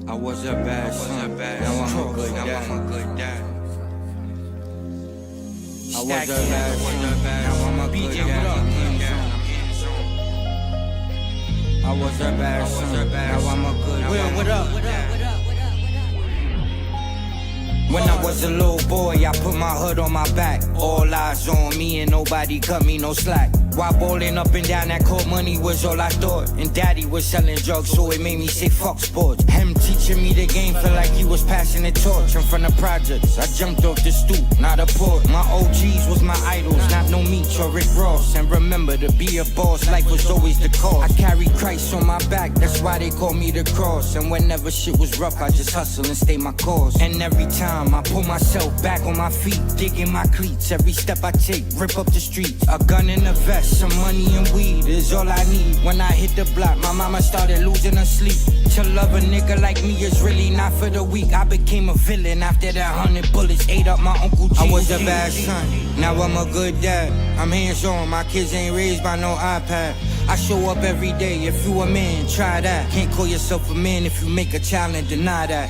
I was a bad son, now I'm a good dad. I was a bad son, now I'm a good dad. I was a bad son, now I'm a good dad. What up? When I was a little boy, I put my hood on my back. All eyes on me and nobody cut me no slack. While bowling up and down, that cold money was all I thought. And daddy was selling drugs, so it made me say fuck sports. Him teaching me the game, felt like he was passing the torch. In front of projects, I jumped off the stoop, not a port. My OGs was my idols, not no Meech or Rick Ross. And remember, to be a boss, life was always the cause. I carried Christ on my back, that's why they call me the cross. And whenever shit was rough, I just hustle and stay my course. And every time I pull myself back on my feet, digging my cleats. Every step I take, rip up the streets. A gun in a vest, some money and weed is all I need. When I hit the block, my mama started losing her sleep. To love a nigga like me is really not for the weak. I became a villain after that 100 bullets ate up my Uncle G. I was a bad son, now I'm a good dad. I'm hands-on, my kids ain't raised by no iPad. I show up every day, if you a man, try that. Can't call yourself a man if you make a child and deny that.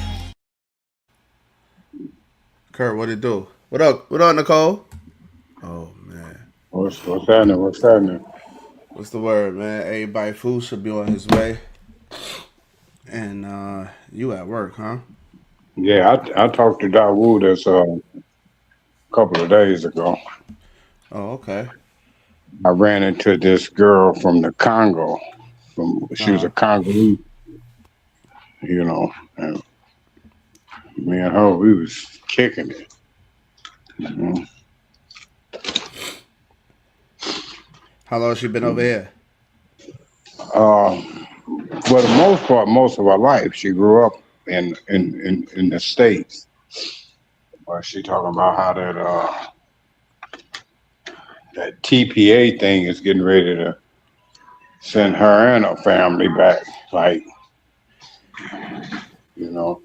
Kurt, what it do? What up? What up, Nicole? Oh man, What's happening? What's happening? what's the word, man? Everybody, food should be on his way. And you at work, huh? Yeah, I talked to Dawood a couple of days ago. Oh, okay. I ran into this girl from the Congo. She was a Congolese, and me and her, we was kicking it. Mhm. How long she been over here? For the most part, most of her life, she grew up in the States. But she talking about how that TPA thing is getting ready to send her and her family back. Like,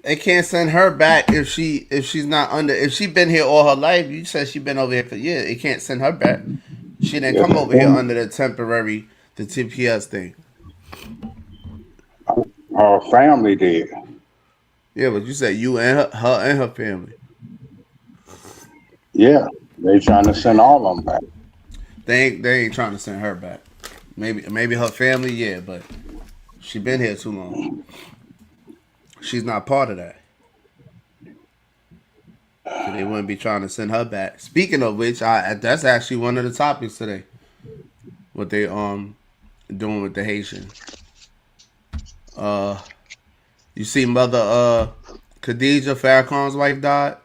They can't send her back if she's not under. If she been here all her life, you said she been over here for years. It can't send her back. She didn't come over here under the TPS thing. Her family did. Yeah, but you said you and her and her family. Yeah, they trying to send all of them back. They ain't trying to send her back. Maybe her family, yeah, but she been here too long. She's not part of that. So they wouldn't be trying to send her back. Speaking of which, that's actually one of the topics today. What they doing with the Haitian. You see Mother Khadijah, Farrakhan's wife, died?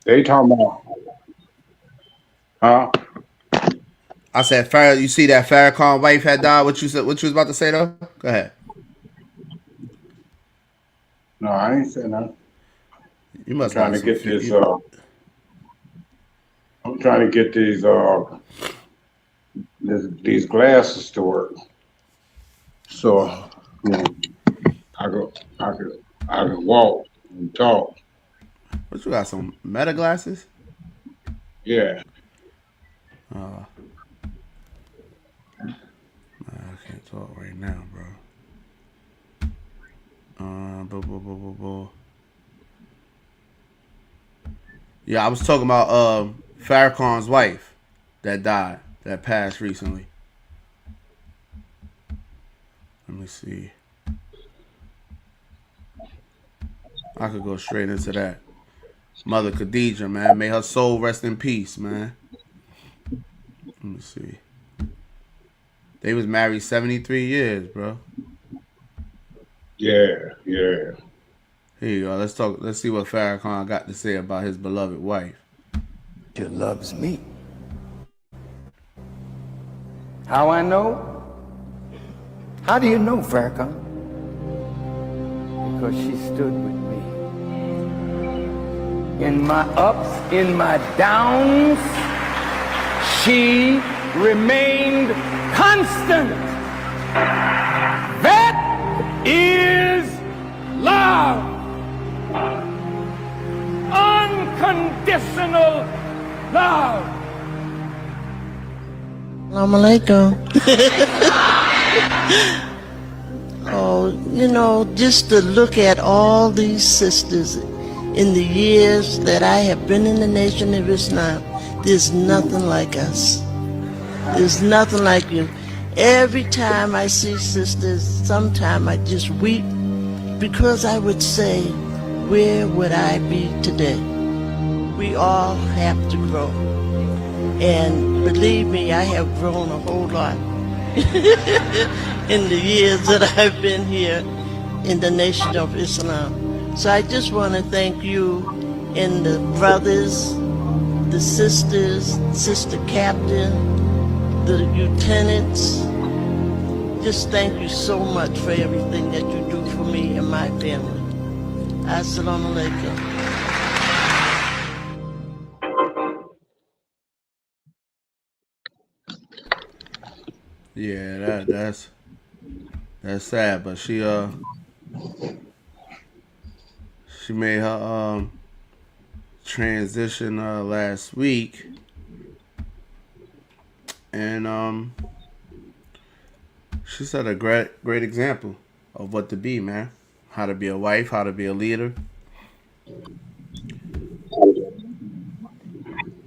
They talking about, huh? I said, you see that Farrakhan wife had died? What you was about to say though? Go ahead. No, I ain't saying that. You must I'm trying to get this. I'm trying to get these glasses to work. So I can walk and talk. What you got? Some meta glasses? Yeah. I can't talk right now, bro. Yeah, I was talking about Farrakhan's wife that died, that passed recently. Let me see. I could go straight into that. Mother Khadijah, man. May her soul rest in peace, man. Let me see. They was married 73 years, bro. Yeah. Here you go. Let's talk. Let's see what Farrakhan got to say about his beloved wife. She loves me. How I know? How do you know, Farrakhan? Because she stood with me. In my ups, in my downs, she remained constant. That is love. Unconditional love. Assalamu alaikum. Oh So, just to look at all these sisters in the years that I have been in the Nation of Islam, there's nothing like us. There's nothing like you. Every time I see sisters, sometimes I just weep because I would say, where would I be today? We all have to grow. And believe me, I have grown a whole lot in the years that I've been here in the Nation of Islam. So I just want to thank you and the brothers, the sisters, Sister Captain, the lieutenants. Just thank you so much for everything that you do for me and my family. Assalamu alaikum. Yeah, that's sad, but she made her transition last week, and she set a great example of what to be, man. How to be a wife, how to be a leader.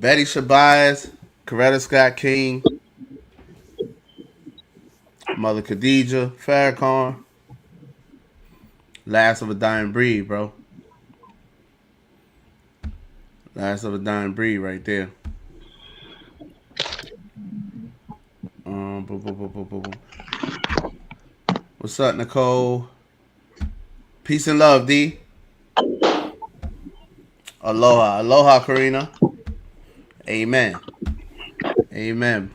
Betty Shabazz, Coretta Scott King, Mother Khadijah, Farrakhan. Last of a dying breed, bro. Last of a dying breed right there. What's up, Nicole? Peace and love, D. Aloha. Aloha, Karina. Amen. Amen.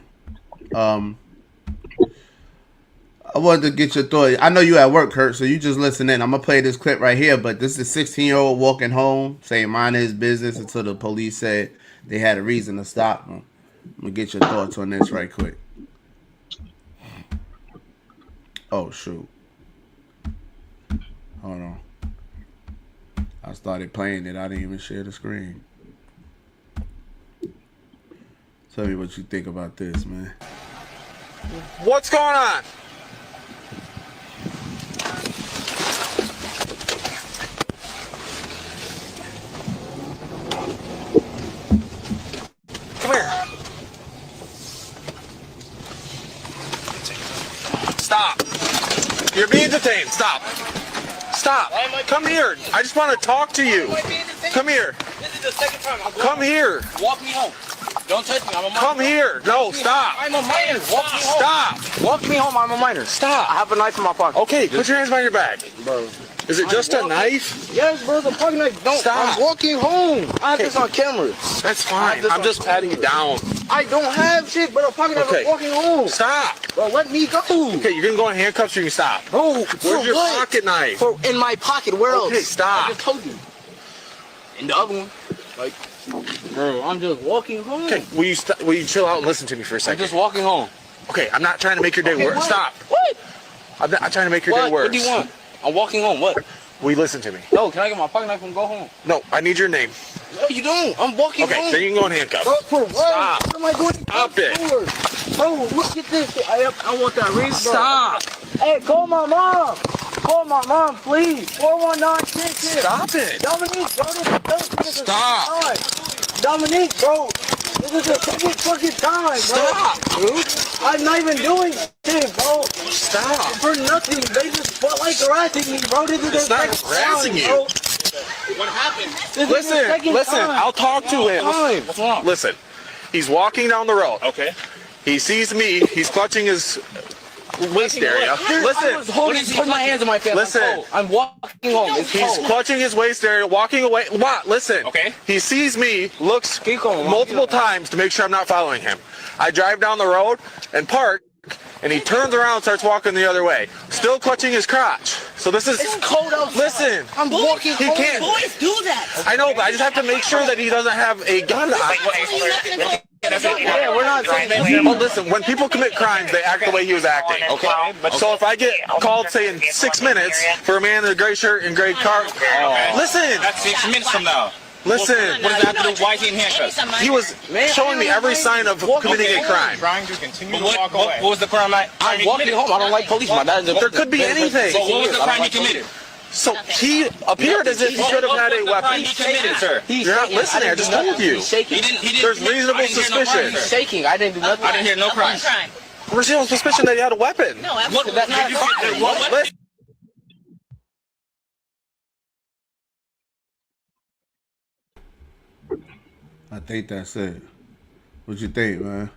I wanted to get your thought. I know you at work, Kurt, so you just listen in. I'm going to play this clip right here, but this is a 16-year-old walking home saying mind his business until the police said they had a reason to stop him. I'm going to get your thoughts on this right quick. Oh, shoot. Hold on. I started playing it. I didn't even share the screen. Tell me what you think about this, man. What's going on? Come here. Stop. You're being detained. Stop. Stop. Come here. I just want to talk to you. Come here. This is the second time. Come here. Walk me home. Don't touch me. I'm a minor. Come here. No, stop. I'm a minor. Walk me home. Stop. Walk me home. I'm a minor. Stop. I have a knife in my pocket. Okay, put your hands behind your back. Bro. Is it just a knife? Yes, bro. The fucking knife. Don't. Stop. I'm walking home. I have this on camera. That's fine. I'm just patting you down. I don't have shit, but I'm fucking Okay. walking home. Stop. Bro, let me go. Okay, you're gonna go in handcuffs or you can stop. Bro, Where's your pocket knife? In my pocket. Where else? Okay, stop. I just told you. In the other one. Like, bro, I'm just walking home. Okay, will you chill out and listen to me for a I'm second? just walking home. Okay, I'm not trying to make your day worse. What? Stop. What? I'm not trying to make your day worse. What do you want? I'm walking home. What? Will you listen to me? No, can I get my pocket knife and go home? No, I need your name. No, you don't. I'm walking Okay, home. then you can go in handcuffs. Bro, for what? Stop. What am I doing? Stop it. Bro, look at this. I want that ring, bro. Stop. Hey, call my mom. Call my mom, please. 41966. Stop it. Dominique, bro, this is Stop. the second time. Dominique, bro. This is the second fucking time, bro. Stop, dude. I'm not even doing shit, bro. Stop. For nothing. They just felt like harassing me, bro. This is the It's not second harassing time, you. bro. What happened? This is the Listen, second listen. time. I'll talk to him. What's wrong? Listen, he's walking down the road. Okay. He sees me. He's clutching his waist area. I was Listen. put my hands on my face. Listen. I'm walking home. It's He's cold. clutching his waist area, walking away. What? Listen. Okay. He sees me, looks Keep going. multiple times to make sure I'm not following him. I drive down the road and park, and he turns around and starts walking the other way, still clutching his crotch. So this is. It's cold outside. Listen. I'm walking He home. can't. Boys do that. I know, but I just have to make sure that he doesn't have a gun on. Yeah, we're not saying that. Well, listen, when people commit crimes, they act the way he was acting. Okay. So if I get called, say, in 6 minutes for a man in a gray shirt and gray car, listen. That's 6 minutes from now. Listen, What does that have to do? Why is he in handcuffs? he was showing me every sign of committing a crime. Trying to continue to What, walk what, away. what was the crime? I'm walking home. I don't like police. My dad is a There could be anything. But what was the crime he committed? So he appeared as if he should have had a weapon. He committed, sir. You're not listening. I just told you. He didn't. There's reasonable suspicion. He's shaking. I didn't do nothing. I didn't hear no crime. Reasonable suspicion that he had a weapon. No, What? absolutely. That's not a crime. What? I think that's it. What you think, man?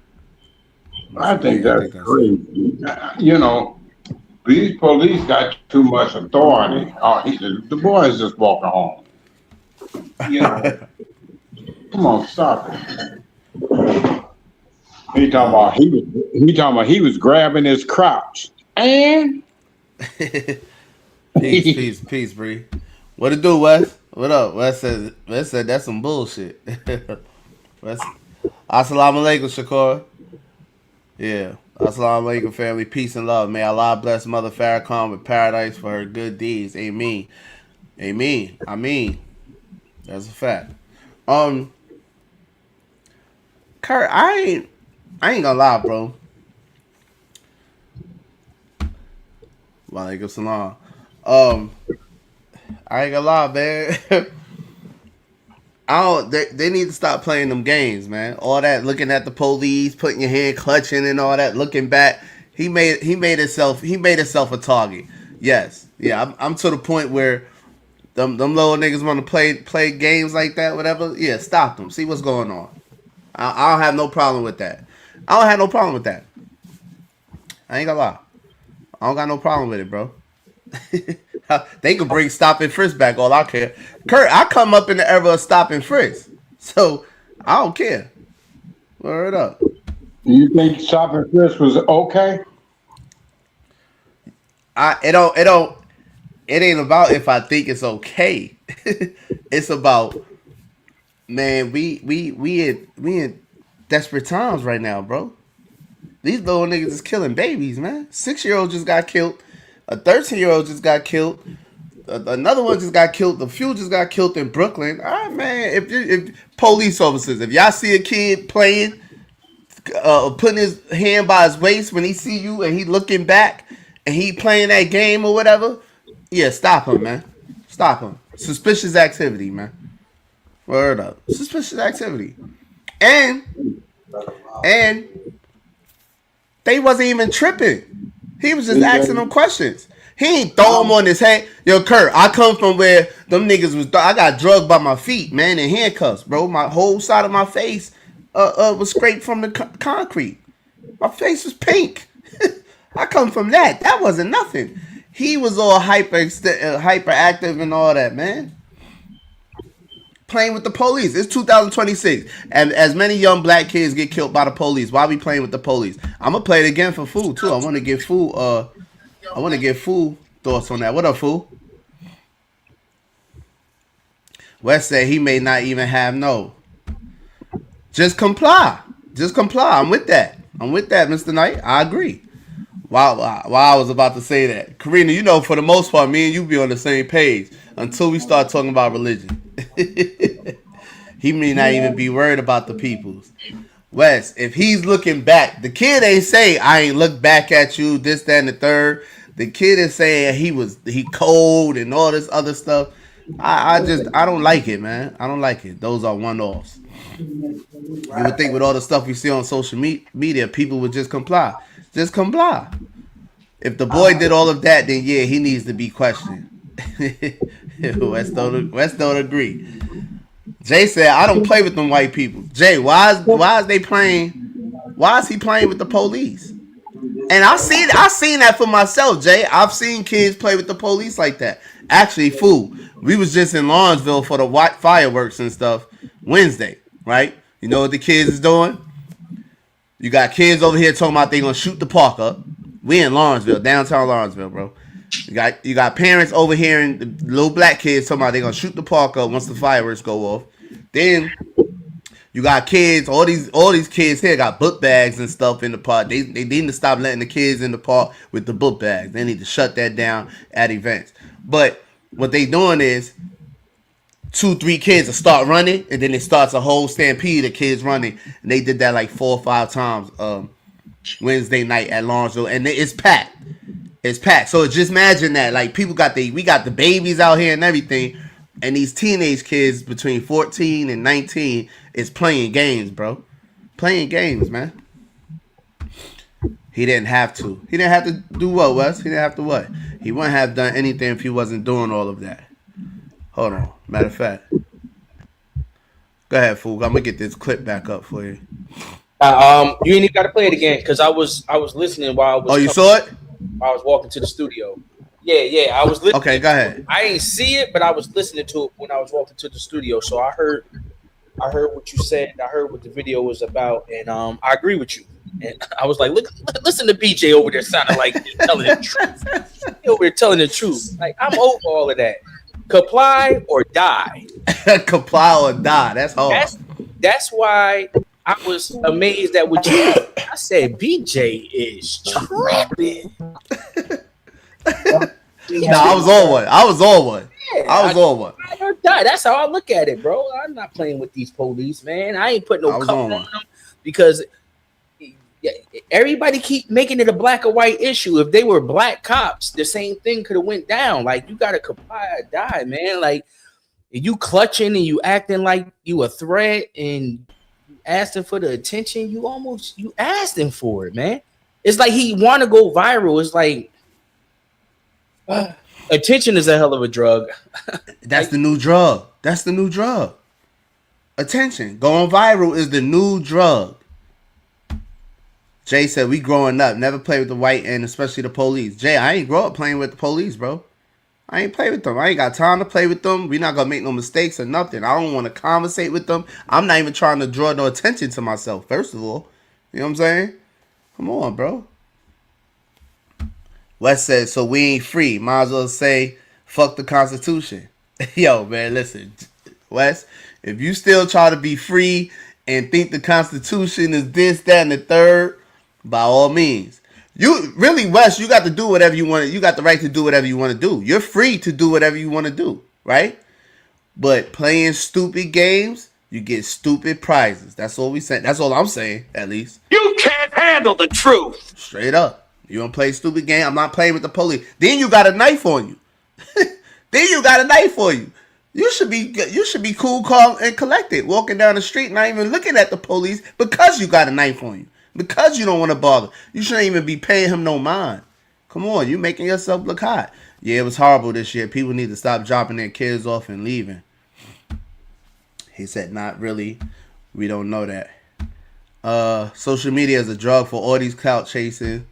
I think that's crazy. You know, these police got too much authority. The boy is just walking home. You know, come on, stop it. He talking about he was grabbing his crotch and Peace, Bree. What it do, Wes? What up? Wes said that's some bullshit. Wes, assalamu alaikum, Shakur. Yeah, assalamu alaikum, family. Peace and love. May Allah bless Mother Farrakhan with paradise for her good deeds. Amen. Amen. I mean, that's a fact. Kurt, I ain't gonna lie, bro. Walaikum salam. I ain't gonna lie, man. They need to stop playing them games, man. All that looking at the police, putting your hand clutching and all that, looking back. He made himself a target. Yes. Yeah, I'm to the point where them little niggas want to play games like that, whatever. Yeah, stop them. See what's going on. I don't have no problem with that. I don't have no problem with that. I ain't gonna lie. I don't got no problem with it, bro. They could bring stop and frisk back. All I care. Kurt, I come up in the era of stop and frisk, so I don't care. Word up. You think stop and frisk was okay? It ain't about if I think it's okay. It's about, man, we in desperate times right now, bro. These little niggas is killing babies, man. 6-year-old just got killed. A 13-year-old just got killed. Another one just got killed. The few just got killed in Brooklyn. All right, man. If police officers, if y'all see a kid playing, putting his hand by his waist when he see you and he looking back and he playing that game or whatever, yeah, stop him, man. Stop him. Suspicious activity, man. Word up. Suspicious activity. And they wasn't even tripping. He was just asking them questions. He ain't throw him on his head. Yo, Kurt, I come from where them niggas was. I got drugged by my feet, man, in handcuffs, bro. My whole side of my face was scraped from the concrete. My face was pink. I come from that. That wasn't nothing. He was all hyperactive and all that, man. Playing with the police. It's 2026. And as many young black kids get killed by the police, why we playing with the police? I'm gonna play it again for food too. I want to get food. I want to get food thoughts on that. What up, fool? West said he may not even have no. Just comply. Just comply. I'm with that. Mr. Knight. I agree. While I was about to say that, Karina, you know, for the most part, me and you be on the same page until we start talking about religion. He may not even be worried about the peoples. Wes, if he's looking back, the kid ain't say I ain't look back at you, this, that, and the third. The kid is saying he cold and all this other stuff. I don't like it, man. I don't like it. Those are one-offs. You would think with all the stuff we see on social media, people would just comply. Just comply. If the boy did all of that, then yeah, he needs to be questioned. West don't agree. Jay said, I don't play with them white people. Jay, why is they playing? Why is he playing with the police? And I seen that for myself, Jay. I've seen kids play with the police like that. Actually, fool, we was just in Lawrenceville for the fireworks and stuff Wednesday, right? You know what the kids is doing? You got kids over here talking about they gonna shoot the park up. We in Lawrenceville, downtown Lawrenceville, bro. You got parents over here and the little black kids talking about they gonna shoot the park up once the fireworks go off. Then you got kids, all these kids here got book bags and stuff in the park. They need to stop letting the kids in the park with the book bags. They need to shut that down at events. But what they doing is 2-3 kids will start running, and then it starts a whole stampede of kids running. And they did that like 4 or 5 times Wednesday night at Lawrenceville, and it's packed. It's packed. So just imagine that, like, we got the babies out here and everything, and these teenage kids between 14 and 19 is playing games, bro. Playing games, man. He didn't have to. He didn't have to do what, Wes? He didn't have to what? He wouldn't have done anything if he wasn't doing all of that. Hold on. Matter of fact. Go ahead, fool. I'm gonna get this clip back up for you. You ain't even got to play it again because I was listening while I was. Oh, you saw it? I was walking to the studio. Yeah, I was listening. Okay, go ahead. I ain't see it, but I was listening to it when I was walking to the studio. So I heard what you said. I heard what the video was about, and I agree with you. And I was like, listen to BJ over there sounding like he's telling the truth. He over there telling the truth. Like, I'm over all of that. Comply or die. Comply or die. That's hard. That's why I was amazed at what you. I said, BJ is tripping. No, I was on one. Yeah, I was on one. That's how I look at it, bro. I'm not playing with these police, man. I ain't putting no cover on them because everybody keep making it a black or white issue. If they were black cops, the same thing could have went down. Like, you gotta comply or die, man. Like, you clutching and you acting like you a threat and asking for the attention, you asking for it, man. It's like he want to go viral. It's like attention is a hell of a drug. That's the new drug. That's the new drug. Attention. Going viral is the new drug. Jay said, we growing up, never play with the white and especially the police. Jay, I ain't grow up playing with the police, bro. I ain't play with them. I ain't got time to play with them. We not going to make no mistakes or nothing. I don't want to conversate with them. I'm not even trying to draw no attention to myself, first of all. You know what I'm saying? Come on, bro. Wes says, so we ain't free. Might as well say, fuck the Constitution. Yo, man, listen. Wes, if you still try to be free and think the Constitution is this, that, and the third, by all means. You really, Wes, you got to do whatever you want. You got the right to do whatever you want to do. You're free to do whatever you want to do, right? But playing stupid games, you get stupid prizes. That's all we saying. That's all I'm saying, at least. You can't handle the truth. Straight up. You don't play stupid game. I'm not playing with the police. Then you got a knife on you. You should be cool, calm, and collected, walking down the street, not even looking at the police because you got a knife on you. Because you don't want to bother. You shouldn't even be paying him no mind. Come on, you making yourself look hot. Yeah, it was horrible this year. People need to stop dropping their kids off and leaving. He said, not really. We don't know that. Social media is a drug for all these clout chasing.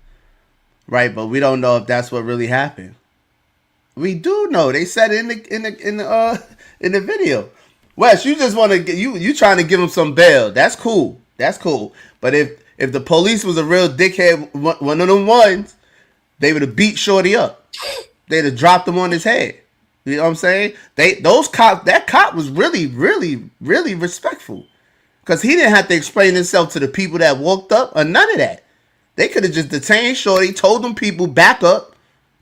Right, but we don't know if that's what really happened. We do know. They said it in the video. Wes, you just want to get you trying to give him some bail. That's cool. But if the police was a real dickhead, one of them ones, they would have beat Shorty up. They'd have dropped him on his head. You know what I'm saying? That cop was really, really, really respectful. Because he didn't have to explain himself to the people that walked up or none of that. They could have just detained Shorty, told them people back up.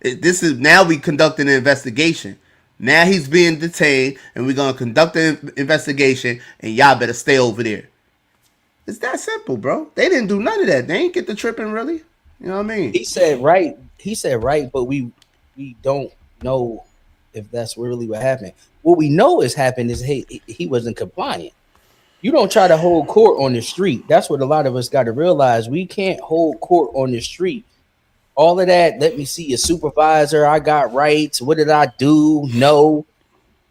Now we conducting an investigation. Now he's being detained and we're going to conduct an investigation and y'all better stay over there. It's that simple, bro. They didn't do none of that. They ain't get the tripping really. You know what I mean? He said right, but we don't know if that's really what happened. What we know is happened is he wasn't compliant. You don't try to hold court on the street. That's what a lot of us got to realize. We can't hold court on the street. All of that, let me see your supervisor. I got rights. What did I do? No.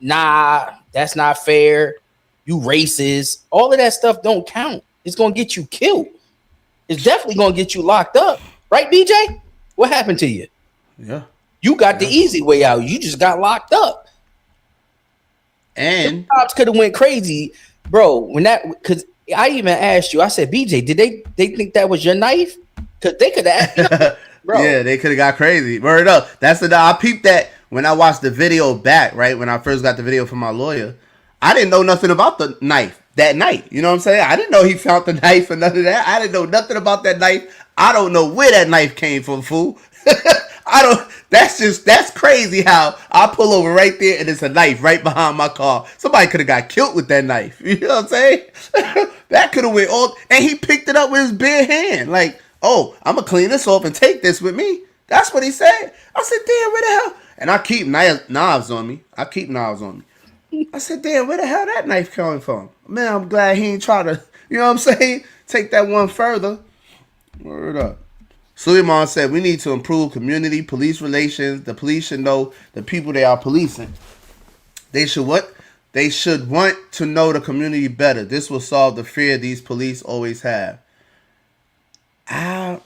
Nah, that's not fair. You racist. All of that stuff don't count. It's going to get you killed. It's definitely going to get you locked up. Right, BJ? What happened to you? Yeah. You got the easy way out. You just got locked up. And the cops could have went crazy. Bro, because I even asked you, I said, BJ, did they think that was your knife? Because they could have, bro. Yeah, they could have got crazy. Word up. I peeped that when I watched the video back, right? When I first got the video from my lawyer, I didn't know nothing about the knife that night. You know what I'm saying? I didn't know he found the knife or none of that. I didn't know nothing about that knife. I don't know where that knife came from, fool. I don't. That's crazy how I pull over right there and it's a knife right behind my car. Somebody could have got killed with that knife. You know what I'm saying? That could have went all. And he picked it up with his bare hand. Like, oh, I'm gonna clean this off and take this with me. That's what he said. I said, damn, where the hell? And I keep knives on me. I said, damn, where the hell that knife coming from? Man, I'm glad he ain't try to, you know what I'm saying? Take that one further. Word up. Suleiman said, we need to improve community police relations. The police should know the people they are policing. They should what? They should want to know the community better. This will solve the fear these police always have. I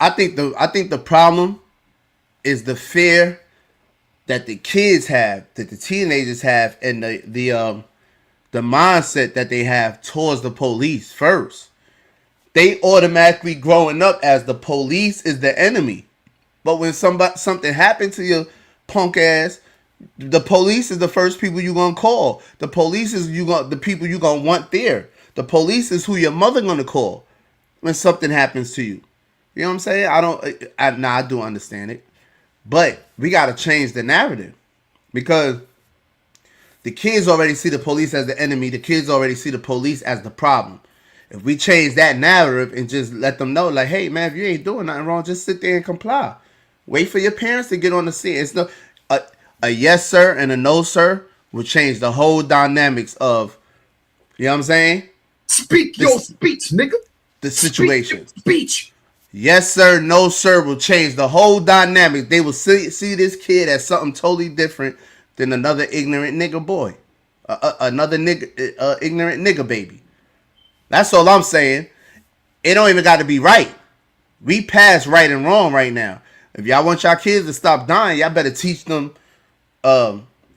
think the problem is the fear that the kids have, that the teenagers have, and the mindset that they have towards the police first. They automatically growing up as the police is the enemy. But when something happened to your punk ass, the police is the first people you gonna call. The police is the people you gonna want there. The police is who your mother gonna call when something happens to you. You know what I'm saying? I do understand it. But we gotta change the narrative. Because the kids already see the police as the enemy. The kids already see the police as the problem. If we change that narrative and just let them know, like, hey, man, if you ain't doing nothing wrong, just sit there and comply. Wait for your parents to get on the scene. It's no a yes, sir, and a no, sir will change the whole dynamics of, you know what I'm saying? Speak your speech, nigga. The situation. Speech. Yes, sir, no, sir will change the whole dynamic. They will see this kid as something totally different than another ignorant nigga boy. Another ignorant nigga baby. That's all I'm saying. It don't even got to be right. We past right and wrong right now. If y'all want y'all kids to stop dying, y'all better teach them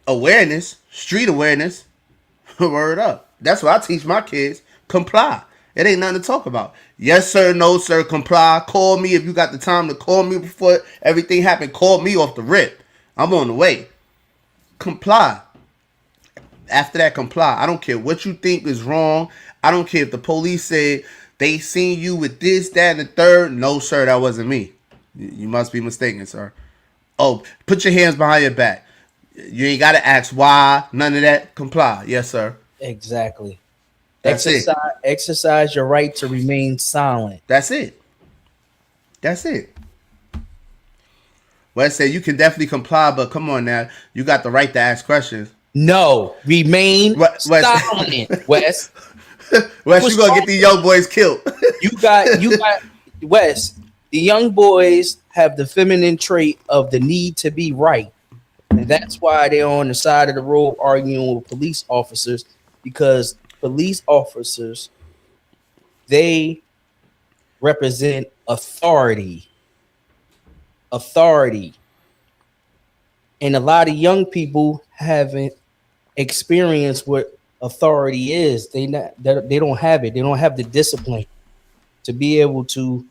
awareness, street awareness. Word up. That's what I teach my kids. Comply. It ain't nothing to talk about. Yes, sir, no, sir, comply. Call me if you got the time to call me before everything happened. Call me off the rip. I'm on the way. Comply. After that, comply. I don't care what you think is wrong. I don't care if the police say they seen you with this, that, and the third. No, sir, that wasn't me. You must be mistaken, sir. Oh, put your hands behind your back. You ain't got to ask why. None of that. Comply. Yes, sir. Exactly. That's it. Exercise your right to remain silent. That's it. That's it. Wes said you can definitely comply, but come on now. You got the right to ask questions. No, remain silent, Wes. Wes, you gonna get these young boys killed. You got Wes. The young boys have the feminine trait of the need to be right. And that's why they're on the side of the road arguing with police officers, because police officers, they represent authority. And a lot of young people haven't experienced what authority is. They don't have it. They don't have the discipline to be able to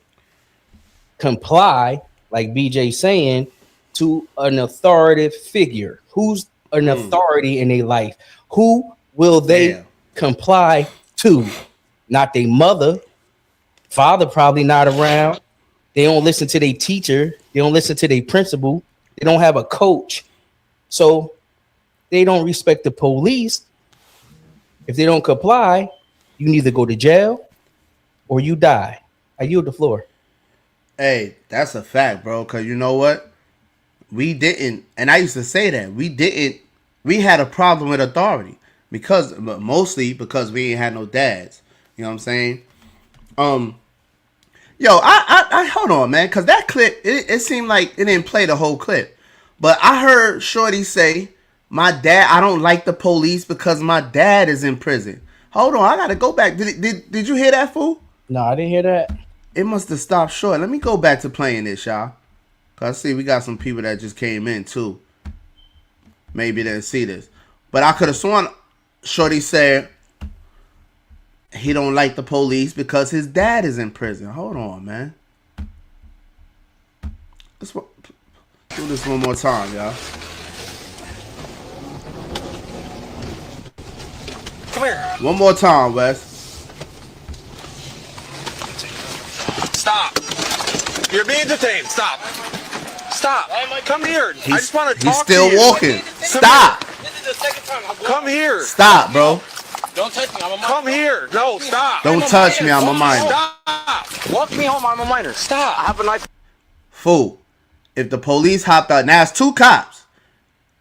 comply, like BJ saying, to an authoritative figure. Who's an authority in their life? Who will they comply to? Not their mother. Father probably not around. They don't listen to their teacher. They don't listen to their principal. They don't have a coach. So they don't respect the police. If they don't comply, you either go to jail or you die. I yield the floor. Hey, that's a fact, bro. Because you know what? We didn't, and I used to say that, we had a problem with authority. Mostly because we ain't had no dads. You know what I'm saying? Yo, I hold on, man, because that clip, it seemed like it didn't play the whole clip. But I heard Shorty say, I don't like the police because my dad is in prison. Hold on, I gotta go back. Did you hear that, fool? No, I didn't hear that. It must have stopped short. Let me go back to playing this, y'all. Cause I see we got some people that just came in too. Maybe didn't see this. But I could have sworn Shorty said he don't like the police because his dad is in prison. Hold on, man. Let's do this one more time, y'all. Come here. One more time, Wes. Stop. You're being detained. Stop. Stop. Come here. I just want to He's talk still to you. walking. Stop. This is the second time. Come here. Stop, bro. Don't touch me. I'm a minor. Come here. No, stop. Don't touch me. I'm a minor. Stop. Walk me home. I'm a minor. Stop. I have a knife. Fool. If the police hop out, now it's 2 cops.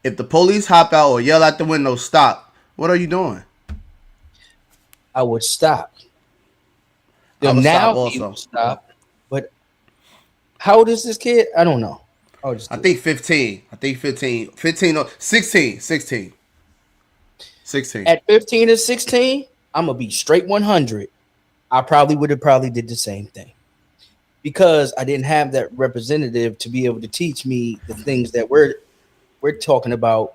If the police hop out or yell out the window, stop. What are you doing? I would stop. I would now stop he also. would stop. But how old is this kid? I don't know. I think 15. I think 15. 15 or 16. 16. 16. At 15 or 16, I'm gonna be straight 100. I probably would have did the same thing because I didn't have that representative to be able to teach me the things that we're talking about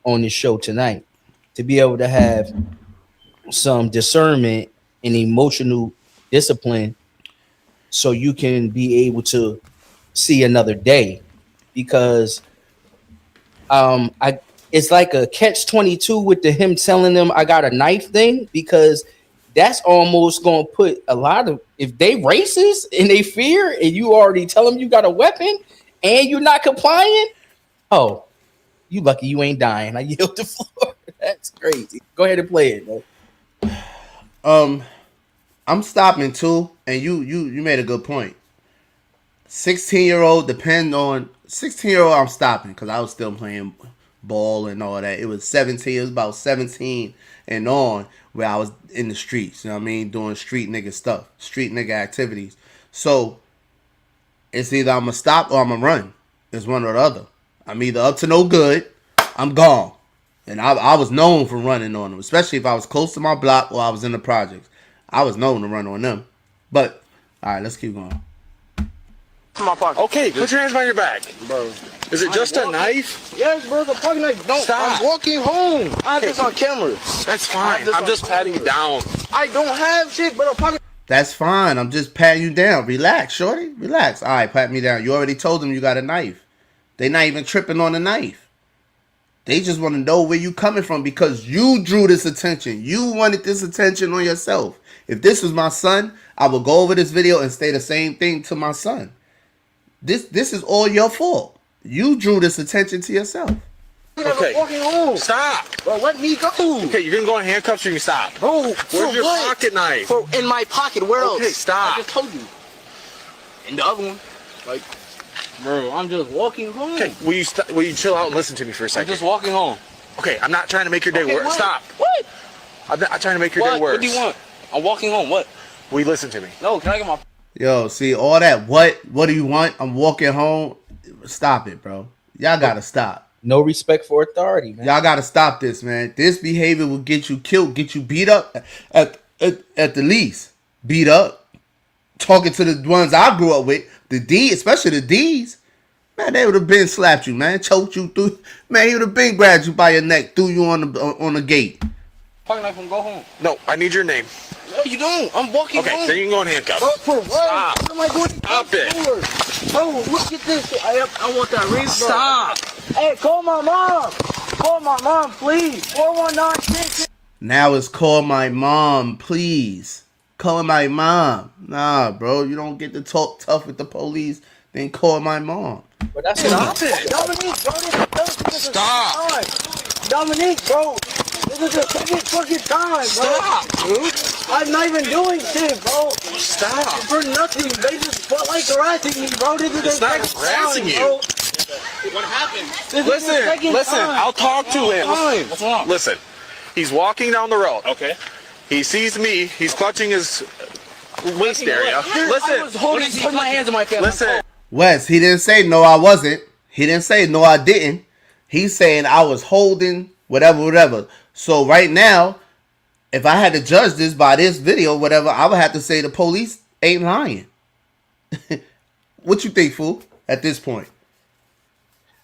on this show tonight. To be able to have some discernment and emotional discipline, so you can be able to see another day. Because it's like a catch-22 with him telling them I got a knife thing, because that's almost gonna put a lot of, if they racist and they fear and you already tell them you got a weapon and you're not complying, oh, you lucky you ain't dying. I yield the floor. That's crazy. Go ahead and play it, bro. I'm stopping too, and you made a good point. 16-year-old, 16-year-old, I'm stopping because I was still playing ball and all that. It was 17. It was about 17 and on where I was in the streets. You know what I mean? Doing street nigga stuff, street nigga activities. So it's either I'm gonna stop or I'm gonna run. It's one or the other. I'm either up to no good, I'm gone. And I was known for running on them, especially if I was close to my block or I was in the projects. I was known to run on them. But all right, let's keep going. My pocket. Okay, put your hands behind your back. Bro. Is it just a knife? Yes, bro. The fucking knife. Don't. Stop. I'm walking home. I have this on camera. That's fine. I'm just patting you down. I don't have shit, but a pocket. That's fine. I'm just patting you down. Relax, shorty. Relax. All right, pat me down. You already told them you got a knife. They not even tripping on the knife. They just want to know where you coming from because you drew this attention. You wanted this attention on yourself. If this was my son, I would go over this video and say the same thing to my son. This is all your fault. You drew this attention to yourself. Okay. I'm walking home. Stop. Bro, let me go. Okay, you're gonna go in handcuffs or you can stop. Bro, Where's your pocket knife? Bro, in my pocket. Where else? Okay, stop. I just told you. And the other one. Like, bro, I'm just walking home. Okay, will you chill out and listen to me for a I'm second? just walking home. Okay, I'm not trying to make your day worse. what? Stop. What? I'm not trying to make your day worse. What do you want? I'm walking home. What? Will you listen to me? No, can I get my... Yo, see, all that, what do you want? I'm walking home. Stop it, bro. Y'all gotta stop. No respect for authority, man. Y'all gotta stop this, man. This behavior will get you killed, get you beat up at the least. Beat up. Talking to the ones I grew up with, the D, especially the D's, man, they would have been slapped you, man, choked you through. Man, he would have been grabbed you by your neck, threw you on the gate. Pocket knife and go home. No, I need your name. No, you don't. I'm walking Okay, home. then you can go in handcuffs. Bro, for what? Stop. What am I doing? Stop it. Bro, look at this shit. I want that ring. Stop. Hey, call my mom. Call my mom, please. 419. Now it's call my mom, please. Call my mom. Nah, bro, you don't get to talk tough with the police, then call my mom. But that's Stop it. Dominique, bro. Stop. Dominique, bro. This is the second fucking time, bro. Stop, dude. I'm not even doing shit, bro. Stop. For nothing. They just felt like harassing me, bro. This is It's the not second harassing time, you. bro. What happened? This is the second Listen, time. I'll talk to him. What's wrong? Listen, he's walking down the road. Okay. He sees me. He's clutching his waist area. I was Listen, put my hands on my face. listen. Wes, he didn't say no, I wasn't. He didn't say no, I didn't. He's saying I was holding whatever. So right now, if I had to judge this by this video, whatever, I would have to say the police ain't lying. What you think, fool, at this point?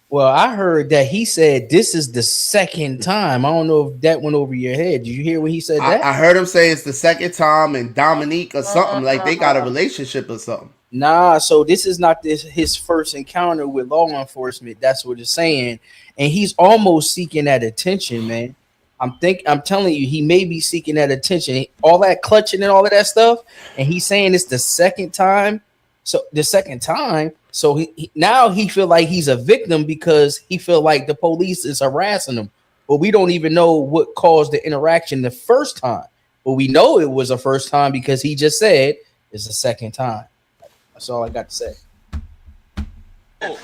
Well, I heard that he said this is the second time. I don't know if that went over your head. Did you hear when he said that? I heard him say it's the second time and Dominique or something, like they got a relationship or something. Nah, so this is not his first encounter with law enforcement. That's what it's saying. And he's almost seeking that attention, man. I'm telling you, he may be seeking that attention. All that clutching and all of that stuff. And he's saying it's the second time. So the second time, so now he feel like he's a victim because he feel like the police is harassing him. But we don't even know what caused the interaction the first time. But we know it was a first time because he just said it's the second time. That's all I got to say.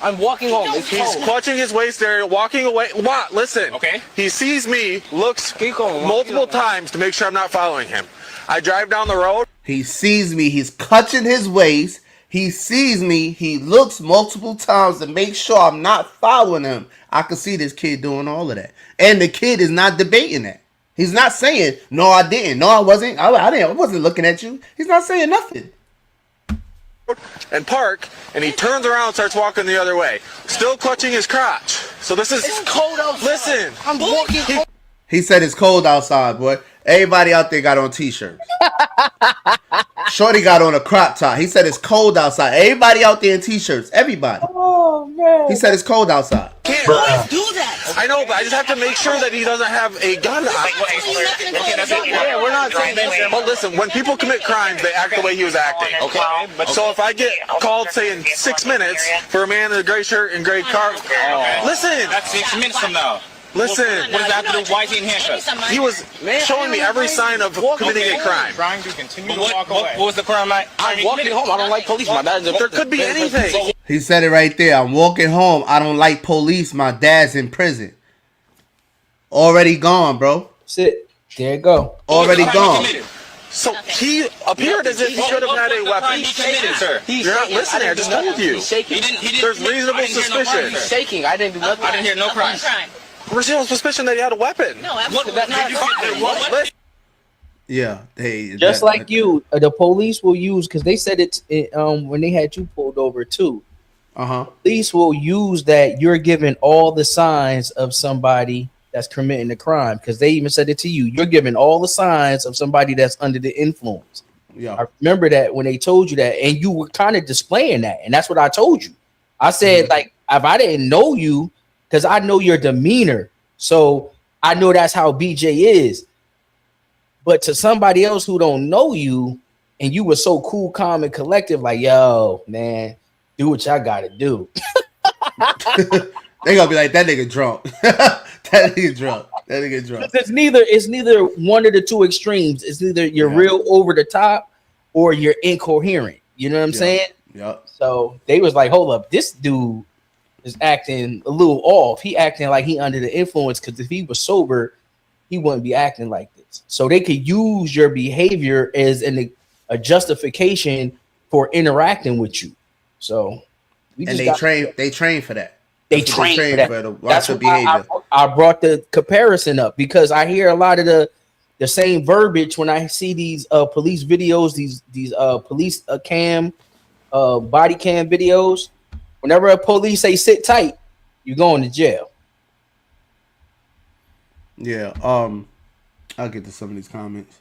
I'm walking home. He's clutching his waist there, walking away. What? Listen. Okay. He sees me, looks Keep going. multiple times to make sure I'm not following him. I drive down the road. He sees me. He's clutching his waist. He sees me. He looks multiple times to make sure I'm not following him. I can see this kid doing all of that. And the kid is not debating that. He's not saying, no, I didn't. No, I wasn't. I wasn't looking at you. He's not saying nothing. And park, and he turns around and starts walking the other way, still clutching his crotch. So this is cold outside. Listen, I'm walking home. He said it's cold outside, boy. Everybody out there got on t-shirts. Shorty got on a crop top. He said it's cold outside. Everybody out there in t-shirts. Everybody. Oh man. He said it's cold outside. can't do that. I know, but I just have to make sure that he doesn't have a gun. Yeah, we're not saying that. But listen, when people commit crimes, they act the way he was acting. Okay. So if I get called, say in 6 minutes, for a man in a gray shirt and gray car, listen. That's 6 minutes from now. Listen. What does that have to do? Why is he in handcuffs? He was showing me every sign of committing a crime. Trying to continue to walk away. What was the crime like? I'm walking home. I don't like police. My dad's There could be anything. He said it right there. I'm walking home. I don't like police. My dad's in prison. Already gone, bro. Sit. There you go. Already gone. So he appeared as if he should have had a weapon. He's shaking, sir. You're not listening. I just told you. He's shaking. There's reasonable suspicion. He's shaking. I didn't do nothing. I didn't hear no crime. Reasonable suspicion that he had a weapon. No, absolutely. Yeah, they Just like you, the police will use, because they said it when they had you pulled over too. Police will use that you're giving all the signs of somebody that's committing the crime, because they even said it to you. You're giving all the signs of somebody that's under the influence. Yeah, I remember that when they told you that, and you were kind of displaying that, and that's what I told you. I said, like, if I didn't know you, because I know your demeanor, so I know that's how BJ is. But to somebody else who don't know you, and you were so cool, calm, and collective, like, yo, man, do what y'all gotta do. They gonna be like, that nigga drunk. That nigga drunk. That nigga drunk. It's neither one of the two extremes. It's either you're real over the top or you're incoherent. You know what I'm saying? Yep. So they was like, hold up, this dude is acting a little off. He acting like he under the influence, because if he was sober, he wouldn't be acting like this. So they could use your behavior as a justification for interacting with you. So they train for that. They train for that. That's the why behavior. I brought the comparison up, because I hear a lot of the same verbiage when I see these police videos, these police cam body cam videos. Whenever a police say sit tight, you're going to jail. Yeah, I'll get to some of these comments.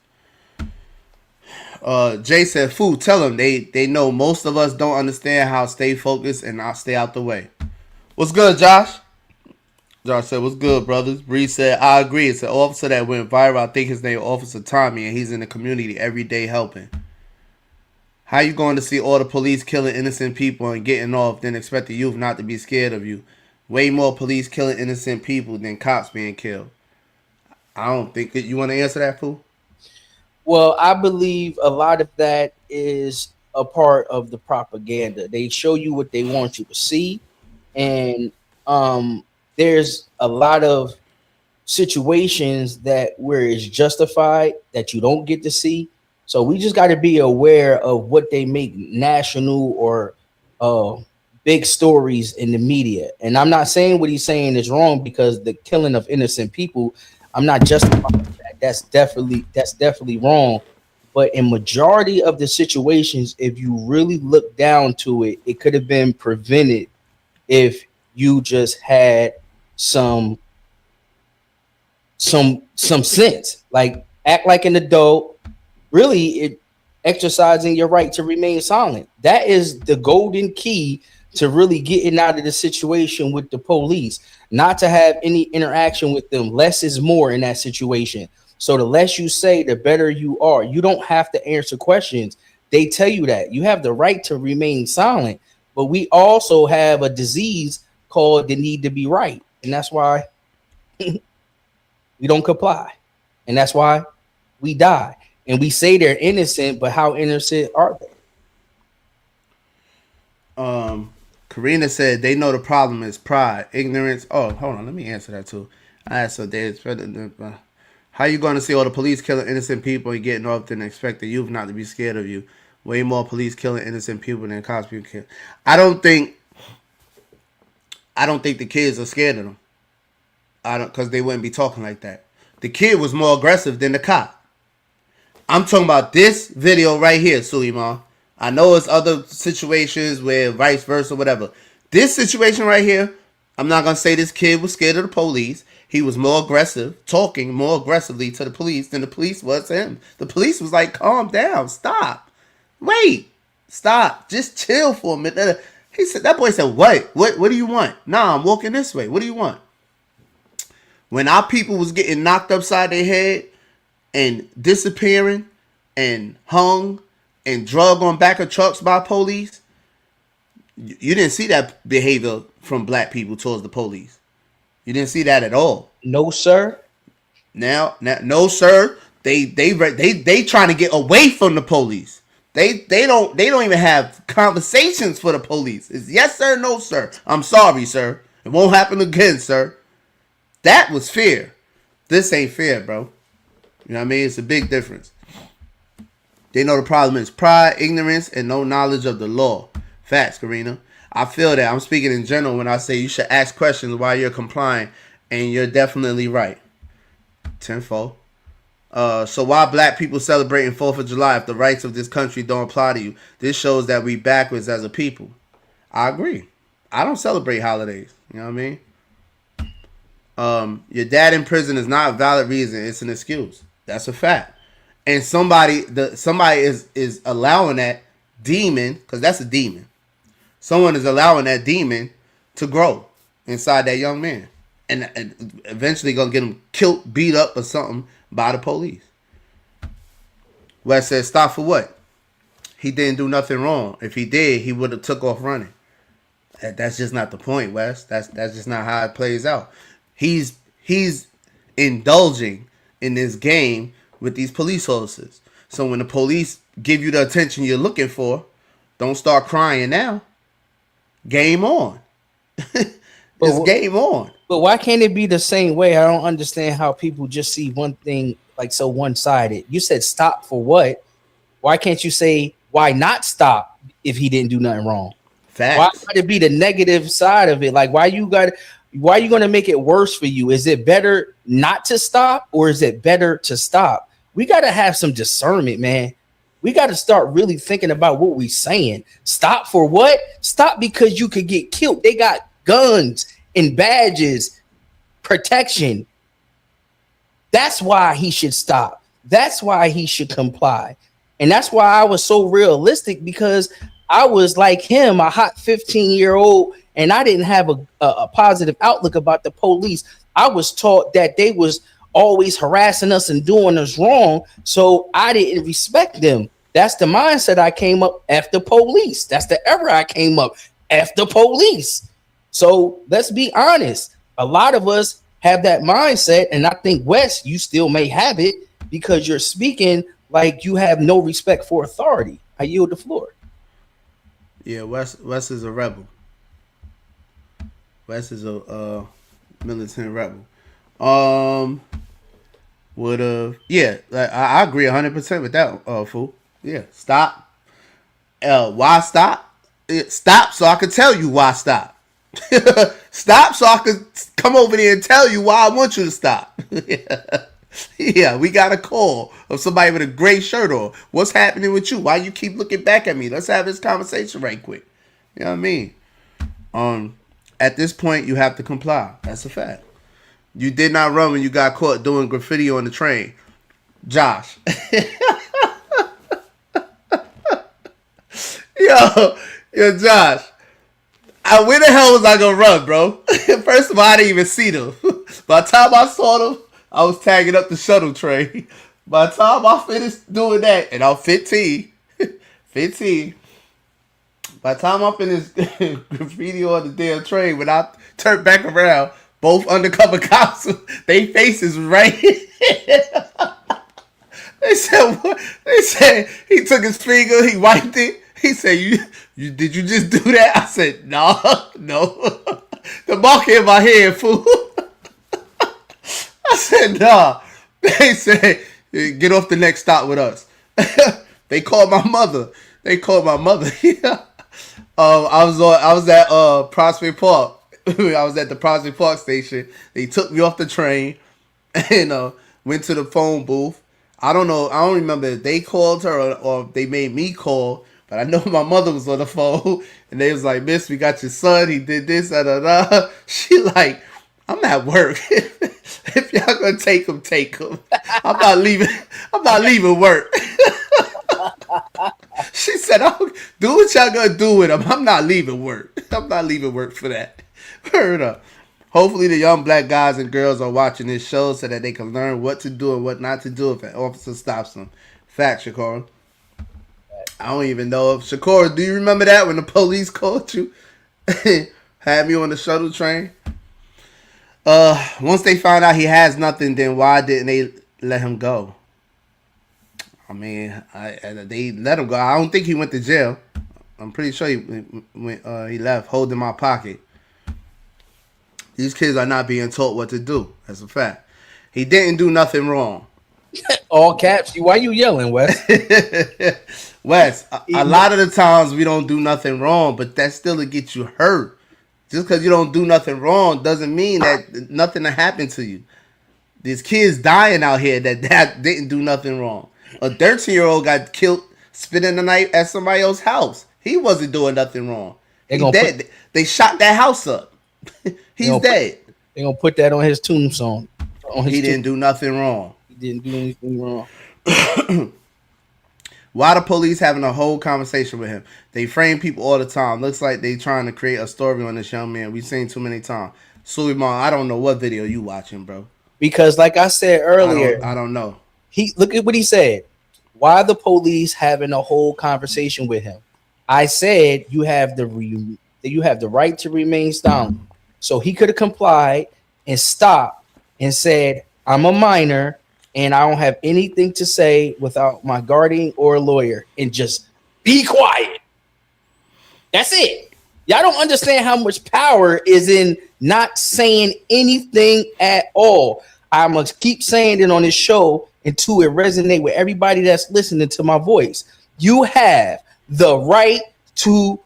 Jay said, "Fool, tell them they know most of us don't understand how to stay focused and not stay out the way." What's good, Josh? Josh said, "What's good, brothers?" Bree said, "I agree. It's an officer that went viral. I think his name Officer Tommy, and he's in the community every day helping. How you going to see all the police killing innocent people and getting off, then expect the youth not to be scared of you? Way more police killing innocent people than cops being killed." I don't think that you want to answer that, fool. Well, I believe a lot of that is a part of the propaganda. They show you what they want you to see, and there's a lot of situations that where it's justified that you don't get to see. So we just got to be aware of what they make national or big stories in the media. And I'm not saying what he's saying is wrong, because the killing of innocent people, I'm not justifying that. That's definitely wrong. But in majority of the situations, if you really look down to it, it could have been prevented if you just had some sense, like act like an adult. Really, exercising your right to remain silent. That is the golden key to really getting out of the situation with the police. Not to have any interaction with them. Less is more in that situation. So the less you say, the better you are. You don't have to answer questions. They tell you that you have the right to remain silent, but we also have a disease called the need to be right, and that's why we don't comply, and that's why we die. And we say they're innocent, but how innocent are they? Karina said they know the problem is pride, ignorance. Oh, hold on, let me answer that too. I asked her, how you going to see all the police killing innocent people and getting off and expect the youth not to be scared of you? Way more police killing innocent people than cops being killed. I don't think the kids are scared of them. Because they wouldn't be talking like that. The kid was more aggressive than the cop. I'm talking about this video right here, Suleiman. I know it's other situations where vice versa, whatever. This situation right here, I'm not going to say this kid was scared of the police. He was more aggressive, talking more aggressively to the police than the police was to him. The police was like, calm down, stop. Wait, stop. Just chill for a minute. He said, that boy said, what? What do you want? Nah, I'm walking this way. What do you want? When our people was getting knocked upside their head and disappearing and hung and drug on back of trucks by police, you didn't see that behavior from black people towards the police. You didn't see that at all. No, sir. Now, no, sir. They trying to get away from the police. They don't even have conversations for the police. It's yes, sir, no, sir. I'm sorry, sir. It won't happen again, sir. That was fear. This ain't fair, bro. You know what I mean? It's a big difference. They know the problem is pride, ignorance, and no knowledge of the law. Facts, Karina. I feel that. I'm speaking in general when I say you should ask questions while you're complying, and you're definitely right. Tenfold. So why black people celebrating 4th of July if the rights of this country don't apply to you? This shows that we backwards as a people. I agree. I don't celebrate holidays. You know what I mean? Your dad in prison is not a valid reason. It's an excuse. That's a fact. And somebody is allowing that demon, because that's a demon. Someone is allowing that demon to grow inside that young man. And eventually going to get him killed, beat up or something by the police. Wes says, stop for what? He didn't do nothing wrong. If he did, he would have took off running. That's just not the point, Wes. That's just not how it plays out. He's indulging in this game with these police officers. So when the police give you the attention you're looking for, don't start crying now. Game on. It's game on. But why can't it be the same way? I don't understand how people just see one thing like so one-sided. You said stop for what? Why can't you say why not stop if he didn't do nothing wrong? Facts. Why got to be the negative side of it? Like why are you going to make it worse for you? Is it better not to stop or is it better to stop? We got to have some discernment, man. We got to start really thinking about what we're saying. Stop for what? Stop because you could get killed. They got guns and badges, protection. That's why he should stop. That's why he should comply. And that's why I was so realistic, because I was like him, a hot 15-year-old, and I didn't have a positive outlook about the police. I was taught that they was always harassing us and doing us wrong, so I didn't respect them. That's the mindset I came up after police. That's the era I came up after police. So let's be honest. A lot of us have that mindset, and I think, Wes, you still may have it because you're speaking like you have no respect for authority. I yield the floor. Yeah, Wes is a rebel. Wes is a militant rebel. I agree 100% with that, fool. Yeah, stop. Why stop? Stop so I can tell you why stop. Stop so I can come over there and tell you why I want you to stop. Yeah, we got a call of somebody with a gray shirt on. What's happening with you? Why you keep looking back at me? Let's have this conversation right quick. You know what I mean? At this point, you have to comply. That's a fact. You did not run when you got caught doing graffiti on the train. Josh. Yo, Josh. Where the hell was I gonna run, bro? First of all, I didn't even see them. By the time I saw them, I was tagging up the shuttle train. By the time I finished doing that, and I'm 15, 15. By the time I'm finished graffiti on the damn train, when I turned back around, both undercover cops, they faces was right here. They said what? They said he took his finger, he wiped it. He said, "You did you just do that?" I said, "No, no." The mark in my head, fool. I said, "Nah." They said, "Get off the next stop with us." They called my mother. Yeah. I was at Prospect Park. I was at the Prospect Park station. They took me off the train and went to the phone booth. I don't know. I don't remember if they called her or if they made me call, but I know my mother was on the phone and they was like, "Miss, we got your son. He did this, da da da." She like, "I'm at work. If y'all gonna take him, take him. I'm not leaving work." She said, "Oh, do what y'all gonna do with him. I'm not leaving work. I'm not leaving work for that." Heard up. Hopefully the young black guys and girls are watching this show so that they can learn what to do and what not to do if an officer stops them. Fact, Shakur. I don't even know if Shakur, do you remember that when the police called you? Had me on the shuttle train? Once they found out he has nothing, then why didn't they let him go? I mean, they let him go. I don't think he went to jail. I'm pretty sure he left holding my pocket. These kids are not being taught what to do. That's a fact. He didn't do nothing wrong. All caps. Why you yelling, Wes? Wes, a lot of the times we don't do nothing wrong, but that still to get you hurt. Just because you don't do nothing wrong doesn't mean that nothing will happen to you. There's kids dying out here that didn't do nothing wrong. A 13-year-old got killed spitting the knife at somebody else's house. He wasn't doing nothing wrong. He's dead. They shot that house up. He's dead. They're going to put that on his tombstone. He didn't do nothing wrong. He didn't do anything wrong. Why the police having a whole conversation with him? They frame people all the time. Looks like they trying to create a story on this young man. We've seen too many times. Suleiman, I don't know what video you watching, bro. Because like I said earlier, I don't know. Look at what he said. Why the police having a whole conversation with him? I said you have the right to remain silent. So he could have complied and stopped and said, "I'm a minor and I don't have anything to say without my guardian or a lawyer," and just be quiet. That's it. Y'all don't understand how much power is in not saying anything at all. I must keep saying it on this show until it resonate with everybody that's listening to my voice. You have the right to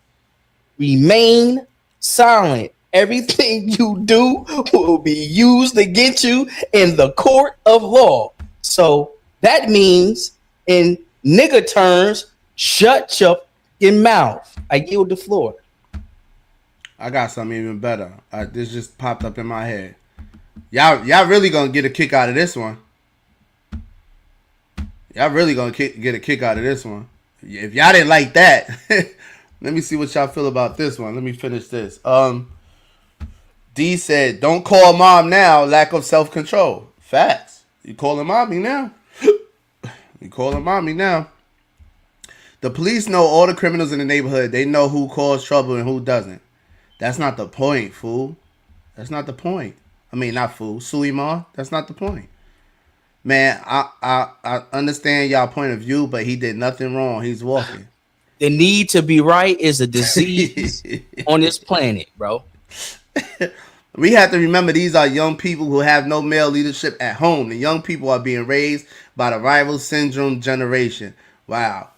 remain silent. Everything you do will be used against you in the court of law. So that means, in nigga terms, shut your mouth. I yield the floor. I got something even better. This just popped up in my head. Y'all really gonna get a kick out of this one. Y'all really gonna get a kick out of this one. If y'all didn't like that, let me see what y'all feel about this one. Let me finish this. D said, "Don't call mom now. Lack of self-control." Facts. You calling mommy now? You calling mommy now? The police know all the criminals in the neighborhood. They know who caused trouble and who doesn't. That's not the point, fool. That's not the point. I mean, not fool. Suleiman, that's not the point. Man, I understand y'all point of view, but he did nothing wrong. He's walking. The need to be right is a disease on this planet, bro. We have to remember these are young people who have no male leadership at home. The young people are being raised by the rival syndrome generation. Wow.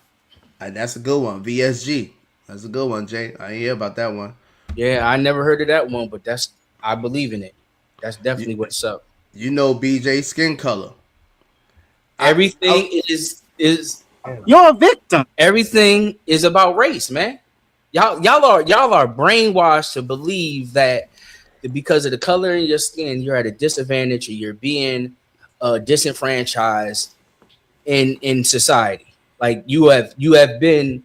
That's a good one. VSG. That's a good one, Jay. I ain't hear about that one. Yeah, I never heard of that one, but I believe in it. That's definitely what's up. You know BJ skin color. Everything is You're a victim. everything is about race, man. Y'all are brainwashed to believe that because of the color in your skin, you're at a disadvantage or you're being disenfranchised in society. Like you have been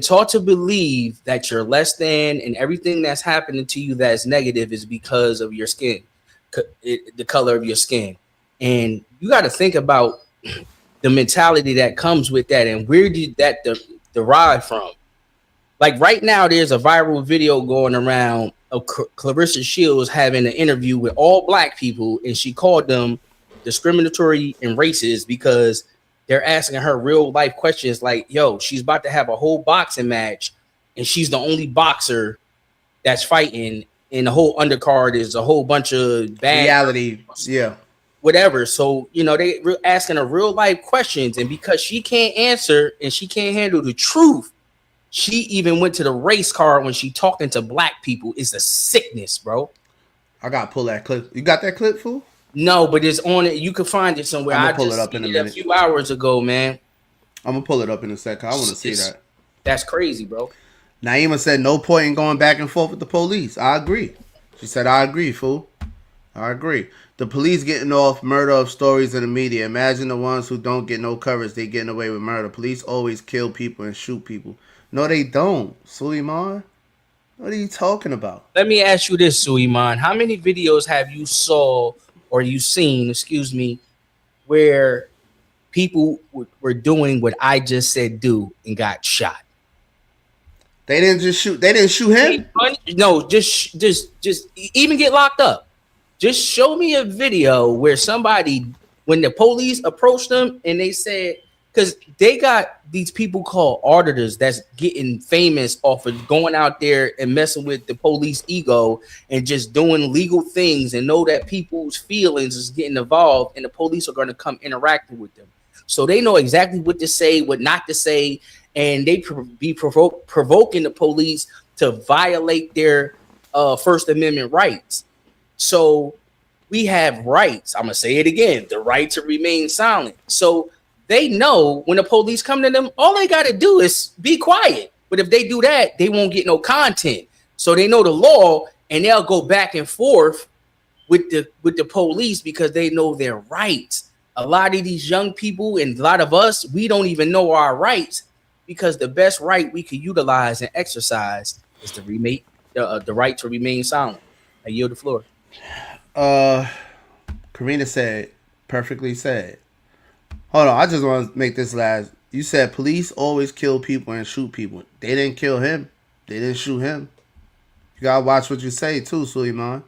taught to believe that you're less than, and everything that's happening to you that's negative is because of your skin, the color of your skin. And you got to think about the mentality that comes with that, and where did that derive from? Like right now, there's a viral video going around of Clarissa Shields having an interview with all black people, and she called them discriminatory and racist because they're asking her real life questions like, yo, she's about to have a whole boxing match, and she's the only boxer that's fighting, and the whole undercard is a whole bunch of bad reality, yeah, whatever. So, you know, they asking her real life questions, and because she can't answer and she can't handle the truth, she even went to the race card when she talking to black people. It's a sickness, bro. I gotta pull that clip. You got that clip, fool? No, but it's on it. You can find it somewhere. I'm I gonna pull just it up in a seen minute. A few hours ago, man. I'm gonna pull it up in a second. I want to see that. That's crazy, bro. Naima said no point in going back and forth with the police. I agree. She said, I agree, fool. I agree. The police getting off murder of stories in the media. Imagine the ones who don't get no coverage. They getting away with murder. Police always kill people and shoot people. No, they don't. Suleiman, what are you talking about? Let me ask you this, Suleiman. How many videos have you saw or you seen, excuse me, where people were doing what I just said do and got shot? They didn't just shoot. They didn't shoot him. No, just even get locked up. Just show me a video where somebody, when the police approached them and they said, because they got these people called auditors that's getting famous off of going out there and messing with the police ego and just doing legal things and know that people's feelings is getting involved and the police are going to come interacting with them. So they know exactly what to say, what not to say, and they be provoking the police to violate their First Amendment rights. So we have rights. I'm going to say it again, the right to remain silent. So they know when the police come to them, all they got to do is be quiet. But if they do that, they won't get no content. So they know the law, and they'll go back and forth with the police because they know their rights. A lot of these young people and a lot of us, we don't even know our rights because the best right we can utilize and exercise is the right to remain silent. I yield the floor. Karina said, perfectly said. Hold on, I just want to make this last. You said police always kill people and shoot people. They didn't kill him. They didn't shoot him. You gotta watch what you say too, Suleiman.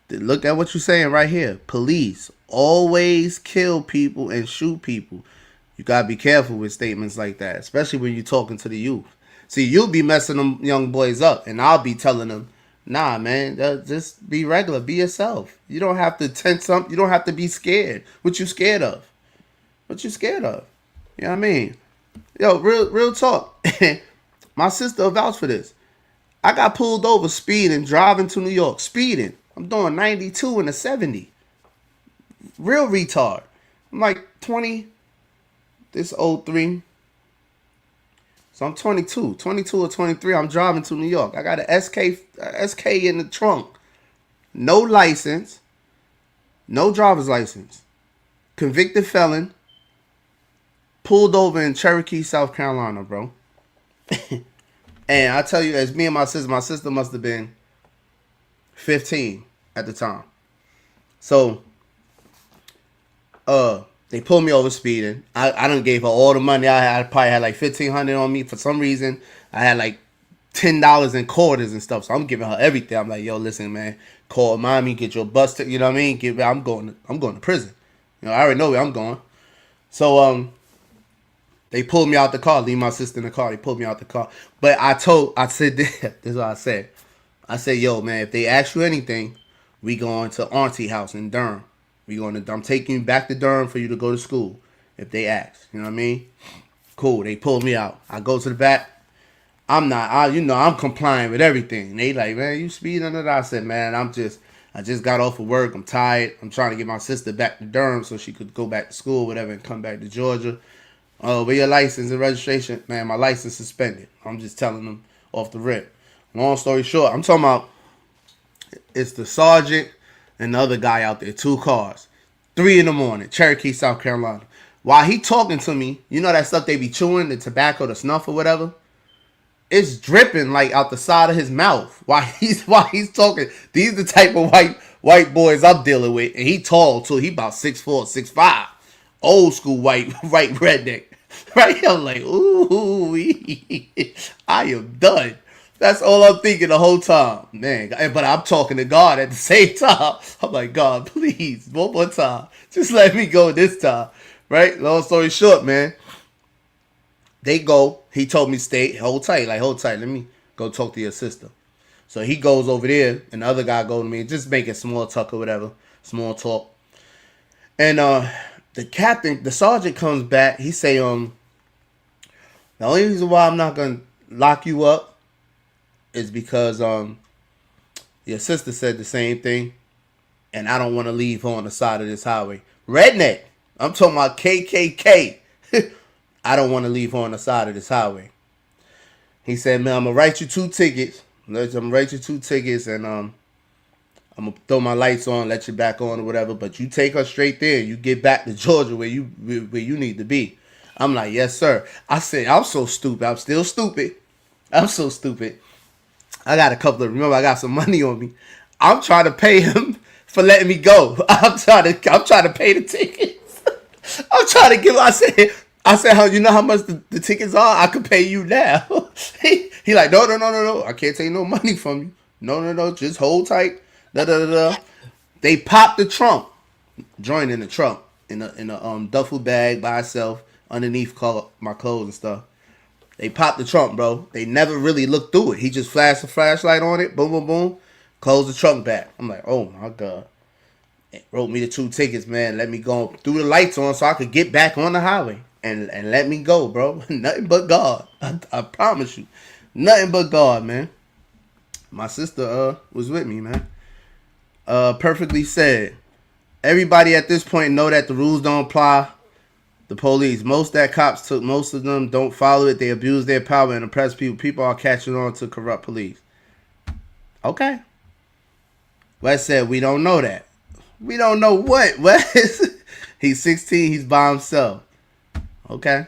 Look at what you're saying right here. Police always kill people and shoot people. You gotta be careful with statements like that, especially when you're talking to the youth. See, you'll be messing them young boys up, and I'll be telling them, nah, man, just be regular, be yourself. You don't have to tense up. You don't have to be scared. What you scared of? What you scared of? You know what I mean? Yo, real talk. My sister will vouch for this. I got pulled over speeding, driving to New York, speeding. I'm doing 92 and a 70. Real retard. I'm like 20. This 03. So I'm 22 or 23. I'm driving to New York. I got an SK in the trunk. No license. No driver's license. Convicted felon. Pulled over in Cherokee, South Carolina, bro. And I tell you, as me and my sister must have been 15 at the time. So, they pulled me over speeding. I done gave her all the money I had. I probably had like $1,500 on me. For some reason, I had like $10 in quarters and stuff. So I'm giving her everything. I'm like, yo, listen, man, call mommy, get your bus ticket. You know what I mean? I'm going to prison. You know, I already know where I'm going. So they pulled me out the car. Leave my sister in the car. They pulled me out the car. But I said this is what I said. I said, yo, man, if they ask you anything, we going to Auntie house in Durham. I'm taking you back to Durham for you to go to school if they ask. You know what I mean? Cool. They pulled me out. I go to the back. I'm complying with everything. They like, man, you speeding under that? I said, man, I just got off of work. I'm tired. I'm trying to get my sister back to Durham so she could go back to school, whatever, and come back to Georgia. Where your license and registration? Man, my license suspended. I'm just telling them off the rip. Long story short, I'm talking about it's the sergeant and the other guy out there, 2 cars, 3 a.m, Cherokee, South Carolina. While he talking to me, you know that stuff they be chewing, the tobacco, the snuff or whatever? It's dripping like out the side of his mouth while he's talking. These the type of white boys I'm dealing with, and he tall too. He about 6'4", 6'5". old school white redneck. Right? I'm like, ooh, I am done. That's all I'm thinking the whole time, man. But I'm talking to God at the same time. I'm like, God, please, one more time, just let me go this time, right? Long story short, man. They go. He told me stay, hold tight, like hold tight. Let me go talk to your sister. So he goes over there, and the other guy go to me, just making small talk or whatever, small talk. And the sergeant comes back. He say, the only reason why I'm not gonna lock you up is because your sister said the same thing, and I don't want to leave her on the side of this highway. Redneck. I'm talking about KKK. I don't want to leave her on the side of this highway. He said, man, I'm gonna write you 2 tickets. And I'm gonna throw my lights on, let you back on or whatever. But you take her straight there. You get back to Georgia where you need to be. I'm like, yes, sir. I said, I'm so stupid. I'm still stupid. I'm so stupid. I got I got some money on me. I'm trying to pay him for letting me go. I'm trying to pay the tickets. I'm trying to give. I said, how you know how much the tickets are? I could pay you now. he like, no. I can't take no money from you. No. Just hold tight. Da. They popped the trunk. Joint in the trunk in a duffel bag by itself underneath my clothes and stuff. They popped the trunk, bro. They never really looked through it. He just flashed a flashlight on it. Boom, boom, boom. Closed the trunk back. I'm like, oh my God. It wrote me the 2 tickets, man. Let me go through the lights on so I could get back on the highway. And let me go, bro. Nothing but God. I promise you. Nothing but God, man. My sister was with me, man. Perfectly said. Everybody at this point know that the rules don't apply. The police, most of them don't follow it. They abuse their power and oppress people. People are catching on to corrupt police. Okay. Wes said, we don't know that. We don't know what, Wes. He's 16. He's by himself. Okay.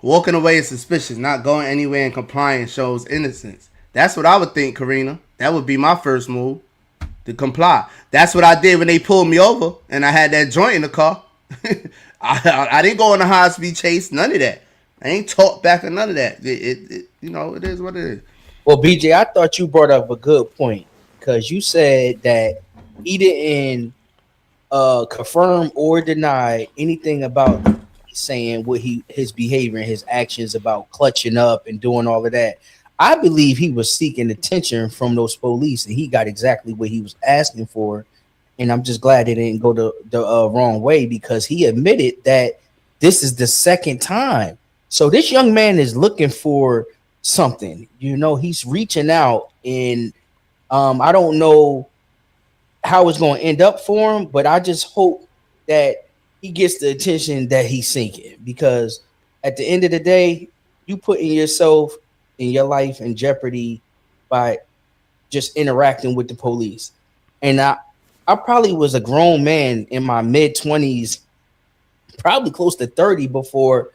Walking away is suspicious. Not going anywhere and complying shows innocence. That's what I would think, Karina. That would be my first move. To comply. That's what I did when they pulled me over and I had that joint in the car. I didn't go on a high speed chase. None of that. I ain't talked back or none of that. It is what it is. Well, BJ, I thought you brought up a good point because you said that he didn't confirm or deny anything about saying what his behavior and his actions about clutching up and doing all of that. I believe he was seeking attention from those police, and he got exactly what he was asking for. And I'm just glad it didn't go the wrong way because he admitted that this is the second time. So this young man is looking for something. He's reaching out, and I don't know how it's going to end up for him, but I just hope that he gets the attention that he's seeking because at the end of the day, you putting yourself in your life in jeopardy by just interacting with the police. And I probably was a grown man in my mid-20s, probably close to 30 before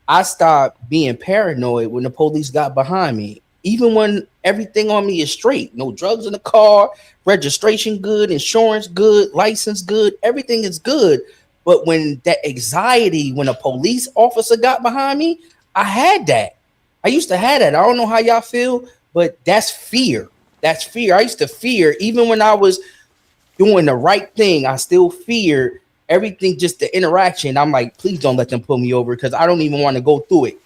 I stopped being paranoid when the police got behind me. Even when everything on me is straight, no drugs in the car, registration good, insurance good, license good, everything is good. But when that anxiety, when a police officer got behind me, I had that. I used to have that. I don't know how y'all feel, but that's fear. That's fear. I used to fear, even when I was doing the right thing, I still feared everything, just the interaction. I'm like, please don't let them pull me over because I don't even want to go through it.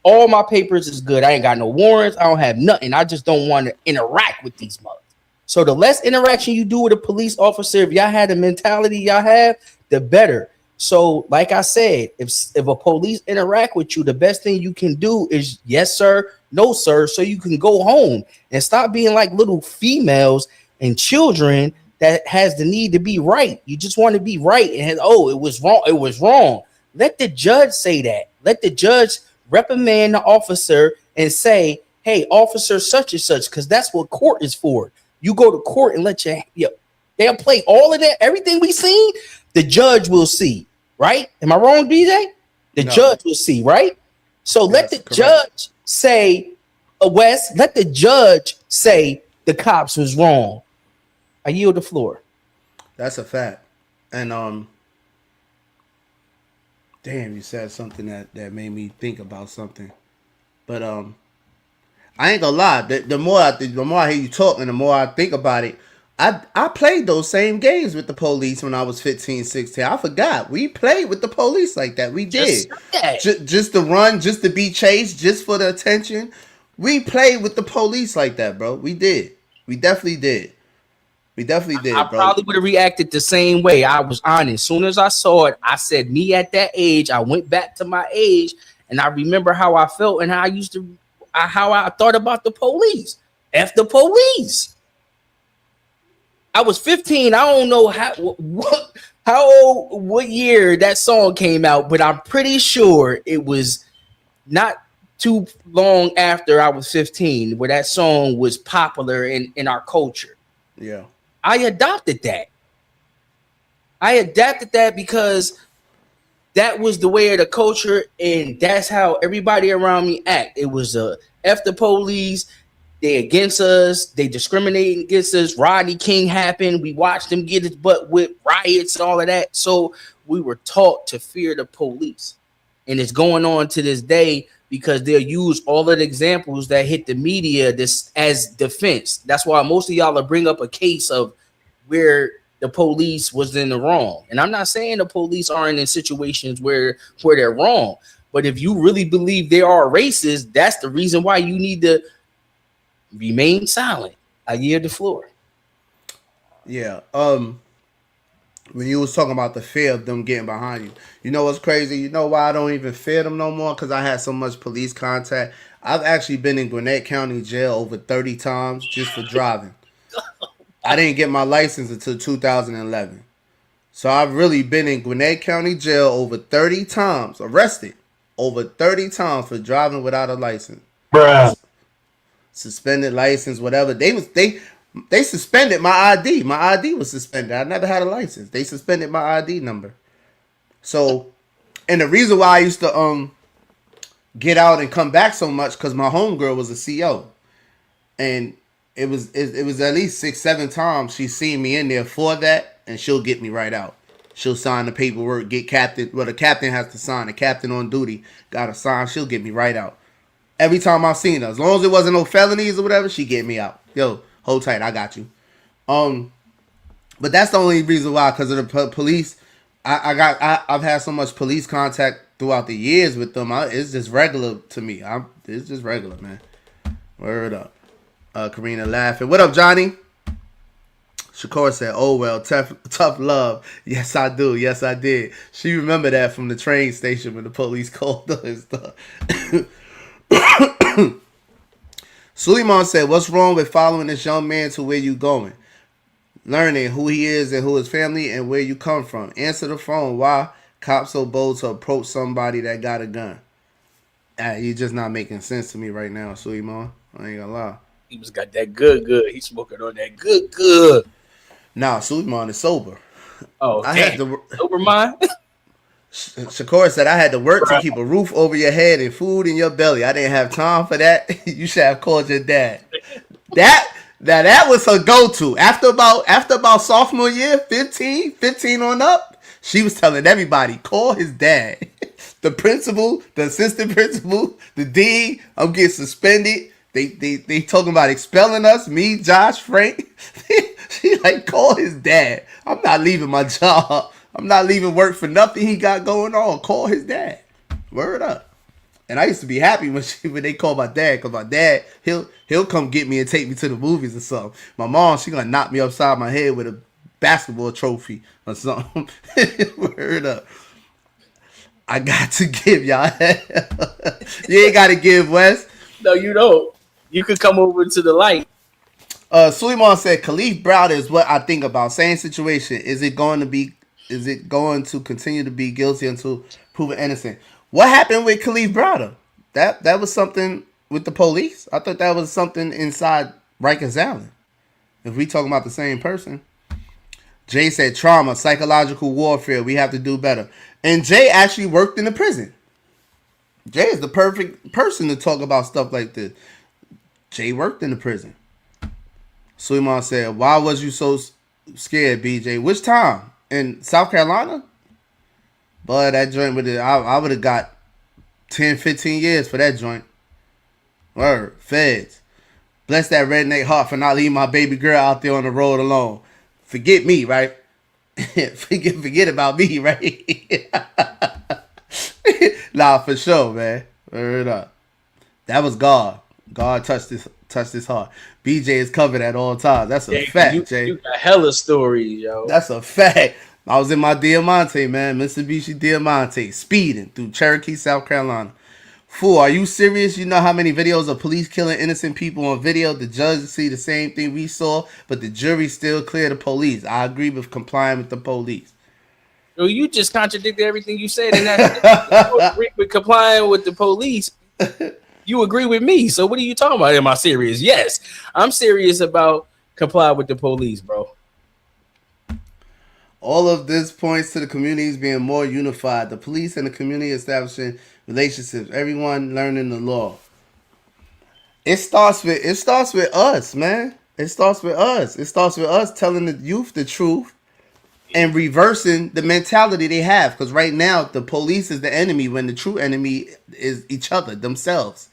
All my papers is good. I ain't got no warrants. I don't have nothing. I just don't want to interact with these mugs. So the less interaction you do with a police officer, if y'all had the mentality y'all have, the better. So, like I said, if a police interact with you, the best thing you can do is yes, sir, no, sir, so you can go home and stop being like little females and children that has the need to be right. You just want to be right. And it was wrong. It was wrong. Let the judge say that. Let the judge reprimand the officer and say, hey, officer such and such, because that's what court is for. You go to court and they'll play all of that. Everything we seen, the judge will see. Right? Am I wrong, DJ? The judge will see, right? So let the judge say, Wes, let the judge say the cops was wrong. I yield the floor. That's a fact. And Damn, you said something that made me think about something. But I ain't gonna lie. The more I hear you talking, the more I think about it. I played those same games with the police when I was 15, 16. I forgot. We played with the police like that. We Just did. say that. Just to run, just to be chased, just for the attention. We played with the police like that, bro. We did. We definitely did. We definitely I did, bro. probably would have reacted the same way. I was honest. As soon as I saw it, I said, me at that age, I went back to my age, and I remember how I felt and how I used to, how I thought about the police. F the police. I was 15. I don't know how old, what year that song came out, but I'm pretty sure it was not too long after I was 15 where that song was popular in our culture. Yeah. I adopted that. I adapted that because that was the way of the culture, and that's how everybody around me act. It was F the police. They against us. They discriminating against us. Rodney King happened. We watched him get his butt whipped, riots, all of that. So we were taught to fear the police. And it's going on to this day because they'll use all of the examples that hit the media this as defense. That's why most of y'all will bring up a case of where the police was in the wrong. And I'm not saying the police aren't in situations where they're wrong. But if you really believe they are racist, that's the reason why you need to remain silent. I yield the floor. Yeah. When you was talking about the fear of them getting behind you, you know what's crazy? You know why I don't even fear them no more? Because I had so much police contact. I've actually been in Gwinnett County Jail over 30 times just for driving. I didn't get my license until 2011. So I've really been in Gwinnett County Jail over 30 times, arrested over 30 times for driving without a license. Bruh. Suspended license, whatever. They suspended my ID. My ID was suspended. I never had a license. They suspended my ID number. So, and the reason why I used to get out and come back so much because my homegirl was a CO, and it was at least 6-7 times she seen me in there for that, and she'll get me right out. She'll sign the paperwork, get captain. Well, the captain has to sign. The captain on duty got to sign. She'll get me right out. Every time I've seen her, as long as it wasn't no felonies or whatever, she get me out. Yo, hold tight, I got you. But that's the only reason why, because of the police. I've had so much police contact throughout the years with them. It's just regular to me. It's just regular, man. Word up. Karina laughing. What up, Johnny? Shakur said, "Oh well, tough love." Yes, I do. Yes, I did. She remembered that from the train station when the police called her and stuff. Suleiman said, "What's wrong with following this young man to where you going? Learning who he is and who his family and where you come from. Answer the phone. Why cops so bold to approach somebody that got a gun?" You're just not making sense to me right now, Suleiman. I ain't gonna lie. He was got that good. He's smoking on that good. Nah, Suleiman is sober. Oh, I had to sober mind. Shakur said, "I had to work to keep a roof over your head and food in your belly. I didn't have time for that. You should have called your dad." That was her go-to. After about sophomore year, 15 on up, she was telling everybody, call his dad. The principal, the assistant principal, the dean, I'm getting suspended. They talking about expelling us, me, Josh, Frank. She like, call his dad. I'm not leaving my job. I'm not leaving work for nothing he got going on. Call his dad. Word up. And I used to be happy when they call my dad, because my dad, he'll come get me and take me to the movies or something. My mom, she gonna knock me upside my head with a basketball trophy or something. Word up. I got to give y'all. You ain't got to give, Wes. No, you don't. You could come over to the light. Suleiman said, Khalif Browder is what I think about. Same situation. Is it going to continue to be guilty until proven innocent? What happened with Khalif Browder? That was something with the police? I thought that was something inside Rikers Island. If we talking about the same person. Jay said, trauma, psychological warfare. We have to do better. And Jay actually worked in the prison. Jay is the perfect person to talk about stuff like this. Jay worked in the prison. Suleiman said, why was you so scared, BJ? Which time? In South Carolina? But that joint with it, I would have got 10, 15 years for that joint. Word, feds. Bless that redneck heart for not leaving my baby girl out there on the road alone. Forget me, right? forget about me, right? Nah, for sure, man. Word up. That was God. God touched his heart. BJ is covered at all times. That's a fact, Jay. You got hella stories, yo. That's a fact. I was in my Diamante, man. Mitsubishi Diamante. Speeding through Cherokee, South Carolina. Fool, are you serious? You know how many videos of police killing innocent people on video? The judge see the same thing we saw, but the jury still clear the police. I agree with complying with the police. Well, you just contradicted everything you said, and that you agree with complying with the police. You agree with me. So what are you talking about? Am I serious? Yes, I'm serious about complying with the police, bro. All of this points to the communities being more unified. The police and the community establishing relationships. Everyone learning the law. It starts with us, man. It starts with us. It starts with us telling the youth the truth and reversing the mentality they have. Because right now, the police is the enemy when the true enemy is each other, themselves.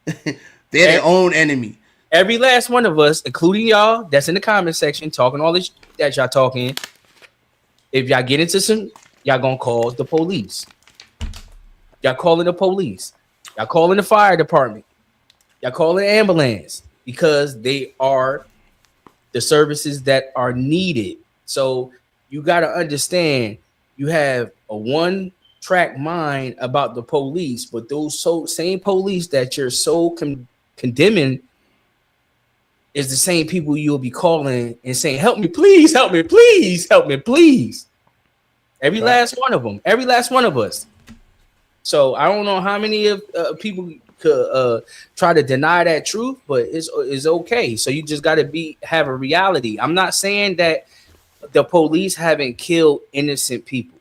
They're their own enemy. Every last one of us, including y'all, that's in the comment section, talking all this that y'all talking. If y'all get into some, y'all gonna call the police. Y'all calling the police. Y'all calling the fire department. Y'all calling the ambulance because they are the services that are needed. So you got to understand, you have a one-track mind about the police, but those same police that you're so condemning is the same people you'll be calling and saying, help me, please, help me, please, help me, please. Every last one of them, every last one of us. So I don't know how many of people could try to deny that truth, but it's okay. So you just got to have a reality. I'm not saying that the police haven't killed innocent people.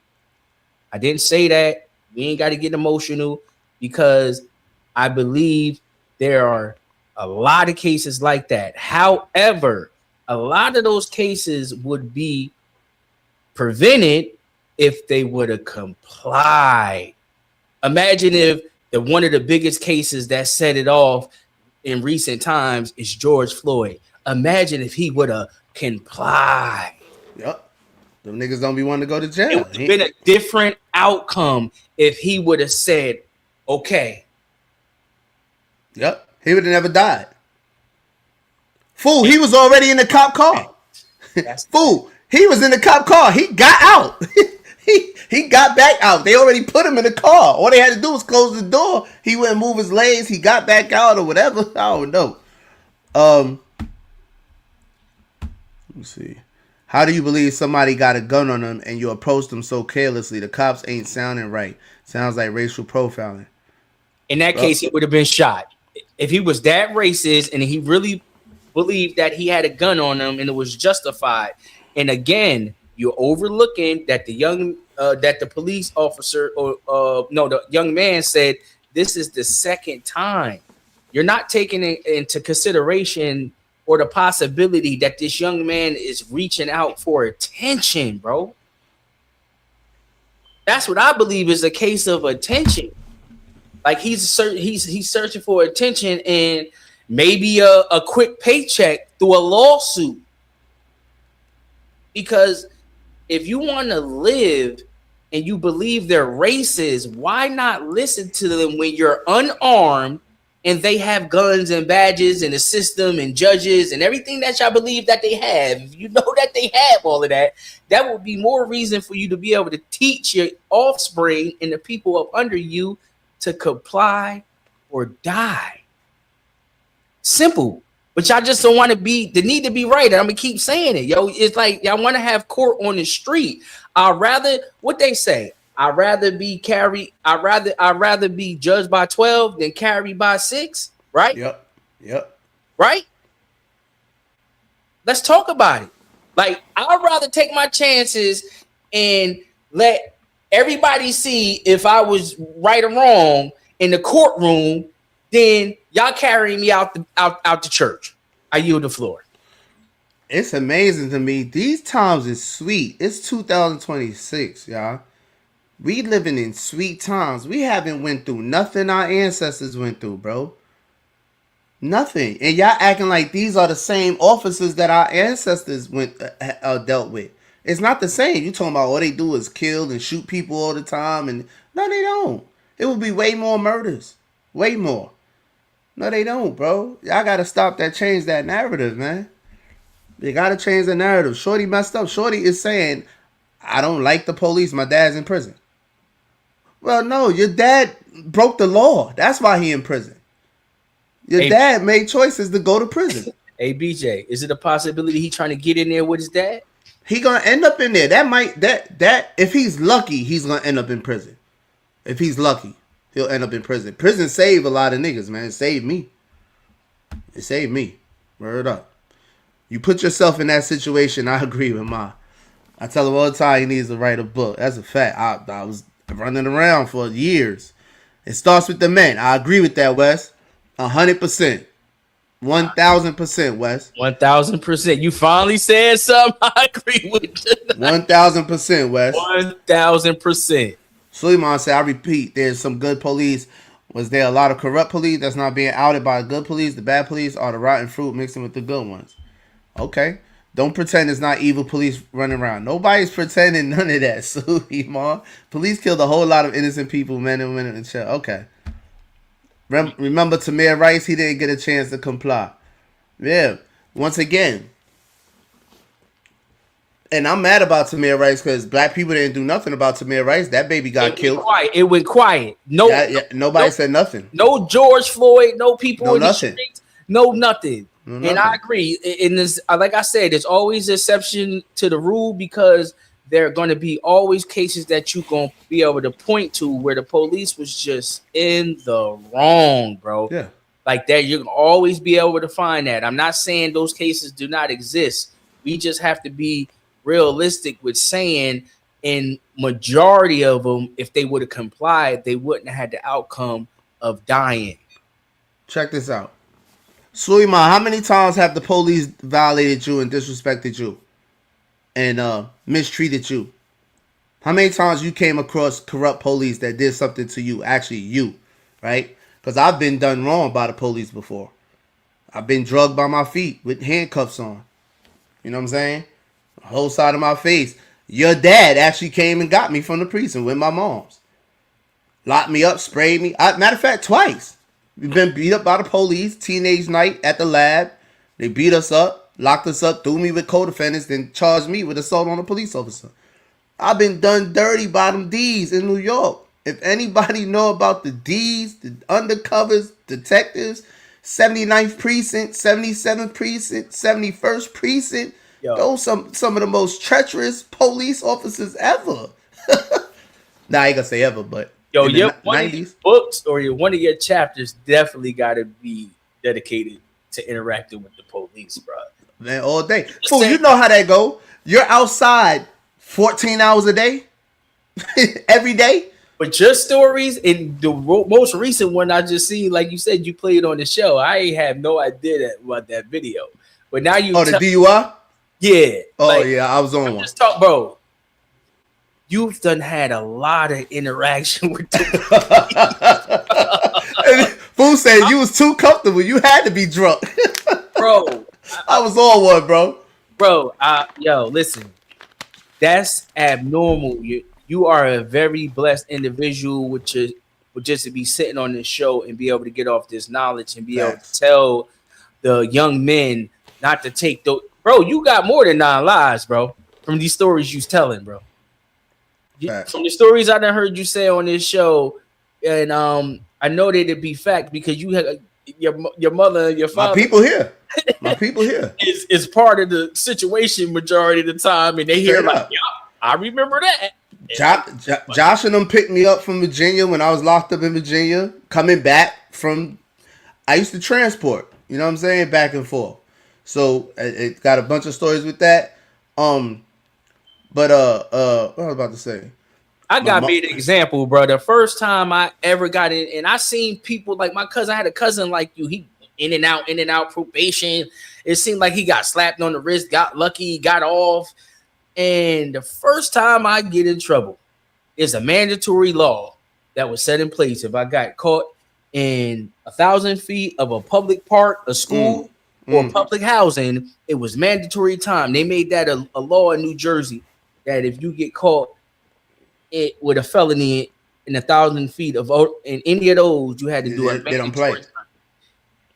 I didn't say that. We ain't got to get emotional because I believe there are a lot of cases like that. However, a lot of those cases would be prevented if they would have complied. Imagine if one of the biggest cases that set it off in recent times is George Floyd. Imagine if he would have complied. Yep. Them niggas don't be wanting to go to jail. It would have been a different outcome if he would have said, okay. Yep. He would have never died. Fool, he was already in the cop car. Fool, he was in the cop car. He got out. He got back out. They already put him in the car. All they had to do was close the door. He wouldn't move his legs. He got back out or whatever. I don't know. Let me see. How do you believe somebody got a gun on them and you approached them so carelessly? The cops ain't sounding right. Sounds like racial profiling. In that case, he would have been shot. If he was that racist and he really believed that he had a gun on him and it was justified. And again, you're overlooking that the police officer the young man said this is the second time. You're not taking into consideration or the possibility that this young man is reaching out for attention, bro. That's what I believe is a case of attention. Like he's searching for attention and maybe a quick paycheck through a lawsuit. Because if you want to live and you believe they're racist, why not listen to them when you're unarmed and they have guns and badges and a system and judges and everything that y'all believe that they have? If you know that they have all of that, that would be more reason for you to be able to teach your offspring and the people up under you to comply or die. Simple. But y'all just don't want to be, the need to be right. And I'm gonna keep saying it, yo. It's like y'all want to have court on the street. I'd rather, what they say, I'd rather be judged by 12 than carried by 6, right? Yep. Right? Let's talk about it. Like, I'd rather take my chances and let everybody see if I was right or wrong in the courtroom than y'all carrying me out the church. I yield the floor. It's amazing to me. These times is sweet. It's 2026, y'all. We living in sweet times. We haven't went through nothing our ancestors went through, bro. Nothing. And y'all acting like these are the same officers that our ancestors dealt with. It's not the same. You talking about all they do is kill and shoot people all the time, and no, they don't. It would be way more murders, way more. No, they don't, bro. Y'all gotta stop that. Change that narrative, man. You gotta change the narrative. Shorty messed up. Shorty is saying, "I don't like the police. My dad's in prison." Well, no, your dad broke the law. That's why he in prison. Your dad made choices to go to prison. Hey, BJ, is it a possibility he trying to get in there with his dad? He gonna end up in there. That if he's lucky, he's gonna end up in prison. If he's lucky, he'll end up in prison. Prison saved a lot of niggas, man. It saved me. It saved me. Word up. You put yourself in that situation. I agree with Ma. I tell him all the time he needs to write a book. That's a fact. I was running around for years. It starts with the men. I agree with that, Wes. 100%. 1,000%, Wes. 1,000%. You finally said something. I agree with you. 1,000%, Wes. 1,000%. Suleiman said, I repeat, there's some good police. Was there a lot of corrupt police that's not being outed by the good police? The bad police are the rotten fruit mixing with the good ones. Okay. Don't pretend it's not evil police running around. Nobody's pretending none of that, Suleiman. Police killed a whole lot of innocent people, men and women in jail. Okay. Remember Tamir Rice? He didn't get a chance to comply. Yeah. Once again. And I'm mad about Tamir Rice because black people didn't do nothing about Tamir Rice. That baby got killed. It went quiet. Nobody said nothing. No George Floyd. No people in nothing. the streets. No nothing. No and nothing. I agree. In this, like I said, there's always an exception to the rule because there are going to be always cases that you're going to be able to point to where the police was just in the wrong, bro. Yeah. Like that, you can always be able to find that. I'm not saying those cases do not exist. We just have to be realistic with saying in majority of them, if they would have complied, they wouldn't have had the outcome of dying. Check this out. Suleiman, how many times have the police violated you and disrespected you and mistreated you? How many times you came across corrupt police that did something to you? Actually, you, right? Because I've been done wrong by the police before. I've been drugged by my feet with handcuffs on. You know what I'm saying? The whole side of my face. Your dad actually came and got me from the precinct with my mom's. Locked me up, sprayed me. Matter of fact, twice. We've been beat up by the police, teenage night at the lab. They beat us up, locked us up, threw me with co-defendants, then charged me with assault on a police officer. I've been done dirty by them D's in New York. If anybody know about the D's, the undercovers, detectives, 79th precinct, 77th precinct, 71st precinct, those some of the most treacherous police officers ever. Nah, I ain't gonna say ever, but yo, in the one 90s, of your books or one of your chapters definitely got to be dedicated to interacting with the police, bro. Man, all day. Fool, you know how that go. You're outside 14 hours a day, every day. But your stories in the most recent one I just seen, like you said, you played on the show. I have no idea about that video. But now you the DUI? Yeah. Oh, yeah, I was on one. Just talk, bro. You've done had a lot of interaction with the Fool said you was too comfortable. You had to be drunk. Bro. I was on one, bro. Bro, yo, listen. That's abnormal. You are a very blessed individual with just to be sitting on this show and be able to get off this knowledge and be able to tell the young men not to take those. Bro, you got more than 9 lives, bro, from these stories you telling, bro. From the stories I done heard you say on this show, and I know that it'd be fact because you had your mother and your father. My people here is part of the situation majority of the time, and they hear like, yeah, I remember that. Josh and them picked me up from Virginia when I was locked up in Virginia. Coming back from, I used to transport. You know what I'm saying, back and forth. So it got a bunch of stories with that. But what was I about to say? I got made an example, bro. The first time I ever got in, and I seen people like my cousin. I had a cousin like you. He in and out probation. It seemed like he got slapped on the wrist, got lucky, got off. And the first time I get in trouble, There's a mandatory law that was set in place. If I got caught in 1,000 feet of a public park, a school, or public housing, it was mandatory time. They made that a law in New Jersey that if you get caught with a felony in 1,000 feet of in any of those, you had to do it. They don't play.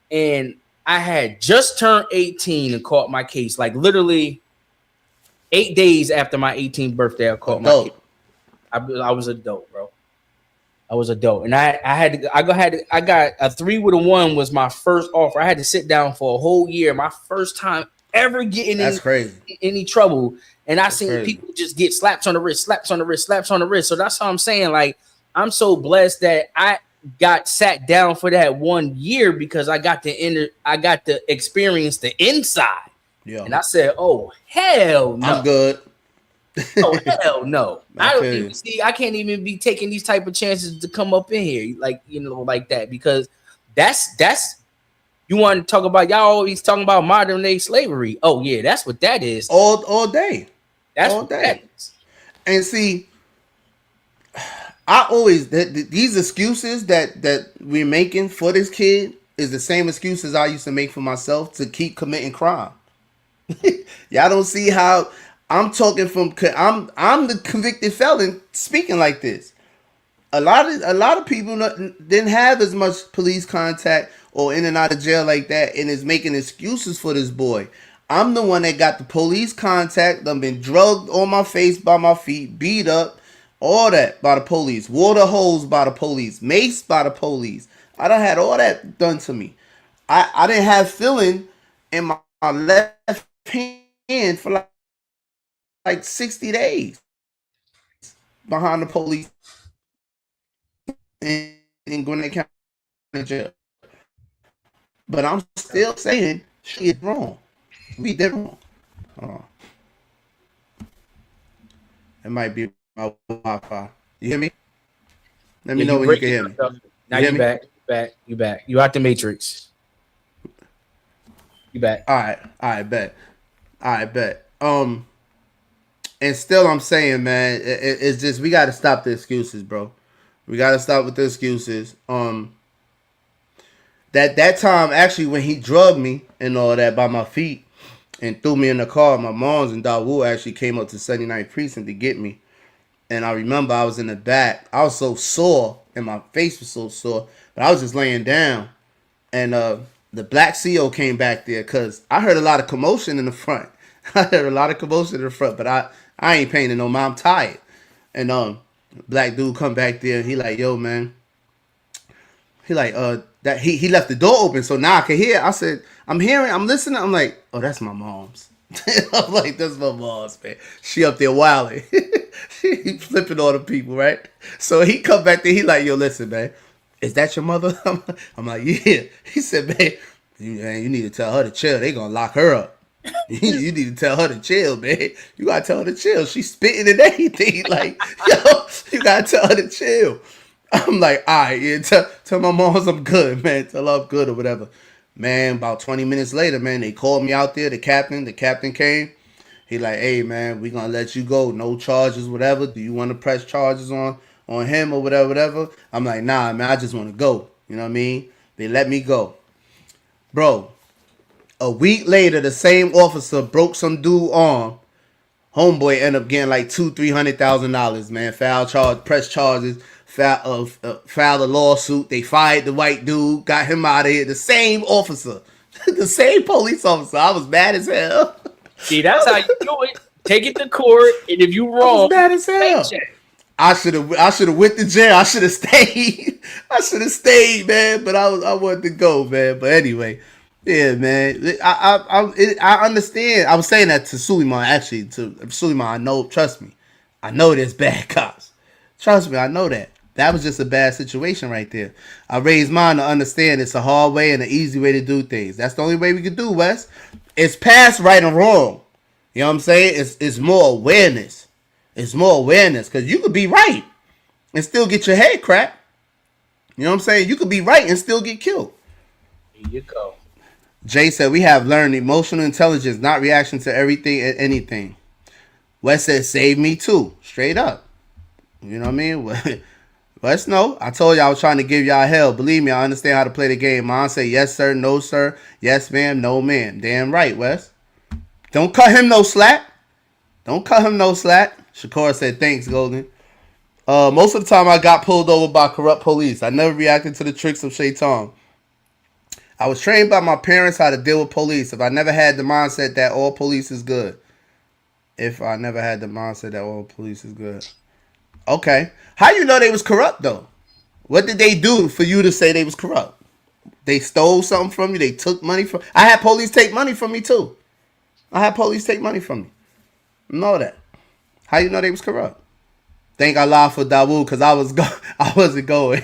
And I had just turned 18 and caught my case. Like literally 8 days after my 18th birthday, I caught my case. I was adult, bro. I was adult, and I got a 3 with a 1 was my first offer. I had to sit down for a whole year. My first time ever getting any trouble. And I seen people just get slaps on the wrist, slaps on the wrist, slaps on the wrist. So that's how I'm saying, like, I'm so blessed that I got sat down for that 1 year because I got to experience the inside. Yeah. And I said, oh, hell no. I'm good. Oh, hell no. I can't even be taking these type of chances to come up in here, like, like that, because that's you want to talk about, y'all always talking about modern day slavery. Oh yeah, that's what that is. All day. That's all what day. That is. And see, I always these excuses that we're making for this kid is the same excuses I used to make for myself to keep committing crime. Y'all don't see how I'm talking from. I'm the convicted felon speaking like this. A lot of people didn't have as much police contact or in and out of jail like that, and is making excuses for this boy. I'm the one that got the police contact. I've been drugged on my face by my feet, beat up, all that by the police, water hose by the police, mace by the police. I done had all that done to me. I didn't have feeling in my left hand for like 60 days behind the police in Gwinnett County jail. But I'm still saying she is wrong. We did wrong. It might be my Wi-Fi. You hear me? Let me know when you can hear me. Now you back. You back. You out the matrix. You back. All right, bet. And still I'm saying, man, it's just we gotta stop the excuses, bro. We gotta stop with the excuses. That time actually when he drugged me and all that by my feet and threw me in the car, my moms and Dawood actually came up to 79th Precinct to get me. And I remember I was in the back. I was so sore and my face was so sore, but I was just laying down. And the black CO came back there because I heard a lot of commotion in the front. But I ain't paying no mind. I'm tired. And black dude come back there and he like, yo, man. He like, that he left the door open, so now I can hear. I said, I'm listening. I'm like, oh, that's my mom's. I'm like, that's my mom's, man. She up there wilding. She flipping all the people, right? So he come back there. He like, yo, listen, man. Is that your mother? I'm like, yeah. He said, man, you need to tell her to chill. They gonna lock her up. You need to tell her to chill, man. You gotta tell her to chill. She's spitting and everything. Like, yo, you gotta tell her to chill. I'm like, all right, yeah, tell my moms I'm good, man. Tell her I'm good or whatever. Man, about 20 minutes later, man, they called me out there. The captain came. He like, hey, man, we gonna let you go. No charges, whatever. Do you want to press charges on him or whatever? I'm like, nah, man, I just want to go. You know what I mean? They let me go. Bro, a week later, the same officer broke some dude's arm. Homeboy ended up getting like $200,000-$300,000, man. Press charges. Filed a lawsuit. They fired the white dude, got him out of here. The same officer, the same police officer. I was mad as hell. See, that's how you do it. Take it to court, and if you wrong, I was mad as hell. I should have went to jail. I should have stayed. Man. But I wanted to go, man. But anyway, yeah, man. I understand. I was saying that to Suleiman, actually. To Suleiman, I know. Trust me, I know there's bad cops. Trust me, I know that. That was just a bad situation right there. I raised mine to understand it's a hard way and an easy way to do things. That's the only way we can do, Wes. It's past right and wrong. You know what I'm saying? It's more awareness. It's more awareness. Because you could be right and still get your head cracked. You know what I'm saying? You could be right and still get killed. Here you go. Jay said, we have learned emotional intelligence, not reaction to everything and anything. Wes said, save me too. Straight up. You know what I mean? Let us know. I told y'all I was trying to give y'all hell. Believe me, I understand how to play the game. Mom say yes, sir, no, sir. Yes, ma'am, no, ma'am. Damn right, Wes. Don't cut him no slack. Don't cut him no slack. Shakur said, thanks, Golden. Most of the time I got pulled over by corrupt police. I never reacted to the tricks of Shaitan. I was trained by my parents how to deal with police. If I never had the mindset that all police is good. Okay. How you know they was corrupt, though? What did they do for you to say they was corrupt? They stole something from you? They took money from... I had police take money from me, too. Know that. How you know they was corrupt? Thank Allah for Dawood, because I wasn't going.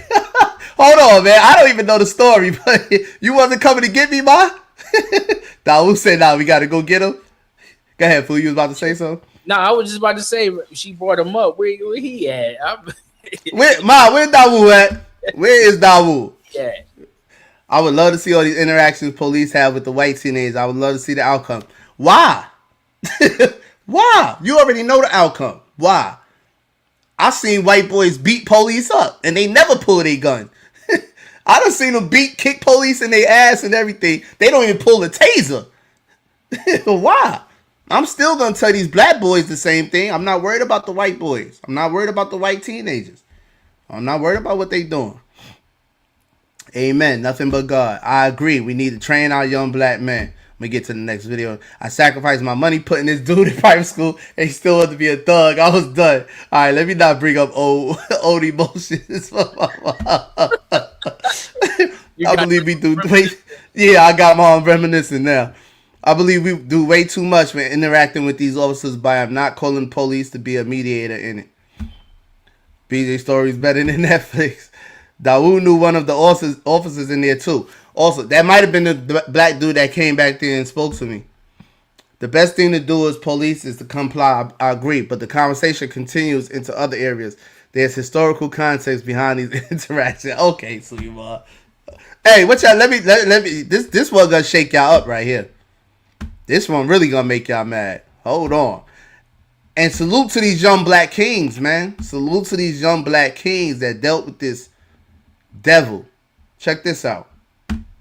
Hold on, man. I don't even know the story, but you wasn't coming to get me, ma? Dawood said, nah, we got to go get him. Go ahead, fool. You was about to say something? No, I was just about to say, she brought him up. Where he at? Where Dawood at? Where is Dawood? Yeah. I would love to see all these interactions police have with the white teenagers. I would love to see the outcome. Why? Why? You already know the outcome. Why? I seen white boys beat police up and they never pull their gun. I done seen them kick police in their ass and everything. They don't even pull a taser. Why? I'm still gonna tell these black boys the same thing. I'm not worried about the white boys. I'm not worried about the white teenagers. I'm not worried about what they doing. Amen. Nothing but God. I agree. We need to train our young black men. Let me get to the next video. I sacrificed my money putting this dude in private school and he still wanted to be a thug. I was done. All right, let me not bring up old emotions. I believe we do. Yeah, I got my own reminiscing now. I believe we do way too much when interacting with these officers by not calling police to be a mediator in it. BJ Story's better than Netflix. Dawood knew one of the officers in there too. Also, that might have been the black dude that came back there and spoke to me. The best thing to do as police is to comply. I agree, but the conversation continues into other areas. There's historical context behind these interactions. Okay, sweetheart. Hey, what y'all? Let me. This one gonna shake y'all up right here. This one really gonna make y'all mad. Hold on. And salute to these young black kings, man. Salute to these young black kings that dealt with this devil. Check this out.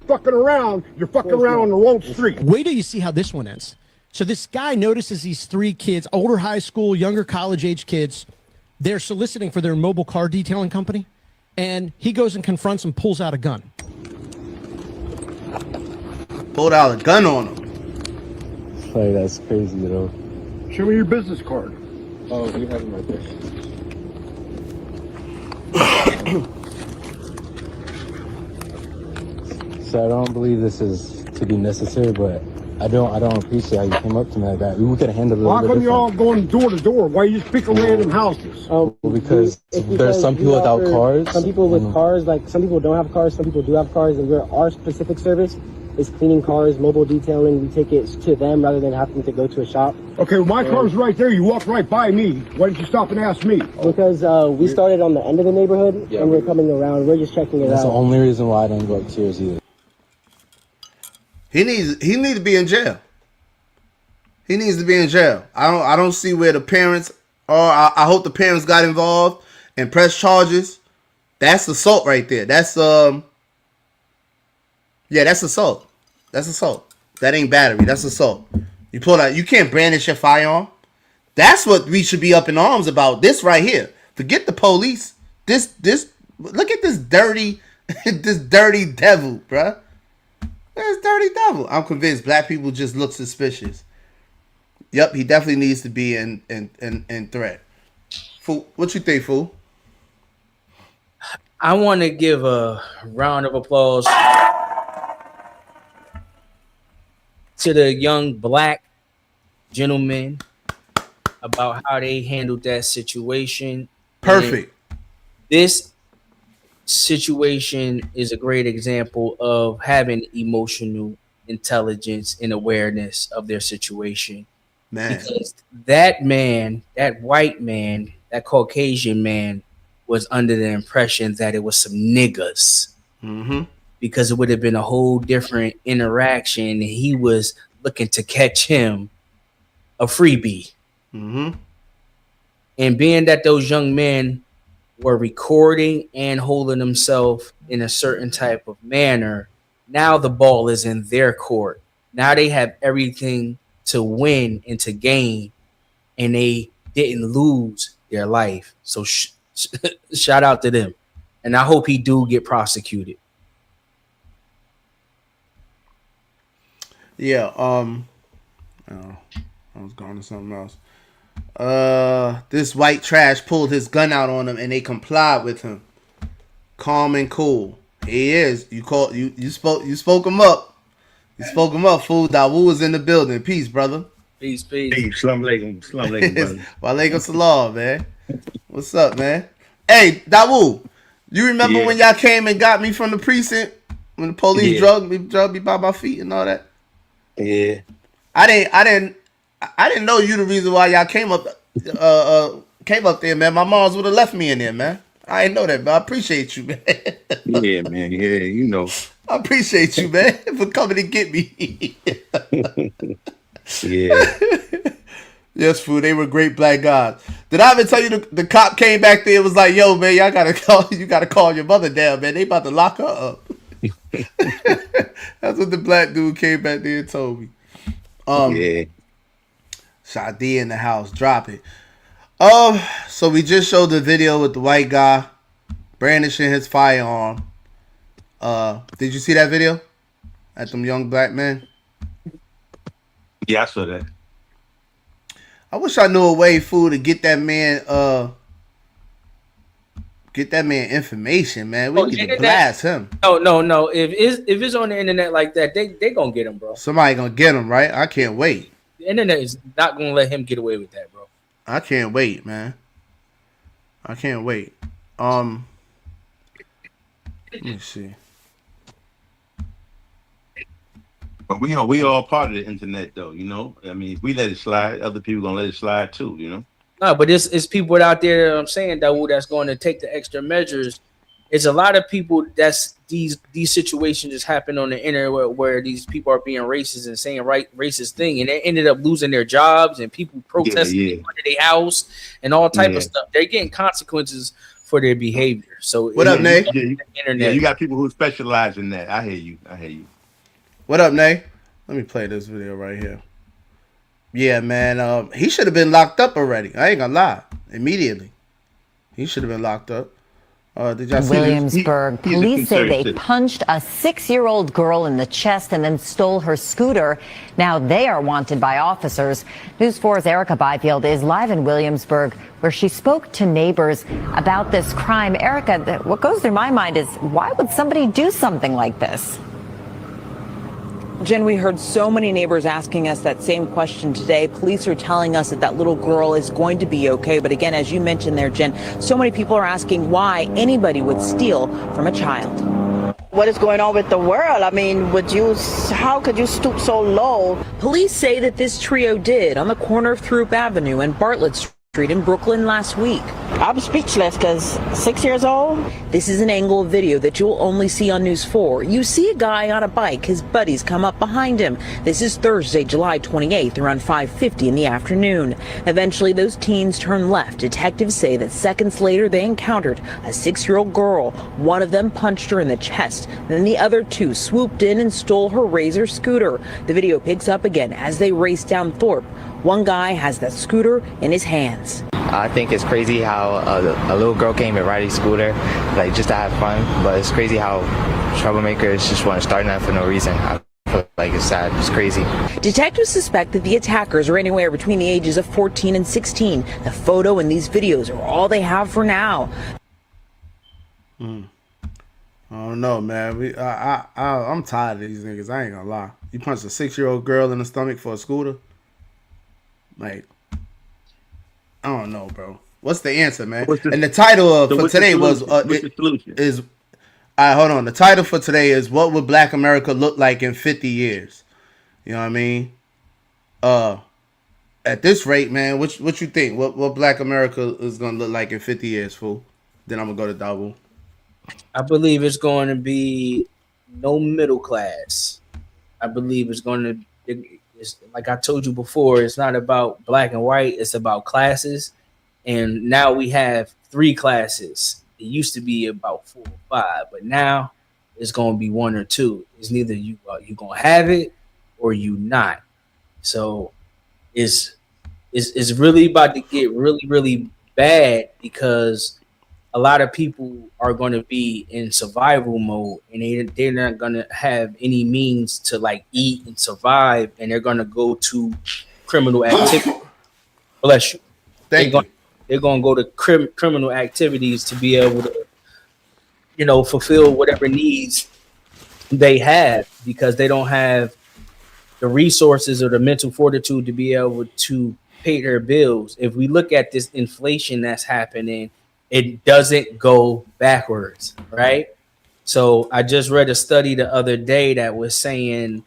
Fucking around, you're fucking around on the wrong street. Wait till you see how this one ends. So this guy notices these three kids, older high school, younger college age kids. They're soliciting for their mobile car detailing company. And he goes and confronts and pulls out a gun. Pulled out a gun on him. Like, that's crazy, you know. Show me your business card. Oh, you have him right there. So I don't believe this is to be necessary, but I don't appreciate how you came up to me like that. We could have handled it a little bit different. Why come you all going door to door? Why you just pick a random houses? Well, because there's some people without cars. Some people with cars, like some people don't have cars, some people do have cars, and our specific service is cleaning cars, mobile detailing. We take it to them rather than having to go to a shop. Okay, well, my car's right there. You walked right by me. Why didn't you stop and ask me? Because we started on the end of the neighborhood, and we're coming around. We're just checking it out. That's the only reason why I didn't go up to yours either. He needs to be in jail. He needs to be in jail. I don't see where the parents are. I hope the parents got involved and pressed charges. That's assault right there. That's that's assault. That's assault. That ain't battery. That's assault. You pull out. You can't brandish your firearm. That's what we should be up in arms about. This right here. Forget the police. This. Look at this dirty, this dirty devil, bruh. This dirty devil. I'm convinced black people just look suspicious. Yep, he definitely needs to be in threat. Fool, what you think, fool? I want to give a round of applause to the young black gentlemen about how they handled that situation. Perfect. And this situation is a great example of having emotional intelligence and awareness of their situation. Man. Because that man, that white man, that Caucasian man was under the impression that it was some niggas. Mm-hmm. Because it would have been a whole different interaction. He was looking to catch him a freebie. Mm-hmm. And being that those young men were recording and holding themselves in a certain type of manner, now the ball is in their court. Now they have everything to win and to gain, and they didn't lose their life. So shout out to them, and I hope he do get prosecuted. Yeah. Oh, I was going to something else. This white trash pulled his gun out on him, and they complied with him. Calm and cool. He is. You spoke him up. You spoke him up, fool. Dawu was in the building. Peace, brother. Peace. Hey, Salam alaikum. Salam alaikum, brother. Walaikum salam, man. What's up, man? Hey, Dawu, you remember when y'all came and got me from the precinct when the police drugged me by my feet and all that? Yeah. I didn't know you the reason why y'all came up there, man. My moms would have left me in there, man. I didn't know that, but I appreciate you, man. Yeah, man. Yeah, you know. I appreciate you, man, for coming to get me. Yeah. Yes, fool. They were great black guys. Did I ever tell you the cop came back there and was like, "Yo, man, you gotta call your mother down, man. They about to lock her up." That's what the black dude came back there and told me. Yeah. Shadi in the house, drop it. So we just showed the video with the white guy brandishing his firearm. Did you see that video? At them young black men? Yeah, I saw that. I wish I knew a way, fool, to get that man information, man. We need to blast him. No. If it's on the internet like that, they gonna get him, bro. Somebody gonna get him, right? I can't wait. The internet is not gonna let him get away with that, bro. I can't wait, man. I can't wait. Let me see. But we all part of the internet, though. You know, I mean, if we let it slide, other people gonna let it slide too. You know. No, but it's people out there. I'm saying that's going to take the extra measures. It's a lot of people that's these situations just happen on the internet where these people are being racist and saying racist thing, and they ended up losing their jobs and people protesting under their house and all type of stuff. They're getting consequences for their behavior. So what up, Nate? Yeah, you got people who specialize in that. I hear you. What up, Nate? Let me play this video right here. Yeah, man. He should have been locked up already. I ain't gonna lie. Immediately, he should have been locked up. Did y'all see Williamsburg, police say they punched a 6-year-old girl in the chest and then stole her scooter. Now they are wanted by officers. News 4's Erica Byfield is live in Williamsburg, where she spoke to neighbors about this crime. Erica, what goes through my mind is, why would somebody do something like this? Jen, we heard so many neighbors asking us that same question today. Police are telling us that little girl is going to be okay. But again, as you mentioned there, Jen, so many people are asking why anybody would steal from a child. What is going on with the world? I mean, how could you stoop so low? Police say that this trio did on the corner of Throop Avenue and Bartlett Street in Brooklyn last week. I'm speechless because 6 years old. This is an angle of video that you will only see on News 4. You see a guy on a bike. His buddies come up behind him. This is Thursday, July 28th, around 5:50 in the afternoon. Eventually, those teens turn left. Detectives say that seconds later, they encountered a 6-year-old girl. One of them punched her in the chest. Then the other two swooped in and stole her Razor scooter. The video picks up again as they race down Thorpe. One guy has that scooter in his hands. I think it's crazy how a little girl came and ride a scooter, like just to have fun. But it's crazy how troublemakers just want to start that for no reason. I feel like it's sad. It's crazy. Detectives suspect that the attackers are anywhere between the ages of 14 and 16. The photo and these videos are all they have for now. I don't know, man. I'm tired of these niggas. I ain't gonna lie. You punched a 6-year-old girl in the stomach for a scooter? Like, I don't know, bro. What's the answer, man? And the title for today was is hold on. The title for today is "What Would Black America Look Like in 50 Years?" You know what I mean? At this rate, man, what you think? What Black America is gonna look like in 50 years, fool? Then I'm gonna go to Dawu. I believe it's going to be no middle class. I believe it's going to. It's, like I told you before, it's not about black and white. It's about classes, and now we have 3 classes. It used to be about 4 or 5, but now it's going to be 1 or 2. It's neither you going to have it or you not. So it's really about to get really, really bad, because a lot of people are going to be in survival mode, and they're not going to have any means to like eat and survive, and they're going to go to criminal activity. Bless you. Thank you. They're going to go to criminal activities to be able to, fulfill whatever needs they have, because they don't have the resources or the mental fortitude to be able to pay their bills. If we look at this inflation that's happening, it doesn't go backwards, right? So I just read a study the other day that was saying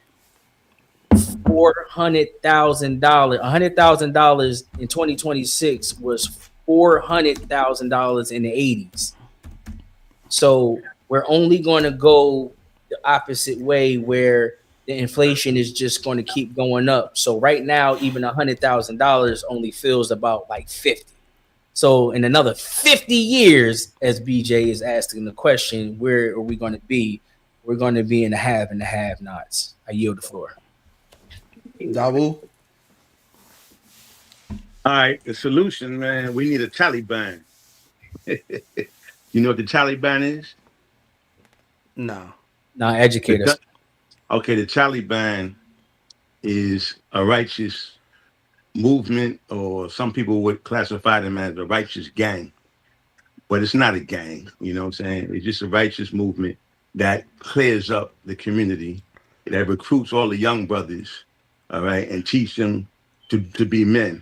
$100,000 in 2026 was $400,000 in the 80s. So we're only going to go the opposite way, where the inflation is just going to keep going up. So right now, even $100,000 only feels about like 50. So in another 50 years, as BJ is asking the question, where are we going to be? We're going to be in the have and the have-nots. I yield the floor. Dawu? All right, the solution, man, we need a Taliban. You know what the Taliban is? No. Now educate us. Okay, the Taliban is a righteous movement, or some people would classify them as a righteous gang. But it's not a gang, you know what I'm saying? It's just a righteous movement that clears up the community, that recruits all the young brothers, all right, and teach them to be men.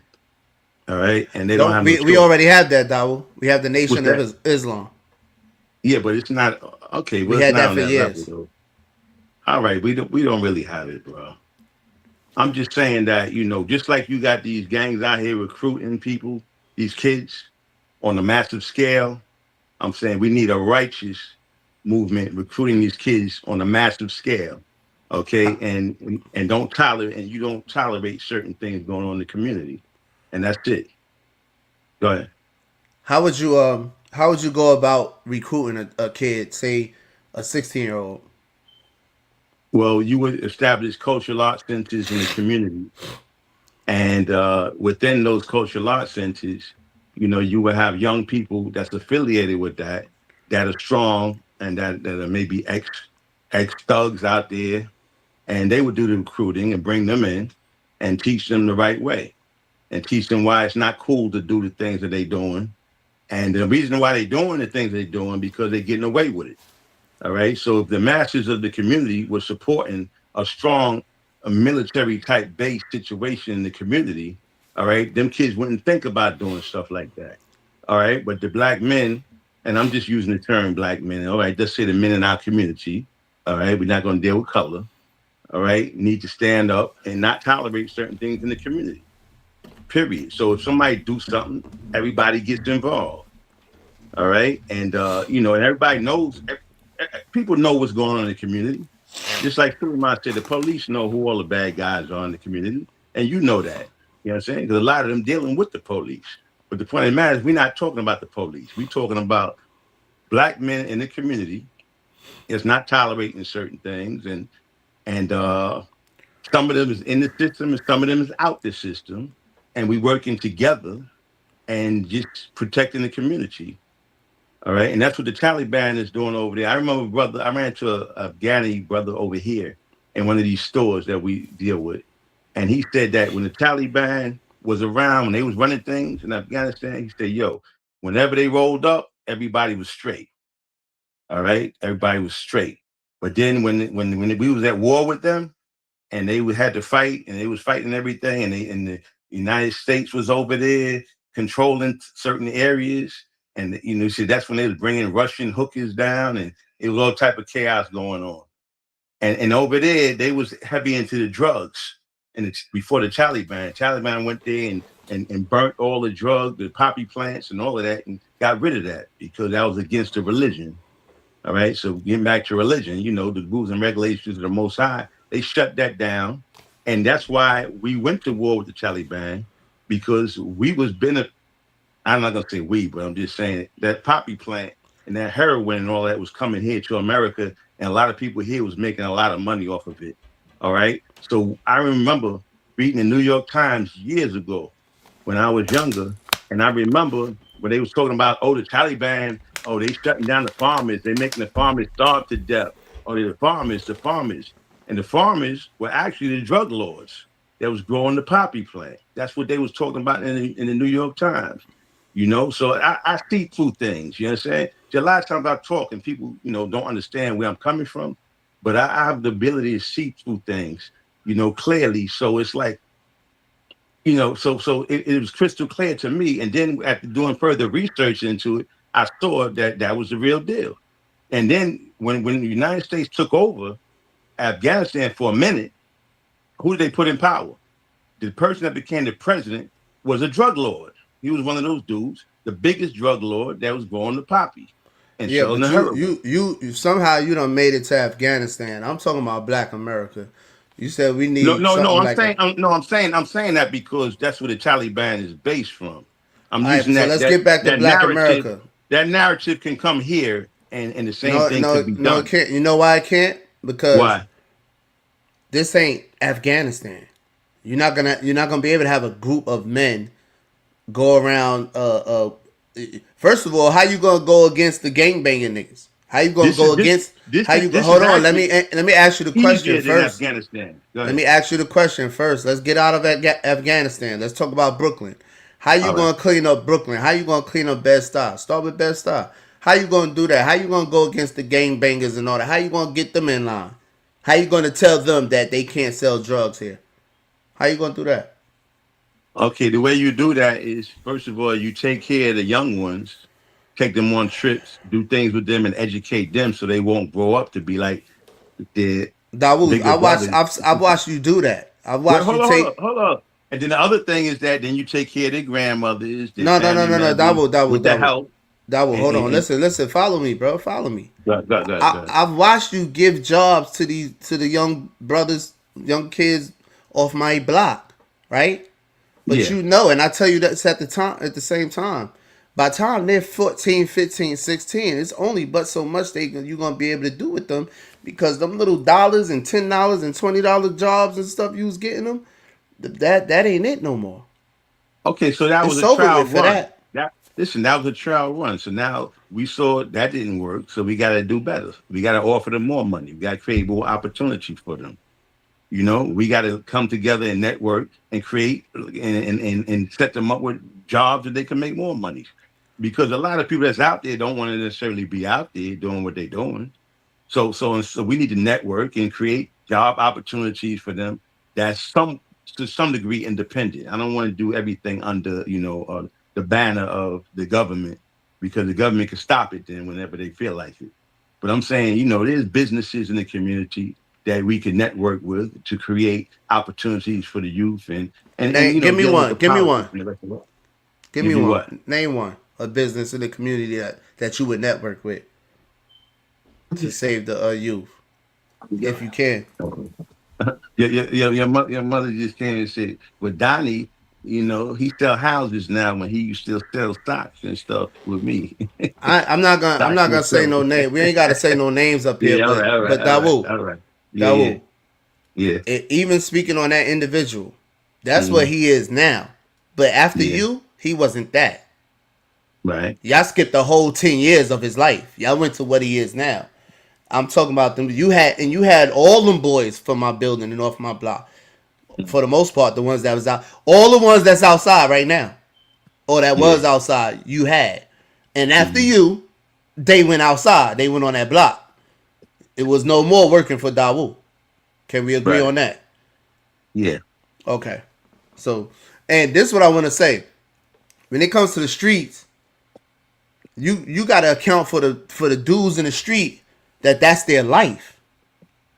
All right, and they don't have. We already had that, Dawu. We have the Nation of Islam. Yeah, but it's not okay. We had that for years. Level, all right, we don't really have it, bro. I'm just saying that, just like you got these gangs out here recruiting people, these kids on a massive scale. I'm saying we need a righteous movement recruiting these kids on a massive scale. Okay, and you don't tolerate certain things going on in the community. And that's it. Go ahead. How would you go about recruiting a kid, say a 16-year-old? Well, you would establish cultural arts centers in the community, and within those cultural arts centers, you would have young people that's affiliated with that are strong, and that are maybe ex thugs out there, and they would do the recruiting and bring them in and teach them the right way. And teach them why it's not cool to do the things that they're doing. And the reason why they're doing the things they're doing, because they're getting away with it. All right. So if the masses of the community were supporting a strong military type based situation in the community, all right, them kids wouldn't think about doing stuff like that. All right. But the black men, and I'm just using the term black men, all right, let's say the men in our community, all right, we're not going to deal with color, all right, need to stand up and not tolerate certain things in the community. Period. So if somebody do something, everybody gets involved. All right. And, and everybody knows, people know what's going on in the community. Just like Suleiman said, the police know who all the bad guys are in the community. And you know that. You know what I'm saying? Because a lot of them dealing with the police. But the point of the matter is, we're not talking about the police. We're talking about black men in the community. It's not tolerating certain things. And some of them is in the system and some of them is out the system. And we working together and just protecting the community. All right. And that's what the Taliban is doing over there. I remember, I ran into a Afghani brother over here in one of these stores that we deal with. And he said that when the Taliban was around, when they was running things in Afghanistan, he said, whenever they rolled up, everybody was straight. All right. Everybody was straight. But then when we was at war with them and they had to fight and they was fighting everything and the United States was over there controlling certain areas. And, see, that's when they was bringing Russian hookers down and it was all type of chaos going on. And over there, they was heavy into the drugs. And it's before the Taliban went there and burnt all the drugs, the poppy plants and all of that and got rid of that because that was against the religion. All right. So getting back to religion, the rules and regulations of the Most High, they shut that down. And that's why we went to war with the Taliban, because we was I'm not gonna say we, but I'm just saying that poppy plant and that heroin and all that was coming here to America, and a lot of people here was making a lot of money off of it. All right. So I remember reading the New York Times years ago when I was younger, and I remember when they was talking about, oh, the Taliban, oh, they shutting down the farmers, they making the farmers starve to death. Oh, the farmers, and the farmers were actually the drug lords that was growing the poppy plant. That's what they was talking about in the New York Times. So I see through things. You know what I'm saying? A lot of times I talk and people, don't understand where I'm coming from, but I have the ability to see through things, clearly. So it's like, it was crystal clear to me. And then after doing further research into it, I saw that was the real deal. And then when the United States took over Afghanistan for a minute, who did they put in power? The person that became the president was a drug lord. He was one of those dudes, the biggest drug lord that was growing the poppy and Yeah, selling but the heroin. you somehow you done made it to Afghanistan. I'm talking about Black America. You said we No, need no, no. something I'm like saying, I'm saying that because that's where the Taliban is based from. I'm all right, using so that let's that get back to that Black narrative. America. That narrative can come here, and the same No, thing could no, be no, it done. can't. You know why it can't? Because Why? this ain't Afghanistan. You're not gonna be able to have a group of men go around. First of all, how you gonna go against the gangbanging niggas? How you gonna This is go this against? this How is you go? this Hold is on. Let actually me ask you the question easier than first. Afghanistan. Go Let me ahead. ask you the question first. Let's get out of Afghanistan. Let's talk about Brooklyn. How you All right. gonna clean up Brooklyn? How you gonna clean up Bed-Stuy? Start with Bed-Stuy. How you gonna do that? How you gonna go against the gangbangers and all that? How you gonna get them in line? How you gonna tell them that they can't sell drugs here? How you gonna do that? Okay, the way you do that is, first of all, you take care of the young ones, take them on trips, do things with them, and educate them so they won't grow up to be like their Dawood, bigger brothers. I've watched you do that. I've Well, watched you take. hold up. And then the other thing is that then you take care of their grandmothers, their No, no, no, family no, no, members, with the help. Dawood. And, Hold and, on, and listen. Follow me, bro. Follow me. go ahead. I've watched you give jobs to the young brothers, young kids off my block, right? But Yeah. and I tell you that's at the same time. By the time they're 14, 15, 16, it's only but so much you're gonna be able to do with them because them little dollars and $10 and $20 jobs and stuff you was getting them, that ain't it no more. Okay, so that was It's a over trial with for run. that. That was a trial run. So now we saw that didn't work. So we got to do better. We got to offer them more money. We got to create more opportunity for them. We got to come together and network and create and set them up with jobs that they can make more money. Because a lot of people that's out there don't want to necessarily be out there doing what they're doing. So we need to network and create job opportunities for them that's to some degree independent. I don't want to do everything under the banner of the government because the government can stop it then whenever they feel like it. But I'm saying, there's businesses in the community that we can network with to create opportunities for the youth and Give me deal with one. the Give me politics one. and the rest of it. Give Give me you one. what? Name one. A business in the community that you would network with to save the youth, if you can. Your mother just came and said, "Well, Donnie, he sell houses now when he used to still sell stocks and stuff with me." I'm not gonna I'm Stocks not and gonna say stuff. no name. We ain't gotta say no names up here, Yeah, all right, all right, but all right, Dawu, all right. Yeah, Dawu, yeah. even speaking on that individual, that's what Mhm. he is now. But after Yeah, you, he wasn't that. right. Y'all skipped the whole 10 years of his life. Y'all went to what he is now. I'm talking about them. You had all them boys from my building and off my block. For the most part, the ones that was out, all the ones that's outside right now, or that Yeah. was outside, you had. And after Mhm. you, they went outside. They went on that block. It was no more working for Dawu. Can we agree Right. on that? Yeah. Okay. So, and this is what I want to say. When it comes to the streets, you got to account for the dudes in the street that's their life.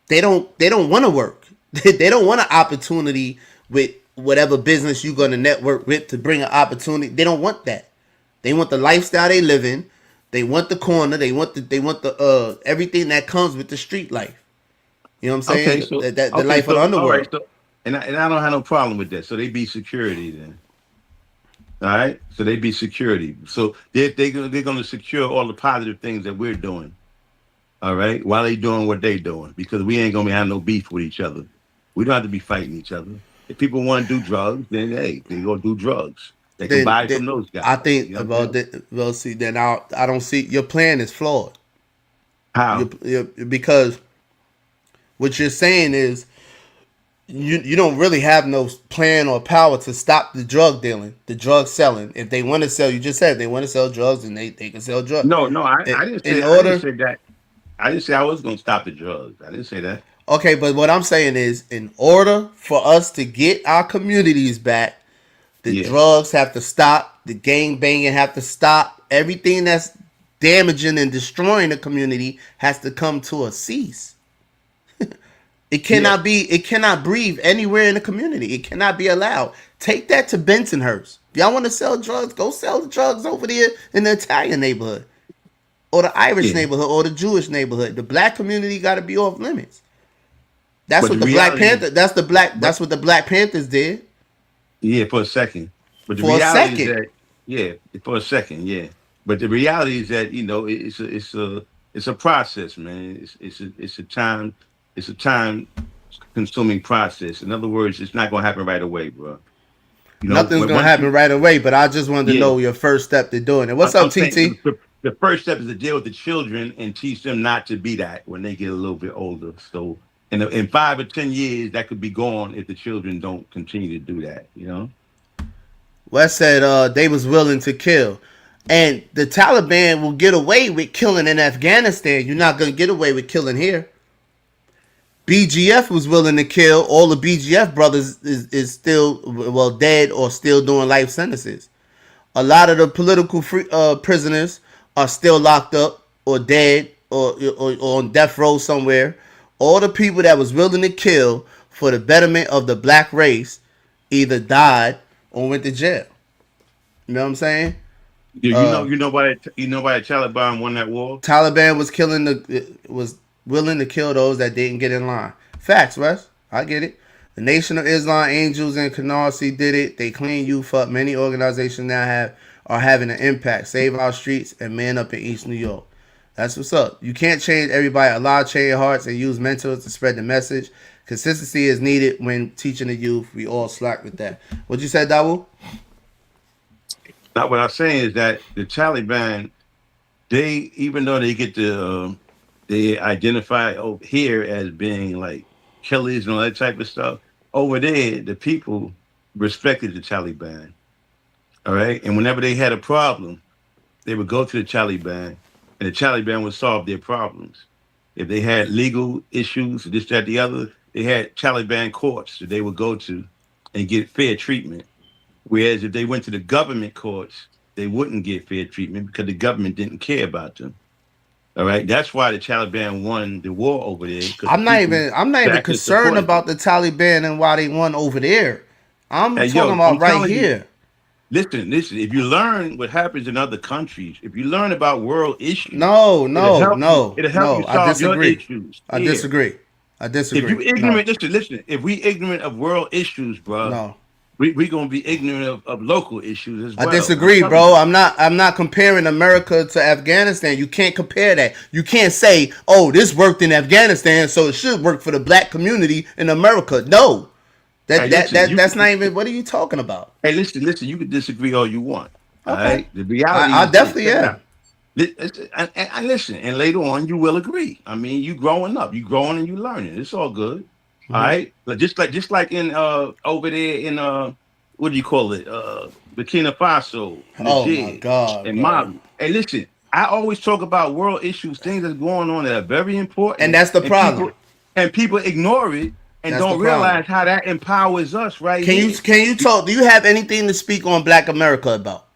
They don't want to work. They don't want an opportunity with whatever business you're gonna network with to bring an opportunity. They don't want that. They want the lifestyle they live in. They want the corner. They want the everything that comes with the street life. You know what I'm Okay. saying? So The okay. life of the So all right. underworld. So and I don't have no problem with that. So they be security then. All right, so they be security. So they're going to secure all the positive things that we're doing. All right, while they doing what they doing, because we ain't gonna be having no beef with each other. We don't have to be fighting each other. If people want to do drugs, then hey, they go do drugs. They can buy Then from those guys. I think You know what I'm about saying? that. Well, see, then I don't see your plan is flawed. How? Because what you're saying is you don't really have no plan or power to stop the drug dealing, the drug selling. If they want to sell, you just said if they want to sell drugs, and they can sell drugs. No, I didn't In say I didn't order, say that. I didn't say I was gonna stop the drugs. I didn't say that. okay, but what I'm saying is, in order for us to get our communities back, the Yeah. drugs have to stop, the gang banging have to stop. Everything that's damaging and destroying the community has to come to a cease. It cannot be. It cannot breathe anywhere in the community. It cannot be allowed. Take that to Bensonhurst. If y'all want to sell drugs, go sell the drugs over there in the Italian neighborhood, or the Irish Yeah. neighborhood, or the Jewish neighborhood. The black community got to be off limits. That's But what the the Black reality Panther. is, That's what the Black Panthers did yeah, for a second. But the for a reality is second. that yeah, for a second, yeah. But the reality is that it's a process, man. It's a time consuming process. In other words, it's not gonna happen right away, bro. You know, Nothing's when gonna once happen you right away. But I just wanted to yeah, know your first step to doing it. What's up, I'm saying TT? the first step is to deal with the children and teach them not to be that when they get a little bit older. So in 5 or 10 years, that could be gone if the children don't continue to do that. You know. West said they was willing to kill. And the Taliban will get away with killing in Afghanistan. You're not gonna get away with killing here. BGF was willing to kill. All the BGF brothers is still dead or still doing life sentences. A lot of the political prisoners are still locked up or dead or on death row somewhere. All the people that was willing to kill for the betterment of the black race either died or went to jail. You know what I'm saying? You know why the Taliban won that war? Taliban was willing to kill those that didn't get in line. Facts, Wes. I get it. The Nation of Islam Angels in Canarsie did it. They clean youth up. Many organizations now are having an impact. Save Our Streets and Man Up in East New York. That's what's up. You can't change everybody. Allah change hearts and use mentors to spread the message. Consistency is needed when teaching the youth. We all slack with that. What you said, Dawu? Now, what I'm saying is that the Taliban, they even though they get they identify over here as being like killers and all that type of stuff. Over there, the people respected the Taliban. All right, and whenever they had a problem, they would go to the Taliban, and the Taliban would solve their problems. If they had legal issues, this, that, the other, they had Taliban courts that they would go to and get fair treatment. Whereas if they went to the government courts, they wouldn't get fair treatment because the government didn't care about them. All right, that's why the Taliban won the war over there. I'm not even concerned about the Taliban and why they won over there. I'm talking about right here. Listen. If you learn what happens in other countries, if you learn about world issues, it'll help you solve your issues. I disagree. If you ignorant, listen. If we ignorant of world issues, bro, we gonna be ignorant of local issues as well. I disagree, bro. I'm not comparing America to Afghanistan. You can't compare that. You can't say, oh, this worked in Afghanistan, so it should work for the black community in America. No. That's not even. What are you talking about? Hey, listen. You can disagree all you want. Okay. All right. The reality. I definitely am. And listen, and later on you will agree. I mean, you growing up, you growing and you learning. It's all good. Mm-hmm. All right. But just like in over there in what do you call it? Burkina Faso, Niger, my God, and Mali. Hey, listen. I always talk about world issues, things that's going on that are very important, and that's the problem. People ignore it. And don't realize how that empowers us, right? Can you talk? Do you have anything to speak on Black America about?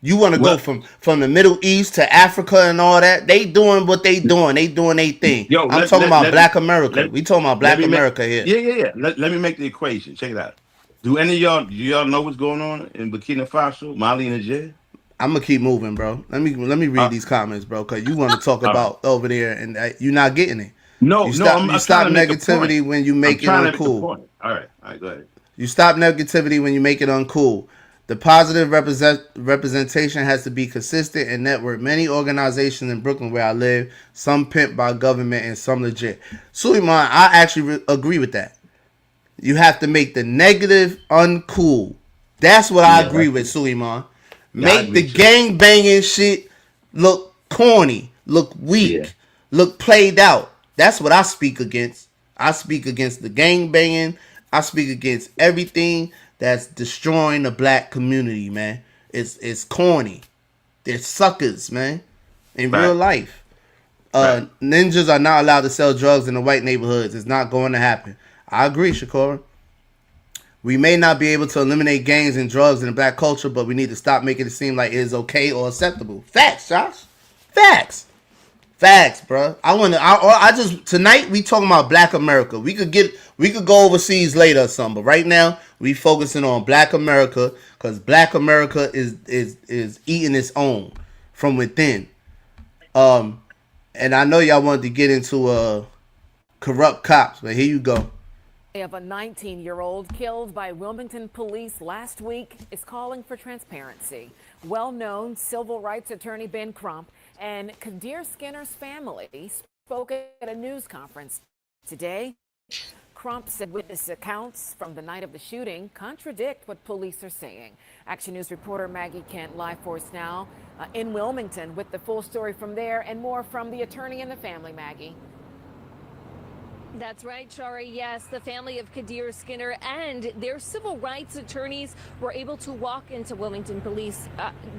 You want to go from the Middle East to Africa and all that? They doing what they doing. They doing their thing. I'm talking about Black America. We talking about Black America here. Yeah. Let me make the equation. Check it out. Do y'all know what's going on in Burkina Faso, Mali, and Niger? I'm gonna keep moving, bro. Let me read these comments, bro, because you want to talk about over there and you're not getting it. You stop negativity when you make it uncool. All right, go ahead. You stop negativity when you make it uncool. The positive representation has to be consistent and network. Many organizations in Brooklyn where I live, some pimped by government and some legit. Suleiman, I actually agree with that. You have to make the negative uncool. That's what I agree with, Suleiman. Make the gang banging shit look corny, look weak, look played out. That's what I speak against. I speak against the gang banging. I speak against everything that's destroying the black community, man. It's corny. They're suckers, man. In real life. Ninjas are not allowed to sell drugs in the white neighborhoods. It's not going to happen. I agree, Shakora. We may not be able to eliminate gangs and drugs in the black culture, but we need to stop making it seem like it is okay or acceptable. Facts, Josh. Facts. Facts, bro. I just tonight we talking about Black America. We could go overseas later or something, but right now we focusing on Black America because Black America is eating its own from within. And I know y'all wanted to get into corrupt cops, but here you go. Of a 19-year-old killed by Wilmington police last week is calling for transparency. Well-known civil rights attorney Ben Crump and Kadir Skinner's family spoke at a news conference today. Crump said witness accounts from the night of the shooting contradict what police are saying. Action News reporter Maggie Kent live for us now in Wilmington with the full story from there and more from the attorney and the family. Maggie. That's right, Shari. Yes, the family of Kadir Skinner and their civil rights attorneys were able to walk into Wilmington police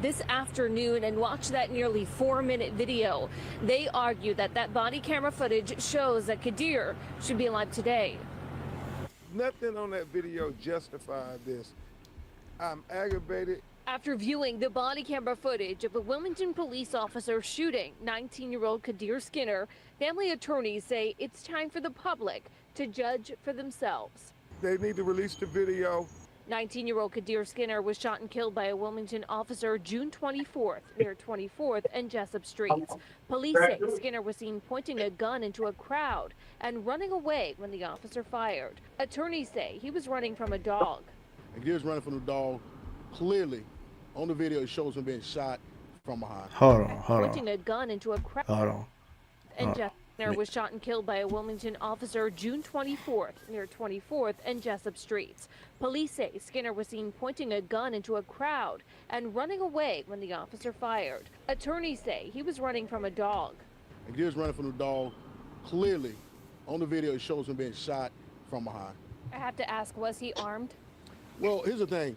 this afternoon and watch that nearly 4-minute video. They argue that body camera footage shows that Kadir should be alive today. Nothing on that video justified this. I'm aggravated. After viewing the body camera footage of a Wilmington police officer shooting 19-year-old Kadir Skinner, family attorneys say it's time for the public to judge for themselves. They need to release the video. 19-year-old Kadir Skinner was shot and killed by a Wilmington officer June 24th near 24th and Jessup Streets. Police say Skinner was seen pointing a gun into a crowd and running away when the officer fired. Attorneys say he was running from a dog. And Kadir's running from the dog. Clearly, on the video, it shows him being shot from behind. Hold on. Pointing a gun into a crowd. Hold on. And Skinner was shot and killed by a Wilmington officer June 24th near 24th and Jessup Streets. Police say Skinner was seen pointing a gun into a crowd and running away when the officer fired. Attorneys say he was running from a dog. And Kadir's running from the dog. Clearly, on the video, it shows him being shot from behind. I have to ask, was he armed? Well, here's the thing.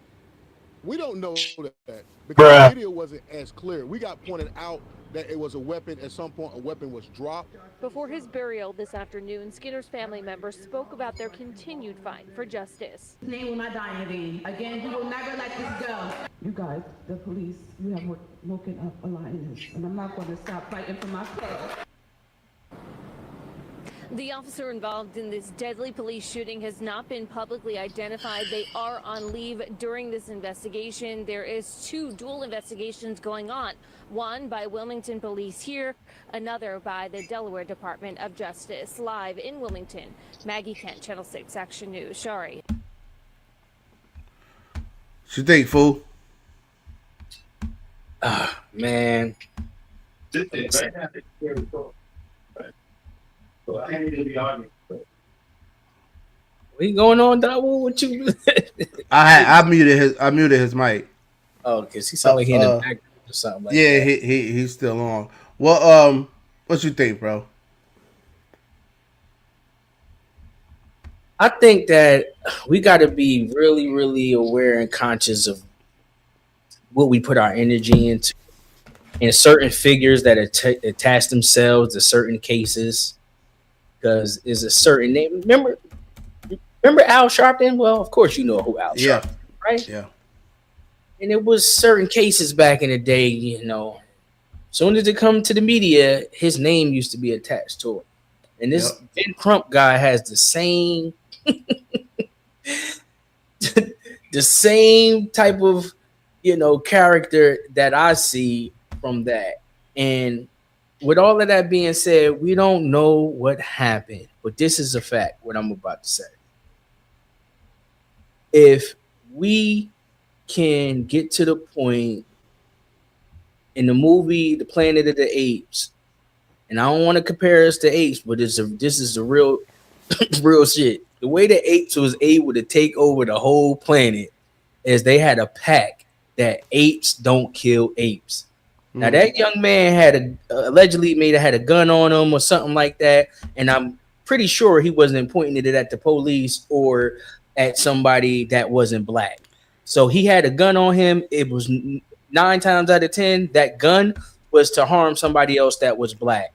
We don't know that because the video wasn't as clear. We got pointed out that it was a weapon. At some point, a weapon was dropped. Before his burial this afternoon, Skinner's family members spoke about their continued fight for justice. His name will not die in vain. Again, he will never let this go. You guys, the police, you have woken up a lioness, and I'm not going to stop fighting for my cause. The officer involved in this deadly police shooting has not been publicly identified. They are on leave during this investigation. There is 2 dual investigations going on, one by Wilmington police here, another by the Delaware Department of Justice. Live in Wilmington, Maggie Kent, Channel 6 Action News. Shari. What you think, fool? Man. What going on, Dawu? What you? I muted his mic. Oh, because he sounded like he in the background or something like yeah, that. he's still on. Well, what you think, bro? I think that we got to be really, really aware and conscious of what we put our energy into, and certain figures that attach themselves to certain cases. Because is a certain name. Remember Al Sharpton? Well, of course you know who Al Sharpton, right? Yeah. And it was certain cases back in the day, as soon as it come to the media, his name used to be attached to it. And this Ben Crump guy has the same the same type of character that I see from that. And with all of that being said, we don't know what happened, but this is a fact, what I'm about to say. If we can get to the point in the movie The Planet of the Apes, and I don't want to compare us to apes, but this is the real real shit. The way the apes was able to take over the whole planet is they had a pact that apes don't kill apes. Now that young man had allegedly had a gun on him or something like that, and I'm pretty sure he wasn't pointing it at the police or at somebody that wasn't black. So he had a gun on him. It was 9 times out of 10 that gun was to harm somebody else that was black.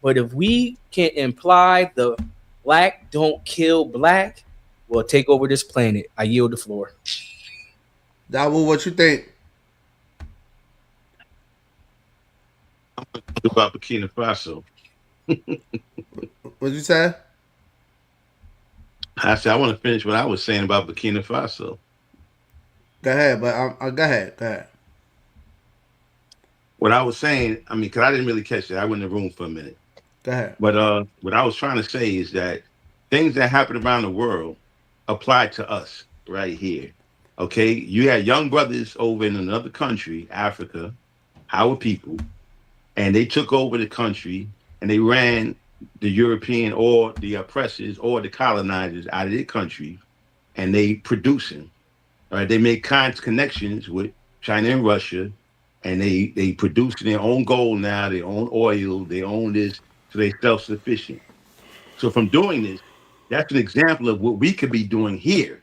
But if we can imply the black don't kill black, we'll take over this planet. I yield the floor. Dawu, what you think? About Burkina Faso. What'd you say? I said I want to finish what I was saying about Burkina Faso. Go ahead, but go ahead. What I was saying, I mean, because I didn't really catch it. I went in the room for a minute. Go ahead. But what I was trying to say is that things that happen around the world apply to us right here. Okay, you had young brothers over in another country, Africa, our people, and they took over the country and they ran the European or the oppressors or the colonizers out of their country, and they producing. All right, they make connections with China and Russia, and they produce their own gold now, their own oil, they own this, so they're self-sufficient. So from doing this, that's an example of what we could be doing here,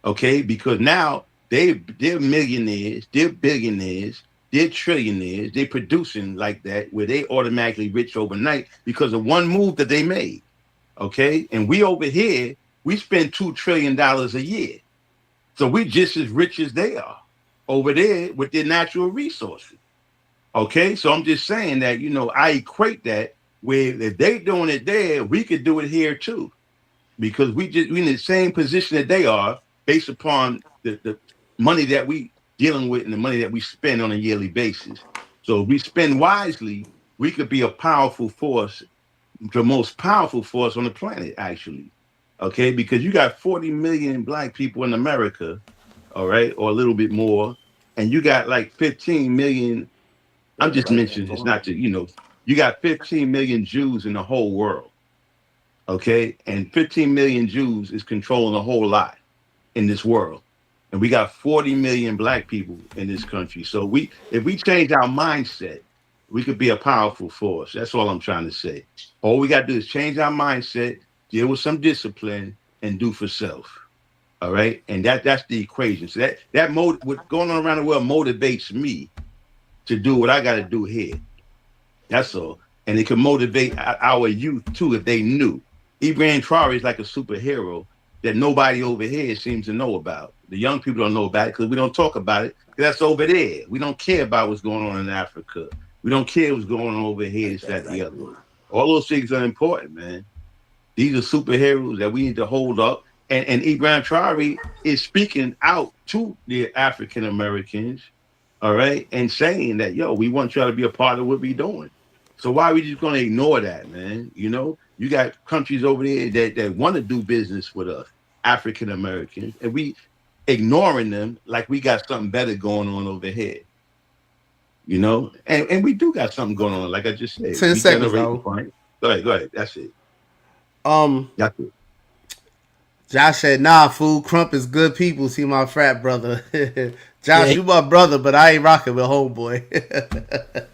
okay? Because now they're millionaires, they're billionaires, they're trillionaires, they're producing like that, where they automatically rich overnight because of one move that they made, okay? And we over here, we spend $2 trillion a year. So we just as rich as they are over there with their natural resources. Okay, so I'm just saying that, you know, I equate that with if they doing it there, we could do it here too. Because we in the same position that they are based upon the money that we dealing with and the money that we spend on a yearly basis. So if we spend wisely, we could be a powerful force, the most powerful force on the planet, actually. Okay, because you got 40 million black people in America, all right, or a little bit more, and you got like 15 million. I'm just mentioning it's not to, you know, you got 15 million Jews in the whole world, okay, and 15 million Jews is controlling a whole lot in this world, and we got 40 million black people in this country. So if we change our mindset, we could be a powerful force. That's all I'm trying to say. All we got to do is change our mindset, deal with some discipline, and do for self. All right, and that's the equation. So what's going on around the world motivates me to do what I got to do here. That's all, and it can motivate our youth too if they knew. Ibrahim Traore is like a superhero that nobody over here seems to know about. The young people don't know about it because we don't talk about it. That's over there. We don't care about what's going on in Africa. We don't care what's going on over here. It's that the other. All those things are important, man. These are superheroes that we need to hold up. And Ibrahim Traore is speaking out to the African Americans, all right, and saying that, yo, we want y'all to be a part of what we're doing. So why are we just going to ignore that, man? You know, you got countries over there that want to do business with us, African Americans, and we ignoring them like we got something better going on over here. You know, and we do got something going on, like I just said. 10 seconds, though. Go ahead. That's it. That's it. Josh said, nah, fool, Crump is good people. See my frat brother. Josh, you my brother, but I ain't rocking with homeboy.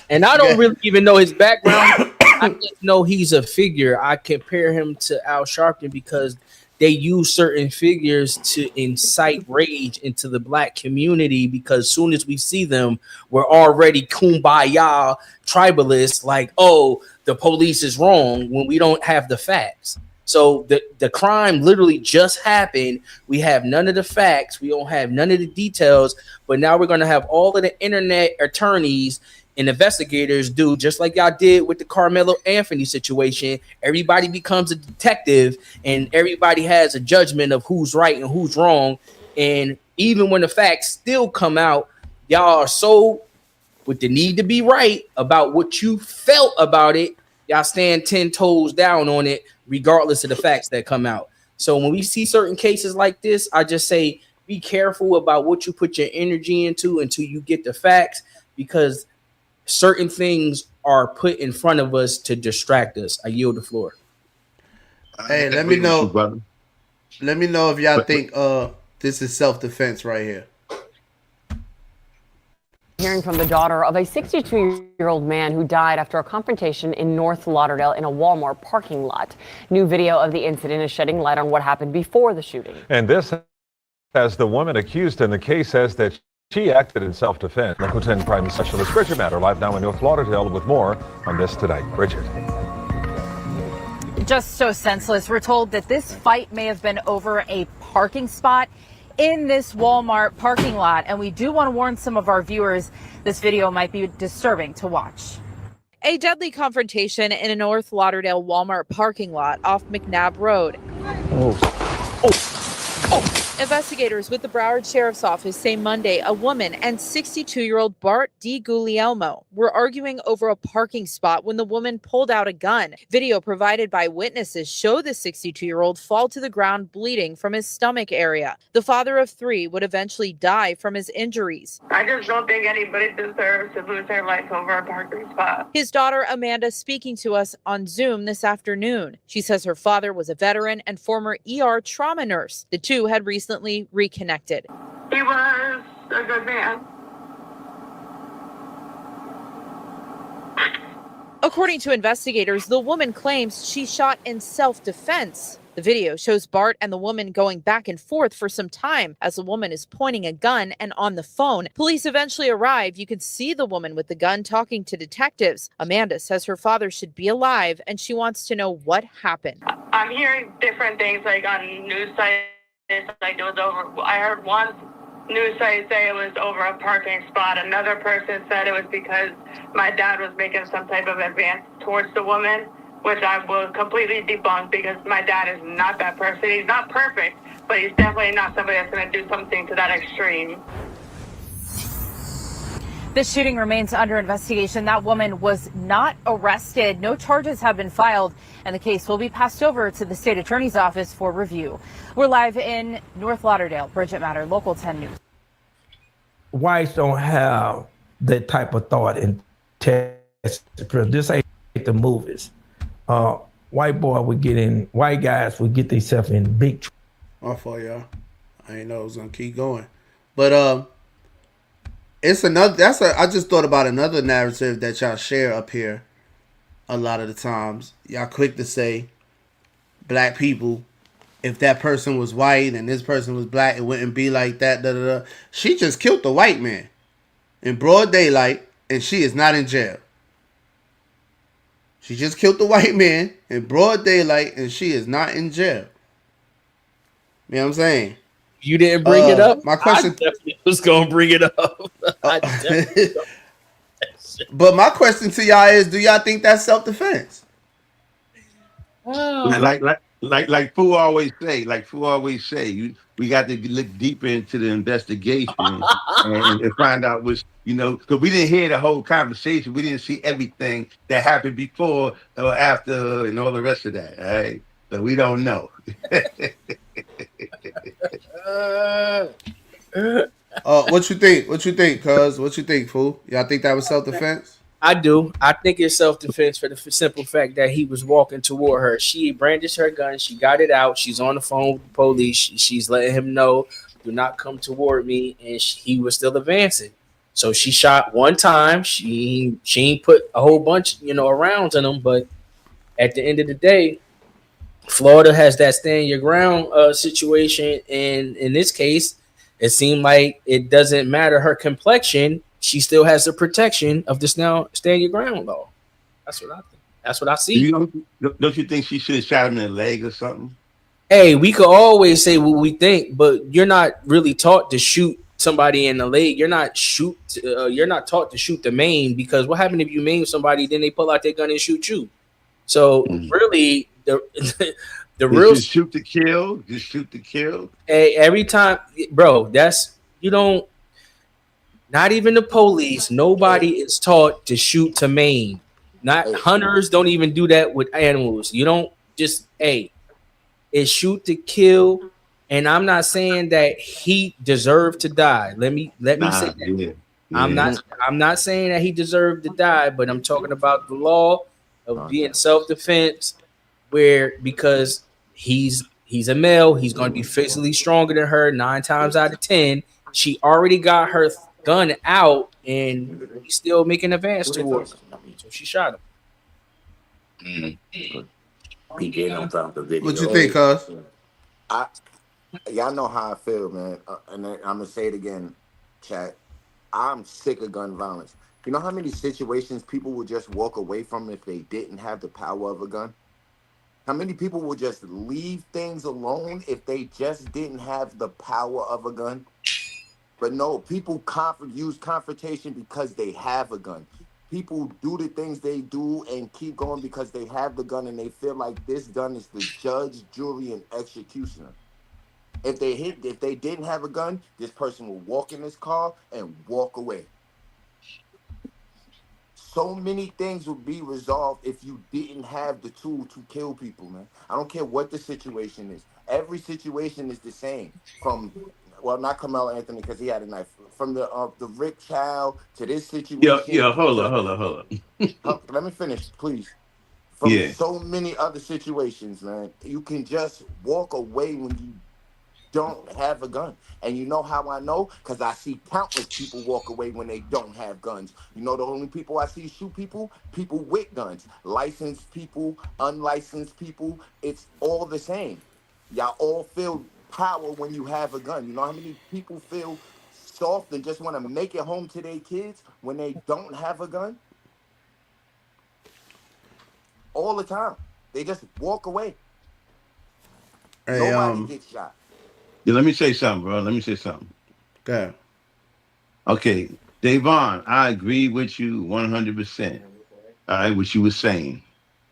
And I don't really even know his background. I just know he's a figure. I compare him to Al Sharpton because they use certain figures to incite rage into the black community, because as soon as we see them, we're already kumbaya tribalists, like, oh, the police is wrong, when we don't have the facts. So the crime literally just happened. We have none of the facts. We don't have none of the details. But now we're going to have all of the internet attorneys and investigators do just like y'all did with the Carmelo Anthony situation. Everybody becomes a detective and everybody has a judgment of who's right and who's wrong. And even when the facts still come out, y'all are so with the need to be right about what you felt about it. Y'all stand 10 toes down on it, regardless of the facts that come out. So when we see certain cases like this, I just say, be careful about what you put your energy into until you get the facts, because certain things are put in front of us to distract us. I yield the floor. Hey, let me agree with you, know. brother. Let me know if y'all But think this is self-defense right here. Hearing from the daughter of a 62-year-old man who died after a confrontation in North Lauderdale in a Walmart parking lot. New video of the incident is shedding light on what happened before the shooting. And this, as the woman accused in the case says that she acted in self-defense. Local 10 Crime Specialist Bridget Matter live now in North Lauderdale with more on this tonight. Bridget. Just so senseless. We're told that this fight may have been over a parking spot in this Walmart parking lot. And we do want to warn some of our viewers, this video might be disturbing to watch. A deadly confrontation in a North Lauderdale Walmart parking lot off McNabb Road. Investigators with the Broward Sheriff's Office say Monday a woman and 62-year-old Bart DiGuglielmo were arguing over a parking spot when the woman pulled out a gun. Video provided by witnesses show the 62-year-old fall to the ground bleeding from his stomach area. The father of 3 would eventually die from his injuries. I just don't think anybody deserves to lose their life over a parking spot. His daughter Amanda speaking to us on Zoom this afternoon. She says her father was a veteran and former ER trauma nurse. The two had recently reconnected. He was a good man. According to investigators, the woman claims she shot in self-defense. The video shows Bart and the woman going back and forth for some time as the woman is pointing a gun and on the phone. Police eventually arrive. You can see the woman with the gun talking to detectives. Amanda says her father should be alive and she wants to know what happened. I'm hearing different things like on news sites. Like it was over. I heard one news site say it was over a parking spot. Another person said it was because my dad was making some type of advance towards the woman, which I will completely debunk because my dad is not that person. He's not perfect, but he's definitely not somebody that's going to do something to that extreme. This shooting remains under investigation. That woman was not arrested. No charges have been filed, and the case will be passed over to the state attorney's office for review. We're live in North Lauderdale. Bridget Matter, Local 10 News. Whites don't have that type of thought in Texas. This ain't the movies. White guys would get themselves in big trouble. My fault, y'all. I didn't know it was gonna keep going, but it's another. I just thought about another narrative that y'all share up here. A lot of the times, y'all quick to say, black people. If that person was white and this person was black, it wouldn't be like that. Da, da, da. She just killed the white man in broad daylight, and she is not in jail. She just killed the white man in broad daylight, and she is not in jail. You know what I'm saying? You didn't bring it up? My question, I definitely was going to bring it up. But my question to y'all is, do y'all think that's self-defense? Like Fu always say, we got to look deeper into the investigation and find out what's, because we didn't hear the whole conversation. We didn't see everything that happened before or after and all the rest of that. All right. So we don't know. What you think? What you think, cuz? What you think, fool? Y'all think that was self-defense? I do. I think it's self-defense for the simple fact that he was walking toward her. She brandished her gun. She got it out. She's on the phone with the police. She's letting him know, do not come toward me. And he was still advancing. So she shot one time. She ain't put a whole bunch, of rounds in him. But at the end of the day, Florida has that stand your ground situation. And in this case, it seemed like it doesn't matter her complexion. She still has the protection of this now stand your ground law. That's what I think. That's what I see. Don't you think she should have shot him in the leg or something? Hey, we could always say what we think, but you're not really taught to shoot somebody in the leg. You're not taught to shoot the maim, because what happened if you maim somebody, then they pull out their gun and shoot you? So really, the real just shoot to kill. Just shoot to kill. Hey, every time, bro. Not even the police. Nobody is taught to shoot to maim. Not hunters don't even do that with animals. You don't just it's shoot to kill. And I'm not saying that he deserved to die. Let me say that. I'm not saying that he deserved to die, but I'm talking about the law of being self-defense, where because he's a male, he's going to be physically stronger than her 9 times out of 10. She already got her gun out, and he's still making advance towards her. So she shot him. What you think, cuz? Y'all know how I feel, man. And I'm gonna say it again, chat. I'm sick of gun violence. You know how many situations people would just walk away from if they didn't have the power of a gun? How many people would just leave things alone if they just didn't have the power of a gun? But no, people use confrontation because they have a gun. People do the things they do and keep going because they have the gun and they feel like this gun is the judge, jury, and executioner. If they didn't have a gun, this person will walk in this car and walk away. So many things would be resolved if you didn't have the tool to kill people, man. I don't care what the situation is. Every situation is the same. From, well, not Carmelo Anthony because he had a knife. From the Rick Child to this situation. Hold on. Let me finish, please. From so many other situations, man. You can just walk away when you don't have a gun. And you know how I know? Because I see countless people walk away when they don't have guns. You know the only people I see shoot people? People with guns. Licensed people, unlicensed people. It's all the same. Y'all all feel power when you have a gun. You know how many people feel soft and just want to make it home to their kids when they don't have a gun? All the time. They just walk away. Hey, Nobody gets shot. Yeah, let me say something, bro. Let me say something. Okay. Okay, Davon, I agree with you 100%. All right, what you were saying.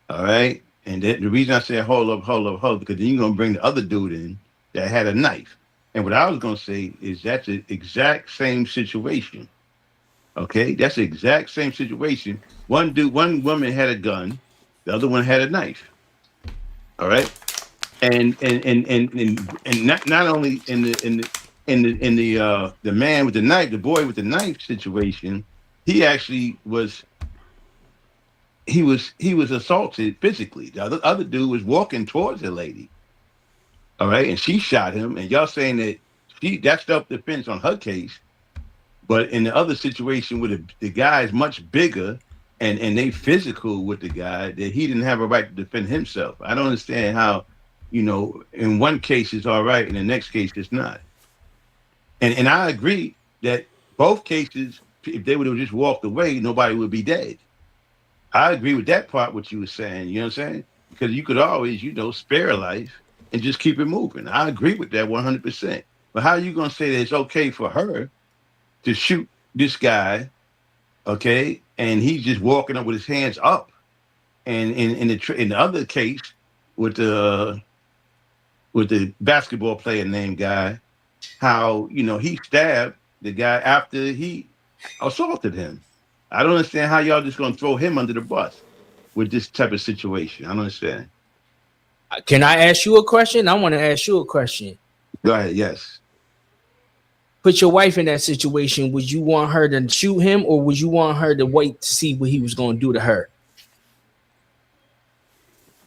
All right, and the reason I said hold up, because then you're gonna bring the other dude in that had a knife. And what I was gonna say is that's the exact same situation. Okay, that's the exact same situation. One woman had a gun, the other one had a knife. All right, and not only the man with the knife, the boy with the knife situation, he actually was assaulted physically. The other dude was walking towards the lady. All right, and she shot him. And y'all saying that that's self-defense on her case, but in the other situation where the guy is much bigger and they physical with the guy, that he didn't have a right to defend himself. I don't understand how, in one case it's all right, in the next case it's not. And I agree that both cases, if they would have just walked away, nobody would be dead. I agree with that part, what you were saying, you know what I'm saying? Because you could always, spare a life and just keep it moving. I agree with that 100%. But how are you going to say that it's okay for her to shoot this guy, okay, and he's just walking up with his hands up? And in the other case, with the basketball player named guy, how, he stabbed the guy after he assaulted him. I don't understand how y'all just gonna throw him under the bus with this type of situation. I don't understand. Can I ask you a question? I want to ask you a question. Go ahead. Yes. Put your wife in that situation. Would you want her to shoot him, or would you want her to wait to see what he was going to do to her?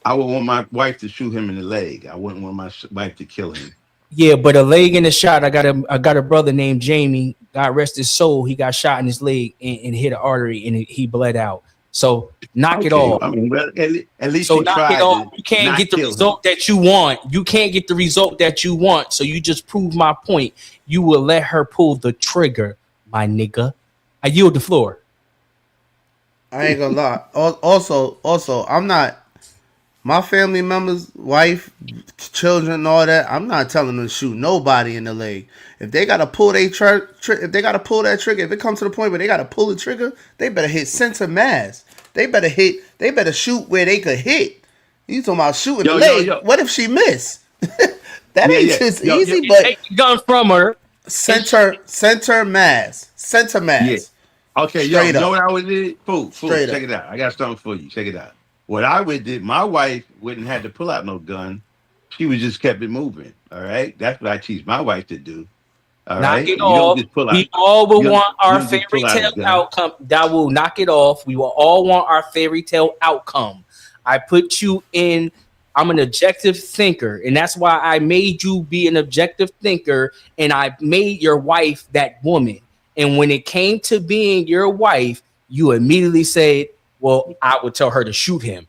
I would want my wife to shoot him in the leg. I wouldn't want my wife to kill him. Yeah, but a leg in a shot. I got a brother named Jamie. God rest his soul. He got shot in his leg and hit an artery, and he bled out. So knock it off. I mean, well, at least so he knock tried it off. You can't get the result that you want. You can't get the result that you want. So you just proved my point. You will let her pull the trigger, my nigga. I yield the floor. I ain't gonna lie. Also, I'm not. My family members, wife, children, and all that. I'm not telling them to shoot nobody in the leg. If they gotta pull if they gotta pull that trigger, if it comes to the point where they gotta pull the trigger, they better hit center mass. They better shoot where they could hit. You talking about shooting the leg? What if she miss? That ain't just easy. But take the gun from her. Center mass. Yeah. Okay, Straight you know up. what I would do? Fool, Straight check up. it out. I got something for you. Check it out. What I would do, my wife wouldn't have to pull out no gun. She would just kept it moving. All right, that's what I teach my wife to do. All Knock right, it you don't off. just pull out. We all will You don't, want you our don't just fairy pull out a tale gun. outcome. That will knock it off. We will all want our fairy tale outcome. I put you in. I'm an objective thinker, and that's why I made you be an objective thinker, and I made your wife that woman. And when it came to being your wife, you immediately said, "Well, I would tell her to shoot him."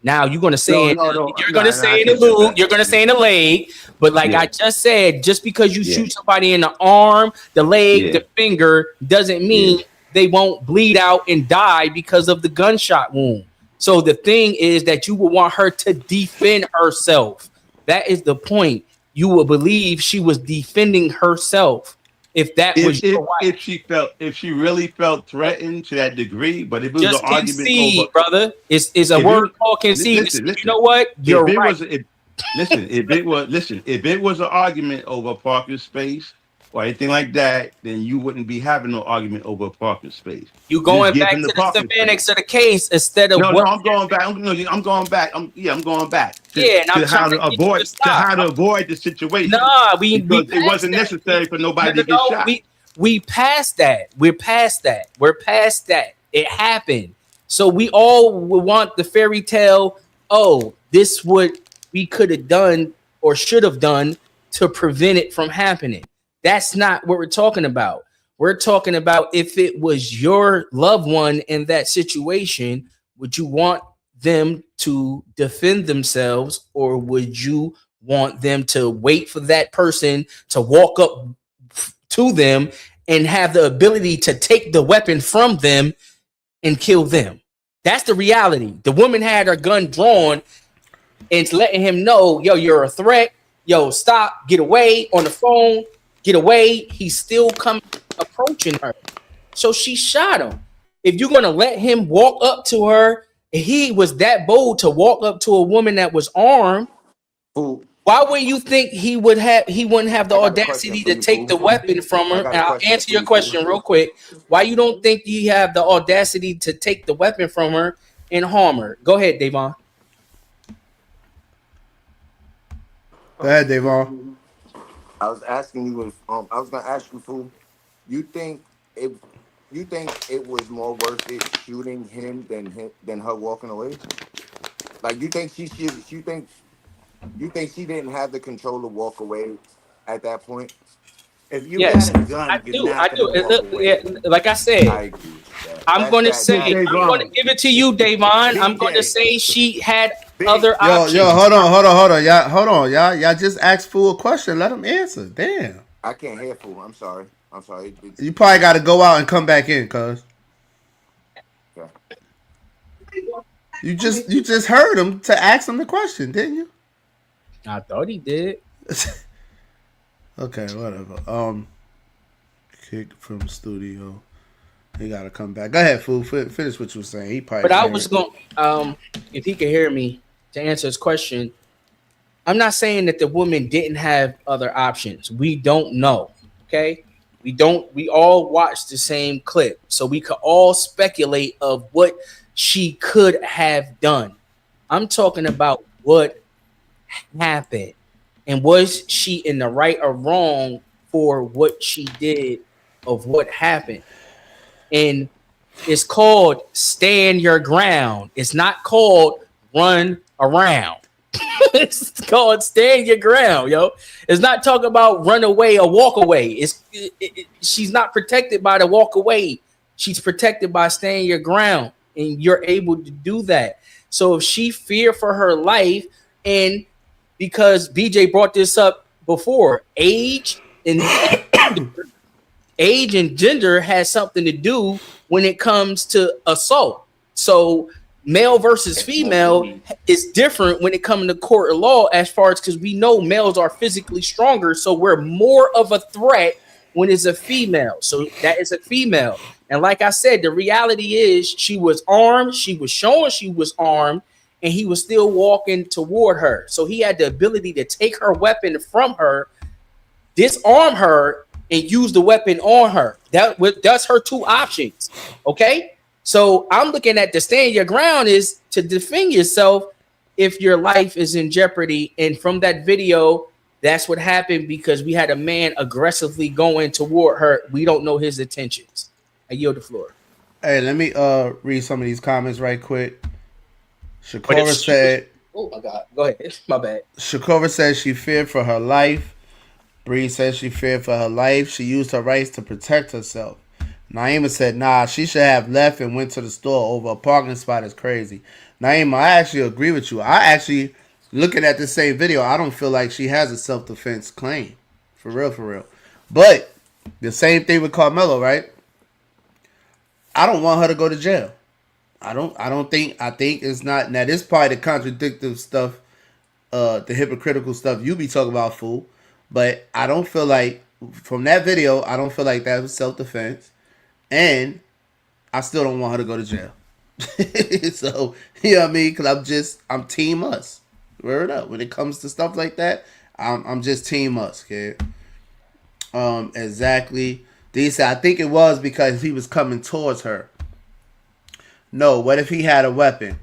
Now you're gonna say No. you're Nah, gonna nah, I say in the take that loop, back. you're gonna say in the leg, but like I Yeah, just said, just because you yeah, shoot somebody in the arm, the leg, yeah, the finger, doesn't yeah. mean they won't bleed out and die because of the gunshot wound. So the thing is that you will want her to defend herself. That is the point. You will believe she was defending herself if that was your wife. If she really felt threatened to that degree, but if it was an Just argument over, concede, brother. Is a if word it called concede. You listen, know what? if You're it right. was if it was an argument over parking space or anything like that, then you wouldn't be having no argument over a parking space. You Just going give back him the to the parking space. semantics of the case instead of No, what. I'm going back. I'm going back. I'm going back Yeah, and I'm to trying how to to get you to stop. how to avoid the situation Nah, we because it passed wasn't that. necessary for No, nobody no, to get no. shot. We passed that. We're past that. We're past that. It happened. So we all would want the fairy tale. Oh, this what we could have done or should have done to prevent it from happening. That's not what we're talking about. We're talking about if it was your loved one in that situation, would you want them to defend themselves or would you want them to wait for that person to walk up to them and have the ability to take the weapon from them and kill them? That's the reality. The woman had her gun drawn and letting him know, yo, you're a threat. Yo, stop, get away on the phone, get away. He's still coming, approaching her. So she shot him. If you're gonna let him walk up to her, he was that bold to walk up to a woman that was armed. Fool. Why would you think he wouldn't have the I got a question audacity for to you, take the fool. weapon from I her? got And a I'll question answer for your you, question fool. real quick. Why you don't think he have the audacity to take the weapon from her and harm her? Go ahead, Davon. Go ahead, Davon. I was asking you if I was gonna ask you, fool. You think if you think it was more worth it shooting him than her walking away? Like you think you think she didn't have the control to walk away at that point? If you got Yes, a I gun, you're do. not gonna walk away. Yeah, like I said, I agree with that. I'm That's going to that. say, That I'm going to give it to you, Davon. I'm going to BJ. say she had Big. other Yo, options. hold on, y'all just asked Fool a question. Let him answer. Damn. I can't hear, fool. I'm sorry. You probably got to go out and come back in, cuz. Okay. You just heard him to ask him the question, didn't you? I thought he did. Okay, whatever. Kick from studio. He got to come back. Go ahead, Fool. Finish what you were saying. He probably. But I was going, if he could hear me to answer his question, I'm not saying that the woman didn't have other options. We don't know. Okay. We all watched the same clip. So we could all speculate of what she could have done. I'm talking about what happened. And was she in the right or wrong for what she did of what happened? And it's called stand your ground. It's not called run around. It's called stand your ground, yo. It's not talking about run away or walk away. She's not protected by the walk away. She's protected by staying your ground, and you're able to do that. So if she feared for her life, and because BJ brought this up before, age and gender has something to do when it comes to assault. So male versus female is different when it comes to court of law, as far as because we know males are physically stronger, so we're more of a threat when it's a female. So that is a female. And like I said, the reality is she was armed, she was showing she was armed, and he was still walking toward her. So he had the ability to take her weapon from her, disarm her, and use the weapon on her. That's her two options. Okay. So I'm looking at the stand your ground is to defend yourself if your life is in jeopardy. And from that video, That's what happened because we had a man aggressively going toward her. We don't know his intentions. I yield the floor. Hey, let me read some of these comments right quick. But if Shakora she was, said, oh my God, go ahead. My bad. Shakora says she feared for her life. Bree says she feared for her life. She used her rights to protect herself. Naima said, nah, she should have left and went to the store over a parking spot is crazy. Naima, I actually agree with you. I actually, looking at this same video, I don't feel like she has a self-defense claim. For real, for real. But the same thing with Carmelo, right? I don't want her to go to jail. I think it's not. Now, this part of the contradictive stuff, the hypocritical stuff you be talking about, fool. But I don't feel like, from that video, I don't feel like that was self-defense. And I still don't want her to go to jail. So, you know what I mean? Because I'm team us. Word up. When it comes to stuff like that, I'm just team us, kid. Exactly. They said, I think it was because he was coming towards her. No, what if he had a weapon?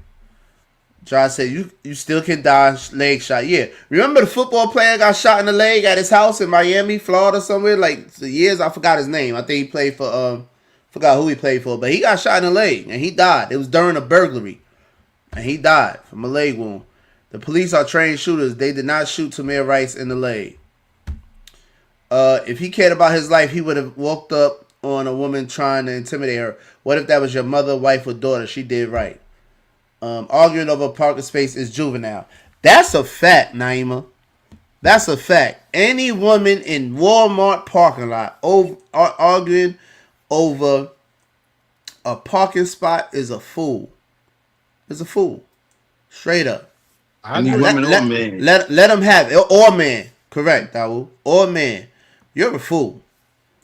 Josh said, you still can die leg shot. Yeah. Remember the football player got shot in the leg at his house in Miami, Florida, somewhere? Like, for years, I forgot his name. I think he played for, forgot who he played for. But he got shot in the leg, and he died. It was during a burglary. And he died from a leg wound. The police are trained shooters. They did not shoot Tamir Rice in the leg. If he cared about his life, he would have walked up on a woman trying to intimidate her. What if that was your mother, wife, or daughter? She did right. Arguing over a parking space is juvenile. That's a fact, Naima. That's a fact. Any woman in Walmart parking lot arguing over a parking spot is a fool. Is a fool. Straight up. Any woman or man. Let them have it. Or man. Correct, Dawu. Or man. You're a fool.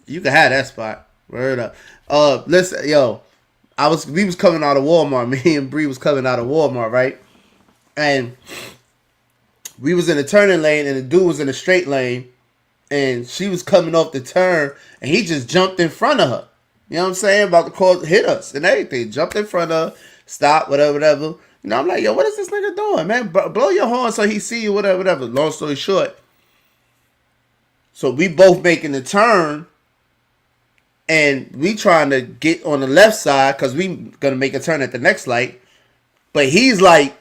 You can have that spot. Word up. Listen, yo. We was coming out of Walmart. Me and Bree was coming out of Walmart, right? And we was in the turning lane, and the dude was in the straight lane, and she was coming off the turn, and he just jumped in front of her. You know what I'm saying? About to hit us and everything. Jumped in front of her, stopped, whatever. You know, I'm like, yo, what is this nigga doing, man? Blow your horn so he see you, whatever. Long story short, so we both making the turn. And we trying to get on the left side because we going to make a turn at the next light. But he's like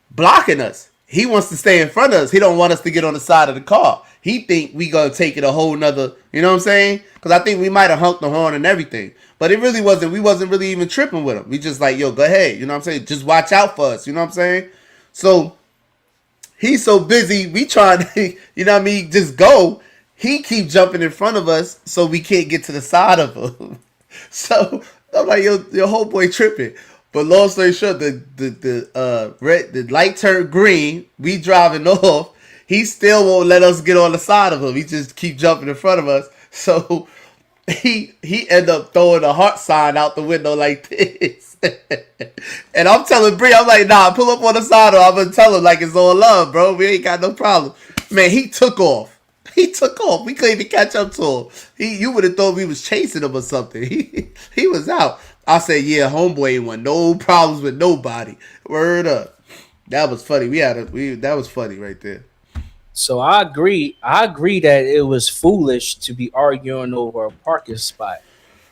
blocking us. He wants to stay in front of us. He don't want us to get on the side of the car. He think we going to take it a whole nother, you know what I'm saying? Because I think we might have honked the horn and everything. But it really wasn't. We wasn't really even tripping with him. We just like, yo, go ahead. You know what I'm saying? Just watch out for us. You know what I'm saying? So he's so busy. We trying to, you know what I mean, just go. He keep jumping in front of us so we can't get to the side of him. So I'm like, yo, your whole boy tripping. But long story short, the light turned green. We driving off. He still won't let us get on the side of him. He just keep jumping in front of us. So he end up throwing a heart sign out the window like this. And I'm telling Bree, I'm like, nah, pull up on the side of him. I'm gonna tell him like it's all love, bro. We ain't got no problem. Man, he took off. He took off. We couldn't even catch up to him. You would have thought we was chasing him or something. He was out. I said, yeah, homeboy ain't want no problems with nobody. Word up. That was funny. That was funny right there. So I agree. I agree that it was foolish to be arguing over a parking spot.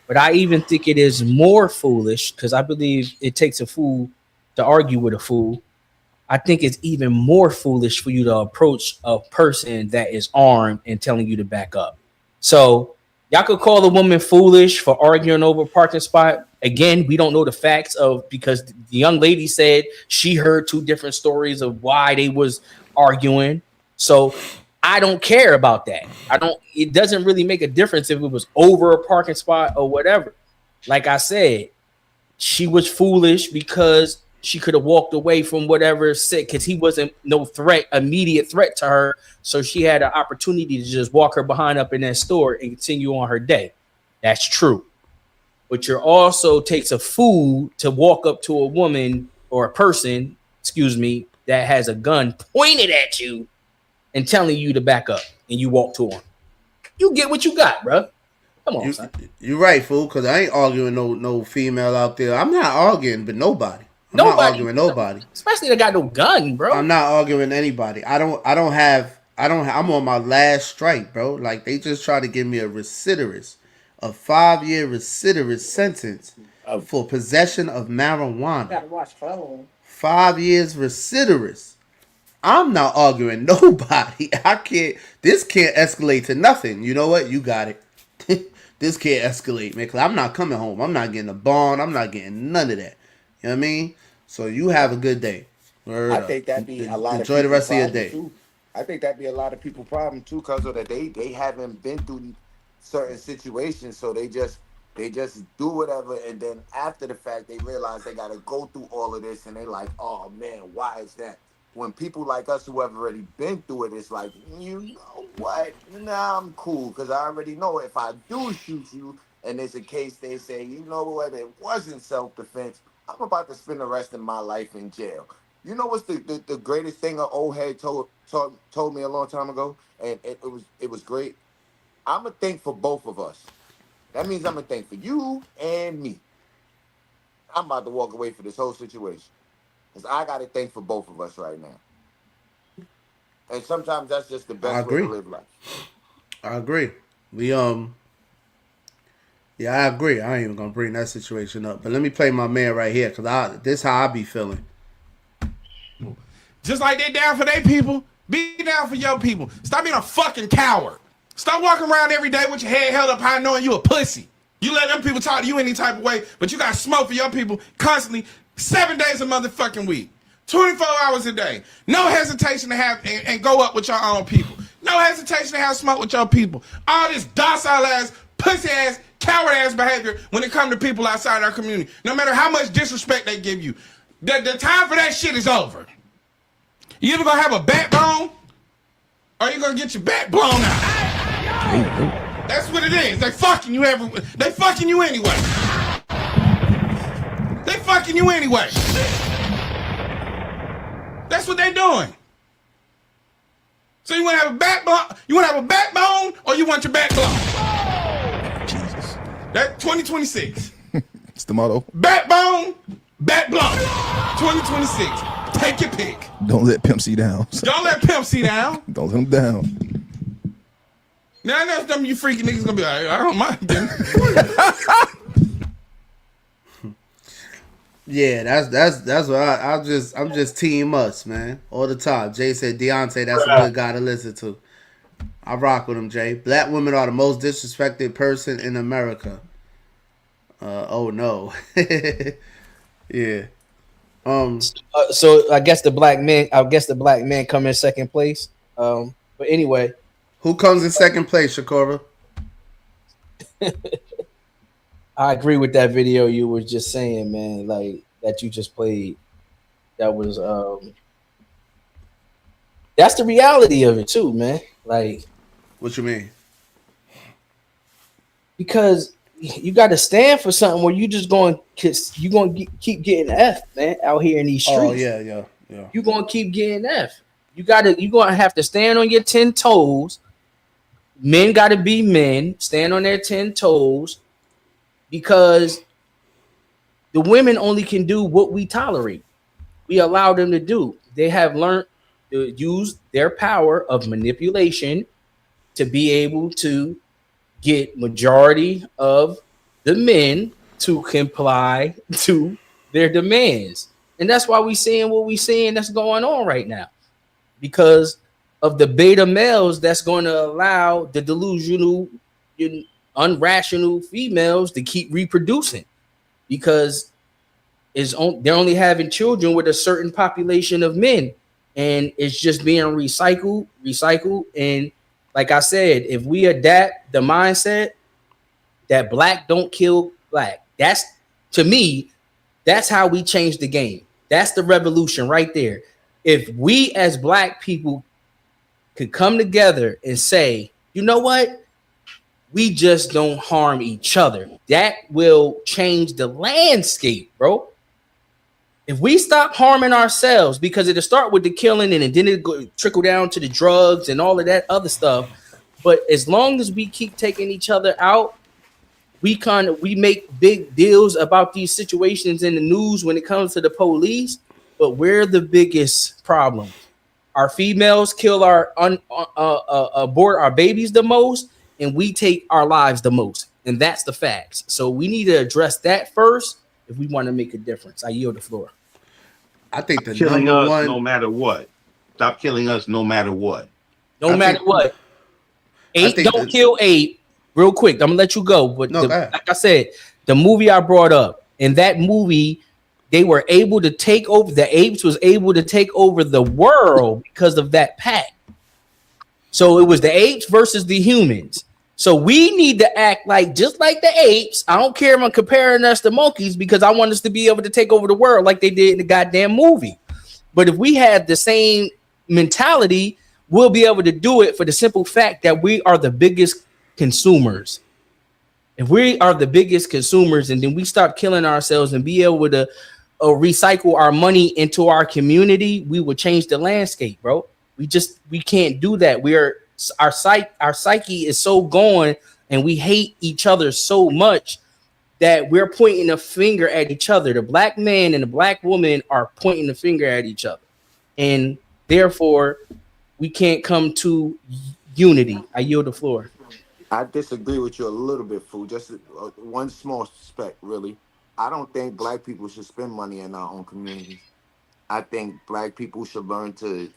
But I even think it is more foolish because I believe it takes a fool to argue with a fool. I think it's even more foolish for you to approach a person that is armed and telling you to back up. So y'all could call a woman foolish for arguing over a parking spot. Again, we don't know the facts because the young lady said she heard two different stories of why they was arguing. So I don't care about that. It doesn't really make a difference if it was over a parking spot or whatever. Like I said, she was foolish because she could have walked away from whatever said because he wasn't no immediate threat to her. So she had an opportunity to just walk her behind up in that store and continue on her day. That's true. But you're also takes a fool to walk up to a woman or a person, that has a gun pointed at you and telling you to back up, and you walk to him. You get what you got, bro. Come on, son. You're right, fool, because I ain't arguing no female out there. I'm not arguing with nobody. I'm not arguing with nobody. Especially that got no gun, bro. I'm not arguing with anybody. I don't have I'm on my last strike, bro. Like they just try to give me a 5-year recidivist sentence for possession of marijuana. Gotta watch phone. 5 years recidivist. I'm not arguing nobody. I can't. This can't escalate to nothing. You know what? You got it. This can't escalate, man. Cause I'm not coming home. I'm not getting a bond. I'm not getting none of that. You know what I mean? So you have a good day. Word I up. think that'd be a lot Enjoy of the rest of your day. too. I think that'd be a lot of people problem too, cause of that they haven't been through certain situations, so they just do whatever, and then after the fact they realize they gotta go through all of this, and they like, oh man, why is that? When people like us who have already been through it, it's like, you know what? Nah, I'm cool, cause I already know if I do shoot you, and there's a case they say, you know what, it wasn't self-defense, I'm about to spend the rest of my life in jail. You know what's the greatest thing an old head told me a long time ago, and it was great. I'm gonna think for both of us. That means I'm gonna think for you and me. I'm about to walk away for this whole situation because I got to think for both of us right now. And sometimes that's just the best way to live life. I agree. Yeah, I agree. I ain't even gonna bring that situation up, but let me play my man right here because this how I be feeling. Just like they down for their people, be down for your people. Stop being a fucking coward. Stop walking around every day with your head held up high knowing you a pussy. You let them people talk to you any type of way, but you got smoke for your people constantly 7 days a motherfucking week. 24 hours a day. No hesitation to have and go up with your own people. No hesitation to have smoke with your people. All this docile ass, pussy ass, coward ass behavior when it comes to people outside our community. No matter how much disrespect they give you. The time for that shit is over. You either gonna have a backbone or you gonna get your back blown out. That's what it is. They fucking you anyway. They fucking you anyway. That's what they doing. So you wanna have a backbone? You wanna have a backbone or you want your back blown? Jesus. That 2026. It's the motto. Backbone, back blown. 2026. Take your pick. Don't let Pimp C down. Don't let Pimp C down. Don't let him down. Now that's them you freaking niggas gonna be like, I don't mind them. Yeah, that's what I'm just team us, man. All the time. Jay said Deontay, that's a good guy to listen to. I rock with him, Jay. Black women are the most disrespected person in America. Oh no. Yeah. So I guess the black men come in second place. But anyway, who comes in second place, Shakora? I agree with that video you were just saying, man. Like that you just played. That was that's the reality of it too, man. Like, what you mean? Because you got to stand for something where you just going to keep getting F, man, out here in these streets. Oh yeah. You're going to keep getting F. You're going to have to stand on your 10 toes. Men got to be men, stand on their 10 toes, because the women only can do what we tolerate. We allow them to do. They have learned to use their power of manipulation to be able to get majority of the men to comply to their demands. And that's why we seeing what we seeing that's going on right now, because of the beta males that's going to allow the delusional, unrational females to keep reproducing, because they're only having children with a certain population of men, and it's just being recycled. And like I said, if we adapt the mindset that black don't kill black, that's, to me, that's how we change the game. That's the revolution right there. If we as black people could come together and say, you know what? We just don't harm each other. That will change the landscape, bro. If we stop harming ourselves, because it'll start with the killing and then it'll trickle down to the drugs and all of that other stuff. But as long as we keep taking each other out, we make big deals about these situations in the news when it comes to the police. But we're the biggest problem. our females kill abort our babies the most, and we take our lives the most, and that's the facts. So we need to address that first if we want to make a difference. I yield the floor. I think the Killing number us one. no matter what. Stop killing us no matter what. No I matter think. what. I Ape think don't kill ape. Real quick, I'm gonna let you go. But No, go ahead. like I said, the movie I brought up, in that movie, they were able to take over. The apes was able to take over the world because of that pact. So it was the apes versus the humans. So we need to act like just like the apes. I don't care if I'm comparing us to monkeys because I want us to be able to take over the world like they did in the goddamn movie. But if we have the same mentality, we'll be able to do it for the simple fact that we are the biggest consumers. If we are the biggest consumers and then we stop killing ourselves and be able to recycle our money into our community, we will change the landscape, bro. We can't do that. Our psyche is so gone, and we hate each other so much that we're pointing a finger at each other. The black man and the black woman are pointing the finger at each other, and therefore we can't come to unity. I yield the floor. I disagree with you a little bit, Fool. Just one small speck, really. I don't think black people should spend money in our own communities. I think black people should learn to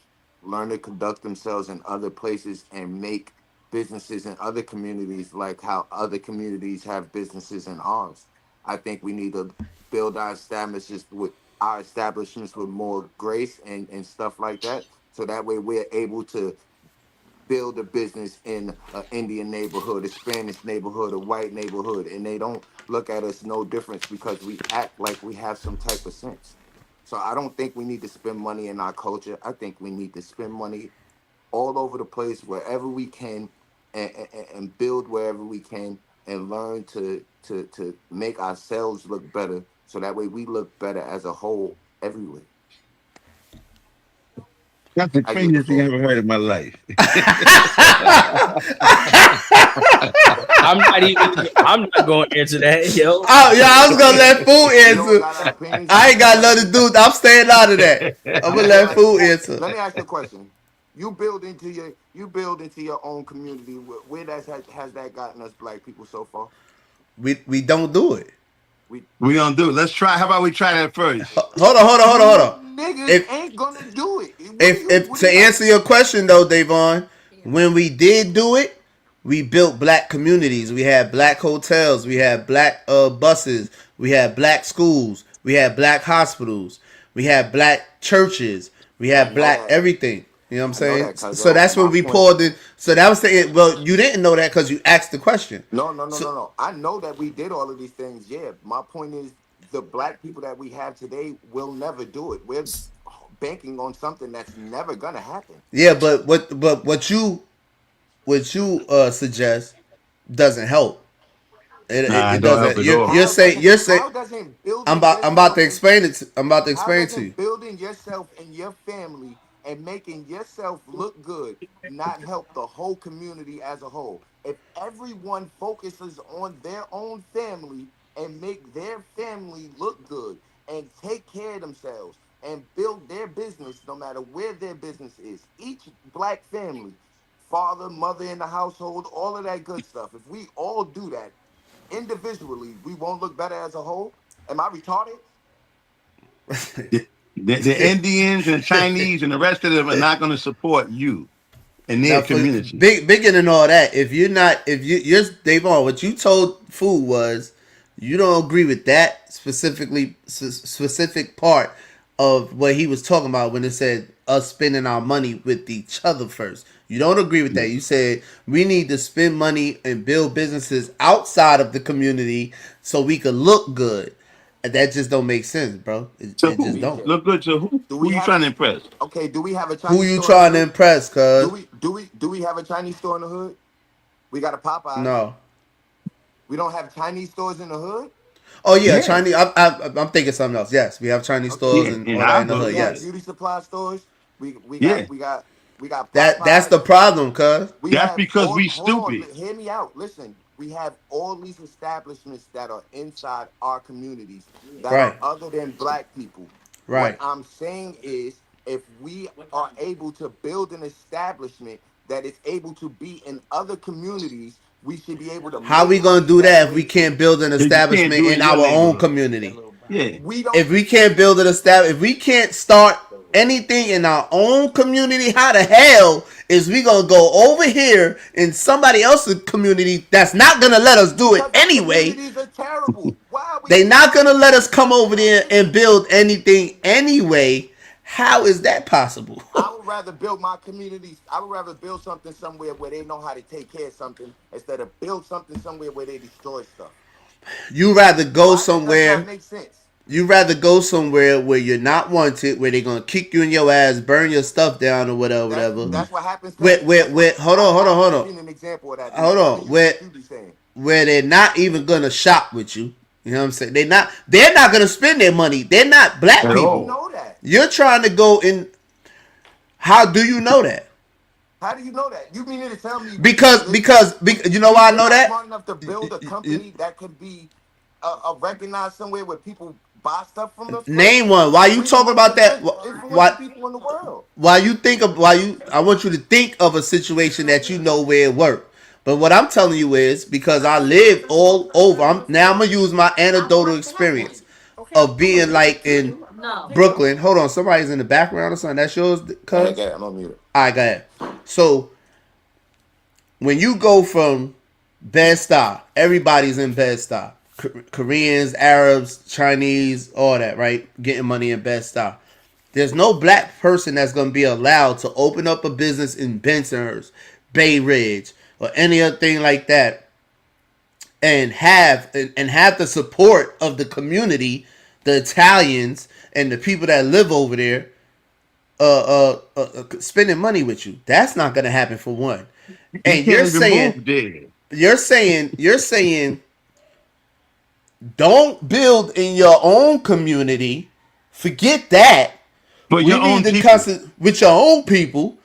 conduct themselves in other places and make businesses in other communities like how other communities have businesses in ours. I think we need to build our establishments with more grace and stuff like that. So that way we're able to build a business in an Indian neighborhood, a Spanish neighborhood, a white neighborhood, and they don't look at us no difference because we act like we have some type of sense. So I don't think we need to spend money in our culture. I think we need to spend money all over the place, wherever we can, and build wherever we can, and learn to make ourselves look better. So that way we look better as a whole everywhere. That's the I yield the craziest thing I floor. ever heard in my life. I'm not going to answer that, yo. I was gonna let Food You don't got answer. opinions. I ain't got nothing to do. I'm staying out of that. I'm gonna let Food answer. Let me ask you a question. You build into your own community. Where has that gotten us black people so far? We don't do it. We gonna do it. Let's try. How about we try that first? Hold on. Niggas ain't gonna do it. If to answer your question though, Davon, when we did do it, we built black communities. We had black hotels. We had black buses. We had black schools. We had black hospitals. We had black churches. We had black everything. You know what I'm saying? So that's when we pulled in. So that was the. Well, you didn't know that because you asked the question. No. I know that we did all of these things. Yeah. My point is, the black people that we have today will never do it. We're banking on something that's never gonna happen. Yeah, but what you suggest doesn't help. It don't help doesn't. at all. You're saying. How doesn't building I'm about to explain it. I'm about to How explain to doesn't you. building yourself and your family and making yourself look good not help the whole community as a whole? If everyone focuses on their own family and make their family look good and take care of themselves and build their business no matter where their business is, each black family, father, mother in the household, all of that good stuff, if we all do that individually, we won't look better as a whole. Am I retarded? The Indians and Chinese and the rest of them are not going to support you in their Now, community. bigger than all that, if you're Davon, what you told Food was you don't agree with that specific part of what he was talking about when it said us spending our money with each other first. You don't agree with that. You said we need to spend money and build businesses outside of the community so we could look good. And that just don't make sense, bro. It just don't. Look good to who? Who you trying to impress? Okay, do we have a Chinese Who you store trying in the to hood? impress, cuz? Do we have a Chinese store in the hood? We got a Popeyes. No. We don't have Chinese stores in the hood? Oh yeah, Chinese. I'm thinking something else. Yes, we have Chinese stores and all that in the hood. We have Yes, beauty supply stores. We Yeah. got Popeyes. that's the problem, cuz. Hold on, hear me out. Listen, we have all these establishments that are inside our communities that Right. are other than black people. Right. What I'm saying is if we are able to build an establishment that is able to be in other communities, we should be able to How make we gonna money do that if way we can't too. build an You can't establishment do it in in your our own neighborhood. community? Yeah. We don't. If we can't build an establishment, if we can't start anything in our own community, how the hell is we gonna go over here in somebody else's community that's not gonna let us do it Because our anyway? communities are terrible. Why are we? They not gonna let us come over there and build anything anyway. How is that possible? I would rather build my communities. I would rather build something somewhere where they know how to take care of something instead of build something somewhere where they destroy stuff. You rather go Why does that not somewhere. make sense? You rather go somewhere where you're not wanted, where they're gonna kick you in your ass, burn your stuff down, or whatever. That's what happens. Where, hold on. I've seen an example of that. Hold on. Where they're not even gonna shop with you. You know what I'm saying? They're not gonna spend their money. They're not black How do people. you know that? You're trying to go in. How do you know that? How do you know that? You mean to tell me Because you know why I know that? Smart enough to build a company that could be recognized somewhere where people buy stuff from us. Name one. Why you talking about that? Why people in the world? I want you to think of a situation that you know where it worked. But what I'm telling you is because I live all over. I'm gonna use my anecdotal experience of being like in Brooklyn. Hold on, somebody's in the background or something. That's yours, cuz? Okay, I'm on mute. All right, go ahead. So when you go from Bed-Stuy, everybody's in Bed-Stuy. Koreans, Arabs, Chinese, all that, right? Getting money in Bed-Stuy. There's no black person that's going to be allowed to open up a business in Bensonhurst, Bay Ridge, or any other thing like that, and have the support of the community, the Italians, and the people that live over there, spending money with you. That's not going to happen for one. And you're saying, don't build in your own community. Forget that. But your own need to people. with your own people.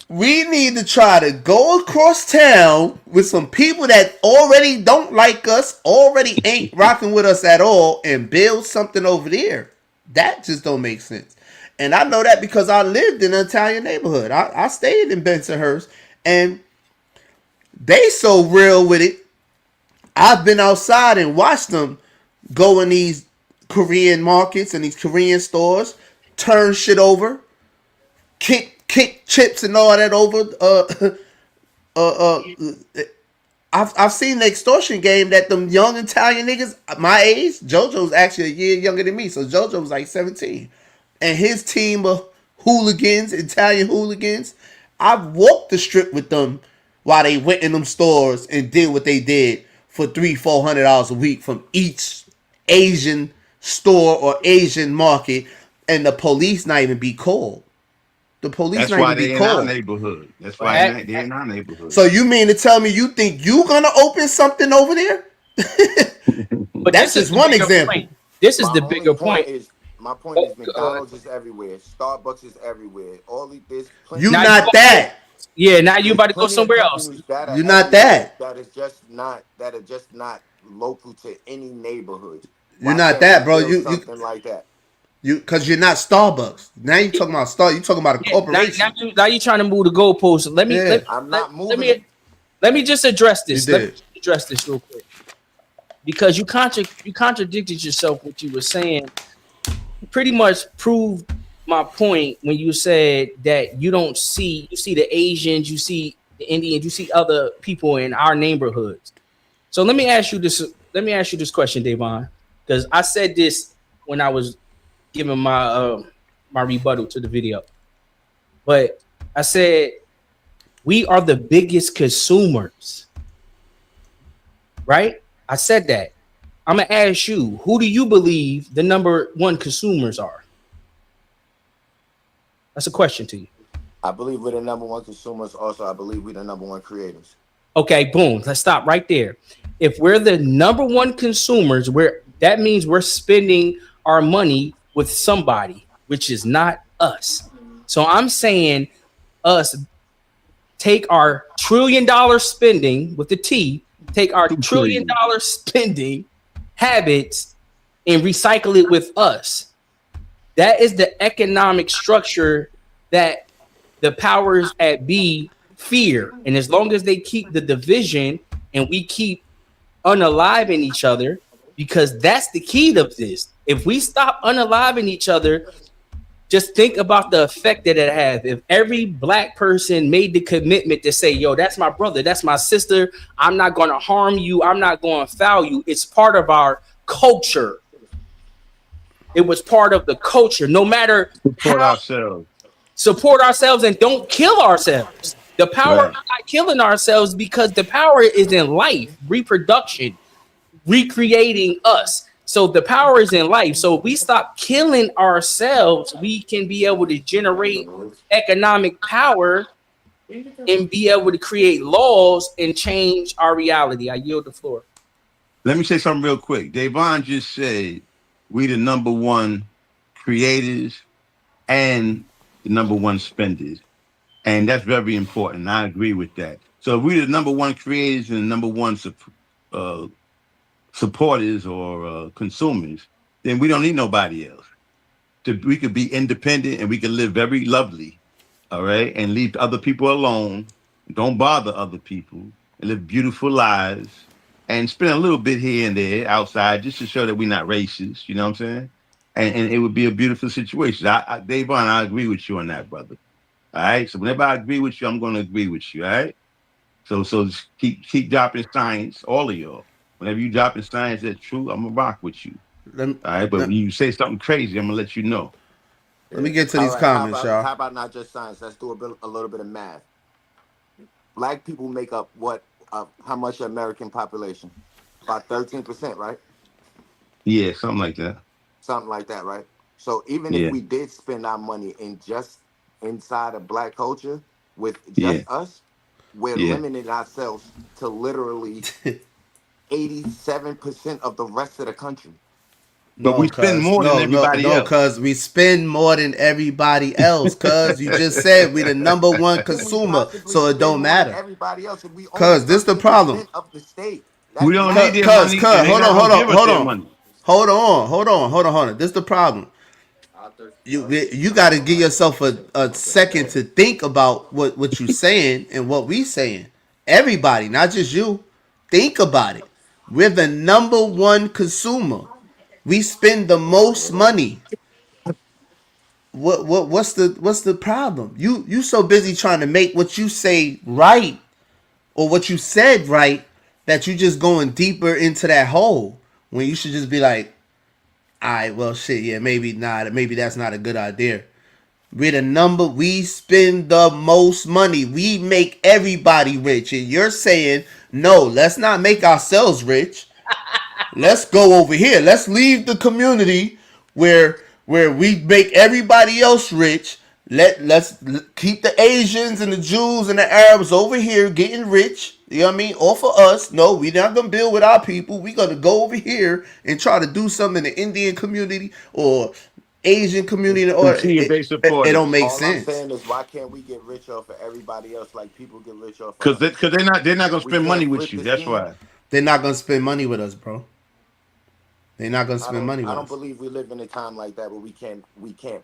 We need to try to go across town with some people that already don't like us, already ain't rocking with us at all, and build something over there. That just don't make sense. And I know that because I lived in an Italian neighborhood. I stayed in Bensonhurst, and they so real with it. I've been outside and watched them go in these Korean markets and these Korean stores, turn shit over, kick chips and all that over. I've seen the extortion game that them young Italian niggas my age. JoJo's actually a year younger than me, so JoJo was like 17, and his team of hooligans, Italian hooligans. I've walked the strip with them while they went in them stores and did what they did for $300-400 a week from each Asian store or Asian market, and the police not even be called. The police That's not why even be they're in our called. neighborhood. That's why they're in our neighborhood. So you mean to tell me you think you gonna open something over there? But that's just one example. Point. This is the bigger point. My point is McDonald's is everywhere. Starbucks is everywhere. All these you not that. Yeah, now you about to go somewhere else. You're not that. That is just not local to any neighborhood. You're not that, bro. You something like that. Because you're not Starbucks. Now you talking about You talking about a corporation. Now you trying to move the goalposts. Let me just address this. Let me address this real quick. Because you contradicted yourself. What you were saying pretty much proved my point when you said that you see the Asians, you see the Indians, you see other people in our neighborhoods. So let me ask you this question, Davon, because I said this when I was giving my rebuttal to the video. But I said we are the biggest consumers, right? I said that. I'm gonna ask you, who do you believe the number one consumers are? That's a question to you. I believe we're the number one consumers. Also, I believe we're the number one creators. Okay, boom. Let's stop right there. If we're the number one consumers, that means we're spending our money with somebody, which is not us. So I'm saying us take our $1 trillion spending with the T, take our $1 trillion spending habits and recycle it with us. That is the the economic structure that the powers at B fear. And as long as they keep the division and we keep unaliving each other, because that's the key to this. If we stop unaliving each other, just think about the effect that it has. If every black person made the commitment to say, yo, that's my brother, that's my sister, I'm not going to harm you, I'm not going to foul you. It's part of our culture. It was part of the culture. No matter Support how, ourselves. support ourselves and don't kill ourselves. The power Right. of not killing ourselves, because the power is in life, reproduction, recreating us. So the power is in life. So if we stop killing ourselves, we can be able to generate economic power and be able to create laws and change our reality. I yield the floor. Let me say something real quick. Davon just said we the number one creators and the number one spenders. And that's very important. I agree with that. So if we the number one creators and the number one supporters or consumers, then we don't need nobody else. We could be independent and we could live very lovely, all right, and leave other people alone. Don't bother other people and live beautiful lives and spend a little bit here and there outside just to show that we're not racist. You know what I'm saying? And it would be a beautiful situation. Davon, I agree with you on that, brother. All right. So whenever I agree with you, I'm going to agree with you. All right. So just keep dropping science, all of y'all. Whenever you dropping science that's true, I'm gonna rock with you. All right. But when you say something crazy, I'm gonna let you know. Let me get to All these right, comments, how y'all. about not just science? Let's do a little bit of math. Black people make up what? How much American population? About 13%, right? Yeah, something like that. Something like that, right? So even if Yeah. we did spend our money in just inside of black culture with Yeah. just us, we're Yeah. limiting ourselves to literally 87% of the rest of the country. But we spend more than everybody else. Cause we spend more than everybody else. Cause you just said we the number one consumer, so it don't Spend more than matter. everybody else, and we own Cause this the problem. 13% of the state. We That's don't mad. need their money, and they're not gonna give us their money. Hold on. This the problem. You got to give yourself a second to think about what you saying and what we saying. Everybody, not just you. Think about it. We're the number one consumer. We spend the most money. What's the problem? You so busy trying to make what you say right or what you said right that you just going deeper into that hole when you should just be like, all right, well, shit, yeah, maybe not. Maybe that's not a good idea. We spend the most money. We make everybody rich. And you're saying, no, let's not make ourselves rich. Let's go over here. Let's leave the community where we make everybody else rich. Let's keep the Asians and the Jews and the Arabs over here getting rich. You know what I mean? All for us. No, we're not gonna build with our people. We're gonna go over here and try to do something in the Indian community or Asian community, or it don't make All sense. I'm saying is, why can't we get rich off of everybody else like people get rich off of Because us? they're not gonna We spend can't money with flip you. the That's scheme. why. They're not gonna spend money with us, bro. They're not gonna spend money with I don't us. believe we live in a time like that where we can't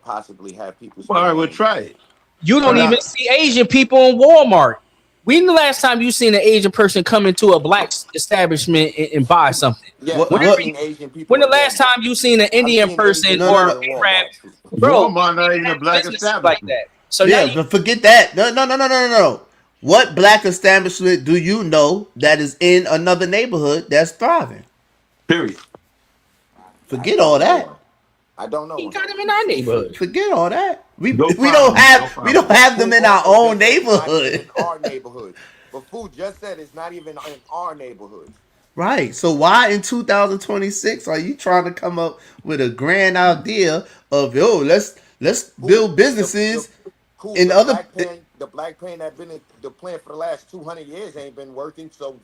possibly have people. Well, all right, we'll try it. You don't even see Asian people in Walmart. When the last time you seen an Asian person come into a black establishment and buy something? Yes, When I've seen Asian people. when the in last Walmart. time you seen an Indian seen person Asian or people in Arab? Walmart. Bro, Walmart not even a black businesses like establishment. that. So yeah, now but forget that. No. What black establishment do you know that is in another neighborhood that's thriving? Period. Forget all that. I don't know. He got them in our neighborhood. Forget all that. We No we problem, don't no have we problem. don't have them in our own neighborhood. In our neighborhoods. But Food just said it's not even in our neighborhoods. Right. So why in 2026 are you trying to come up with a grand idea of let's build businesses in the other black plan that been in the plan for the last 200 years ain't been working, so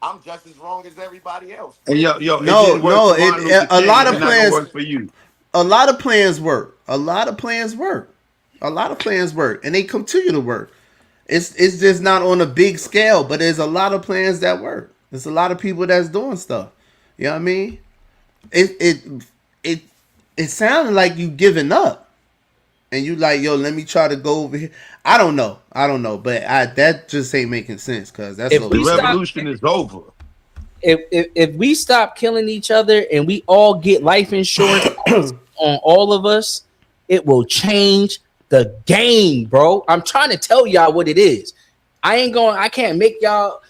I'm just as wrong as everybody else. And yo, No, it didn't work for Martin Luther a King. lot It's of not gonna plans work for you. a lot of plans work. A lot of plans work. A lot of plans work, and they continue to work. It's just not on a big scale, but there's a lot of plans that work. There's a lot of people that's doing stuff. You know what I mean? It sounded like you giving up. and you like, yo, let me try to go over here. I don't know, but that just ain't making sense because that's If so The we stop, revolution is over. if we stop killing each other and we all get life insurance on all of us, it will change the game, bro. I'm trying to tell y'all what it is. I can't make y'all,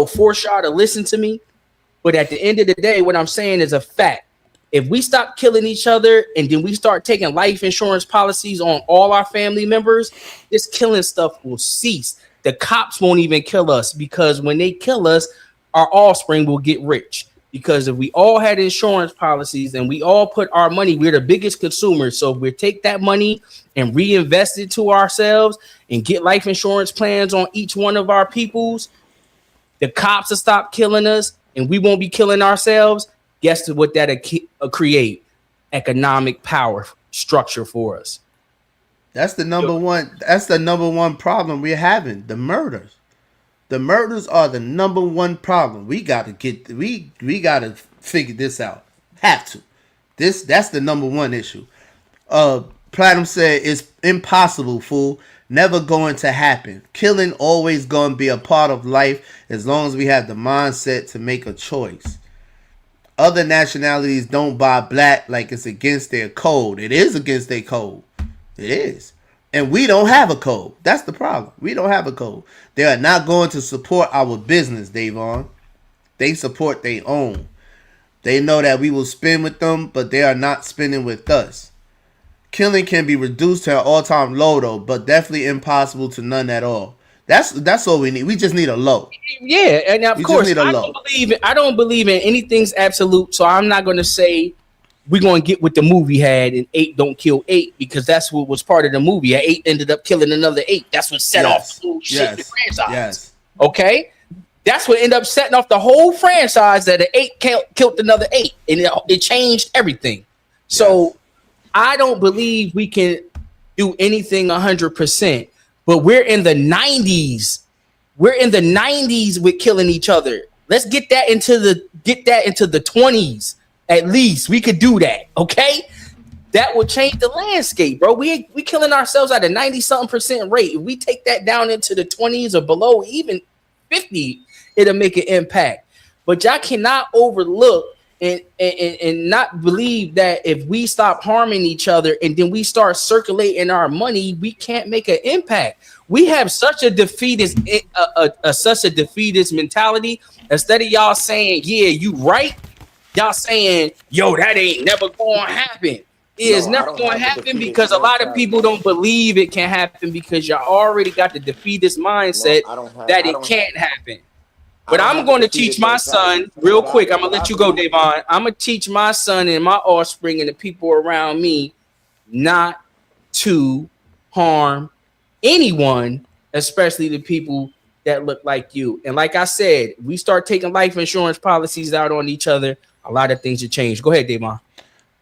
force y'all to listen to me. But at the end of the day, what I'm saying is a fact. If we stop killing each other and then we start taking life insurance policies on all our family members, this killing stuff will cease. The cops won't even kill us because when they kill us, our offspring will get rich. Because if we all had insurance policies and we all put our money, we're the biggest consumers. So if we take that money and reinvest it to ourselves and get life insurance plans on each one of our peoples, the cops will stop killing us and we won't be killing ourselves. Guess what that'll create? Economic power structure for us. That's the number one. That's the number one problem we're having. The murders. The murders are the number one problem. We gotta gotta figure this out. Have to. That's the number one issue. Platinum said it's impossible, fool. Never going to happen. Killing always gonna be a part of life as long as we have the mindset to make a choice. Other nationalities don't buy black like it's against their code. It is against their code. It is. And we don't have a code. That's the problem. We don't have a code. They are not going to support our business, Davon. They support their own. They know that we will spend with them, but they are not spending with us. Killing can be reduced to an all-time low, though, but definitely impossible to none at all. That's all we need. We just need a low. Yeah, and of course, I don't believe in anything's absolute. So I'm not going to say we're going to get what the movie had and 8 don't kill 8 because that's what was part of the movie. 8 ended up killing another 8. That's what set off the whole shit in the franchise. Yes. Okay, that's what ended up setting off the whole franchise. That an 8 killed another 8, and it changed everything. So I don't believe we can do anything 100%. But we're in the 90s. We're in the 90s with killing each other. Let's get that into the 20s. At least we could do that. Okay, that will change the landscape, bro. We killing ourselves at a 90-something% rate. If we take that down into the 20s or below, even 50, it'll make an impact. But y'all cannot overlook and not believe that if we stop harming each other and then we start circulating our money, we can't make an impact. We have such a defeatist mentality. Instead of y'all saying, yeah, you right, y'all saying, yo, that ain't never gonna happen. It's never gonna happen because a lot of people don't believe it can happen because y'all already got the defeatist mindset that it can't happen. But I'm going to teach my son real quick. I'm going to let you go, Davon. I'm going to teach my son and my offspring and the people around me not to harm anyone, especially the people that look like you. And like I said, we start taking life insurance policies out on each other, a lot of things will change. Go ahead, Davon.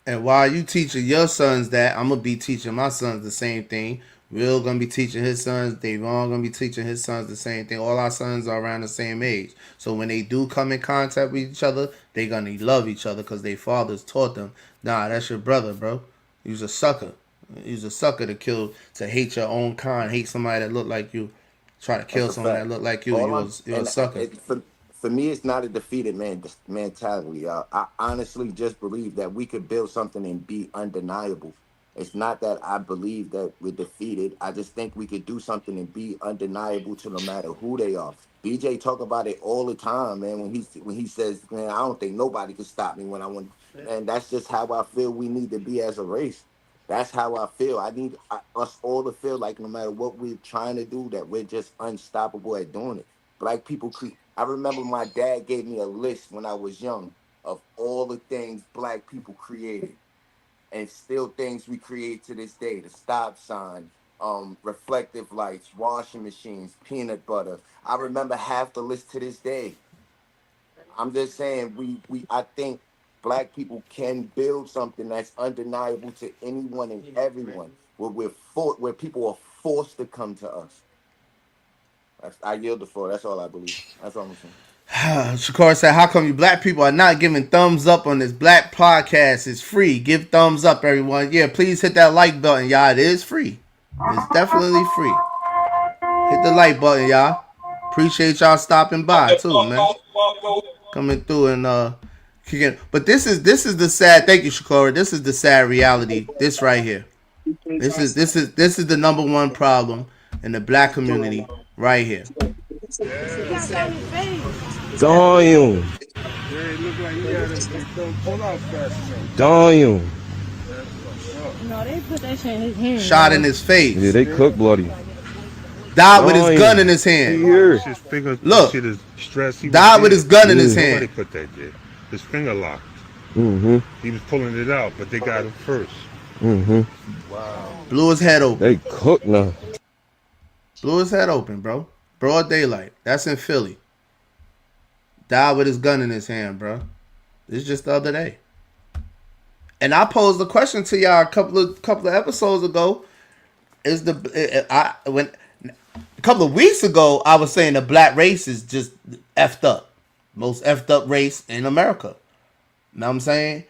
And while you teaching your sons that, I'm going to be teaching my sons the same thing. Will gonna be teaching his sons. Davon gonna be teaching his sons the same thing. All our sons are around the same age, so when they do come in contact with each other, they gonna love each other because their fathers taught them. Nah, that's your brother, bro. You's a sucker. You's a sucker to hate your own kind, hate somebody that look like you, try to kill someone that look like you. You're a sucker. For me, it's not a defeated mentality. I honestly just believe that we could build something and be undeniable. It's not that I believe that we're defeated. I just think we could do something and be undeniable to no matter who they are. BJ talk about it all the time, man. When he says, man, I don't think nobody can stop me when I want. And that's just how I feel we need to be as a race. That's how I feel. I need us all to feel like no matter what we're trying to do, that we're just unstoppable at doing it. Black people I remember my dad gave me a list when I was young of all the things black people created. And still things we create to this day: the stop sign, reflective lights, washing machines, peanut butter. I remember half the list to this day. I'm just saying I think black people can build something that's undeniable to anyone and everyone, where people are forced to come to us. I yield the floor. That's all I believe. That's all I'm saying. Shakar said, how come you black people are not giving thumbs up on this black podcast? It's free. Give thumbs up, everyone. Yeah, please hit that like button, y'all. It is free. It's definitely free. Hit the like button, y'all. Appreciate y'all stopping by too, man. Coming through and kicking. But this is the sad. Thank you, Shakora. This is the sad reality. This right here. This is the number one problem in the black community right here. Damn. Damn. No, they put that shit in his hand. Shot in his face. Yeah, they cook bloody. Died with his gun in his hand. Look. Died with his gun in his hand. Nobody put that there. His finger locked. Mm-hmm. He was pulling it out, but they got him first. Mm-hmm. Wow. Blew his head open. They cook now. Blew his head open, bro. Broad daylight. That's in Philly. Died with his gun in his hand, bro. This is just the other day. And I posed a question to y'all a couple of episodes ago. A couple of weeks ago, I was saying the black race is just effed up. Most effed up race in America. You know what I'm saying?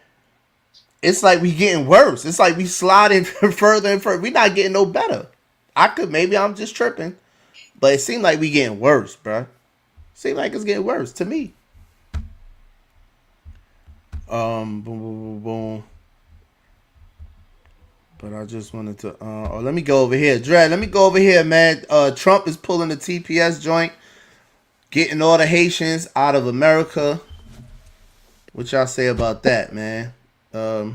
It's like we getting worse. It's like we sliding further and further. We not getting no better. Maybe I'm just tripping. But it seemed like we getting worse, bro. Seems like it's getting worse to me. Boom, boom, boom, boom. But I just wanted to. Let me go over here, Dre. Let me go over here, man. Trump is pulling the TPS joint, getting all the Haitians out of America. What y'all say about that, man? Let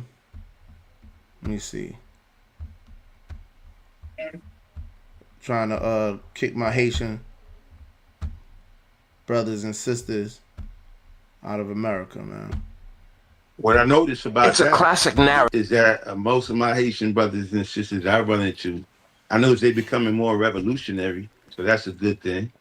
me see. Trying to kick my Haitian brothers and sisters out of America, man. What I noticed about it's a classic narrative is that most of my Haitian brothers and sisters I run into, I notice they're becoming more revolutionary, so that's a good thing.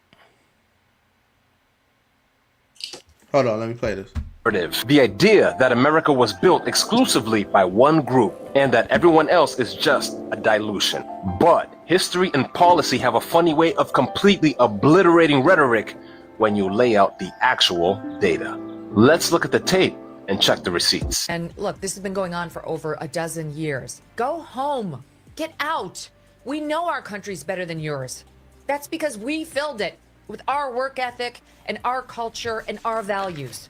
Hold on, let me play this. The idea that America was built exclusively by one group and that everyone else is just a dilution. But history and policy have a funny way of completely obliterating rhetoric when you lay out the actual data. Let's look at the tape and check the receipts. And look, this has been going on for over a dozen years. Go home. Get out. We know our country's better than yours. That's because we filled it with our work ethic and our culture and our values.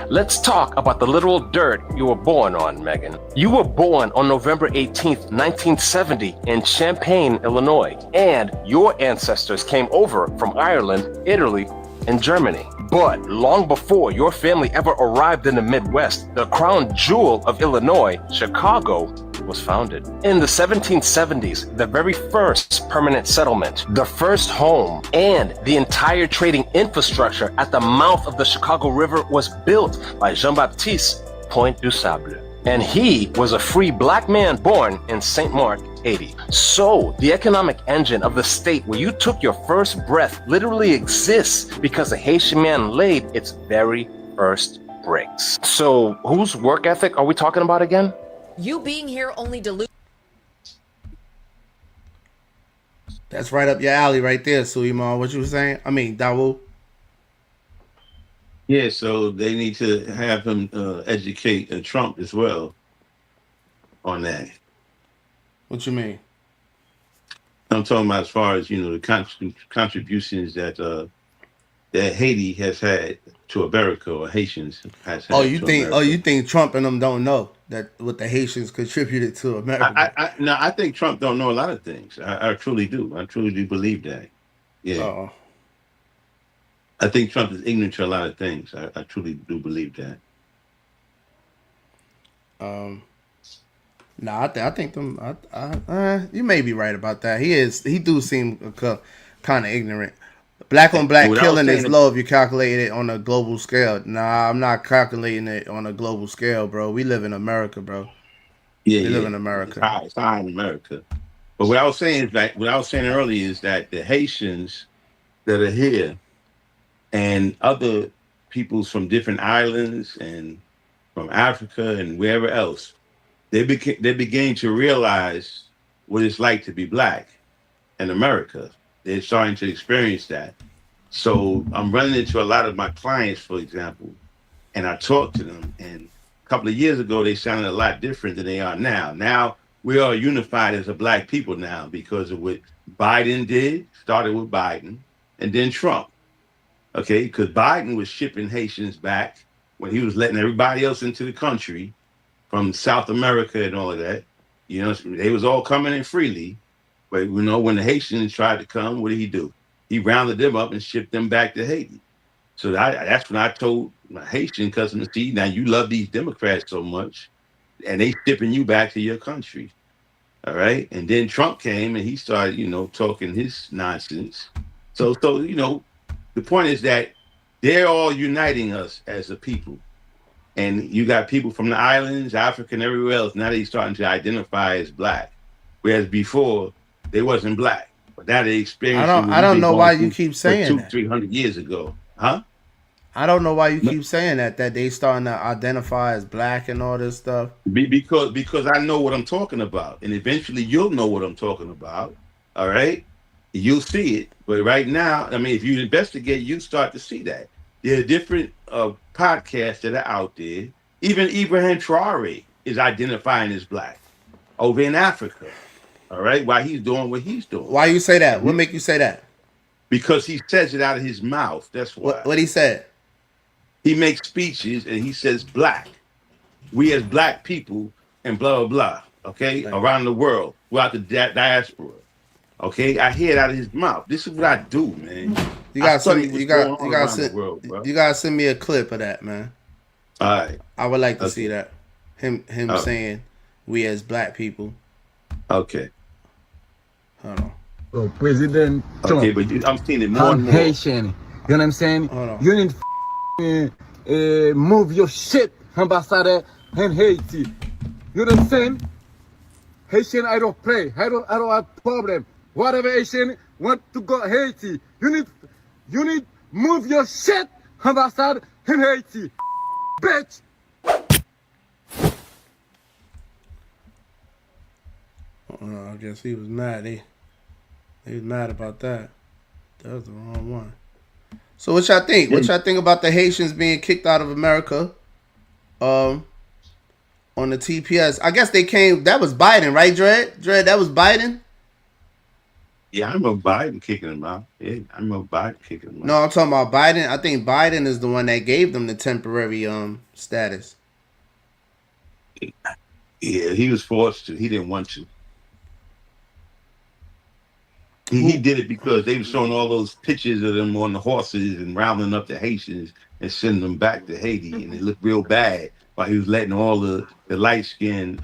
Let's talk about the literal dirt you were born on, Megan. You were born on November 18th, 1970 in Champaign, Illinois, and your ancestors came over from Ireland, Italy, and Germany. But long before your family ever arrived in the Midwest, the crown jewel of Illinois, Chicago, was founded. In the 1770s, the very first permanent settlement, the first home, and the entire trading infrastructure at the mouth of the Chicago River was built by Jean-Baptiste Point du Sable. And he was a free black man born in St. Mark, Haiti. So the economic engine of the state where you took your first breath literally exists because a Haitian man laid its very first bricks. So whose work ethic are we talking about again? You being here only dilutes. That's right up your alley right there, Suleiman. What you were saying? I mean, Dawu. Yeah, so they need to have him educate Trump as well on that. What you mean? I'm talking about as far as, the contributions that Haiti has had to America, or Haitians has had. You think Trump and them don't know that what the Haitians contributed to America? I think Trump don't know a lot of things. I truly do. I truly do believe that. Yeah. Uh-oh. I think Trump is ignorant to a lot of things. I truly do believe that. No, I think them. You may be right about that. He do seem kind of ignorant. Black on black killing is low if you calculate it on a global scale. Nah, I'm not calculating it on a global scale, bro. We live in America, bro. Yeah, we live in America. It's high in America. But what I was saying earlier is that the Haitians that are here and other peoples from different islands and from Africa and wherever else, they're beginning to realize what it's like to be black in America. They're starting to experience that. So I'm running into a lot of my clients, for example, and I talk to them. And a couple of years ago, they sounded a lot different than they are now. Now we are unified as a black people now because of what Biden did, started with Biden, and then Trump. Okay, because Biden was shipping Haitians back when he was letting everybody else into the country from South America and all of that. You know, they was all coming in freely. But, you know, when the Haitians tried to come, what did he do? He rounded them up and shipped them back to Haiti. So that's when I told my Haitian customers, see, now you love these Democrats so much, and they shipping you back to your country. All right. And then Trump came and he started, you know, talking his nonsense. So, you know, the point is that they're all uniting us as a people. And you got people from the islands, Africa, and everywhere else. Now they're starting to identify as black. Whereas before, they wasn't black. But now they experience. I don't know why you keep saying that. 200-300 years ago. Huh? I don't know why you keep saying that they starting to identify as black and all this stuff. Because I know what I'm talking about. And eventually you'll know what I'm talking about. All right? You'll see it. But right now, I mean, if you investigate, you start to see that. There are different podcasts that are out there. Even Ibrahim Traore is identifying as black over in Africa. All right? While he's doing what he's doing. Why you say that? What make you say that? Because he says it out of his mouth. That's why. What he said? He makes speeches and he says black. We as black people and blah, blah, blah. Okay? Right. Around the world. Throughout the diaspora. Okay? I hear it out of his mouth. This is what I do, man. You gotta send me a clip of that, man. All right. I would like to see that. Him saying we as black people. Okay. Hold on. So President Trump. Okay, but I'm seeing it more and more. Haitian. You know what I'm saying? You need move your shit, ambassador in Haiti. You know what I'm saying? Haitian, I don't play. I don't have problem. Whatever Haitian want to go Haiti, you need move your shit, ambassador in Haiti, bitch. I guess he was mad. He was mad about that. That was the wrong one. So what y'all think? What y'all think about the Haitians being kicked out of America? On the TPS. I guess they came. That was Biden, right, Dred? Dred, that was Biden. Yeah, I remember Biden kicking him out. Yeah, I remember Biden kicking him out. No, I'm talking about Biden. I think Biden is the one that gave them the temporary status. Yeah, he was forced to. He didn't want to. He did it because they were showing all those pictures of them on the horses and rounding up the Haitians and sending them back to Haiti, and it looked real bad while he was letting all the light-skinned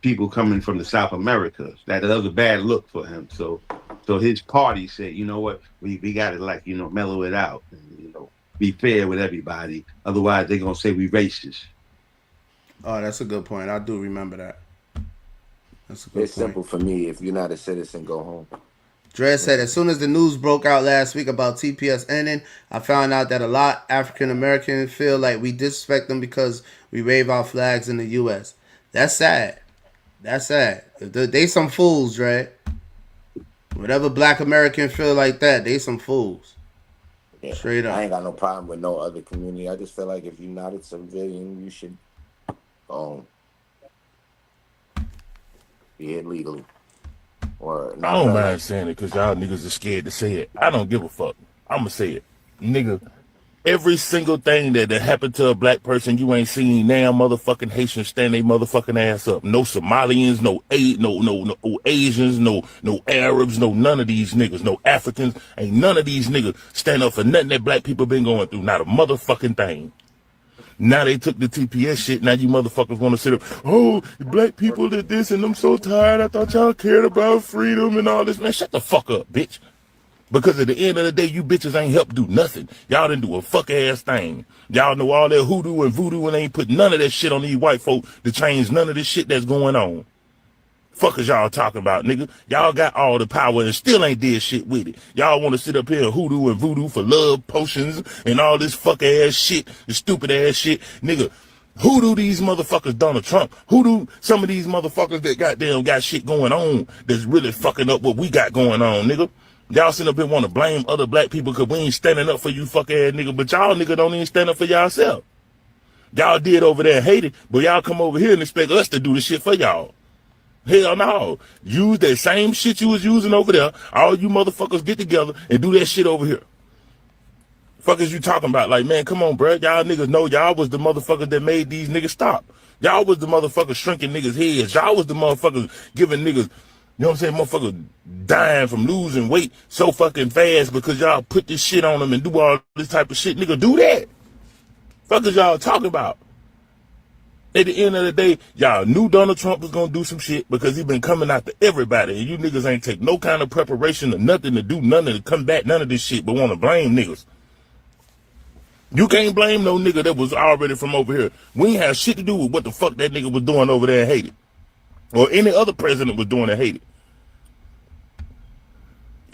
people coming from the South America. That was a bad look for him. So his party said, you know what, we got to mellow it out and be fair with everybody. Otherwise, they're gonna say we racist. Oh, that's a good point. I do remember that. That's a good It's simple for me. If you're not a citizen, go home. Dre said, as soon as the news broke out last week about TPS ending, I found out that a lot African Americans feel like we disrespect them because we wave our flags in the U.S. That's sad. That's sad. They some fools, Dre. Whatever black American feel like that, they some fools. Yeah, straight up. I ain't got no problem with no other community. I just feel like if you're not a civilian, you should be here legally. Or I don't mind saying it because y'all niggas are scared to say it. I don't give a fuck. I'ma say it. Nigga, every single thing that happened to a black person, you ain't seen now motherfucking Haitians stand they motherfucking ass up. No Somalians, no Asians, no Arabs, no none of these niggas, no Africans, ain't none of these niggas stand up for nothing that black people been going through. Not a motherfucking thing. Now they took the TPS shit. Now you motherfuckers want to sit up. Oh, black people did this and I'm so tired. I thought y'all cared about freedom and all this. Man, shut the fuck up, bitch. Because at the end of the day, you bitches ain't helped do nothing. Y'all didn't do a fuck ass thing. Y'all know all that hoodoo and voodoo and ain't put none of that shit on these white folk to change none of this shit that's going on. Fuck is y'all talking about, nigga? Y'all got all the power and still ain't did shit with it. Y'all want to sit up here and hoodoo and voodoo for love potions and all this fuck ass shit, this stupid ass shit. Nigga, hoodoo these motherfuckers Donald Trump. Hoodoo some of these motherfuckers that goddamn got shit going on that's really fucking up what we got going on, nigga. Y'all sit up here want to blame other black people because we ain't standing up for you fuck ass nigga, but y'all nigga don't even stand up for y'allself. Y'all did over there and hate it, but y'all come over here and expect us to do the shit for y'all. Hell no. Use that same shit you was using over there. All you motherfuckers get together and do that shit over here. Fuck is you talking about? Like, man, come on, bro. Y'all niggas know y'all was the motherfuckers that made these niggas stop. Y'all was the motherfuckers shrinking niggas' heads. Y'all was the motherfuckers giving niggas, you know what I'm saying, motherfuckers dying from losing weight so fucking fast because y'all put this shit on them and do all this type of shit. Nigga, do that. Fuck is y'all talking about? At the end of the day, y'all knew Donald Trump was gonna do some shit because he been coming after everybody, and you niggas ain't take no kind of preparation or nothing to do nothing to come back, none of this shit, but want to blame niggas. You can't blame no nigga that was already from over here. We ain't have shit to do with what the fuck that nigga was doing over there in Haiti. Or any other president was doing in Haiti.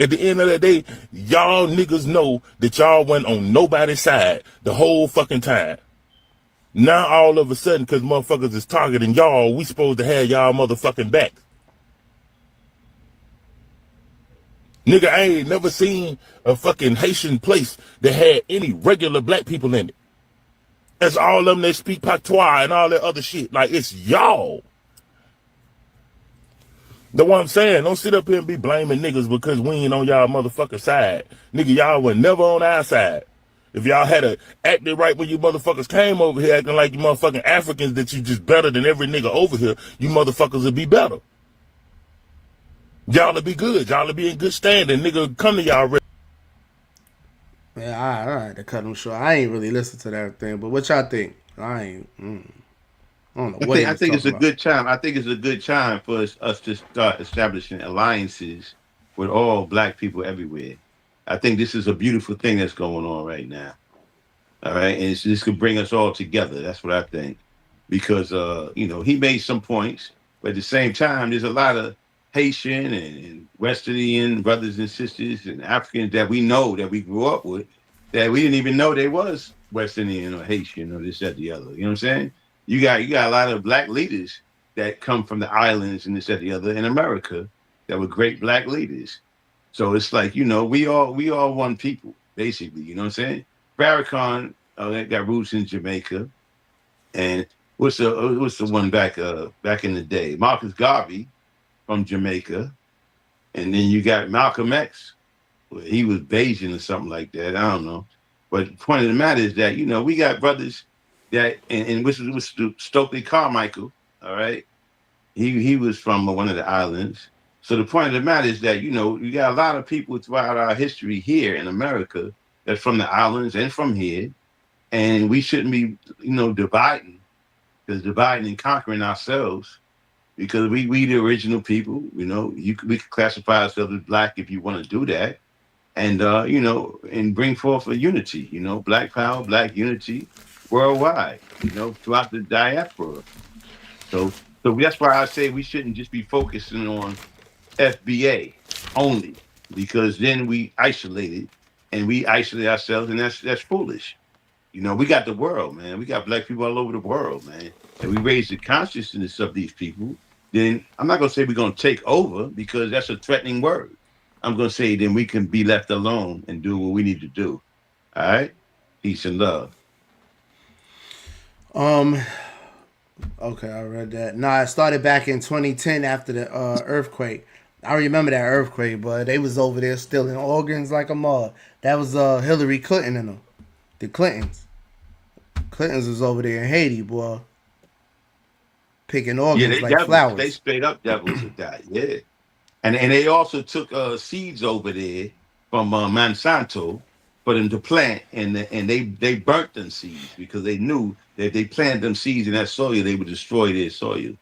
At the end of the day, y'all niggas know that y'all went on nobody's side the whole fucking time. Now all of a sudden, because motherfuckers is targeting y'all, we supposed to have y'all motherfucking back. Nigga, I ain't never seen a fucking Haitian place that had any regular black people in it. That's all of them that speak patois and all that other shit. Like, it's y'all. That's what I'm saying. Don't sit up here and be blaming niggas because we ain't on y'all motherfucker side. Nigga, y'all were never on our side. If y'all had acted right when you motherfuckers came over here acting like you motherfucking Africans that you just better than every nigga over here, you motherfuckers would be better. Y'all will be good. Y'all will be in good standing. Nigga, come to y'all. Yeah, all right, to cut them short. I ain't really listen to that thing, but what y'all think? I don't know what I think it's a good time. I think it's a good time for us to start establishing alliances with all black people everywhere. I think this is a beautiful thing that's going on right now. All right, and this could bring us all together. That's what I think, because he made some points, but at the same time, there's a lot of Haitian and West Indian brothers and sisters and Africans that we know that we grew up with that we didn't even know they was West Indian or Haitian or this, that, the other. You know what I'm saying? You got a lot of black leaders that come from the islands and this, that, the other in America that were great black leaders. So it's like, we all one people, basically. You know what I'm saying? Farrakhan got roots in Jamaica, and what's the one back in the day? Marcus Garvey from Jamaica, and then you got Malcolm X. He was Bayesian or something like that. I don't know, but the point of the matter is that we got brothers that, and which was Stokely Carmichael. All right, he was from one of the islands. So the point of the matter is that you got a lot of people throughout our history here in America that's from the islands and from here. And we shouldn't be, dividing and conquering ourselves, because we the original people. We could classify ourselves as black if you want to do that, and and bring forth a unity. Black power, black unity worldwide. Throughout the diaspora. So that's why I say we shouldn't just be focusing on FBA only, because then we isolate ourselves, and that's foolish. We got the world, man. We got black people all over the world, man. And we raise the consciousness of these people. Then I'm not going to say we're going to take over, because that's a threatening word. I'm going to say then we can be left alone and do what we need to do. All right? Peace and love. Okay, I read that. Nah, it started back in 2010 after the earthquake. I remember that earthquake, but they was over there stealing organs like a mug. That was Hillary Clinton and them. The Clintons was over there in Haiti, boy, picking organs like devils. flowers. They straight up devils with that, yeah. And they also took seeds over there from Monsanto for them to plant, and they burnt them seeds because they knew that if they planted them seeds in that soil, they would destroy their soil.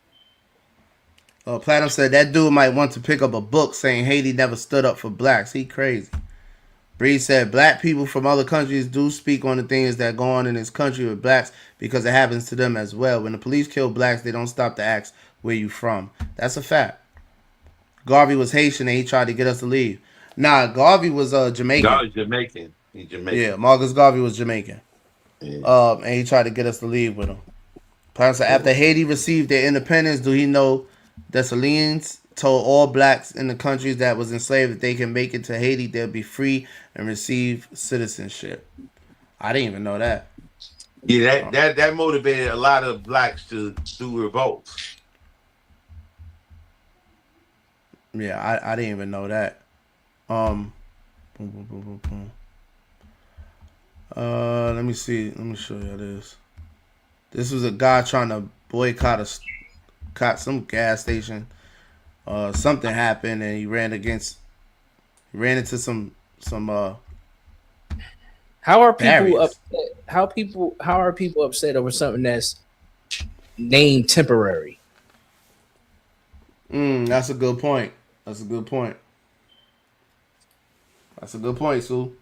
Platinum said that dude might want to pick up a book saying Haiti never stood up for blacks. He crazy. Bree said black people from other countries do speak on the things that go on in this country with blacks because it happens to them as well. When the police kill blacks, they don't stop to ask where you from. That's a fact. Garvey was Haitian and he tried to get us to leave. Nah, Garvey was Jamaican. Garvey's Jamaican. He's Jamaican. Yeah, Marcus Garvey was Jamaican. Yeah. And he tried to get us to leave with him. Platinum said after Haiti received their independence, do he know Dessalines told all blacks in the countries that was enslaved that they can make it to Haiti, they'll be free and receive citizenship. I didn't even know that. Yeah, that motivated a lot of blacks to do revolts. Yeah, I didn't even know that. Boom, boom, boom, boom, boom. Let me see. Let me show you this. This was a guy trying to boycott some gas station. Something happened and he ran into some How are people barriers. upset? How are people upset over something that's named temporary? That's a good point. That's a good point. That's a good point, Sue.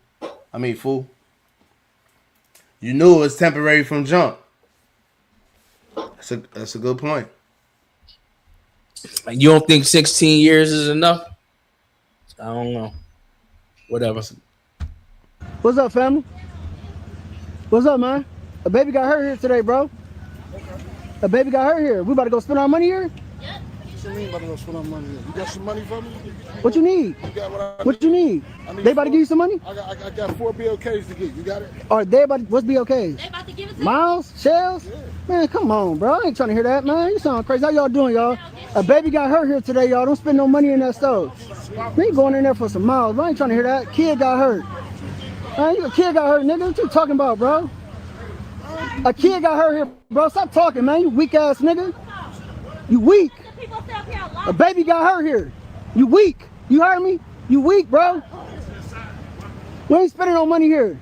I mean, fool. You knew it was temporary from jump. That's a good point. You don't think 16 years is enough? I don't know. Whatever. What's up, family? What's up, man? A baby got hurt here today, bro. A baby got hurt here. We about to go spend our money here? What you mean about to go spend our money here? You got some money for me? What you need? You got what I What you need? They about to give you some money? I got 4 BOKs to get. You got it? Or they about to, what's BOKs? They about to give it to Miles? Shells? Yeah. Man, come on, bro. I ain't trying to hear that, man. You sound crazy. How y'all doing, y'all? A baby got hurt here today, y'all. Don't spend no money in that store. We ain't going in there for some miles. I ain't trying to hear that. Kid got hurt. Man, a kid got hurt, nigga. What you talking about, bro? A kid got hurt here, bro. Stop talking, man. You weak ass nigga. You weak. A baby got hurt here. You weak. You heard me? You weak, bro. We ain't spending no money here.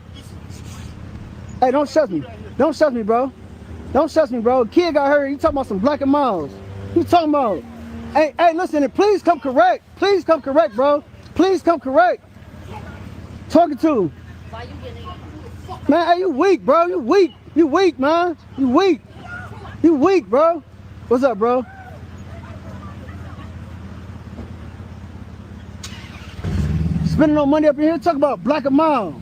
Hey, don't shut me. Don't shut me, bro. Don't shut me, bro. A kid got hurt. You talking about some black and miles. You talking about? Hey, listen, and please come correct. Please come correct, bro. Please come correct. Talking to. Man, hey, you weak, bro. You weak. You weak, man. You weak. You weak, bro. What's up, bro? Spending no money up in here. Talk about black and mild.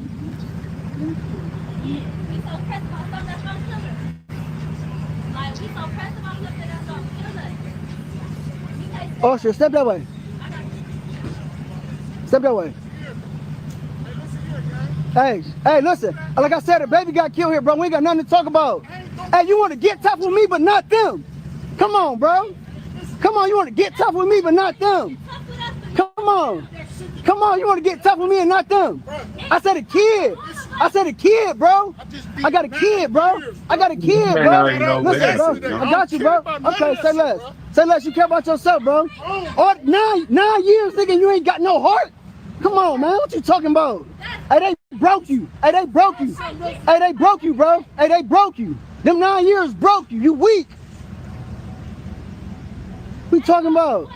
Oh, shit. Step that way. Step that way. Hey, listen. Like I said, a baby got killed here, bro. We ain't got nothing to talk about. Hey, you want to get tough with me, but not them. Come on, bro. Come on, you want to get tough with me, but not them. Come on. Come on, you want to get tough with me and not them. I said a kid. I said a kid, bro. I got a kid, bro. I got a kid, bro. Listen, bro. I got you, bro. Okay, say less. Say less. You care about yourself, bro. All 9 years, nigga, you ain't got no heart. Come on, man. What you talking about? Hey, they broke you. Hey, they broke you. Hey, they broke you, bro. Hey, they broke you. Them 9 years broke you. You weak. What you talking about?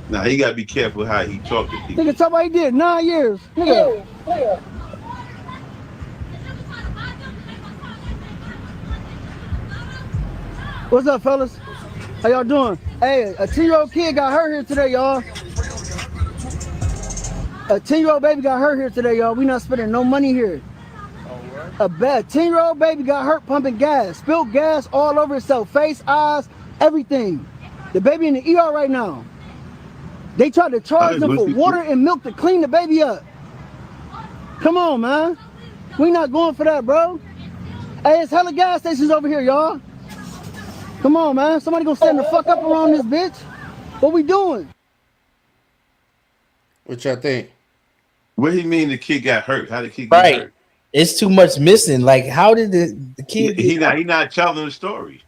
Now he gotta be careful how he talk to people. Nigga, talk about he did 9 years. Nigga. What's up, fellas? How y'all doing? Hey, a 10-year-old kid got hurt here today, y'all. A 10-year-old baby got hurt here today, y'all. We not spending no money here. A 10-year-old baby got hurt pumping gas. Spilled gas all over itself. Face, eyes, everything. The baby in the ER right now. They tried to charge them for water and milk to clean the baby up. Come on, man. We not going for that, bro. Hey, it's hella gas stations over here, y'all. Come on, man. Somebody gonna stand the fuck up around this bitch. What we doing? What y'all think? What do you mean the kid got hurt? How did the kid get hurt? It's too much missing. Like, how did the kid? He not telling the story.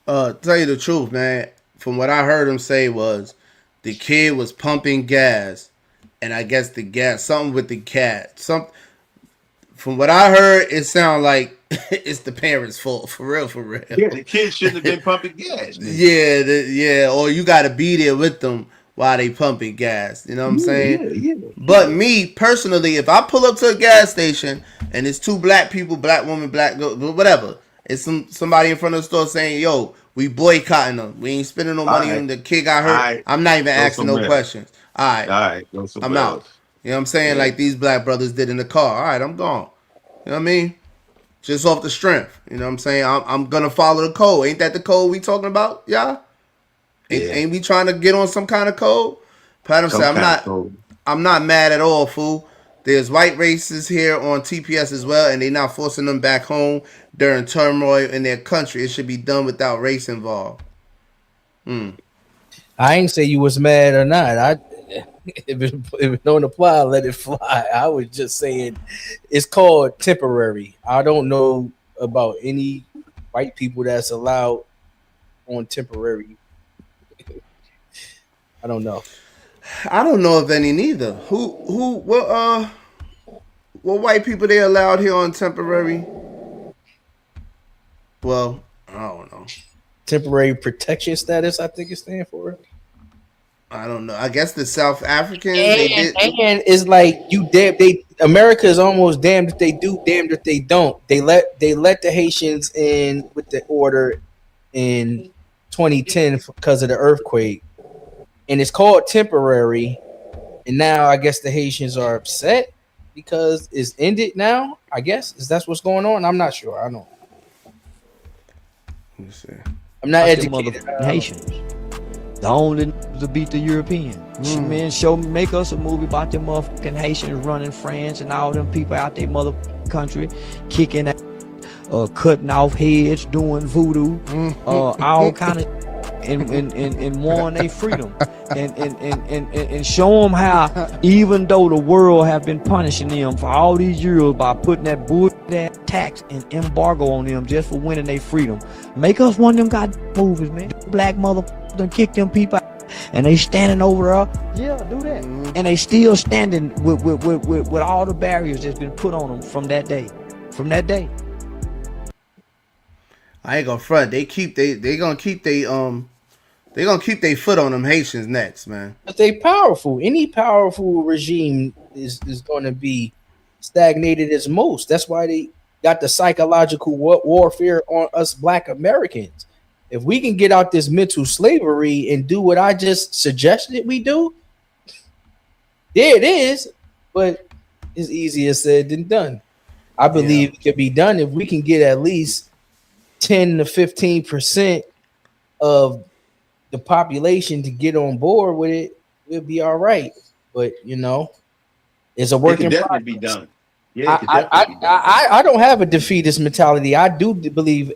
Tell you the truth, man. From what I heard him say was the kid was pumping gas, and I guess the gas, something with the cat. From what I heard, it sounded like it's the parents' fault. For real, for real. Yeah, the kid shouldn't have been pumping gas. Yeah. Or you got to be there with them while they pumping gas. You know what I'm saying? Yeah. But me personally, if I pull up to a gas station and it's two black people, black woman, black girl, whatever, it's somebody in front of the store saying, "Yo, we boycotting them. We ain't spending no money on the kid got hurt." I'm not even asking no questions. All right. I'm out. You know what I'm saying? Like these black brothers did in the car. All right, I'm gone. You know what I mean? Just off the strength. You know what I'm saying? I'm gonna follow the code. Ain't that the code we talking about, y'all? Ain't we trying to get on some kind of code? Platinum Some said, kind of code. I'm not mad at all, fool. There's white racists here on TPS as well, and they not forcing them back home during turmoil in their country. It should be done without race involved. I ain't say you was mad or not. If it don't apply, let it fly. I was just saying it's called temporary. I don't know about any white people that's allowed on temporary. I don't know. I don't know of any neither. What white people they allowed here on temporary? Well, I don't know. Temporary protection status, I think it stands for. I don't know. I guess the South Africans And it's like you damn America is almost damned if they do, damned if they don't. They let the Haitians in with the order in 2010 because of the earthquake, and it's called temporary. And now I guess the Haitians are upset because it's ended now. I guess that's what's going on. I'm not sure. I don't. Let me see. I'm not Fuck them educated. motherfucking Haitians. The only to beat the European. Man, make us a movie about them motherfucking Haitians running France and all them people out their mother country, kicking cutting off heads, doing voodoo, all kind of and warring their freedom. And show them how, even though the world have been punishing them for all these years by putting that that tax and embargo on them just for winning their freedom, make us one of them goddamn movies, man. Black motherfuckers done kick them people out, and they standing over there. Yeah, do that. And they still standing with all the barriers that's been put on them from that day. I ain't gonna front. They gonna keep their foot on them Haitians next, man. But they powerful. Any powerful regime is going to be stagnated as most. That's why they got the psychological warfare on us Black Americans. If we can get out this mental slavery and do what I just suggested we do, there it is. But it's easier said than done. I believe it can be done if we can get at least 10 to 15% of the population to get on board with it. We'll be all right. But it's a work in progress. Definitely be done. Yeah, it could definitely be done. I don't have a defeatist mentality. I believe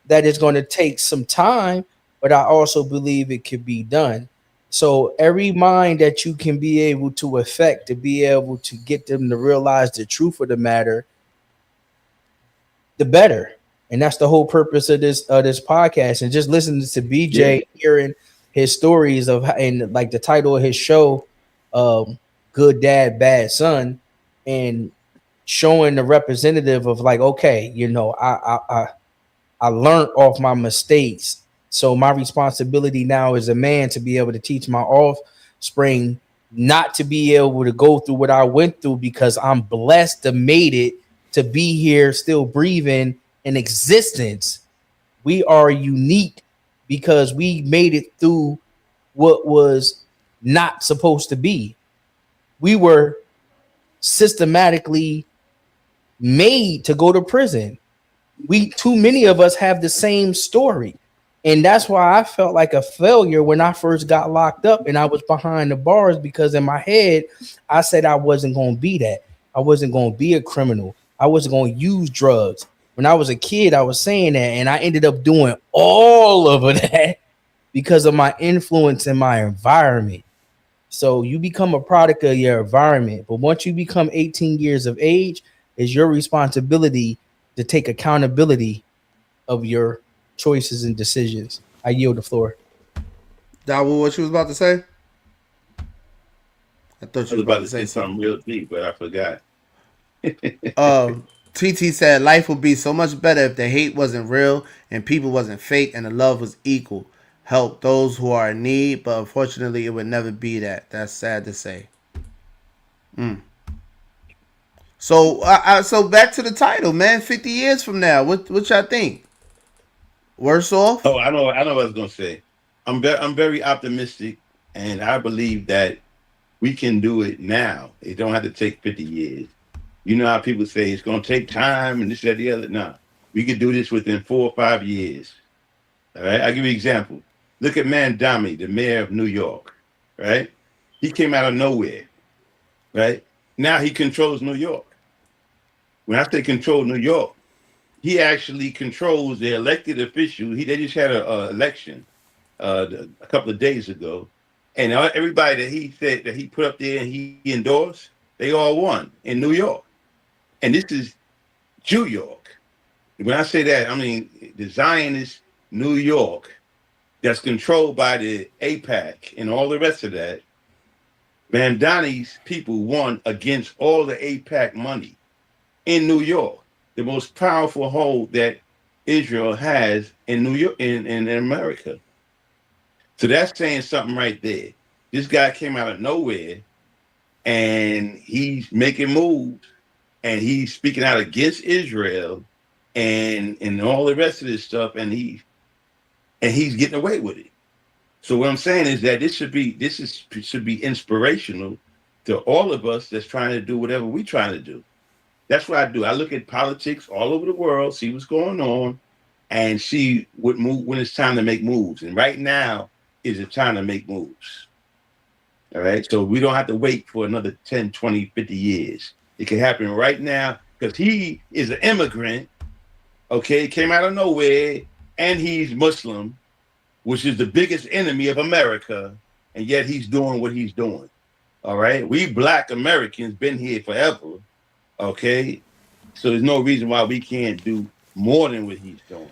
that it's going to take some time, but I also believe it could be done. So every mind that you can be able to affect, to be able to get them to realize the truth of the matter, the better. And that's the whole purpose of this podcast. And just listening to BJ, hearing his stories and like the title of his show, Good Dad, Bad Son, and showing the representative of like, okay, I learned off my mistakes. So my responsibility now as a man to be able to teach my offspring not to be able to go through what I went through, because I'm blessed to made it to be here still breathing in existence. We are unique because we made it through what was not supposed to be. We were systematically made to go to prison. Too many of us have the same story. And that's why I felt like a failure when I first got locked up and I was behind the bars, because in my head, I said I wasn't going to be that. I wasn't going to be a criminal. I wasn't going to use drugs. When I was a kid, I was saying that, and I ended up doing all of that because of my influence in my environment. So you become a product of your environment. But once you become 18 years of age, it's your responsibility to take accountability of your choices and decisions. I yield the floor. Dawu, what you was about to say? I thought you was about to say something real deep, but I forgot. TT said life would be so much better if the hate wasn't real and people wasn't fake and the love was equal. Help those who are in need, but unfortunately it would never be that. That's sad to say. So back to the title, man. 50 years from now, what y'all think? Worse off? Oh, I know what I was gonna say. I'm very optimistic, and I believe that we can do it now. It don't have to take 50 years. You know how people say it's gonna take time and this, that, the other. No, we could do this within 4 or 5 years. All right, I'll give you an example. Look at Mandami, the mayor of New York, right? He came out of nowhere, right? Now he controls New York. When I say control New York, he actually controls the elected official. They just had a election a couple of days ago, and everybody that he said that he put up there and he endorsed, they all won in New York. And this is New York. When I say that, I mean the Zionist New York that's controlled by the AIPAC and all the rest of that. Mandani's people won against all the AIPAC money in New York, the most powerful hold that Israel has in New York, in America. So that's saying something right there. This guy came out of nowhere and he's making moves and he's speaking out against Israel and all the rest of this stuff, and he's getting away with it. So what I'm saying is that this should be inspirational to all of us that's trying to do whatever we're trying to do. That's what I do. I look at politics all over the world, see what's going on, and see what move when it's time to make moves. And right now is the time to make moves. All right. So we don't have to wait for another 10, 20, 50 years. It can happen right now because he is an immigrant. Okay, came out of nowhere, and he's Muslim, which is the biggest enemy of America, and yet he's doing what he's doing. All right. We Black Americans been here forever. Okay, so there's no reason why we can't do more than what he's doing.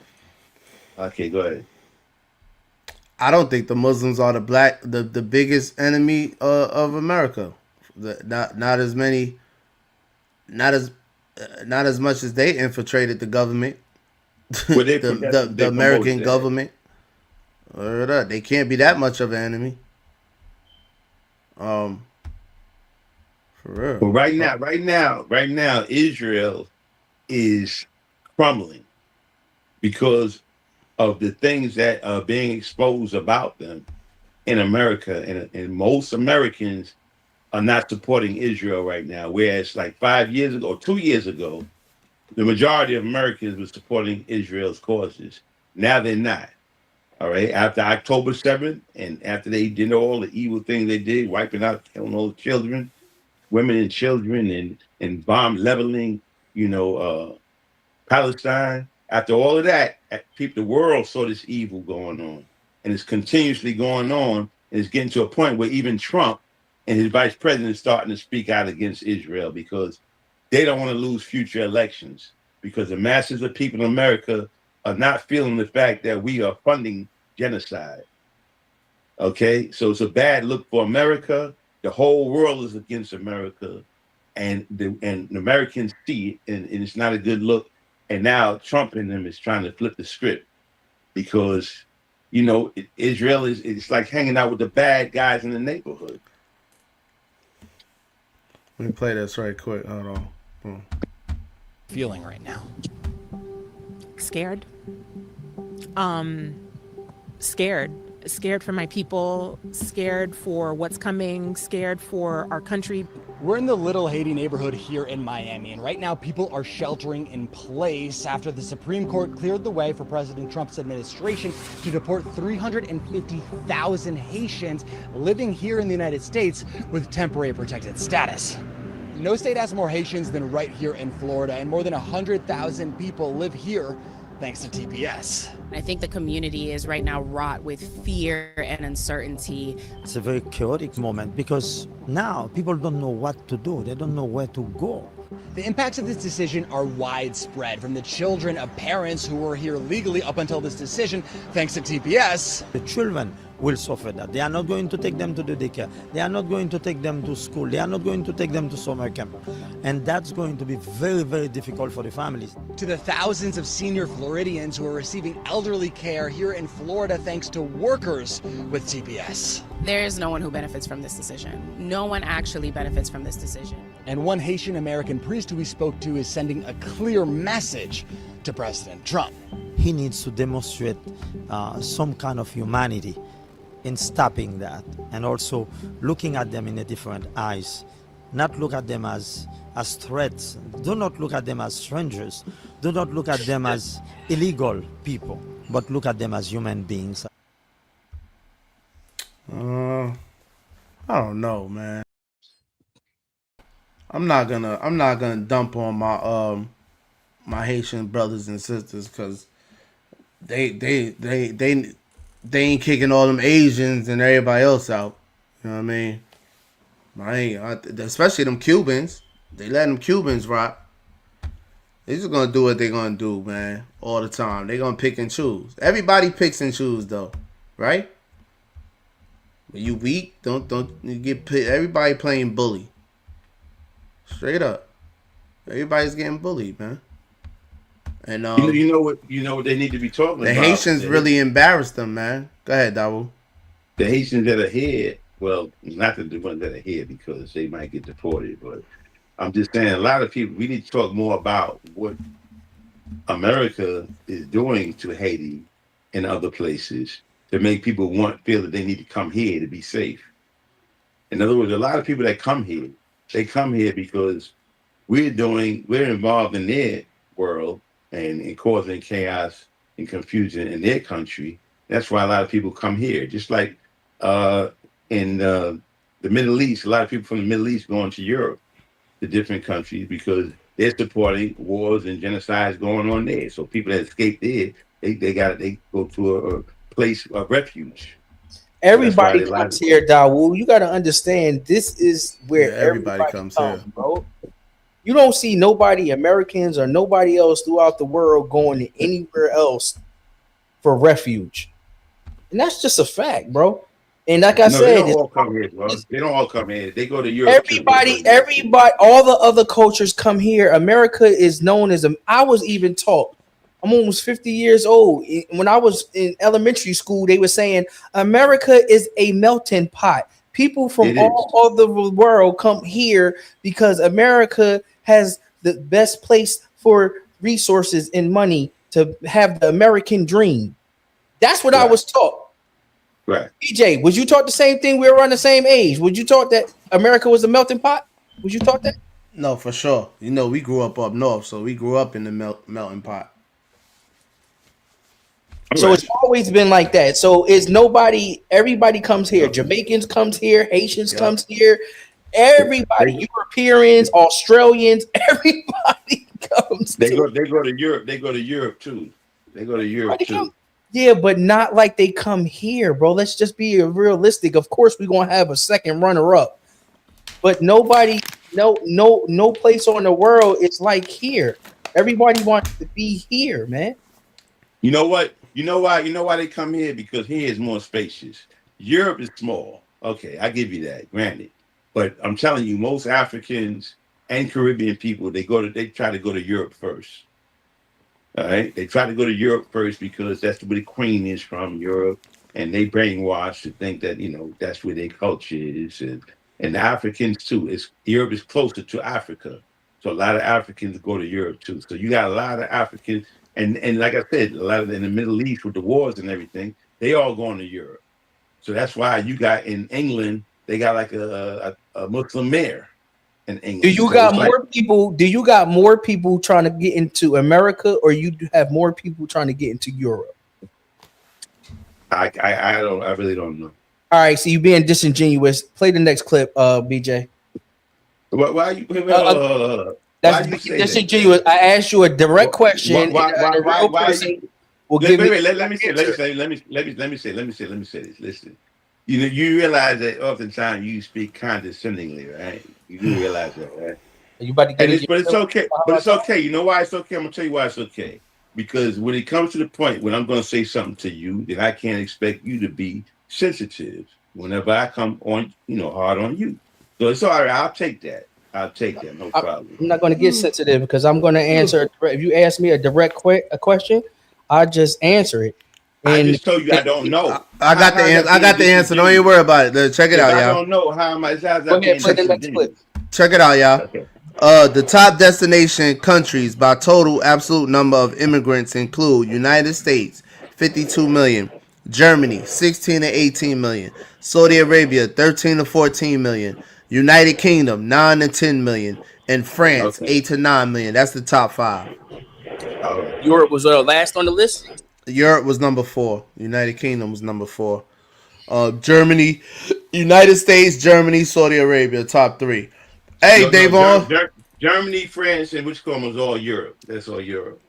Okay, go ahead. I don't think the Muslims are the biggest enemy of America. Not as much as they infiltrated the government, Well, the American government. They can't be that much of an enemy. For real. Well, right now, Israel is crumbling because of the things that are being exposed about them in America, and most Americans are not supporting Israel right now. Whereas, like 5 years ago, or 2 years ago, the majority of Americans were supporting Israel's causes. Now they're not. All right. After October 7th, and after they did all the evil things they did, wiping out, killing all the children, women and children, and bomb leveling, Palestine. After all of that, the world saw this evil going on, and it's continuously going on, and it's getting to a point where even Trump and his vice president is starting to speak out against Israel because they don't want to lose future elections, because the masses of people in America are not feeling the fact that we are funding genocide. Okay, so it's a bad look for America. The whole world is against America, and the Americans see it, and it's not a good look. And now Trump and them is trying to flip the script because, Israel it's like hanging out with the bad guys in the neighborhood. Let me play this right quick. Hold on. Feeling right now? Scared. Scared for my people, scared for what's coming, scared for our country. We're in the Little Haiti neighborhood here in Miami, and right now people are sheltering in place after the Supreme Court cleared the way for President Trump's administration to deport 350,000 Haitians living here in the United States with temporary protected status. No state has more Haitians than right here in Florida, and more than 100,000 people live here thanks to TPS. I think the community is right now wrought with fear and uncertainty. It's a very chaotic moment because now people don't know what to do. They don't know where to go. The impacts of this decision are widespread, from the children of parents who were here legally up until this decision, thanks to TPS. The children will suffer that. They are not going to take them to the daycare. They are not going to take them to school. They are not going to take them to summer camp. And that's going to be very, very difficult for the families. To the thousands of senior Floridians who are receiving elderly care here in Florida thanks to workers with TPS. There is no one who benefits from this decision. No one actually benefits from this decision. And one Haitian American priest who we spoke to is sending a clear message to President Trump. He needs to demonstrate some kind of humanity in stopping that, and also looking at them in a different eyes. Not look at them as threats. Do not look at them as strangers. Do not look at them as illegal people, but look at them as human beings. I don't know, man. I'm not gonna dump on my Haitian brothers and sisters because they ain't kicking all them Asians and everybody else out. You know what I mean? Especially them Cubans. They let them Cubans rock. They just gonna do what they gonna do, man. All the time. They gonna pick and choose. Everybody picks and choose though, right? When you weak, don't you get picked. Everybody playing bully. Straight up. Everybody's getting bullied, man. And you know what they need to be talking the about. Haitians really embarrassed them, man. Go ahead, Dawu. The Haitians that are here, well, not the ones that are here because they might get deported, but I'm just saying a lot of people, we need to talk more about what America is doing to Haiti and other places to make people feel that they need to come here to be safe. In other words, a lot of people that come here, they come here because we're involved in their world and causing chaos and confusion in their country. That's why a lot of people come here. Just like in the Middle East, a lot of people from the Middle East going to Europe, to different countries, because they're supporting wars and genocides going on there. So people that escape there, they go to a place of refuge. Everybody comes here, Dawu. You got to understand, this is where everybody comes here, bro. You don't see nobody, Americans or nobody else throughout the world, going to anywhere else for refuge, and that's just a fact, bro. And like I said, they don't all come here, bro. They don't all come here. They go to Europe. Everybody, all the other cultures come here. America is known as I was even taught. I'm almost 50 years old. When I was in elementary school, they were saying America is a melting pot. People from all over the world come here because America has the best place for resources and money to have the American dream. That's what I was taught. Right. DJ, was you taught the same thing? We were around the same age. Would you taught that America was a melting pot? Was you taught that? No, for sure. You know, we grew up north, so we grew up in the melting pot. So it's always been like that. So it's everybody comes here. Jamaicans comes here, Haitians comes here, everybody, Europeans, Australians, everybody comes. They go to Europe. They go to Europe too. They go to Europe too. Yeah, but not like they come here, bro. Let's just be realistic. Of course, we're gonna have a second runner-up, but nobody, no place on the world is like here. Everybody wants to be here, man. You know what? You know why they come here? Because here is more spacious. Europe is small. Okay, I give you that, granted. But I'm telling you, most Africans and Caribbean people, they try to go to Europe first. All right, they try to go to Europe first because that's where the Queen is from, Europe, and they brainwashed to think that that's where their culture is, and the Africans too. Europe is closer to Africa, so a lot of Africans go to Europe too. So you got a lot of Africans, and like I said, a lot of in the Middle East with the wars and everything, they all going to Europe. So that's why you got in England, they got like a Muslim mayor. Do you got more people? Do you got more people trying to get into America, or you have more people trying to get into Europe? I really don't know. All right, so you being disingenuous. Play the next clip, BJ. Why you? That's disingenuous. I asked you a direct question. Let me say this. Listen. You realize that oftentimes you speak condescendingly, right? You do realize that, right? You about to get but it's okay. But it's okay. You know why it's okay? I'm gonna tell you why it's okay. Because when it comes to the point when I'm gonna say something to you, then I can't expect you to be sensitive whenever I come on, hard on you. So it's all right. I'll take that. No problem. I'm not gonna get sensitive because I'm gonna answer. If you ask me a direct question, I just answer it. I just told you I don't know. I got the answer. I got the answer. Don't even worry about it. Check it out, y'all. I don't know how am I. Check it out, y'all. Okay. The top destination countries by total absolute number of immigrants include United States, 52 million, Germany, 16 to 18 million, Saudi Arabia, 13 to 14 million, United Kingdom, 9 to 10 million, and France, 8 to 9 million. That's the top 5. Europe was last on the list. Europe was number 4. United Kingdom was number 4. Germany, United States, Germany, Saudi Arabia, top 3. Hey, Davon. Germany, France, and which one was all Europe? That's all Europe.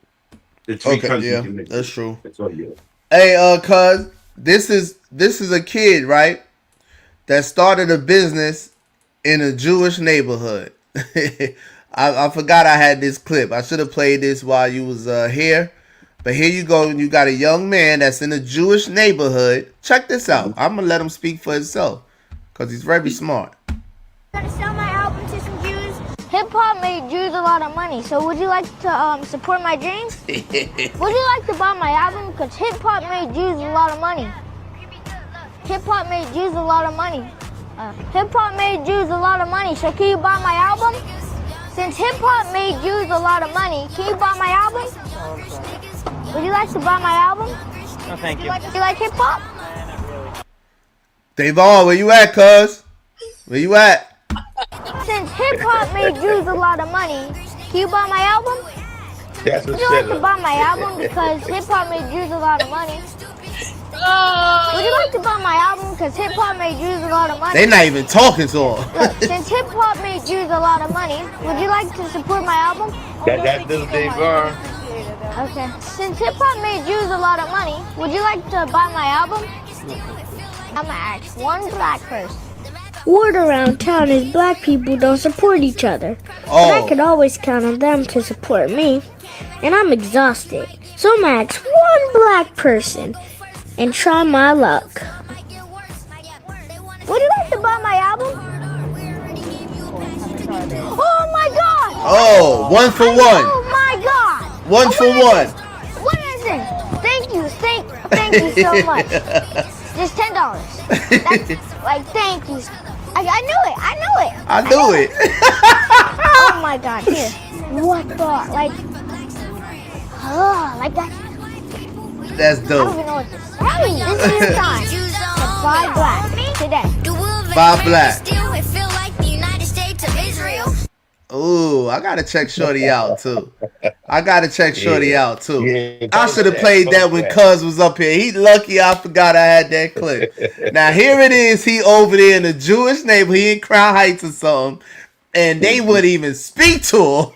The 3 Okay, countries yeah, you mentioned. that's true. That's all Europe. Hey, cuz this is a kid, right? That started a business in a Jewish neighborhood. I forgot I had this clip. I should have played this while you was here. But here you go. You got a young man that's in a Jewish neighborhood. Check this out. I'm going to let him speak for himself because he's very smart. I'm gonna sell my album to some Jews. Hip hop made Jews a lot of money. So would you like to support my dreams? Would you like to buy my album? Because hip hop made Jews a lot of money. Hip hop made Jews a lot of money. Hip hop made Jews a lot of money. So can you buy my album? Since hip hop made Jews a lot of money, can you buy my album? Would you like to buy my album? No, thank you. You like hip hop? Davon, where you at, cuz? Where you at? Since hip hop made Jews a lot of money, can you buy my album? That's Would you like to buy my album because hip hop made Jews a lot of money? Would you like to buy my album because hip hop made Jews a lot of money? They not even talking to him. Look, since hip hop made Jews a lot of money, would you like to support my album? That little Davon. Okay. Since hip hop made Jews a lot of money, would you like to buy my album? I'm gonna ask one black person. Word around town is black people don't support each other. But I could always count on them to support me. And I'm exhausted. So I'm gonna ask one black person and try my luck. Would you like to buy my album? Oh my god! Oh, 1 for 1. Oh my god! 1 for 1. What is it? Thank you so much. Just $10. That's like thank you. I knew it. I knew it. Oh my god, here. What the like that. That's I don't dope. even know what to say. This is your time to buy black today. 5 black. Ooh, I gotta check Shorty out too. I should have played that when Cuz was up here. He lucky I forgot I had that clip. Now here it is. He over there in a Jewish neighborhood. He in Crown Heights or something, and they wouldn't even speak to him.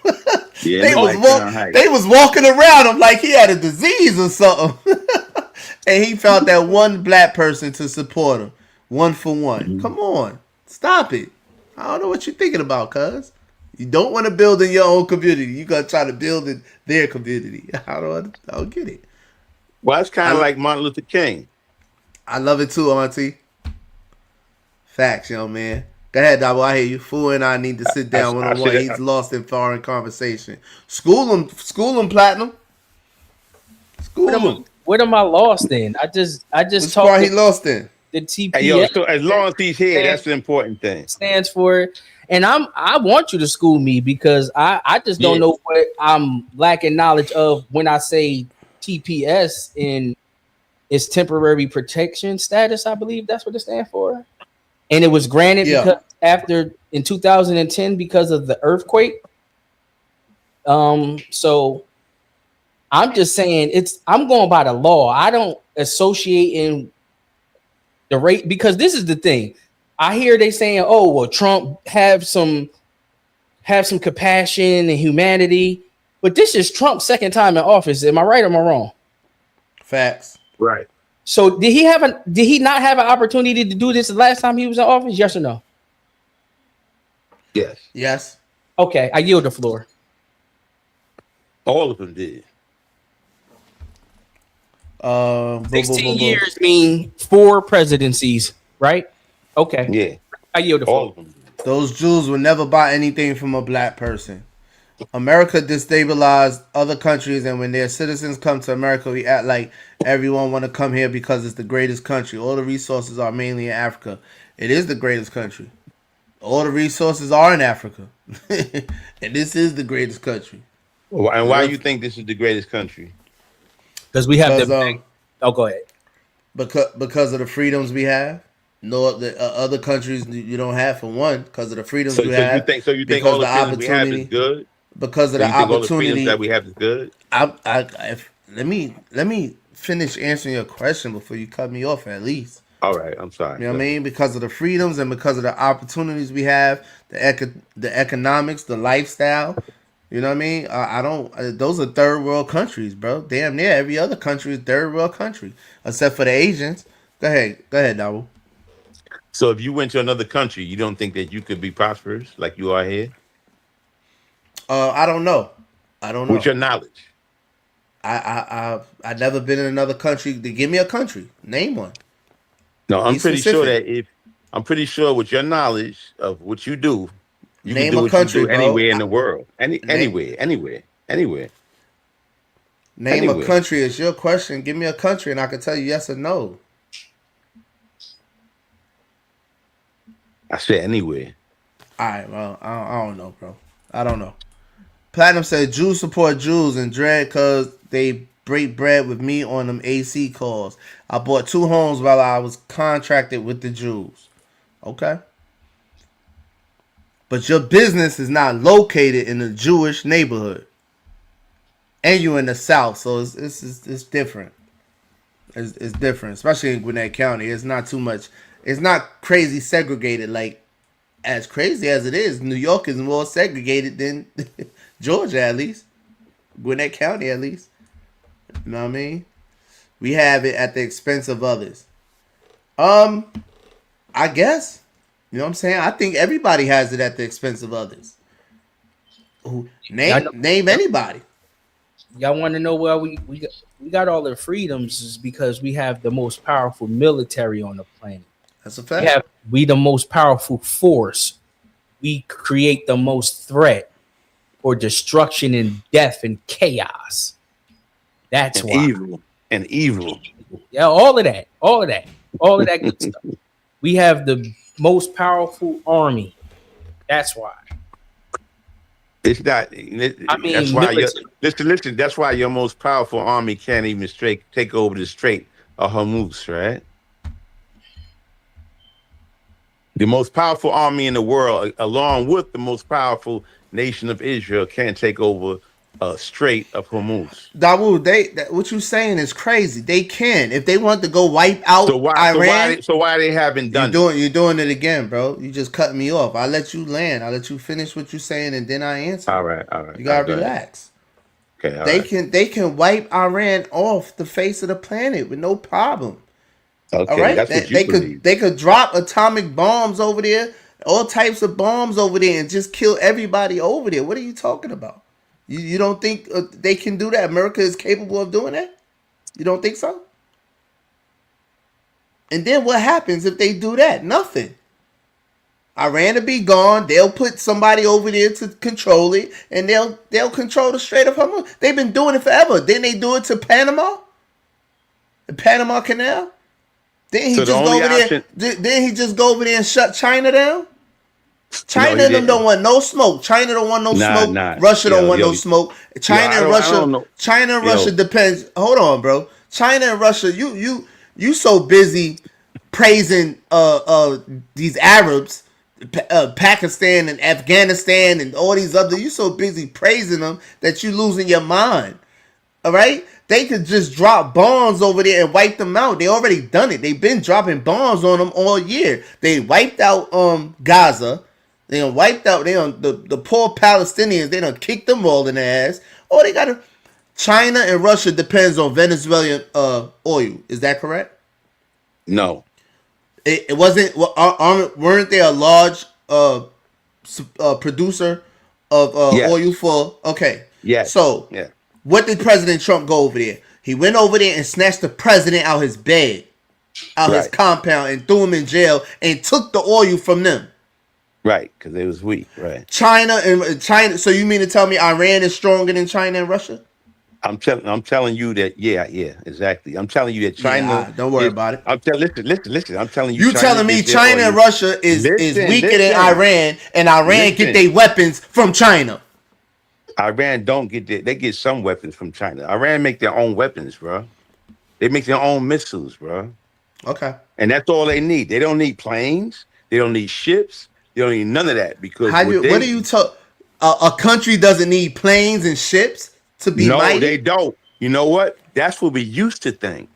They was walking around him like he had a disease or something. And he found that one black person to support him. 1 for 1. Come on, stop it. I don't know what you're thinking about, Cuz. You don't want to build in your own community. You gotta try to build in their community. I don't get it. Well, it's kind of like Martin Luther King. I love it too, Auntie. Facts, young man. Go ahead, Dabo. I hear you. Fool and I need to sit down one-on-one. He's lost in foreign conversation. School him, Platinum. School him. What am I lost in? I just Which part he lost in? The TPS. Hey, yo, so as long as he's here, that's the important thing. Stands for, and I want you to school me because I just don't know what I'm lacking knowledge of when I say TPS in its temporary protection status. I believe that's what it stands for, and it was granted because in 2010 because of the earthquake. So I'm just saying I'm going by the law. I don't associate in the rate because this is the thing. I hear they saying, "Oh, well, Trump have some compassion and humanity," but this is Trump's second time in office. Am I right or am I wrong? Facts. Right. So did he not have an opportunity to do this the last time he was in office? Yes or no? Yes. Yes. Okay, I yield the floor. All of them did. 16 years mean 4 presidencies, right? Okay. Yeah. I yield the floor. Those Jews will never buy anything from a black person. America destabilized other countries, and when their citizens come to America, we act like everyone want to come here because it's the greatest country. All the resources are mainly in Africa. It is the greatest country. All the resources are in Africa. And this is the greatest country. And why you think this is the greatest country? Because we have the. Go ahead. Because of the freedoms we have. No, the other countries you don't have for one because of the freedoms you have. So you think all the freedoms we have is good? Because of the opportunity that we have is good. Let me finish answering your question before you cut me off. At least All right, I'm sorry. You know Go what I ahead. mean? Because of the freedoms and because of the opportunities we have, the economics, the lifestyle. You know what I mean? I don't. Those are third world countries, bro. Damn near every other country is third world country, except for the Asians. Go ahead, Dabu. So if you went to another country, you don't think that you could be prosperous like you are here? I don't know. I don't With know. your knowledge. I never been in another country. Give me a country. Name one. No, Be specific. I'm pretty sure with your knowledge of what you do, you can Name do a what you country, do bro. anywhere in the world. Name name a Anywhere. country is your question. Give me a country, and I can tell you yes or no. I said anywhere. All right, well, I don't know, bro. I don't know. Platinum said Jews support Jews and dread because they break bread with me on them AC calls. I bought 2 homes while I was contracted with the Jews. Okay. But your business is not located in a Jewish neighborhood. And you in the South, so it's different. It's different, especially in Gwinnett County. It's not too much. It's not crazy segregated like as crazy as it is. New York is more segregated than Georgia, at least. Gwinnett County, at least. You know what I mean? We have it at the expense of others. I guess. You know what I'm saying? I think everybody has it at the expense of others. Name anybody. Y'all want to know where we got all the freedoms is because we have the most powerful military on the planet. That's a fact. We the most powerful force. We create the most threat for destruction and death and chaos. That's and why. evil. Yeah, all of that good stuff. We have the most powerful army. That's why. It's not. That's why. Listen. That's why your most powerful army can't even take over the Strait of Hormuz, right? The most powerful army in the world, along with the most powerful nation of Israel, can't take over Strait of Hormuz. Dawood, what you saying is crazy. They can if they want to go wipe out Iran. So why they haven't done You're doing it again, bro. You just cut me off. I let you land. I let you finish what you're saying, and then I answer. All right. You gotta relax. Okay. They can wipe Iran off the face of the planet with no problem. Okay, all right, that's what you believe. They could drop atomic bombs over there, all types of bombs over there, and just kill everybody over there. What are you talking about? You don't think they can do that? America is capable of doing that? You don't think so? And then what happens if they do that? Nothing. Iran will be gone. They'll put somebody over there to control it, and they'll control the Strait of Hormuz. They've been doing it forever. Didn't they do it to Panama? The Panama Canal? Didn't he just go over there? Didn't he just go over there and shut China down? China and them don't want no smoke. China don't want no smoke. Russia don't want no smoke. China and Russia depends. Hold on, bro. China and Russia, you so busy praising these Arabs, Pakistan and Afghanistan and all these other. You so busy praising them that you losing your mind. All right. They could just drop bombs over there and wipe them out. They already done it. They've been dropping bombs on them all year. They wiped out Gaza. They done wiped out the poor Palestinians. They done kicked them all in the ass. Oh, they got China and Russia depends on Venezuelan oil. Is that correct? No. It wasn't. Weren't they a large producer of oil for? Okay. Yes. So. Yeah. What did President Trump go over there? He went over there and snatched the president out his bed, out his compound, and threw him in jail and took the oil from them. Right, because they was weak. Right. China. So you mean to tell me Iran is stronger than China and Russia? I'm telling you that. Yeah, exactly. I'm telling you that China. Don't worry about it. Listen. I'm telling you. You telling me China and Russia is weaker than Iran, and Iran get their weapons from China. Iran don't get they get some weapons from China. Iran make their own weapons, bro. They make their own missiles, bro. Okay. And that's all they need. They don't need planes. They don't need ships. They don't need none of that because what do you talk? A country doesn't need planes and ships to be mighty? No, they don't. You know what? That's what we used to think.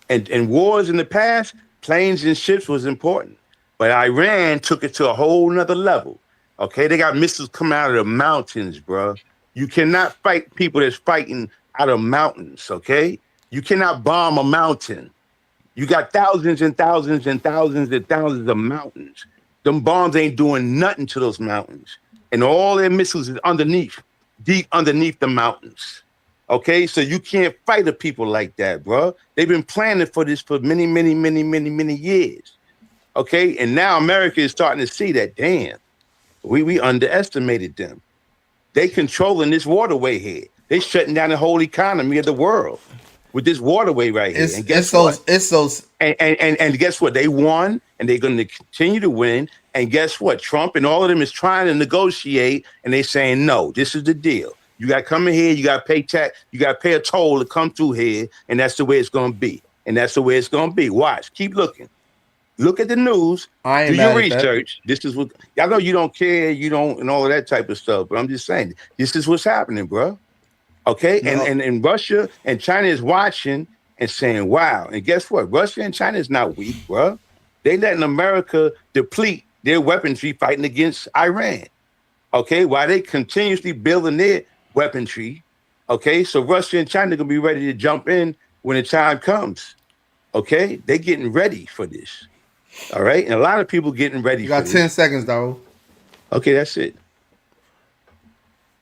And wars in the past, Planes and ships was important, but Iran took it to a whole nother level. Okay, they got missiles coming out of the mountains, bro. You cannot fight people that's fighting out of mountains. Okay, you cannot bomb a mountain. You got thousands and thousands and thousands and thousands of mountains. Them bombs ain't doing nothing to those mountains, and all their missiles is underneath, deep underneath the mountains. Okay, so you can't fight a people like that, bro. They've been planning for this for many, many, many, many, many years. Okay, and now America is starting to see that. Damn, we underestimated them. They controlling this waterway here. They shutting down the whole economy of the world with this waterway right here. And guess what? And guess what? They won, and they're going to continue to win. And guess what? Trump and all of them is trying to negotiate, and they're saying, no, this is the deal. You got to come in here. You got to pay tax. You got to pay a toll to come through here, and that's the way it's going to be. And that's the way it's going to be. Watch. Keep looking. Look at the news. Do your research. This is what y'all know. You don't care. You don't, and all of that type of stuff. But I'm just saying, this is what's happening, bro. Okay, no. and Russia and China is watching and saying, "Wow!" And guess what? Russia and China is not weak, bro. They letting America deplete their weaponry fighting against Iran. Okay, while they continuously building their weaponry. Okay, so Russia and China are gonna be ready to jump in when the time comes. Okay, they getting ready for this. All right, and a lot of people getting ready. You got 10 seconds, dog. Okay, that's it.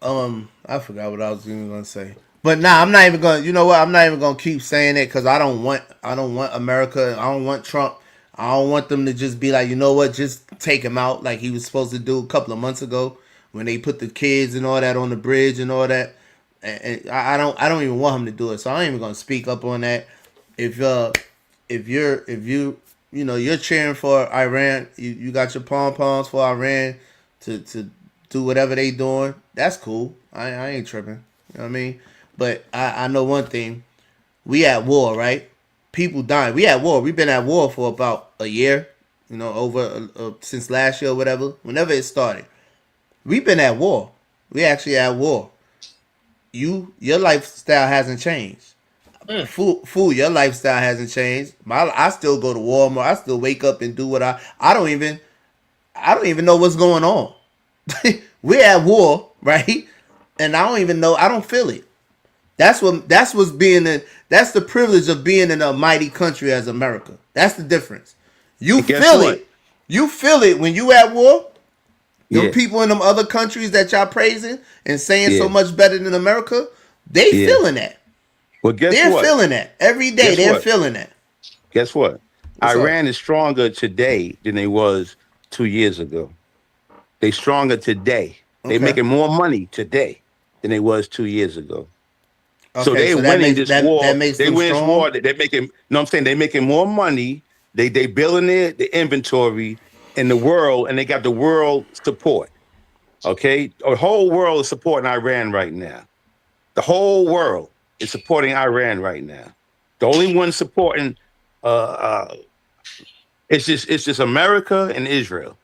I forgot what I was even gonna say. But nah, I'm not even gonna. You know what? I'm not even gonna keep saying it because I don't want America. I don't want Trump. I don't want them to just be like, you know what? Just take him out like he was supposed to do a couple of months ago when they put the kids and all that on the bridge and all that. And I don't even want him to do it. So I ain't even gonna speak up on that. If you're cheering for Iran, you got your pom-poms for Iran to do whatever they doing, that's cool. I ain't tripping. You know what I mean? But I know one thing. We at war, right? People dying. We at war. We've been at war for about a year, over since last year or whatever, whenever it started. We've been at war. We actually at war. Your lifestyle hasn't changed. Fool, your lifestyle hasn't changed. I still go to Walmart. I still wake up and do what I don't even know what's going on. We're at war, right? And I don't even know. I don't feel it. That's the privilege of being in a mighty country as America. That's the difference. You feel it. You feel it when you at war. Them people in them other countries that y'all praising and saying so much better than America, they feeling that. Well, they're feeling that every day. They're feeling that. Guess what? Iran is stronger today than they was 2 years ago. They stronger today. They making more money today than they was 2 years ago. Okay, so they're winning this war. They win this war. They're making. No, I'm saying they're making more money. They building the inventory in the world, and they got the world support. Okay, the whole world is supporting Iran right now. The whole world is supporting Iran right now. The only one supporting it's just America and Israel,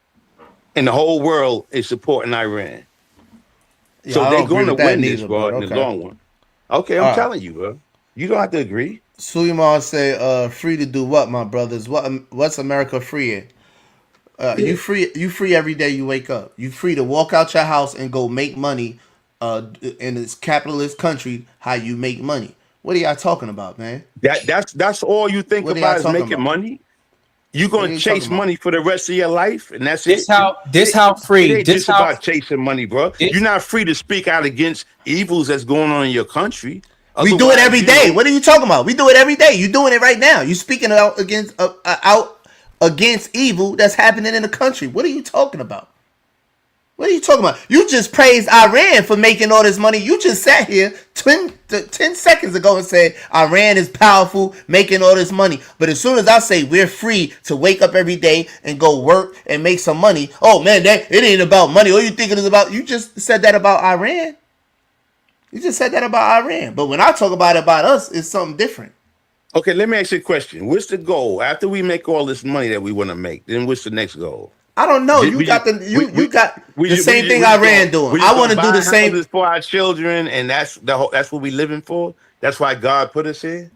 and the whole world is supporting Iran. Yeah, so they're going to win this, bro, in the long run. Okay, I'm telling you, bro. You don't have to agree. Suleiman say, "Free to do what, my brothers? What's America free in? You free every day you wake up. You free to walk out your house and go make money. In this capitalist country, how you make money? What are y'all talking about, man? That's all you think about is making money. You're gonna chase money for the rest of your life, and that's it. This how free. It ain't just about chasing money, bro. You're not free to speak out against evils that's going on in your country. We do it every day. What are you talking about? We do it every day. You're doing it right now. You're speaking out against evil that's happening in the country. What are you talking about? What are you talking about? You just praised Iran for making all this money. You just sat here 10 seconds ago and said Iran is powerful, making all this money. But as soon as I say we're free to wake up every day and go work and make some money, oh man, it ain't about money. All you think it is about, you just said that about Iran. You just said that about Iran. But when I talk about us, it's something different. Okay, let me ask you a question. What's the goal? After we make all this money that we want to make, then what's the next goal? I don't know. You got the same thing Iran doing. I want to do the same for our children, and that's what we living for. That's why God put us here.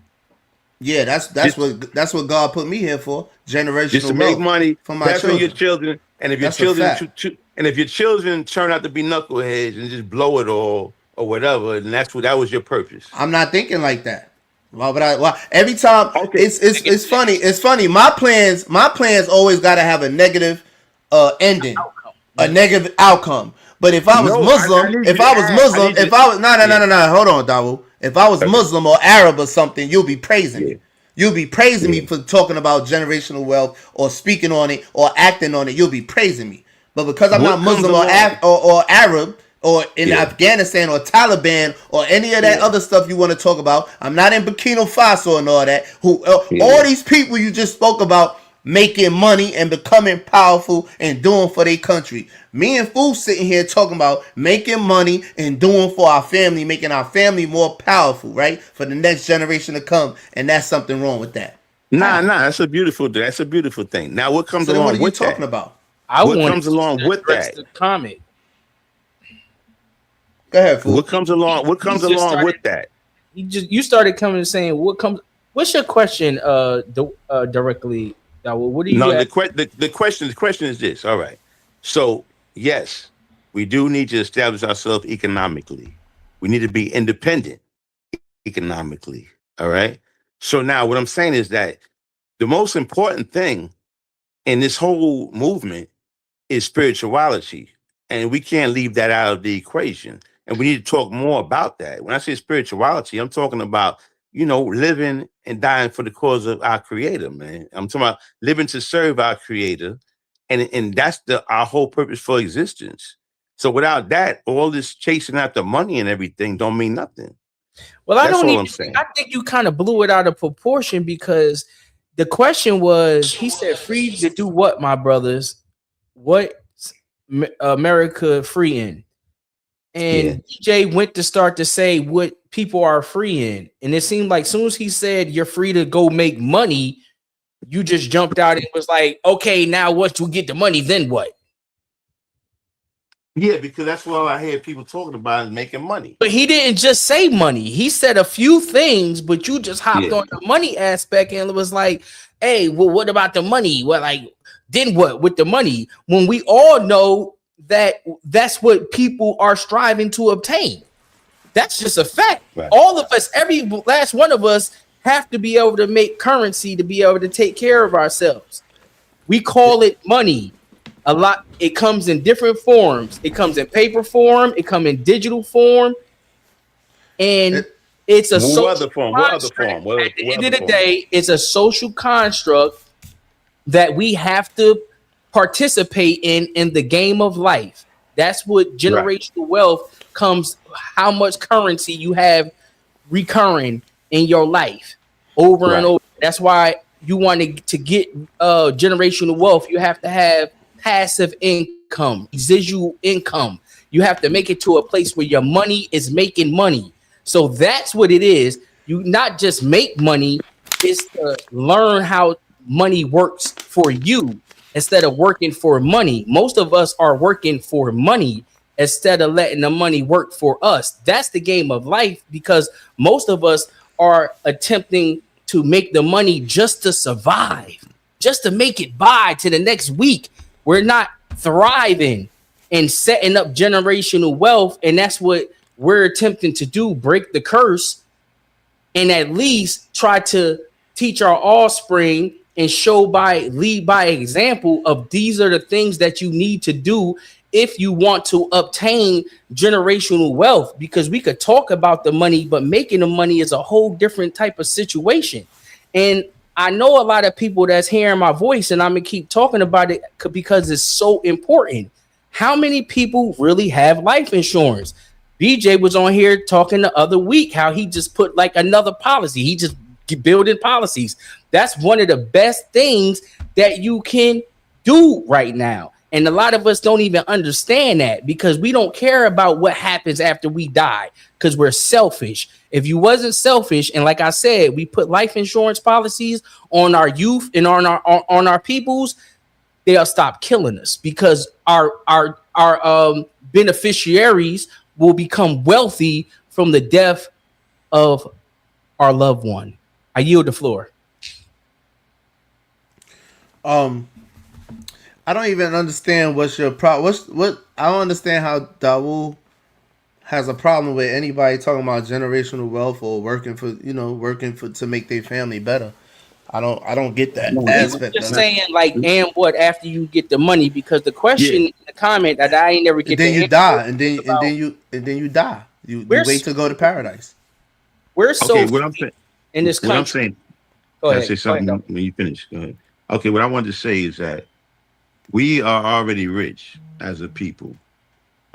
Yeah, that's what God put me here for. Generational Just to make wealth money, for my that's when your children. children. And if your That's a children, fact. and if your children turn out to be knuckleheads and just blow it all or whatever, then that was your purpose. I'm not thinking like that. Why would I? Why? Every time Okay. it's funny. It's funny. My plans always got to have a negative ending, a negative outcome. But if I was No, I Muslim, need you if to I was add. I Muslim, need you if to, I was yeah. no, hold on, Dawu. If I was Okay. Muslim or Arab or something, you'll be praising Yeah. me. You'll be praising Yeah. me for talking about generational wealth or speaking on it or acting on it. You'll be praising me. But because I'm not What comes Muslim or along? or Arab or in Yeah. Afghanistan or Taliban or any of that Yeah. other stuff you want to talk about, I'm not in Burkina Faso and all that. Who Yeah. all these people you just spoke about making money and becoming powerful and doing for their country. Me and Fu sitting here talking about making money and doing for our family, making our family more powerful, right? For the next generation to come. And that's something wrong with that. Nah. That's a beautiful. That's a beautiful thing. Now, what comes So then what are along you with talking that? about? I What wanted comes along to with address that? the comment. Go ahead, Fu. What comes along? What He comes just along started. with that? You started coming and saying what comes. What's your question? Directly. What do you No, ask? the question is this. All right. So yes, we do need to establish ourselves economically. We need to be independent economically. All right. So now what I'm saying is that the most important thing in this whole movement is spirituality. And we can't leave that out of the equation. And we need to talk more about that. When I say spirituality, I'm talking about, living and dying for the cause of our creator, man. I'm talking about living to serve our creator. And that's our whole purpose for existence. So without that, all this chasing after money and everything don't mean nothing. Well, I That's don't all even I'm think. saying. I think you kind of blew it out of proportion because the question was, he said, "Free to do what, my brothers? What America free in?" Yeah. And DJ went to start to say what people are free in, and it seemed like as soon as he said you're free to go make money, you just jumped out and was like, "Okay, now once you get the money, then what?" Yeah, because that's what I hear people talking about is making money. But he didn't just say money. He said a few things, but you just hopped Yeah. on the money aspect and it was like, hey, well, what about the money? Well, like, then what with the money? When we all know that that's what people are striving to obtain. That's just a fact. Right. All of us, every last one of us, have to be able to make currency to be able to take care of ourselves. We call it money. A lot. It comes in different forms. It comes in paper form. It comes in digital form, and it's a What social other form? What other construct. form? What At the what end other of the form? day, it's a social construct that we have to participate in the game of life. That's what generational wealth comes. How much currency you have recurring in your life over and Right. over. That's why you want to get generational wealth. You have to have passive income, residual income. You have to make it to a place where your money is making money. So that's what it is. You not just make money, it's to learn how money works for you instead of working for money. Most of us are working for money instead of letting the money work for us. That's the game of life because most of us are attempting to make the money just to survive, just to make it by to the next week. We're not thriving and setting up generational wealth. And that's what we're attempting to do, break the curse and at least try to teach our offspring and lead by example of these are the things that you need to do if you want to obtain generational wealth, because we could talk about the money, but making the money is a whole different type of situation. And I know a lot of people that's hearing my voice, and I'm gonna keep talking about it because it's so important. How many people really have life insurance? BJ was on here talking the other week how he just put like another policy. He just building policies. That's one of the best things that you can do right now. And a lot of us don't even understand that because we don't care about what happens after we die because we're selfish. If you wasn't selfish, and like I said, we put life insurance policies on our youth and on our peoples, they'll stop killing us because our beneficiaries will become wealthy from the death of our loved one. I yield the floor. I don't even understand what's your problem. What I don't understand how Dawood has a problem with anybody talking about generational wealth or working for to make their family better. I don't get that No, He was aspect just of it. saying like, and what after you get the money? Because the question Yeah. in the comment that I ain't never And get to then you answer die, was about and then you die. You we're wait to go to paradise. we're Okay, so what I'm saying. in this What I'm country. saying. Go Can I ahead. say Go ahead, something though. when you finish? Go ahead. Okay, what I wanted to say is that we are already rich as a people.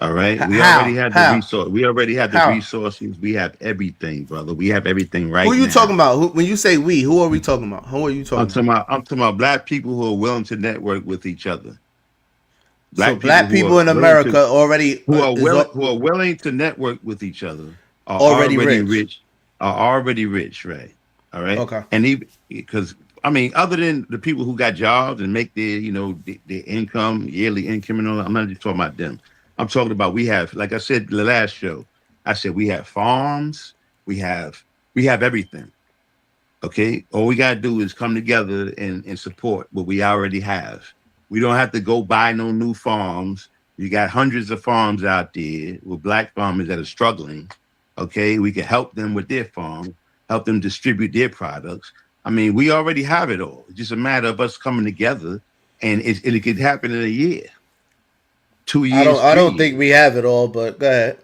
All right, we already How? have the How? resource. We already have the How? resources. We have everything, brother. We have everything Who right are you now. talking about? When you say we, who are we talking about? Who are you I'm talking about? talking about. I'm talking about black people who are willing to network with each other. So Black people black who people are in willing to America already who are willing to network with each other are already already rich. rich. Are already rich, right? All right, Okay. and even because I mean, other than the people who got jobs and make their their income, yearly income, and all that, I'm not just talking about them. I'm talking about we have, like I said the last show, I said we have farms, we have everything. Okay. All we gotta do is come together and support what we already have. We don't have to go buy no new farms. You got hundreds of farms out there with black farmers that are struggling. Okay. We can help them with their farm, help them distribute their products. I mean, we already have it all. It's just a matter of us coming together, and it could happen in a year, 2 years, I three don't think years. we have it all, but go ahead.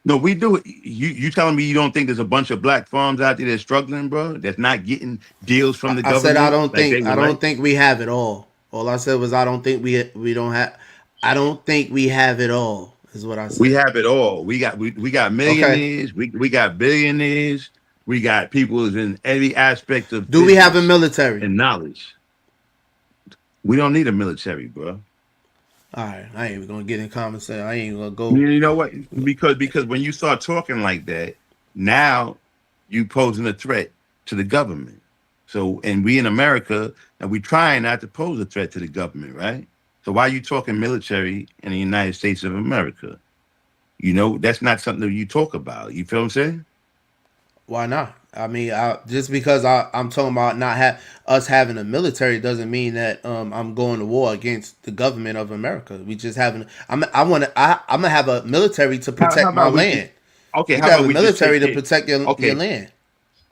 No, we do it. You telling me you don't think there's a bunch of black farms out there that's struggling, bro? That's not getting deals from the I said government like they I would don't like? think we have it all. All I said was I don't think we don't have. I don't think we have it all. Is what I We said. have it all. We got Okay. millionaires. We got billionaires. We got people who's in every aspect of Do we have a business military? and knowledge. We don't need a military, bro. All right. I ain't even gonna get in conversation. I ain't even gonna go. You know what? Because when you start talking like that, now you posing a threat to the government. So, and we in America, and we trying not to pose a threat to the government, right? So why are you talking military in the United States of America? That's not something that you talk about. You feel what I'm saying? Why not? I mean, just because I'm talking about us having a military doesn't mean that I'm going to war against the government of America. We just having. I'm gonna have a military to How protect my about we just land. okay? You How can have about a we just military take to care? protect your Okay, land.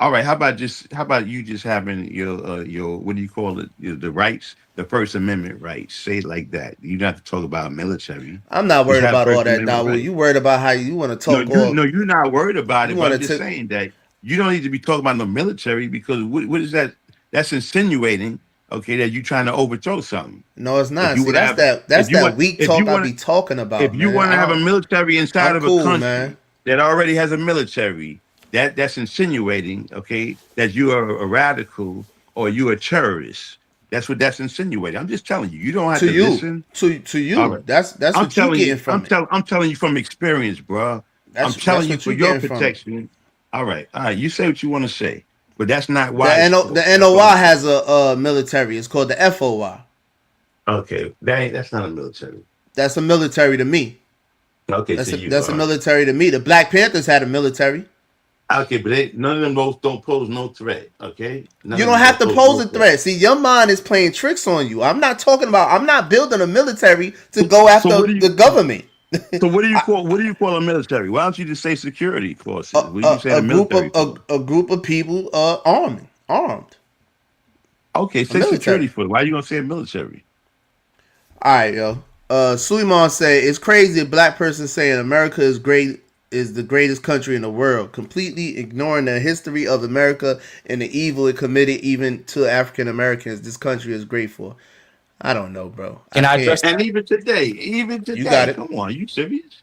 all right. How about you just having your what do you call it? The rights, the First Amendment rights. Say it like that. You don't have to talk about military. I'm not Just worried have about all First that, Amendment Dawood. rights. You worried about how you want to No, talk or you're not worried about you it, but want I'm to just take. saying that you don't need to be talking about the military because what is that? That's insinuating, okay, that you're trying to overthrow something. No, it's If not. you See, want to have, that's that weak if you talk I want, be talking if about, you man. want to have a military inside I'm of a cool, man. country that already has a military, that's insinuating, okay, that you are a radical or you're a terrorist. That's what that's insinuating. I'm just telling you. You don't have To to you, listen. to All you. right. That's I'm what you telling getting you. from it. I'm telling you from experience, bro. I'm telling That's you what for you your getting from it. protection. All right. All right. You say what you want to say, but that's not The wise the talk. That's all I'm NOI saying. has a military. It's called the FOI. Okay. That's not a military. That's a military to me. Okay. To you. That's a All right. military to me. The Black Panthers had a military. Okay, but none of them both don't pose no threat. Okay. None You of don't them have don't to pose pose no a threat. threat. See, your mind is playing tricks on you. I'm not talking about. I'm not building a military to go So after what do the you? government. So what do you call a military? Why don't you just say security forces? What are you saying A a group of military for? a group of people armed. Okay, A say security military. force. Why are you gonna say military? All right, yo. Suleiman said it's crazy a black person saying America is the greatest country in the world, completely ignoring the history of America and the evil it committed even to African Americans. This country is great for. I don't know, bro. I Can I can't. address And that? even You got today, it. come on, you serious?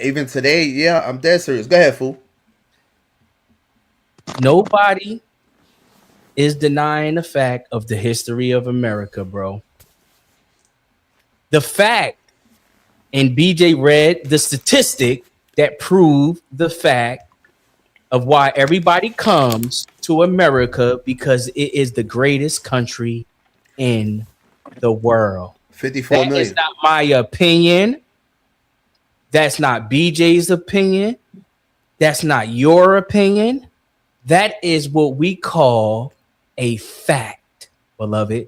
Even today, yeah, I'm dead serious. Go ahead, fool. Nobody is denying the fact of the history of America, bro. The fact, and BJ read the statistic that proved the fact of why everybody comes to America because it is the greatest country in the world. 54 That is million. not my opinion. That's not BJ's opinion. That's not your opinion. That is what we call a fact, beloved.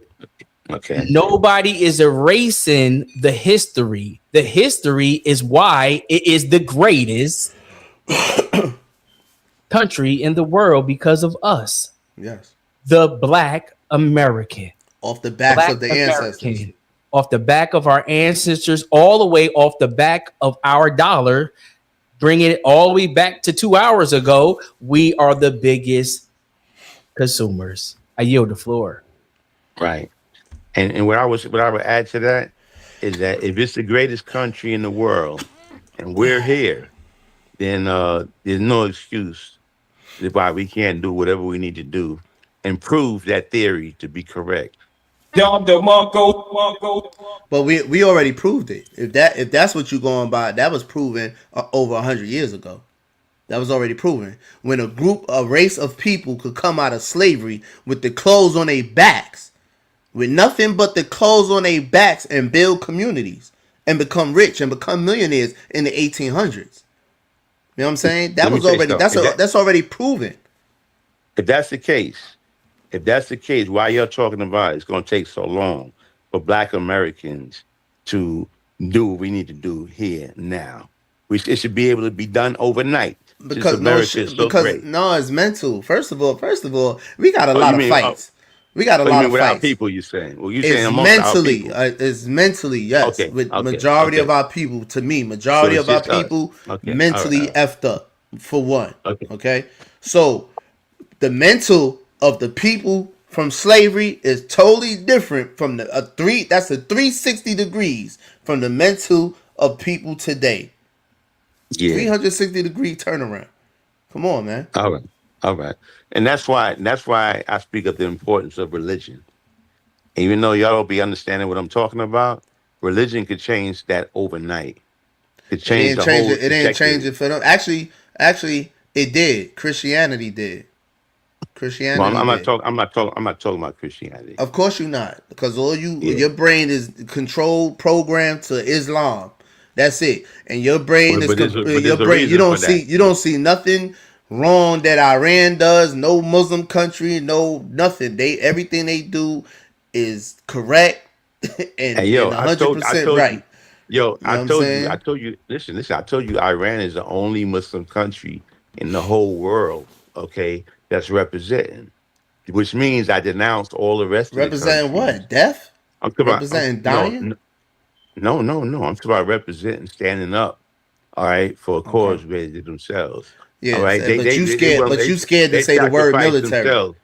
Okay. Nobody is erasing the history. The history is why it is the greatest country in the world because of us. Yes. The Black American. Off the backs Black of the ancestors. American. Off the back of our ancestors, all the way off the back of our dollar, bringing it all the way back to 2 hours ago. We are the biggest consumers. I yield the floor. Right. And what I would add to that is that if it's the greatest country in the world and we're here, then there's no excuse why we can't do whatever we need to do and prove that theory to be correct. But we already proved it. If that's what you're going by, that was proven over 100 years ago. That was already proven. When a race of people could come out of slavery with the clothes on their backs, with nothing but the clothes on their backs, and build communities and become rich and become millionaires in the 1800s. You know what I'm saying? That was already that's already proven. If that's the case, why y'all talking about it's going to take so long for Black Americans to do what we need to do here now? It should be able to be done overnight. Because it's mental. First of all, we got a lot of fights. We got a lot of fights. People, you saying? Well, you it's saying mentally. It's mentally, yes. Okay, with majority of our people, to me, majority of our people mentally effed up. For one, okay. So the mental of the people from slavery is totally different from that's a 360 degrees from the mental of people today. Yeah. 360-degree turnaround. Come on, man. All right. And that's why I speak of the importance of religion. And even though y'all don't be understanding what I'm talking about, religion could change that overnight. It didn't change it for them. Actually, it did. Christianity did. Well, I'm not talking about Christianity. Of course you're not, because your brain is controlled, programmed to Islam. That's it. And your brain you don't see nothing wrong that Iran does, no Muslim country, no nothing. Everything they do is correct and 100% right. I told you, listen, I told you Iran is the only Muslim country in the whole world, okay, that's representing. Which means I denounced all the rest of the countries. Representing what? Death? Representing dying? No. I'm talking about representing, standing up, all right, for a cause raised themselves. Yeah, all right. You scared to say the word military. Themselves.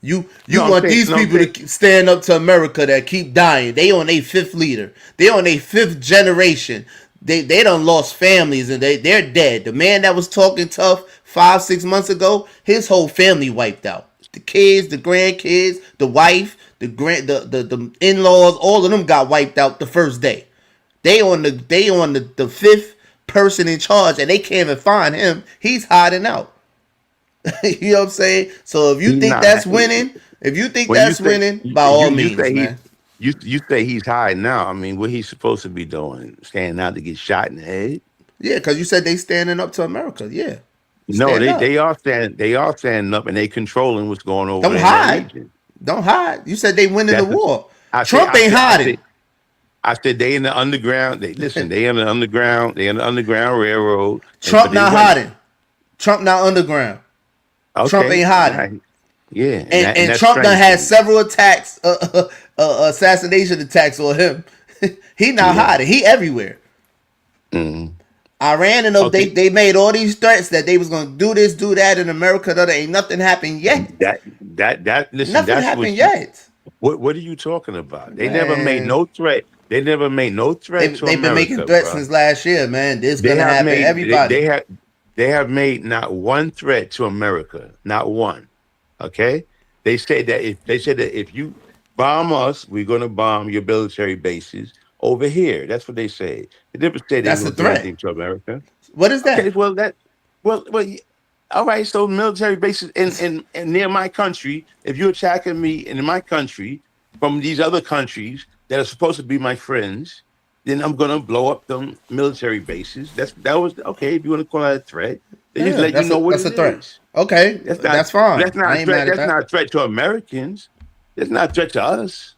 You want these people to stand up to America that keep dying. They on their fifth leader. They on their fifth generation. They done lost families and they're dead. The man that was talking tough 5-6 months ago, his whole family wiped out. The kids, the grandkids, the wife, the in-laws, all of them got wiped out the first day. They on the fifth person in charge, and they can't even find him. He's hiding out. You know what I'm saying? So if you think that's winning, by all means, man. You say he's hiding out. I mean, what he's supposed to be doing? Standing out to get shot in the head? Yeah, because you said they standing up to America. Yeah. No, they are standing up, and they controlling what's going on. Don't hide. Don't hide. You said they winning the war. Trump ain't hiding. I said they in the underground. They in the underground. They in the underground railroad. Trump not hiding. Trump not underground. Okay. Trump ain't hiding. Right. Yeah, and Trump done had several attacks, assassination attacks on him. He not hiding. He everywhere. Mm-hmm. Iran and they made all these threats that they was gonna do this, do that in America. That ain't nothing happened yet. Nothing happened yet. What are you talking about? They never made no threat. They never made no threat to America. They've been making threats since last year, man. This gonna happen. Everybody. They have made not one threat to America, not one. Okay, they said that if you bomb us, we're gonna bomb your military bases over here. That's what they say. They never said that's they a would do threat anything to America. What is that? Okay, well, all right. So military bases in near my country. If you're attacking me in my country from these other countries that are supposed to be my friends, then I'm gonna blow up them military bases. That was okay. If you want to call that a threat, They just let you know what that's it a threat. is. Okay, That's that's not. fine. That's not I a ain't threat. mad at That's not that. a threat to Americans. That's not a threat to us.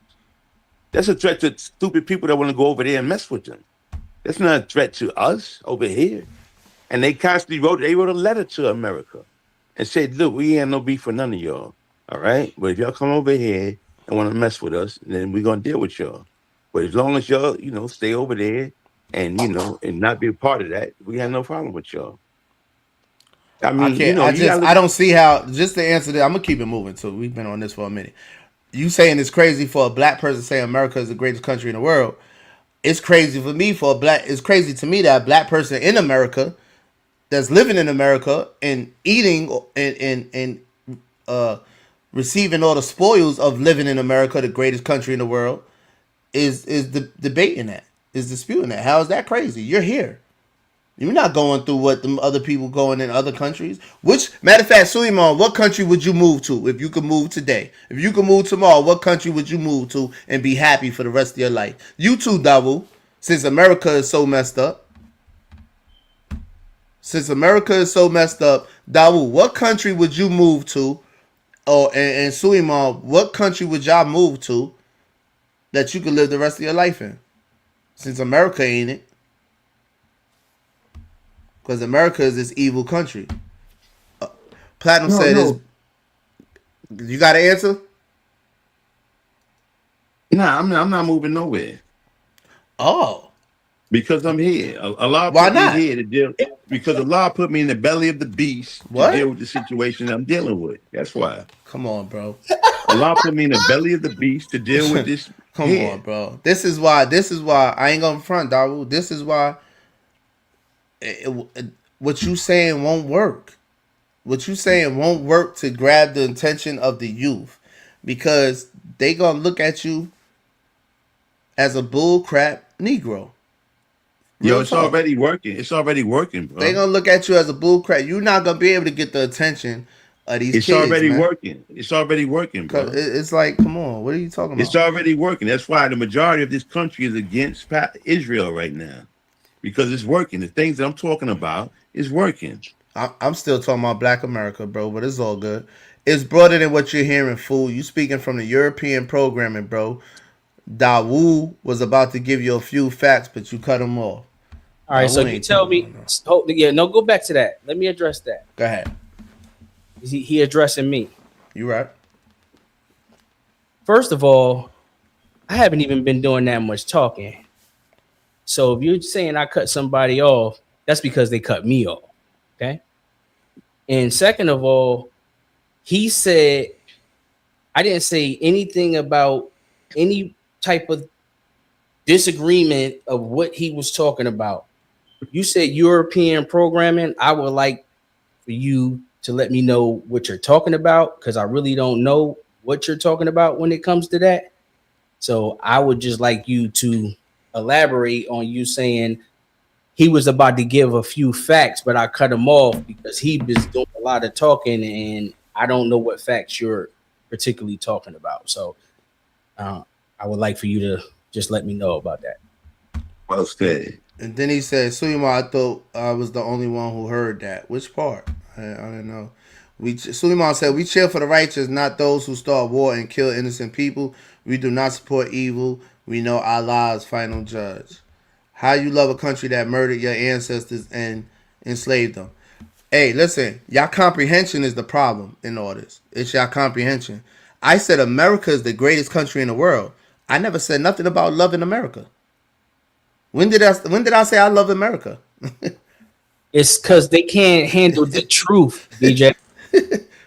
That's a threat to stupid people that want to go over there and mess with them. That's not a threat to us over here. And they constantly wrote a letter to America and said, look, we ain't no beef for none of y'all. All right. But if y'all come over here and want to mess with us, then we're gonna deal with y'all. But as long as y'all, stay over there and and not be a part of that, we have no problem with y'all. I I mean, can't. you gotta I look. don't see how. Just to answer that, I'm gonna keep it moving. So we've been on this for a minute. You saying it's crazy for a black person to say America is the greatest country in the world. It's crazy for me for a black. It's crazy to me that a black person in America that's living in America and eating and receiving all the spoils of living in America, the greatest country in the world, is debating that, is disputing that. How is that crazy? You're here. You're not going through what the other people going in other countries. Which, matter of fact, Suleiman, what country would you move to if you could move today? If you could move tomorrow, what country would you move to and be happy for the rest of your life? You too, Dawu. Since America is so messed up. Dawu, what country would you move to? Oh, and Suleiman, what country would y'all move to that you could live the rest of your life in? Since America ain't it. Because America is this evil country. Platinum said, "Is you got an answer?" Nah, I'm not moving nowhere. Oh, because I'm here. Allah Why put me not? here to deal. Because Allah put me in the belly of the beast What? to deal with the situation I'm dealing with. That's why. Come on, bro. Allah put me in the belly of the beast to deal with this. Come on, bro. This is why I ain't gonna front, Daru. This is why what you saying won't work. What you saying won't work to grab the attention of the youth, because they gonna look at you as a bullcrap Negro. Yo, it's already working. It's already working, bro. They gonna look at you as a bullcrap. You're not gonna be able to get the attention of these It's kids, already man. working. It's already working, bro. It's like, come on, what are you talking about? It's already working. That's why the majority of this country is against Israel right now, because it's working. The things that I'm talking about is working. I'm still talking about Black America, bro, but it's all good. It's broader than what you're hearing, fool. You speaking from the European programming, bro. Dawu was about to give you a few facts, but you cut him off. All right, so you tell me. Go back to that. Let me address that. Go ahead. Is he addressing me? You right. First of all, I haven't even been doing that much talking. So if you're saying I cut somebody off, that's because they cut me off. Okay. And second of all, he said I didn't say anything about any type of disagreement of what he was talking about. You said European programming. I would like for you to let me know what you're talking about, because I really don't know what you're talking about when it comes to that. So I would just like you to elaborate on you saying he was about to give a few facts, but I cut him off because he was doing a lot of talking and I don't know what facts you're particularly talking about. So I would like for you to just let me know about that. Well said. And then he said, Suleiman, I thought I was the only one who heard that. Which part? I don't know. Suleiman said, we cheer for the righteous, not those who start war and kill innocent people. We do not support evil. We know Allah is final judge. How you love a country that murdered your ancestors and enslaved them? Hey, listen, y'all comprehension is the problem in all this. It's y'all comprehension. I said America is the greatest country in the world. I never said nothing about loving America. When did I say I love America? It's because they can't handle the truth, DJ.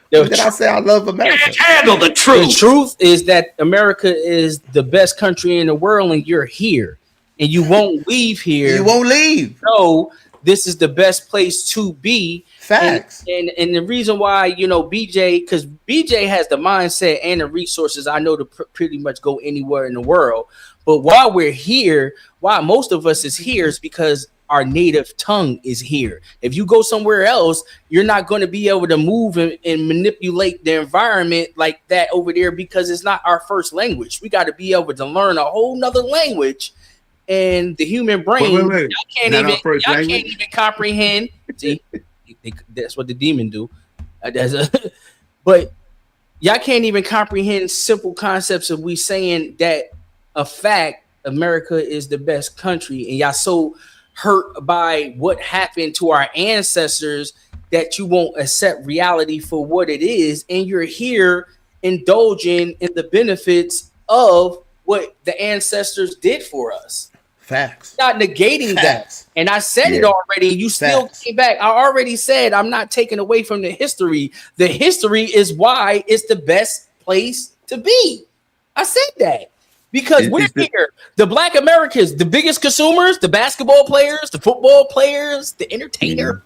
When did I say I love America? Handle the truth. The truth is that America is the best country in the world, and you're here, and you won't leave here. You won't leave. No, this is the best place to be. Facts. And the reason why, BJ, because BJ has the mindset and the resources, I know, to pretty much go anywhere in the world. But while we're here, why most of us is here is because our native tongue is here. If you go somewhere else, you're not going to be able to move and manipulate the environment like that over there, because it's not our first language. We got to be able to learn a whole nother language. And the human brain, Wait. y'all can't even comprehend. See, That's what the demon do. But y'all can't even comprehend simple concepts of we saying that a fact America is the best country, and y'all so hurt by what happened to our ancestors that you won't accept reality for what it is, and you're here indulging in the benefits of what the ancestors did for us. Facts. Not negating Facts. that. And I said it Yeah. already. You still Facts. came back. I already said I'm not taking away from the history. The history is why it's the best place to be. I said that because we're here. The Black Americans, the biggest consumers, the basketball players, the football players, the entertainers.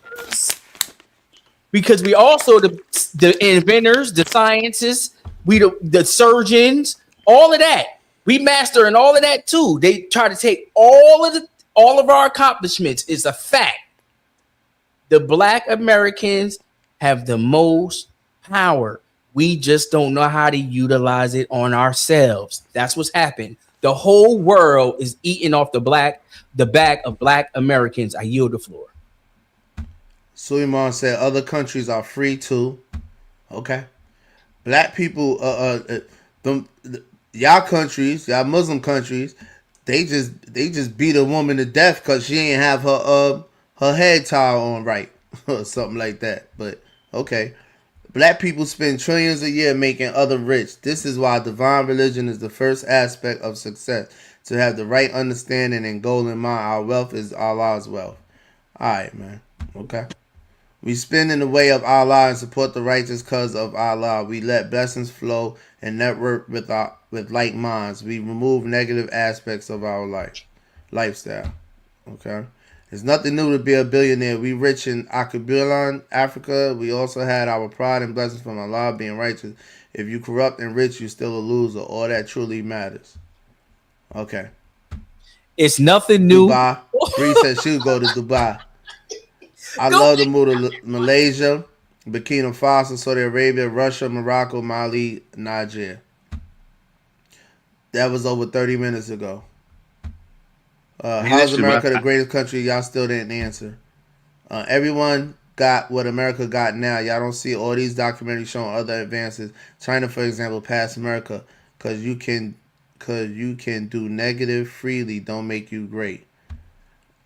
Because we also the inventors, the scientists, we the surgeons, all of that. We mastering all of that too. They try to take all of our accomplishments. Is a fact. The Black Americans have the most power. We just don't know how to utilize it on ourselves. That's what's happened. The whole world is eating off the back of Black Americans. I yield the floor. Suleiman said other countries are free too. Okay. Black people, y'all countries, y'all Muslim countries, they just beat a woman to death because she ain't have her head tie on right or something like that. But okay. Black people spend trillions a year making other rich. This is why divine religion is the first aspect of success. To have the right understanding and goal in mind, our wealth is Allah's wealth. Alright, man. Okay. We spend in the way of Allah and support the righteous cause of Allah. We let blessings flow and network with like minds. We remove negative aspects of our lifestyle. Okay. It's nothing new to be a billionaire. We rich in Akabilan, Africa. We also had our pride and blessings from Allah being righteous. If you corrupt and rich, you still a loser. All that truly matters. Okay. It's nothing new. Dubai. Bree said she would go to Dubai. I love to move to Malaysia, Burkina Faso, Saudi Arabia, Russia, Morocco, Mali, Nigeria. That was over 30 minutes ago. How's America the greatest country? Y'all still didn't answer. Everyone got what America got now. Y'all don't see all these documentaries showing other advances. China, for example, passed America because you can do negative freely. Don't make you great.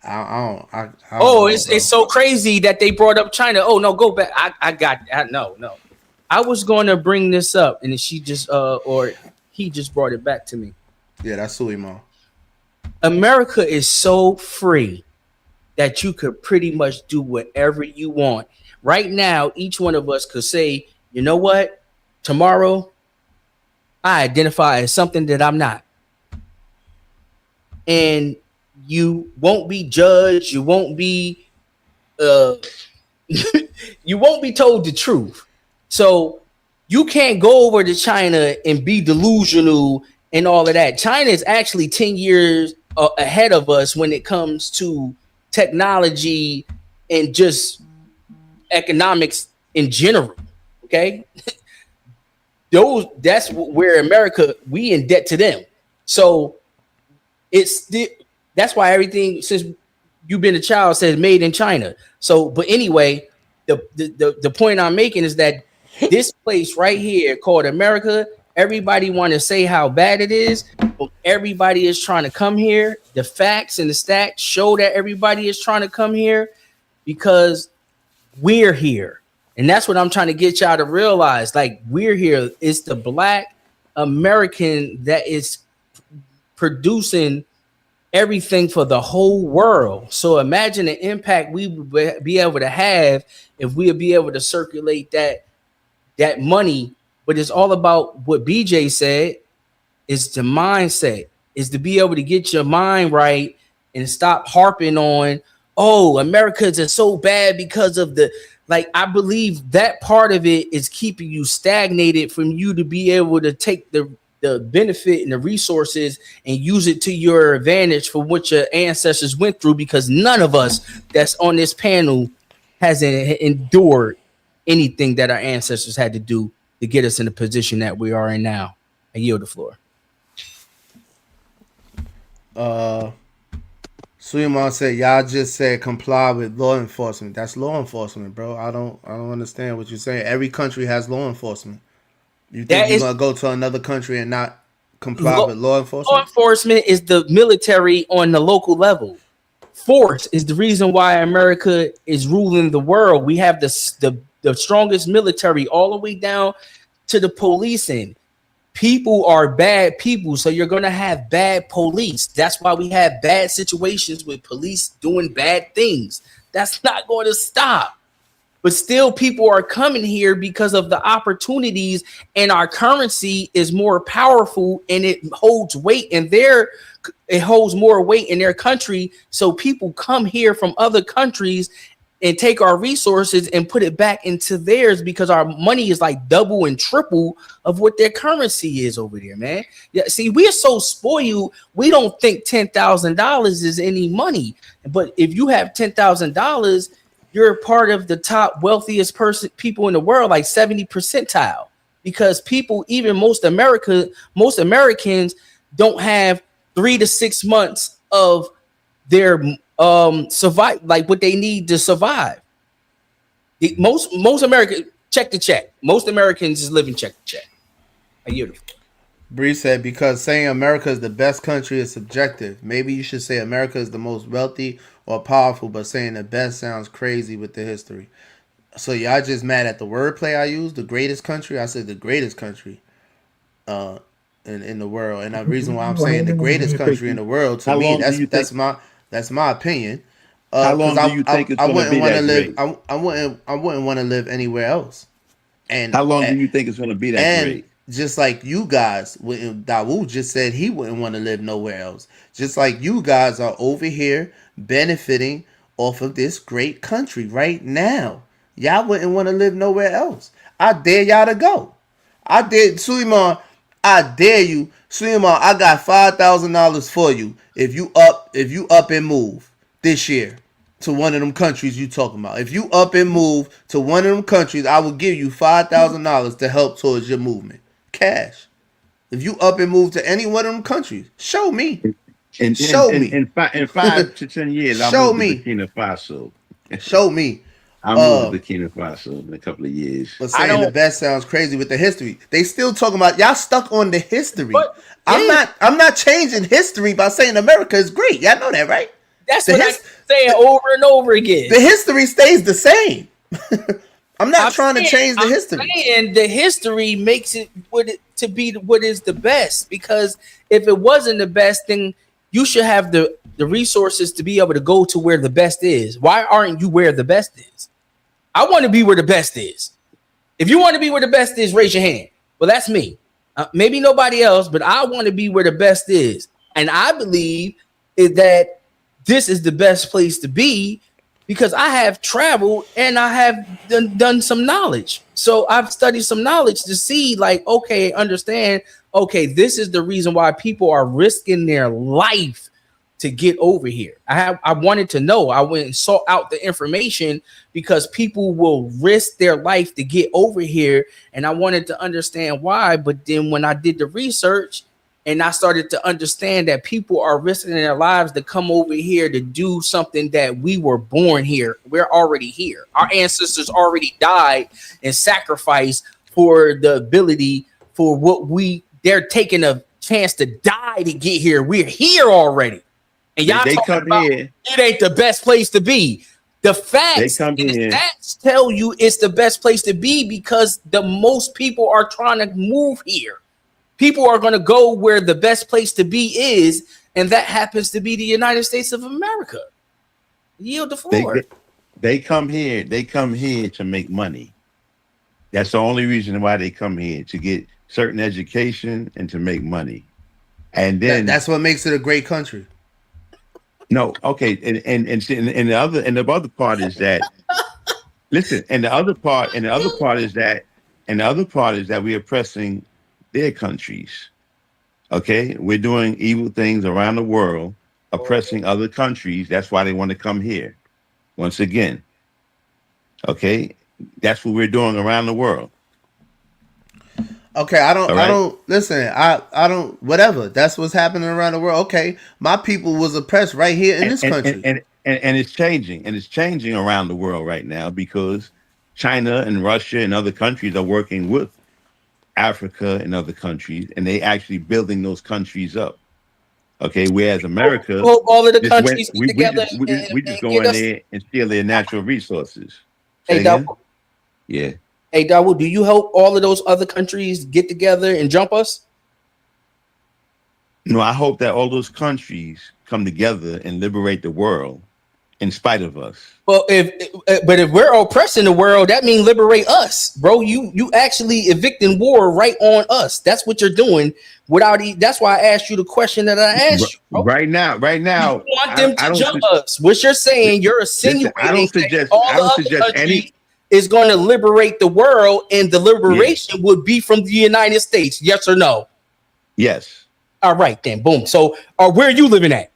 I don't know, it's so crazy that they brought up China. Oh no, go back. No. I was going to bring this up, and she just or he just brought it back to me. Yeah, that's Suleiman. America is so free that you could pretty much do whatever you want. Right now, each one of us could say, you know what? Tomorrow, I identify as something that I'm not. And you won't be judged. You won't be you won't be told the truth. So you can't go over to China and be delusional and all of that. China is actually 10 years ahead of us when it comes to technology and just economics in general. Okay. That's where America, we in debt to them. So that's why everything since you've been a child says made in China. So, but anyway, the point I'm making is that this place right here called America, everybody want to say how bad it is, but everybody is trying to come here. The facts and the stats show that everybody is trying to come here because we're here. And that's what I'm trying to get y'all to realize. Like, we're here. It's the Black American that is producing everything for the whole world. So imagine the impact we would be able to have if we would be able to circulate that money. But it's all about what BJ said. Is the mindset, is to be able to get your mind right and stop harping on, oh, Americans are so bad because of I believe that part of it is keeping you stagnated from you to be able to take the benefit and the resources and use it to your advantage for what your ancestors went through, because none of us that's on this panel has endured anything that our ancestors had to do to get us in the position that we are in now. I yield the floor. Suleiman said, "Y'all just said comply with law enforcement. That's law enforcement, bro. I don't understand what you're saying. Every country has law enforcement. You think That you're is gonna go to another country and not comply law, with law law enforcement? enforcement is the military on the local level. Force is the reason why America is ruling the world. We have the strongest military all the way down to the policing. People are bad people, so you're gonna have bad police. That's why we have bad situations with police doing bad things. That's not going to stop. But still, people are coming here because of the opportunities, and our currency is more powerful and it holds weight in their it holds more weight in their country. So people come here from other countries and take our resources and put it back into theirs because our money is like double and triple of what their currency is over there, man. Yeah, see, we are so spoiled, we don't think $10,000 is any money. But if you have $10,000, you're part of the top wealthiest people in the world, like 70 percentile, because people, even most Americans don't have 3 to 6 months of their survive, like what they need to survive. Most Americans check to check. Most Americans is living check to check. A year. Bree said, because saying America is the best country is subjective. Maybe you should say America is the most wealthy or powerful, but saying the best sounds crazy with the history. So y'all just mad at the wordplay I used? The greatest country? I said the greatest country in the world. And the reason why I'm saying the greatest country in the world, to me, that's my opinion. How long Because do you think it's going to be that great? I wouldn't want to live anywhere else. And how long do you think it's going to be that great? Just like you guys, Dawood just said he wouldn't want to live nowhere else. Just like you guys are over here benefiting off of this great country right now. Y'all wouldn't want to live nowhere else. I dare y'all to go. I dare Suleiman. I dare you, Suleiman. I got $5,000 for you if you up and move this year to one of them countries you talking about. If you up and move to one of them countries, I will give you $5,000 to help towards your movement. Cash. If you up and move to any one of them countries, show me. Show me. In 5 to 10 years, I'll move to Burkina Faso. Show me. I'll move to Burkina Faso in a couple of years. But saying the best sounds crazy with the history. They still talking about y'all stuck on the history. I'm not changing history by saying America is great. Y'all know that, right? That's what I'm saying over and over again. The history stays the same. I'm not trying to change the history. And the history makes it to be what is the best, because if it wasn't the best, then you should have the resources to be able to go to where the best is. Why aren't you where the best is? I want to be where the best is. If you want to be where the best is, raise your hand. Well, that's me. Maybe nobody else, but I want to be where the best is. And I believe that this is the best place to be because I have traveled and I have done some knowledge. So I've studied some knowledge to see, like, okay, understand, okay, this is the reason why people are risking their life to get over here. I wanted to know. I went and sought out the information because people will risk their life to get over here, and I wanted to understand why. But then when I did the research and I started to understand that people are risking their lives to come over here to do something that we were born here. We're already here. Our ancestors already died and sacrificed for the ability for what they're taking a chance to die to get here. We're here already. And y'all talking about here, it ain't the best place to be. The facts and the stats tell you it's the best place to be because the most people are trying to move here. People are going to go where the best place to be is, and that happens to be the United States of America. Yield the floor. They come here. They come here to make money. That's the only reason why they come here, to get certain education and to make money. And then that's what makes it a great country. No, okay, and the other part is that listen, and the other part is that we're oppressing their countries. Okay, we're doing evil things around the world, oppressing other countries. That's why they want to come here. Once again, okay, that's what we're doing around the world. Okay, I don't. All I right. don't listen. I don't. Whatever. That's what's happening around the world. Okay, my people was oppressed right here in this country. And it's changing, and it's changing around the world right now because China and Russia and other countries are working with Africa and other countries, and they actually building those countries up. Okay, whereas America Hope all of the just went, countries get together we just and go get in us. there and steal their natural resources. Hey, Say again? Dawood. Yeah. Hey, Dawood, do you help all of those other countries get together and jump us? No, I hope that all those countries come together and liberate the world in spite of us. Well, if we're oppressing the world, that means liberate us, bro. You actually evicting war right on us. That's what you're doing. That's why I asked you the question that I asked you, bro. Right now, You want them I to don't jump us. What you're saying, you're listen, insinuating that all the other countries is going to liberate the world, and the liberation would be from the United States. Yes or no? Yes. All right, then. Boom. So, where are you living at?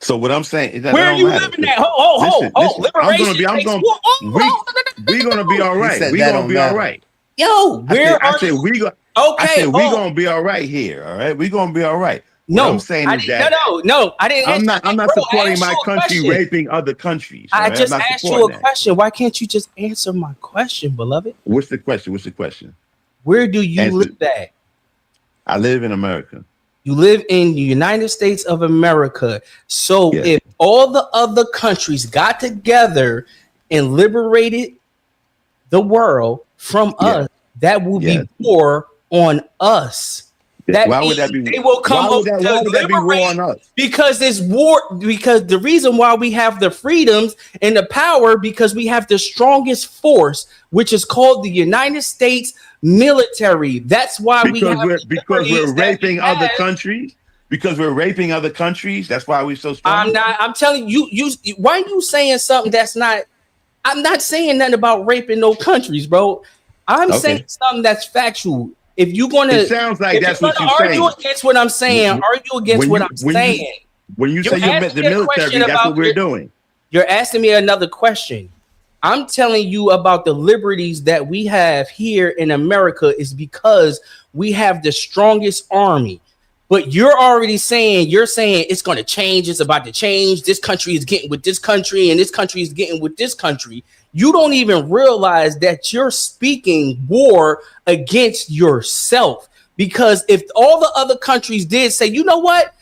So what I'm saying is that where are you living at? Listen, liberation. We're gonna be all right. We're gonna be all right. Yo, I said we gonna be all right here. All right, we're gonna be all right. What I'm saying is that no, I didn't. I'm not supporting my country raping other countries. I right? just asked you a question. Why can't you just answer my question, beloved? What's the question? Where do you live at? I live in America. You live in the United States of America. So if all the other countries got together and liberated the world from us, that would be war on us. That why means would that be? They will come why would up that be war on us? because it's war. Because the reason why we have the freedoms and the power, because we have the strongest force, which is called the United States military. That's why because we're raping other countries. Because we're raping other countries. That's why we're so strong. I'm telling you. Why are you saying something that's not? I'm not saying nothing about raping no countries, bro. I'm saying something that's factual. If you're gonna, it sounds like that's what you're argue saying. against what I'm saying, argue against what I'm saying. When you say you're the military, that's what we're doing. You're asking me another question. I'm telling you about the liberties that we have here in America is because we have the strongest army. But you're saying it's going to change. It's about to change. This country is getting with this country, and this country is getting with this country. You don't even realize that you're speaking war against yourself. Because if all the other countries did say, you know what?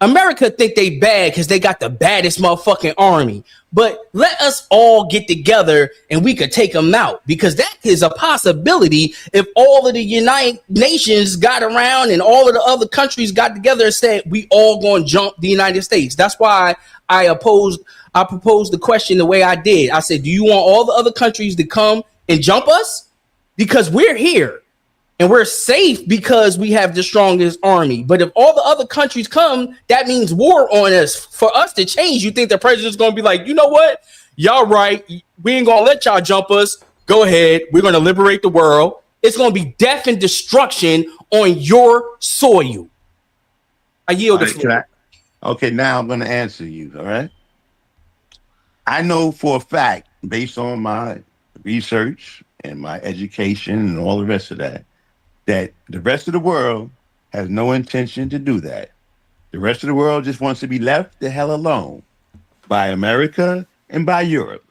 America think they bad because they got the baddest motherfucking army. But let us all get together and we could take them out, because that is a possibility if all of the United Nations got around and all of the other countries got together and said we all going to jump the United States. That's why I proposed the question the way I did. I said, do you want all the other countries to come and jump us? Because we're here. And we're safe because we have the strongest army. But if all the other countries come, that means war on us. For us to change, you think the president's going to be like, you know what? Y'all right. We ain't going to let y'all jump us. Go ahead. We're going to liberate the world. It's going to be death and destruction on your soil. I yield the floor. Okay, now I'm going to answer you. All right. I know for a fact, based on my research and my education and all the rest of that the rest of the world has no intention to do that. The rest of the world just wants to be left the hell alone by America and by Europe.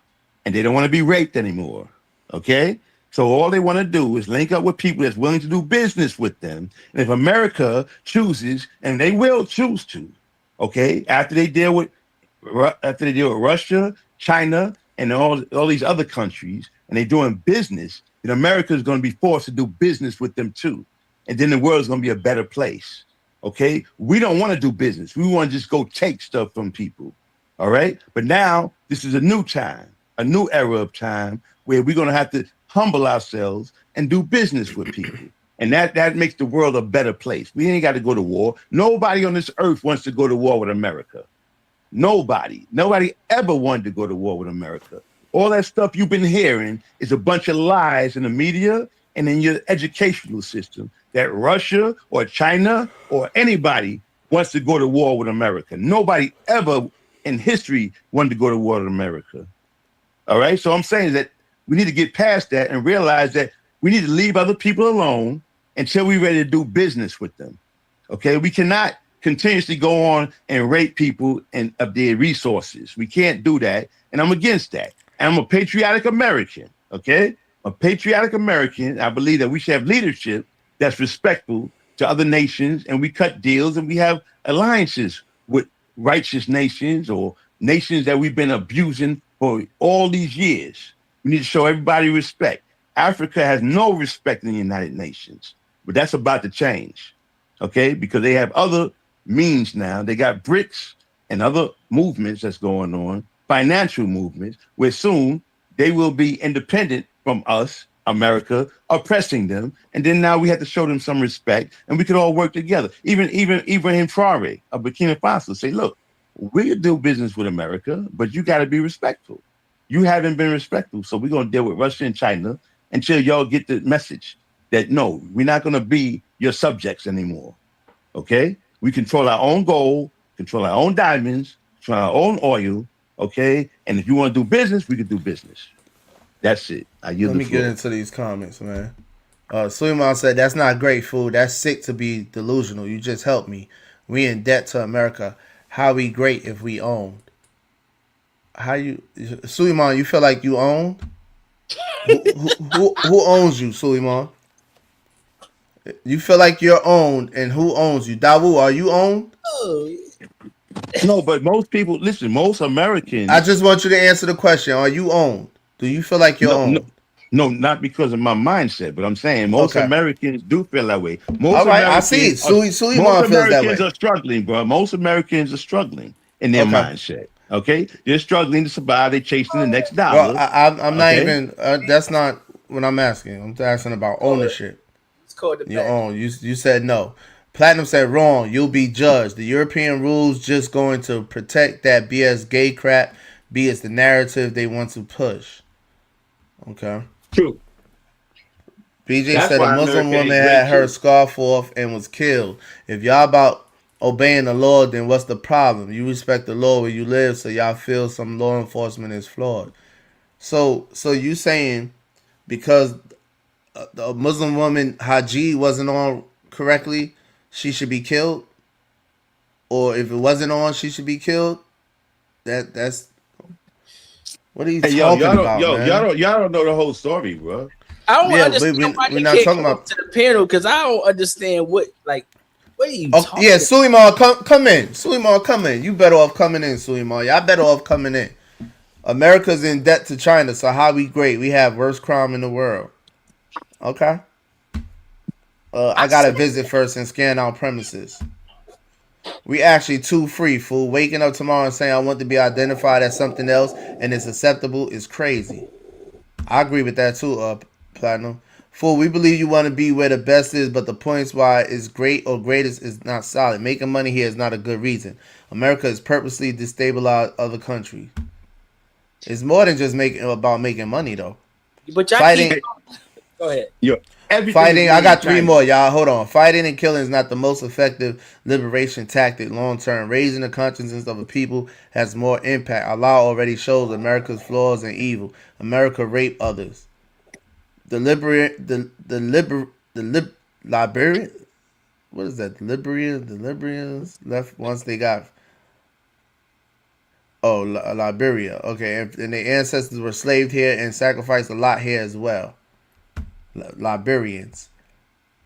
And they don't want to be raped anymore. Okay? So all they want to do is link up with people that's willing to do business with them. And if America chooses, and they will choose to, okay, after they deal with Russia, China, and all these other countries, and they're doing business, then America is going to be forced to do business with them too. And then the world is going to be a better place. Okay? We don't want to do business. We want to just go take stuff from people. All right? But now this is a new time, a new era of time where we're going to have to humble ourselves and do business with people. And that makes the world a better place. We ain't got to go to war. Nobody on this earth wants to go to war with America. Nobody ever wanted to go to war with America. All that stuff you've been hearing is a bunch of lies in the media and in your educational system that Russia or China or anybody wants to go to war with America. Nobody ever in history wanted to go to war with America. All right? So I'm saying that we need to get past that and realize that we need to leave other people alone until we're ready to do business with them. Okay, we cannot continuously go on and rape people and of their resources. We can't do that, and I'm against that. And I'm a patriotic American. Okay, a patriotic American. I believe that we should have leadership that's respectful to other nations, and we cut deals and we have alliances with righteous nations or nations that we've been abusing for all these years. We need to show everybody respect. Africa has no respect in the United Nations, but that's about to change, okay? Because they have other means now. They got BRICS and other movements that's going on, financial movements, where soon they will be independent from us, America, oppressing them. And then now we have to show them some respect, and we could all work together. Even Ibrahim Traore of Burkina Faso say, look, we'll do business with America, but you got to be respectful. You haven't been respectful, so we're going to deal with Russia and China until y'all get the message that, no, we're not going to be your subjects anymore, okay? We control our own gold, control our own diamonds, control our own oil, okay? And if you want to do business, we can do business. That's it. Let me get into these comments, man. Suleiman said, that's not great food. That's sick to be delusional. You just helped me. We in debt to America. How we great if we owned? How you, Suleiman, you feel like you owned? who owns you, Suleiman? You feel like you're owned, and who owns you? Dawu, are you owned? No, but most people, listen, most Americans. I just want you to answer the question. Are you owned? Do you feel like you're owned? No, not because of my mindset, but I'm saying most Americans do feel that way. Most All right, Americans, I see it. Suleiman most feels that Americans way. are struggling, bro. Most Americans are struggling in their mindset. Okay, they're struggling to survive. They're chasing the next dollar. Well, I'm not even. That's not what I'm asking. I'm asking about ownership. It's called the You own. You said no. Platinum said wrong. You'll be judged. The European rules just going to protect that BS gay crap. B is the narrative they want to push. Okay. True. BJ said a Muslim woman had her scarf off and was killed. If y'all about obeying the law, then what's the problem? You respect the law where you live, so y'all feel some law enforcement is flawed. So you saying because the Muslim woman Haji wasn't on correctly, she should be killed? Or if it wasn't on, she should be killed? That's what are you talking about, man? Y'all don't know the whole story, bro. I don't understand why you can't come up to the panel because I don't understand what are you talking yeah, Suleiman, come in. Suleiman, come in. You better off coming in, Suleiman. Y'all better off coming in. America's in debt to China, so how we great? We have worst crime in the world. Okay. I gotta visit first and scan our premises. We actually too free, fool. Waking up tomorrow and saying I want to be identified as something else and it's acceptable is crazy. I agree with that too, Platinum. Fool, we believe you want to be where the best is, but the points why it's great or greatest is not solid. Making money here is not a good reason. America is purposely destabilized other countries. It's more than just about making money, though. But y'all fighting. Go ahead. Fighting. I got 3 more, y'all. Hold on. Fighting and killing is not the most effective liberation tactic long term. Raising the consciousness of a people has more impact. Allah already shows America's flaws and evil. America rape others. The Liberian. What is that? The Liberians left once they got. Oh, Liberia. Okay, and their ancestors were slaved here and sacrificed a lot here as well. Liberians.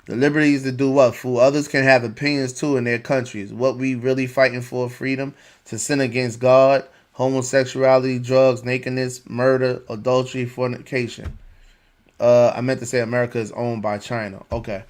The liberties to do what, fool? Others can have opinions too in their countries. What we really fighting for? Freedom to sin against God, homosexuality, drugs, nakedness, murder, adultery, fornication. I meant to say America is owned by China. Okay.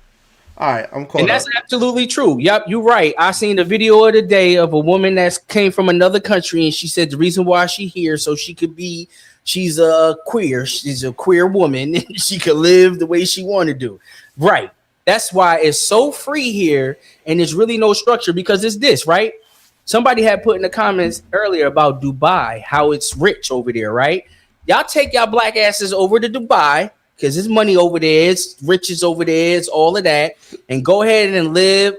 All right, I'm caught And that's up. absolutely true. Yep, you're right. I seen the video of the day of a woman that came from another country, and she said the reason why she here so she could be. She's a queer. She's a queer woman. She could live the way she wanted to. Right. That's why it's so free here, and there's really no structure because it's this, right? Somebody had put in the comments earlier about Dubai, how it's rich over there, right? Y'all take y'all black asses over to Dubai because there's money over there, it's riches over there, it's all of that, and go ahead and live.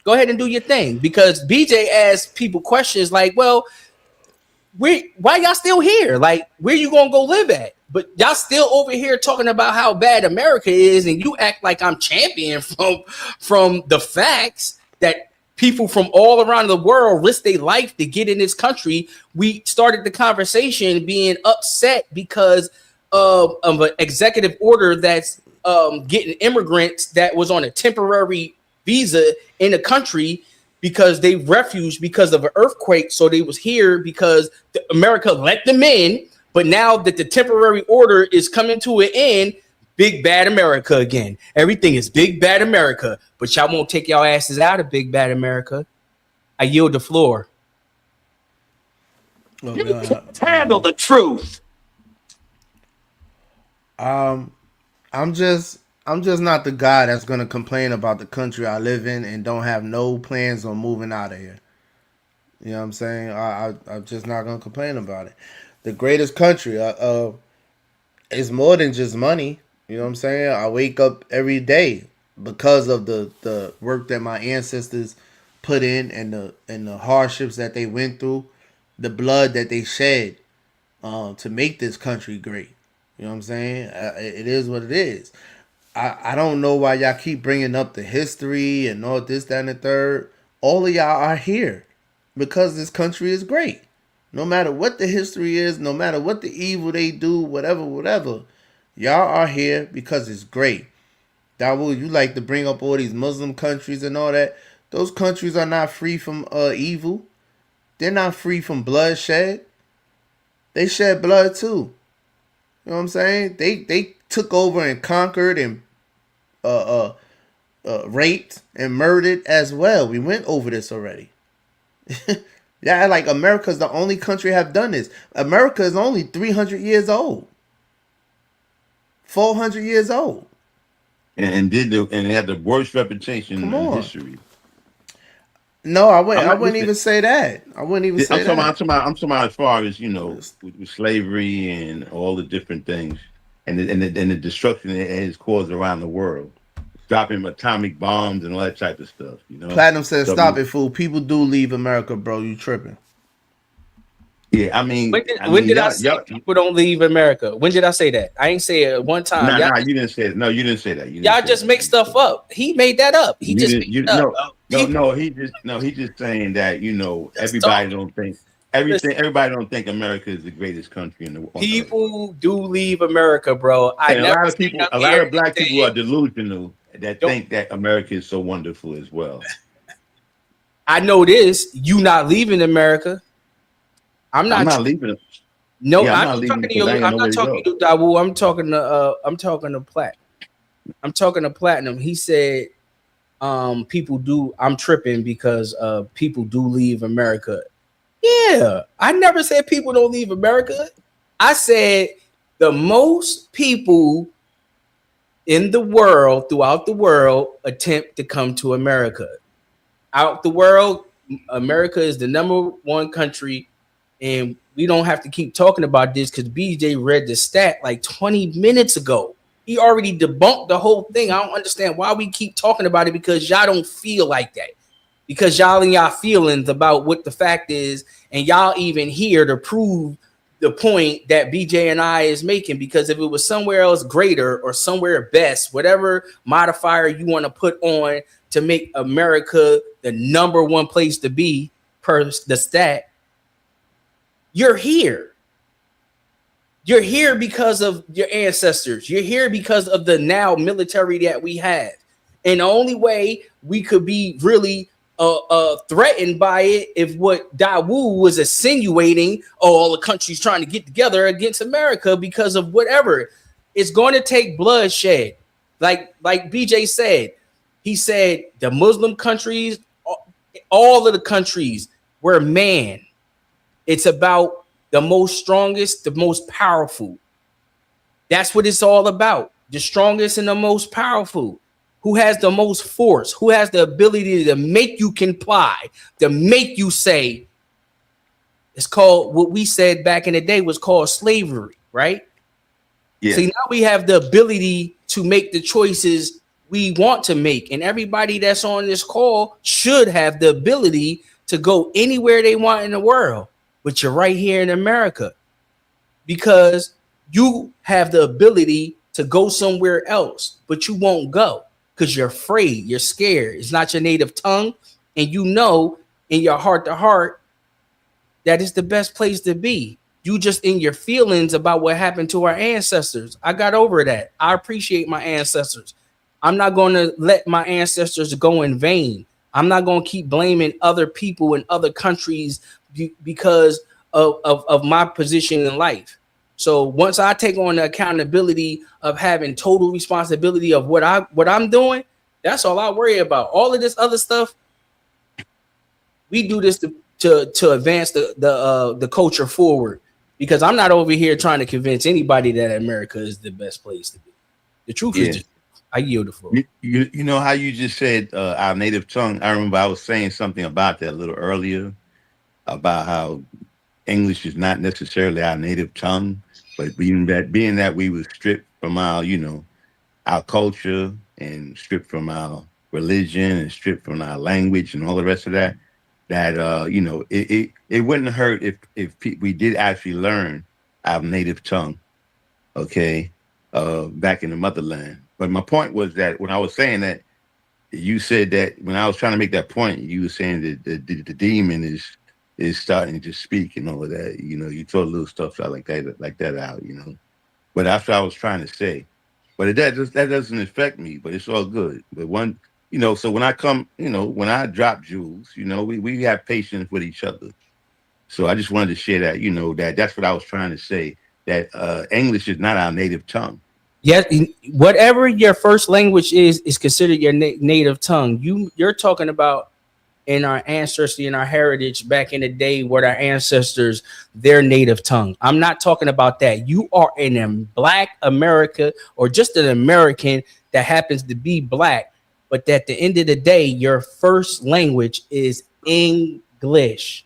Go ahead and do your thing because BJ asked people questions like, well, why y'all still here? Like, where you gonna go live at? But y'all still over here talking about how bad America is, and you act like I'm champion from the facts that people from all around the world risk their life to get in this country. We started the conversation being upset because of an executive order that's getting immigrants that was on a temporary visa in the country because they refuged because of an earthquake. So they was here because America let them in. But now that the temporary order is coming to an end, big bad America again. Everything is big bad America. But y'all won't take y'all asses out of big bad America. I yield the floor. Handle the truth. I'm just not the guy that's gonna complain about the country I live in and don't have no plans on moving out of here. You know what I'm saying? I'm just not gonna complain about it. The greatest country is more than just money. You know what I'm saying? I wake up every day because of the work that my ancestors put in and the hardships that they went through, the blood that they shed to make this country great. You know what I'm saying? It is what it is. I don't know why y'all keep bringing up the history and all this, that, and the third. All of y'all are here because this country is great. No matter what the history is, no matter what the evil they do, whatever, y'all are here because it's great. Dawood, you like to bring up all these Muslim countries and all that. Those countries are not free from evil. They're not free from bloodshed. They shed blood too. You know what I'm saying? They took over and conquered and raped and murdered as well. We went over this already. Yeah, like America's the only country have done this. America is only 300 years old. 400 years old. And they had the worst reputation in history. No, I wouldn't even say that. I wouldn't even say that. I'm talking about as far as, with slavery and all the different things and the destruction it has caused around the world. Dropping atomic bombs and all that type of stuff, Platinum says, "Stop it, fool. People do leave America, bro. You tripping." Yeah, I mean, when did I say people don't leave America? When did I say that? I ain't say it one time. Nah, you didn't say it. No, you didn't say that. Y'all just make stuff up. He made that up. He just made it up. He's just saying that, everybody don't think everybody don't think America is the greatest country in the world. People do leave America, bro. A lot of black people are delusional that think that America is so wonderful as well. I know this. You not leaving America. I'm not leaving it. No, yeah, I'm not talking to you. I'm not talking to Dawu. I'm talking to Platinum. I'm talking to Platinum. He said people do. I'm tripping because people do leave America. Yeah, I never said people don't leave America. I said the most people in the world, throughout the world, attempt to come to America. Out the world, America is the #1 country. And we don't have to keep talking about this because BJ read the stat like 20 minutes ago. He already debunked the whole thing. I don't understand why we keep talking about it, because y'all don't feel like that. Because y'all in y'all feelings about what the fact is, and y'all even here to prove the point that BJ and I is making. Because if it was somewhere else greater or somewhere best, whatever modifier you want to put on to make America the #1 place to be per the stat, you're here. You're here because of your ancestors. You're here because of the now military that we have. And the only way we could be really threatened by it if what Dawu was insinuating, all the countries trying to get together against America because of whatever. It's going to take bloodshed. Like BJ said, he said the Muslim countries, all of the countries were man. It's about the most strongest, the most powerful. That's what it's all about. The strongest and the most powerful. Who has the most force? Who has the ability to make you comply, to make you say, it's called, what we said back in the day was called slavery, right? Yeah. See, now we have the ability to make the choices we want to make. And everybody that's on this call should have the ability to go anywhere they want in the world. But you're right here in America because You have the ability to go somewhere else, but you won't go because you're afraid, you're scared. It's not your native tongue, and you know in your heart to heart that is the best place to be. You just in your feelings about what happened to our ancestors. I got over that. I appreciate my ancestors. I'm not going to let my ancestors go in vain. I'm not going to keep blaming other people in other countries because of my position in life. So once I take on the accountability of having total responsibility of what I'm doing, that's all I worry about. All of this other stuff, we do this to advance the culture forward, because I'm not over here trying to convince anybody that America is the best place to be. The truth is, I yield the floor. You know how you just said our native tongue. I remember I was saying something about that a little earlier, about how English is not necessarily our native tongue, but being that we were stripped from our, our culture and stripped from our religion and stripped from our language and all the rest of that, it wouldn't hurt if we did actually learn our native tongue, okay, back in the motherland. But my point was that when I was saying that, you said that when I was trying to make that point, you were saying that the demon is starting to speak and all of that. You throw little stuff out like that out, But that's what I was trying to say. But that doesn't affect me, but it's all good. But so when I come, when I drop jewels, we have patience with each other. So I just wanted to share that, that's what I was trying to say, that English is not our native tongue. Yes, whatever your first language is considered your native tongue. You're talking about in our ancestry and our heritage back in the day, what our ancestors, their native tongue. I'm not talking about that. You are in Black America, or just an American that happens to be Black, but at the end of the day, your first language is English.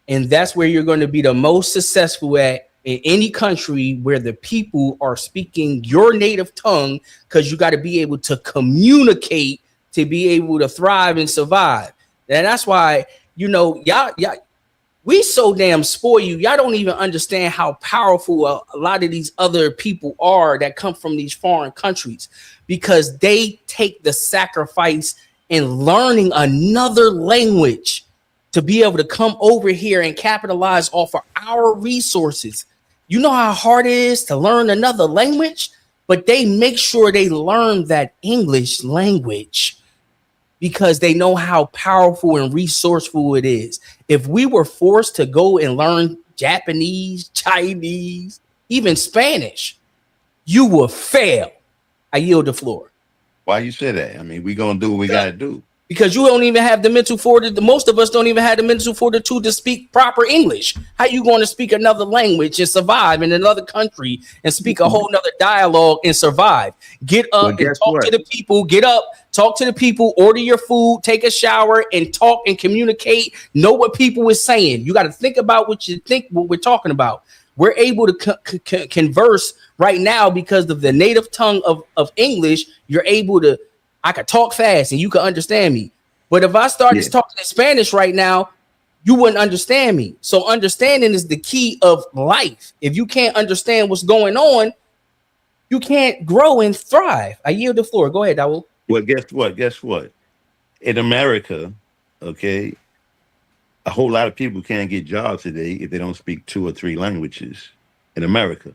And that's where you're going to be the most successful at in any country where the people are speaking your native tongue, because you got to be able to communicate to be able to thrive and survive. And that's why, y'all, we so damn spoil you. Y'all don't even understand how powerful a lot of these other people are that come from these foreign countries, because they take the sacrifice in learning another language to be able to come over here and capitalize off of our resources. You know how hard it is to learn another language, but they make sure they learn that English language because they know how powerful and resourceful it is. If we were forced to go and learn Japanese, Chinese, even Spanish, you will fail. I yield the floor. Why you say that? I mean, we gonna do what we gotta do. Because you don't even have the mental fortitude. Most of us don't even have the mental fortitude to speak proper English. How you going to speak another language and survive in another country and speak a whole nother dialogue and survive? Get up and talk to the people. Get up, talk to the people, order your food, take a shower, and talk and communicate. Know what people is saying. You got to think about what we're talking about. We're able to converse right now because of the native tongue of English. You're able to. I could talk fast and you could understand me. But if I started talking in Spanish right now, you wouldn't understand me. So understanding is the key of life. If you can't understand what's going on, you can't grow and thrive. I yield the floor. Go ahead, Dawul. Well, guess what? In America, okay, a whole lot of people can't get jobs today if they don't speak 2 or 3 languages in America.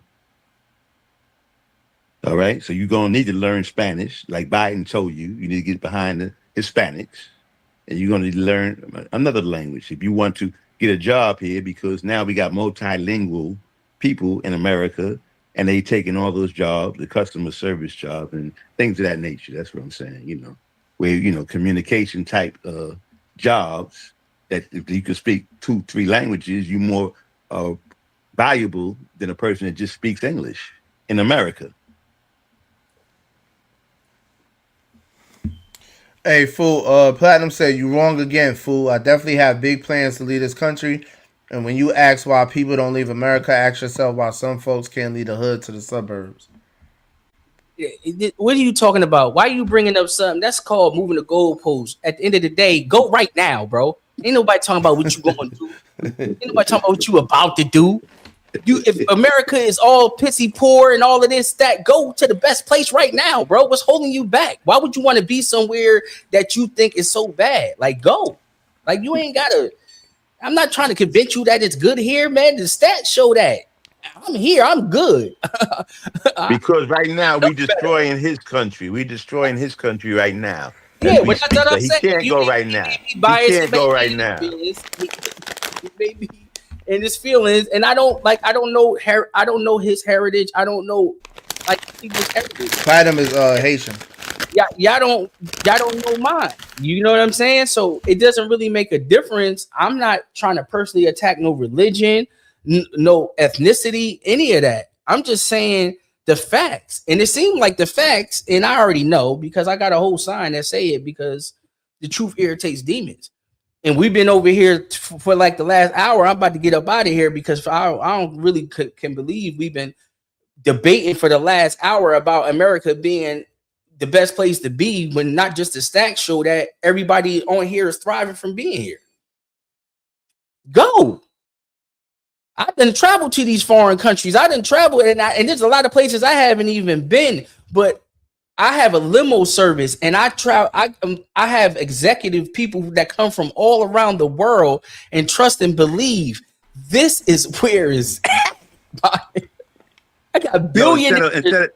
All right, so you're gonna need to learn Spanish, like Biden told you. You need to get behind the Hispanics, and you're gonna need to learn another language if you want to get a job here. Because now we got multilingual people in America, and they taking all those jobs, the customer service jobs, and things of that nature. That's what I'm saying. Where communication type jobs that if you can speak 2, 3 languages, you're more valuable than a person that just speaks English in America. Hey, fool, Platinum said you wrong again, fool. I definitely have big plans to lead this country. And when you ask why people don't leave America, ask yourself why some folks can't leave the hood to the suburbs. What are you talking about? Why are you bringing up something? That's called moving the goalpost. At the end of the day, go right now, bro. Ain't nobody talking about what you going to do. Ain't nobody talking about what you about to do. if America is all pissy poor and all of this, that go to the best place right now, bro. What's holding you back? Why would you want to be somewhere that you think is so bad? Like, go. Like, you ain't gotta. I'm not trying to convince you that it's good here, man. The stats show that. I'm here. I'm good. Because right now we destroying his country. We destroying his country right now. Yeah, but that's what I'm He saying. can't go right now. He can't go right now. Maybe in his feelings, and I don't know I don't know his heritage. I don't know like people's heritage. Platinum is Haitian. Yeah, y'all don't know mine. You know what I'm saying? So it doesn't really make a difference. I'm not trying to personally attack no religion, no ethnicity, any of that. I'm just saying the facts. And it seemed like the facts, and I already know because I got a whole sign that say it, because the truth irritates demons. And we've been over here for like the last hour. I'm about to get up out of here because I don't really can believe we've been debating for the last hour about America being the best place to be, when not just the stats show that everybody on here is thriving from being here. Go. I've been traveled to these foreign countries. I didn't travel, and there's a lot of places I haven't even been, but I have a limo service, and I have executive people that come from all around the world and trust and believe this is where is at. I got billionaires.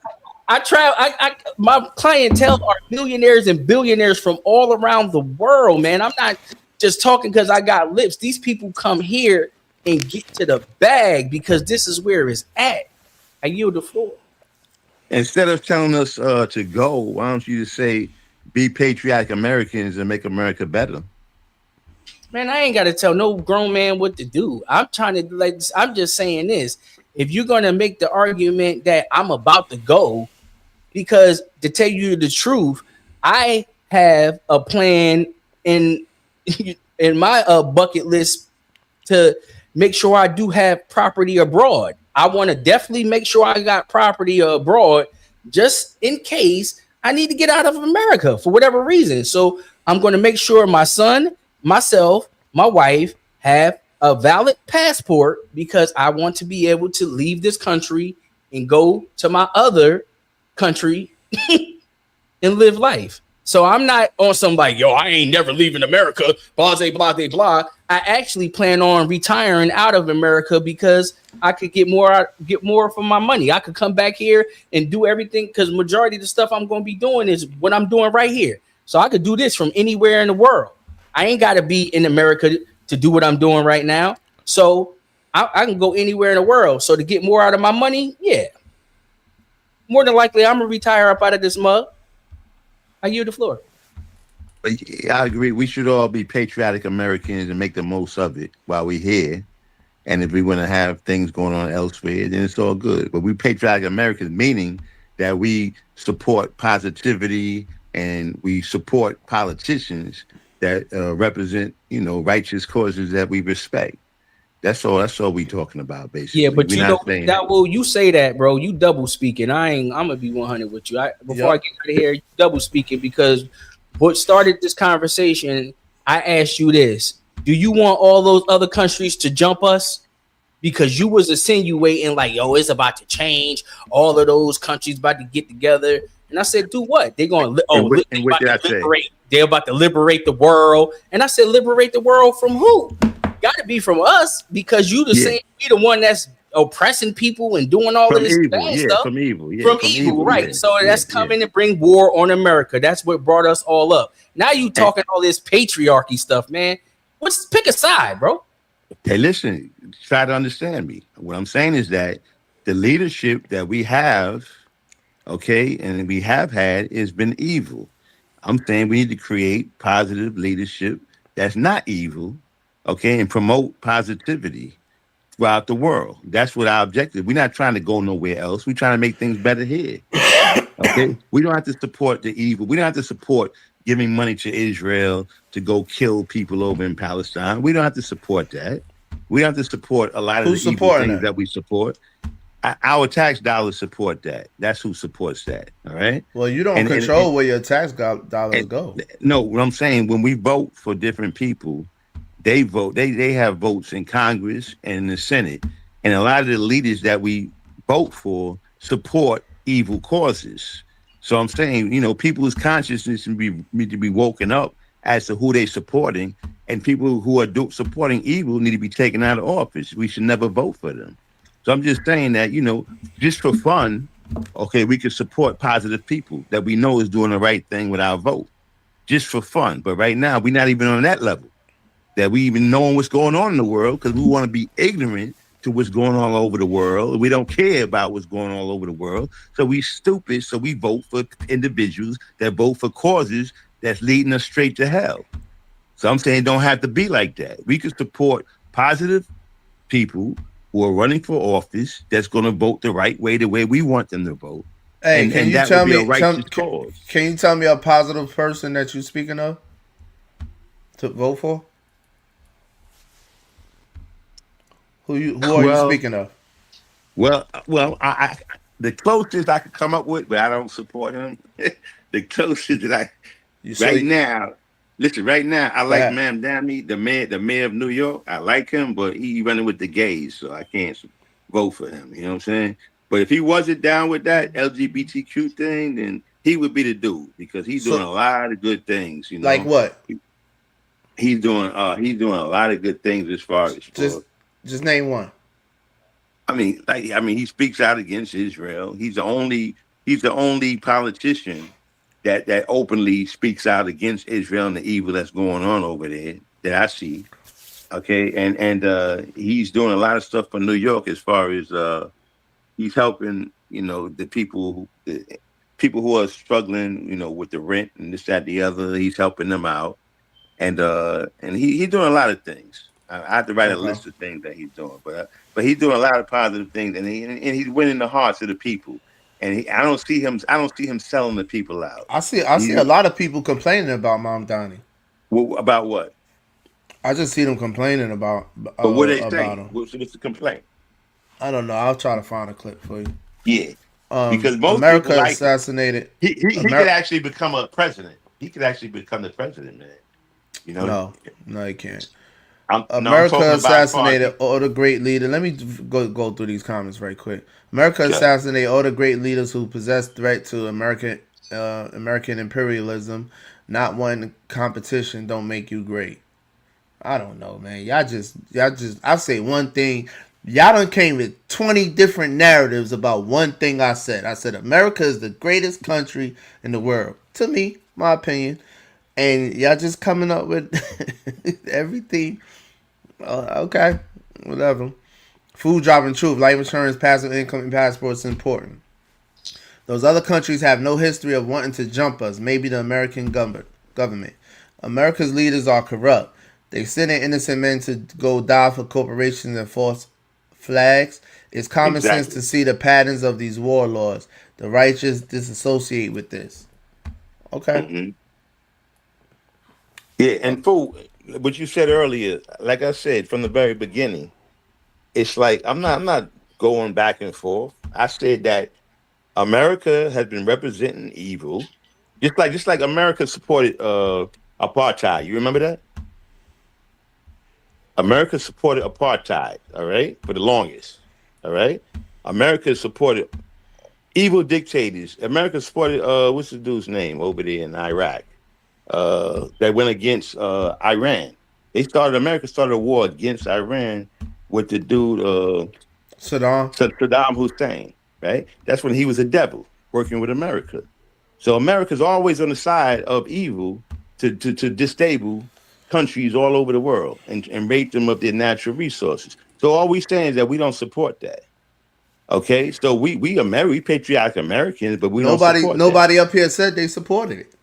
My clientele are millionaires and billionaires from all around the world, man. I'm not just talking because I got lips. These people come here and get to the bag because this is where it's at. I yield the floor. Instead of telling us to go, why don't you just say, be patriotic Americans and make America better? Man, I ain't got to tell no grown man what to do. I'm just saying this. If you're going to make the argument that I'm about to go, because to tell you the truth, I have a plan in my bucket list to make sure I do have property abroad. I want to definitely make sure I got property abroad just in case I need to get out of America for whatever reason. So I'm going to make sure my son, myself, my wife have a valid passport because I want to be able to leave this country and go to my other country and live life. So I'm not on some like, yo, I ain't never leaving America, blah, blah, blah, blah. I actually plan on retiring out of America because I could get more for my money. I could come back here and do everything because majority of the stuff I'm going to be doing is what I'm doing right here. So I could do this from anywhere in the world. I ain't got to be in America to do what I'm doing right now. So I can go anywhere in the world. So to get more out of my money, yeah. More than likely, I'm going to retire up out of this mug. I yield the floor. I agree. We should all be patriotic Americans and make the most of it while we're here. And if we want to have things going on elsewhere, then it's all good. But we patriotic Americans, meaning that we support positivity and we support politicians that represent, righteous causes that we respect. That's all we talking about, basically. Yeah, but you say that, bro. You double speaking. I'm gonna be 100 with you. Before I get out of here, you double speaking because what started this conversation, I asked you this: do you want all those other countries to jump us? Because you was insinuating like, yo, it's about to change. All of those countries about to get together, and I said, do what? They're going liberate. They're about to liberate the world, and I said, liberate the world from who? Got to be from us because you the same. We the one that's oppressing people and doing all of this bad stuff. From evil, right? Yeah, so that's coming to bring war on America. That's what brought us all up. Now you talking all this patriarchy stuff, man. Pick a side, bro. Hey, listen, try to understand me. What I'm saying is that the leadership that we have, and we have had, has been evil. I'm saying we need to create positive leadership that's not evil. And promote positivity throughout the world. That's what our objective. We're not trying to go nowhere else. We're trying to make things better here. We don't have to support the evil. We don't have to support giving money to Israel to go kill people over in Palestine. We don't have to support that. We don't have to support a lot of the evil things that we support. Our tax dollars support that. That's who supports that. All right. Well, you don't control where your tax dollars go. No, what I'm saying, when we vote for different people, they vote. They have votes in Congress and in the Senate, And a lot of the leaders that we vote for support evil causes. So I'm saying, people's consciousness need to be woken up as to who they're supporting, and people who are supporting evil need to be taken out of office. We should never vote for them. So I'm just saying that, just for fun, okay, we can support positive people that we know is doing the right thing with our vote, just for fun. But right now, we're not even on that level, that we even knowing what's going on in the world, because we want to be ignorant to what's going on all over the world. We don't care about what's going on all over the world. So we stupid. So we vote for individuals that vote for causes that's leading us straight to hell. So I'm saying it don't have to be like that. We can support positive people who are running for office that's going to vote the right way, the way we want them to vote. Hey, can you that tell would be me? a righteous cause. Can you tell me a positive person that you're speaking of to vote for? Who are you speaking of? Well, I the closest I could come up with, but I don't support him. The closest that now, I like Ma'am Dammy, the mayor of New York. I like him, but he running with the gays, so I can't vote for him. You know what I'm saying? But if he wasn't down with that LGBTQ thing, then he would be the dude, because he's doing a lot of good things. Like what? He's doing a lot of good things as far as just name one. I mean, he speaks out against Israel. He's the only politician that openly speaks out against Israel and the evil that's going on over there that I see. Okay, and he's doing a lot of stuff for New York as far as he's helping the people who are struggling with the rent and this, that, the other. He's helping them out, and he's doing a lot of things. I have to write a list of things that he's doing, but he's doing a lot of positive things, and he's winning the hearts of the people. And I don't see him selling the people out. I see a lot of people complaining about Mom Donnie. About what? I just see them complaining about. But what they say? Him. What's the complaint? I don't know. I'll try to find a clip for you. Yeah, because most America people assassinated. He could actually become a president. He could actually become the president, man. No, he can't. America assassinated all the great leaders. Let me go through these comments right quick. America assassinated all the great leaders who possessed threat to American imperialism. Not one competition don't make you great. I don't know, man. Y'all just. I say one thing. Y'all done came with 20 different narratives about one thing I said. I said America is the greatest country in the world. To me, my opinion. And y'all just coming up with everything. Okay, whatever. Food dropping truth. Life insurance, passive income, and passports important. Those other countries have no history of wanting to jump us. Maybe the American government. America's leaders are corrupt. They send in innocent men to go die for corporations and false flags. It's common sense to see the patterns of these warlords. The righteous disassociate with this. Okay. Mm-hmm. Yeah, and for what you said earlier, like I said from the very beginning, it's like I'm not going back and forth. I said that America has been representing evil, just like America supported apartheid. You remember that? America supported apartheid, all right, for the longest, all right. America supported evil dictators. America supported what's the dude's name over there in Iraq? That went against Iran. America started a war against Iran with the dude Saddam Hussein, right? That's when he was a devil working with America. So America's always on the side of evil to destabilize countries all over the world and rape them of their natural resources. So all we saying is that we don't support that. Okay, so we patriotic Americans, but don't support nobody up here said they supported it.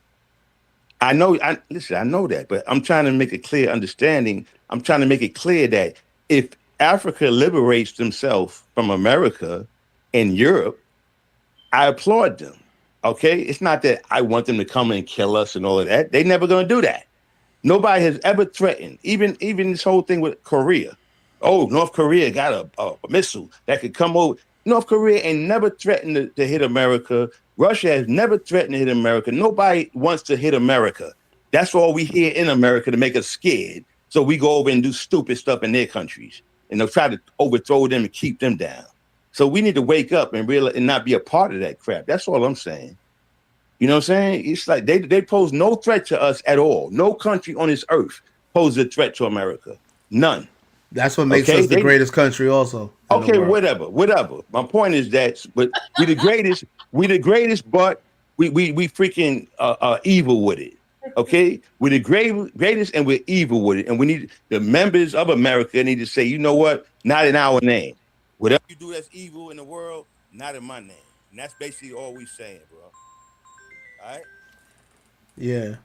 I know. I know that, but I'm trying to make a clear understanding. I'm trying to make it clear that if Africa liberates themselves from America and Europe, I applaud them. Okay, it's not that I want them to come and kill us and all of that. They're never going to do that. Nobody has ever threatened, even this whole thing with Korea. Oh, North Korea got a missile that could come over. North Korea ain't never threatened to hit America. Russia has never threatened to hit America. Nobody wants to hit America. That's all we hear in America to make us scared. So we go over and do stupid stuff in their countries. and they'll try to overthrow them and keep them down. So we need to wake up and realize and not be a part of that crap. That's all I'm saying. You know what I'm saying? It's like they pose no threat to us at all. No country on this earth poses a threat to America. None. That's what makes us the greatest country also. Okay, whatever. My point is that but we the greatest, but we freaking evil with it. Okay? We're the greatest and we're evil with it. And we need the members of America need to say, you know what? Not in our name. Whatever you do that's evil in the world, not in my name. And that's basically all we saying, bro. All right? Yeah.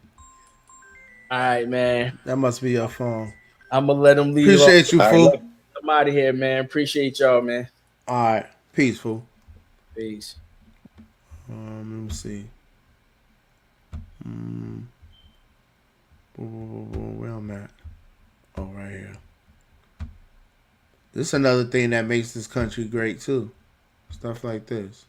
All right, man. That must be your phone. I'm gonna let him leave. Appreciate you, fool. I'm out of here, man. Appreciate y'all, man. All right. Peace, fool. Peace. Let me see. Where I'm at? Oh, right here. This is another thing that makes this country great too. Stuff like this.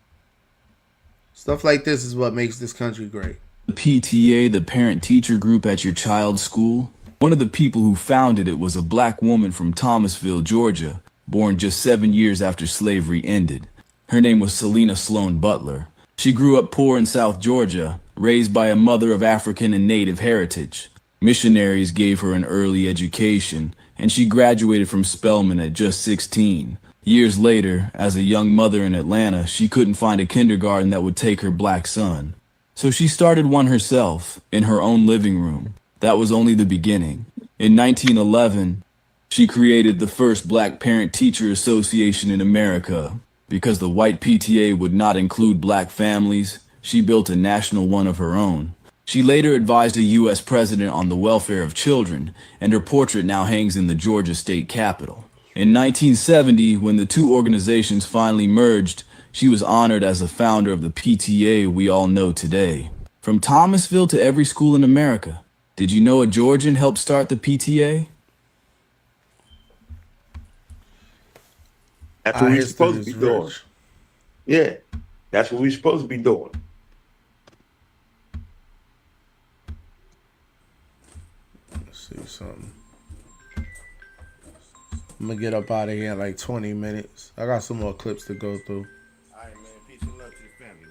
Stuff like this is what makes this country great. The PTA, the parent-teacher group at your child's school, one of the people who founded it was a black woman from Thomasville, Georgia, born just 7 years after slavery ended. Her name was Selena Sloan Butler. She grew up poor in South Georgia, raised by a mother of African and Native heritage. Missionaries gave her an early education, and she graduated from Spelman at just 16. Years later, as a young mother in Atlanta, she couldn't find a kindergarten that would take her black son. So she started one herself, in her own living room. That was only the beginning. In 1911, she created the first Black Parent-Teacher Association in America. Because the white PTA would not include black families, she built a national one of her own. She later advised a U.S. president on the welfare of children, and her portrait now hangs in the Georgia state capitol. In 1970, when the two organizations finally merged, she was honored as the founder of the PTA we all know today. From Thomasville to every school in America, did you know a Georgian helped start the PTA? That's what we're supposed to be doing. Yeah, that's what we're supposed to be doing. Let's see something. I'm gonna get up out of here in like 20 minutes. I got some more clips to go through. All right, man. Peace and love to the family,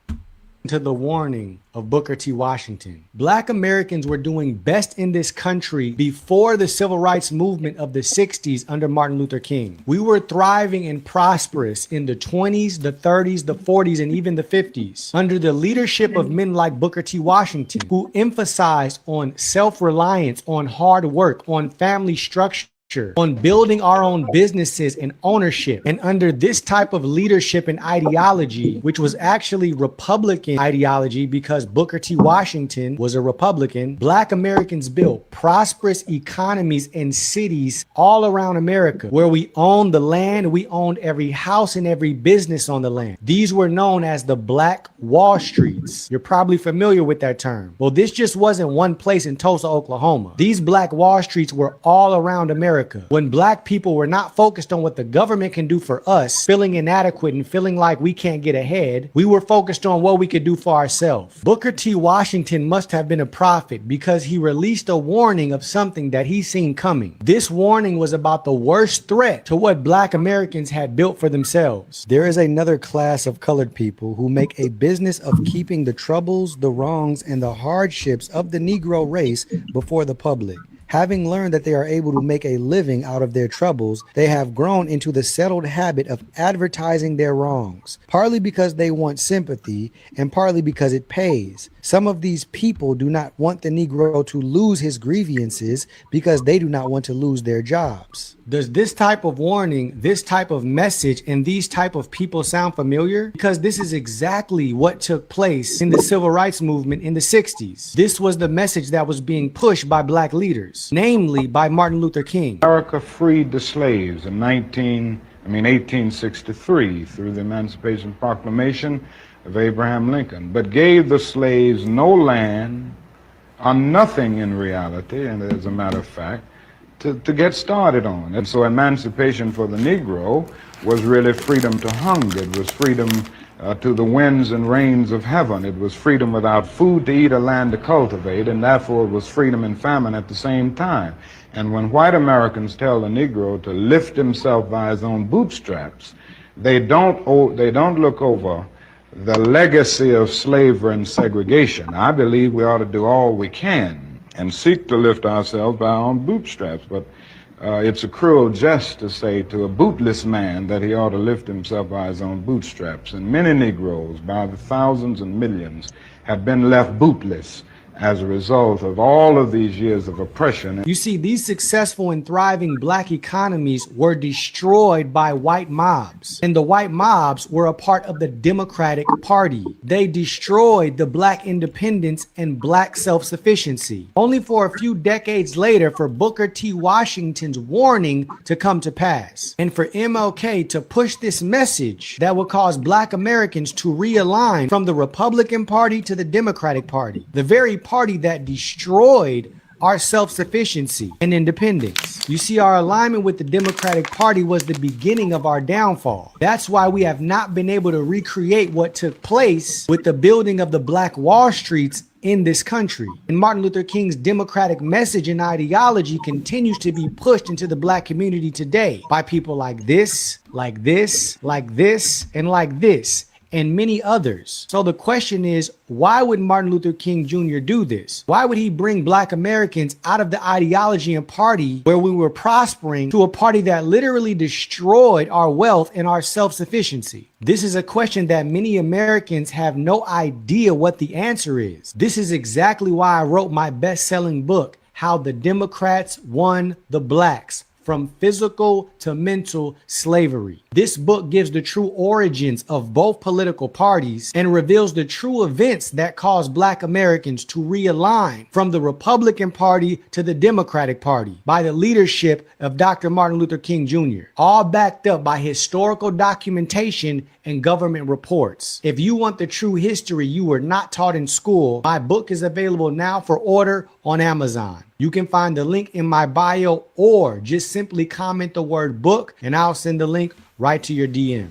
man. To the warning of Booker T. Washington. Black Americans were doing best in this country before the civil rights movement of the 60s under Martin Luther King. We were thriving and prosperous in the 20s, the 30s, the 40s, and even the 50s under the leadership of men like Booker T. Washington, who emphasized on self-reliance, on hard work, on family structure, on building our own businesses and ownership. And under this type of leadership and ideology, which was actually Republican ideology because Booker T. Washington was a Republican, Black Americans built prosperous economies and cities all around America where we owned the land, we owned every house and every business on the land. These were known as the Black Wall Streets. You're probably familiar with that term. Well, this just wasn't one place in Tulsa, Oklahoma. These Black Wall Streets were all around America. When black people were not focused on what the government can do for us, feeling inadequate and feeling like we can't get ahead, we were focused on what we could do for ourselves. Booker T. Washington must have been a prophet because he released a warning of something that he seen coming. This warning was about the worst threat to what black Americans had built for themselves. There is another class of colored people who make a business of keeping the troubles, the wrongs, and the hardships of the Negro race before the public. Having learned that they are able to make a living out of their troubles, they have grown into the settled habit of advertising their wrongs, partly because they want sympathy and partly because it pays. Some of these people do not want the Negro to lose his grievances because they do not want to lose their jobs. Does this type of warning, this type of message, and these type of people sound familiar? Because this is exactly what took place in the civil rights movement in the 60s. This was the message that was being pushed by black leaders, namely by Martin Luther King. America freed the slaves in 1863 through the Emancipation Proclamation of Abraham Lincoln, but gave the slaves no land or nothing in reality, and as a matter of fact, to get started on. And so emancipation for the Negro was really freedom to hunger. It was freedom to the winds and rains of heaven. It was freedom without food to eat or land to cultivate, and therefore it was freedom and famine at the same time. And when white Americans tell the Negro to lift himself by his own bootstraps, they don't look over the legacy of slavery and segregation. I believe we ought to do all we can and seek to lift ourselves by our own bootstraps, but it's a cruel jest to say to a bootless man that he ought to lift himself by his own bootstraps. And many Negroes, by the thousands and millions, have been left bootless as a result of all of these years of oppression. You see, these successful and thriving black economies were destroyed by white mobs, and the white mobs were a part of the Democratic Party. They destroyed the black independence and black self-sufficiency, only for a few decades later for Booker T. Washington's warning to come to pass, and for MLK to push this message that would cause black Americans to realign from the Republican Party to the Democratic Party, the very party that destroyed our self-sufficiency and independence. You see, our alignment with the Democratic Party was the beginning of our downfall. That's why we have not been able to recreate what took place with the building of the Black Wall Streets in this country. And Martin Luther King's democratic message and ideology continues to be pushed into the black community today by people like this, like this, like this, and like this, and many others. So the question is, why would Martin Luther King Jr. do this? Why would he bring black Americans out of the ideology and party where we were prospering to a party that literally destroyed our wealth and our self-sufficiency? This is a question that many Americans have no idea what the answer is. This is exactly why I wrote my best-selling book, How the Democrats Won the Blacks, From Physical to Mental Slavery. This book gives the true origins of both political parties and reveals the true events that caused black Americans to realign from the Republican Party to the Democratic Party by the leadership of Dr. Martin Luther King Jr., all backed up by historical documentation and government reports. If you want the true history you were not taught in school, my book is available now for order on Amazon. You can find the link in my bio or just simply comment the word book and I'll send the link right to your DM.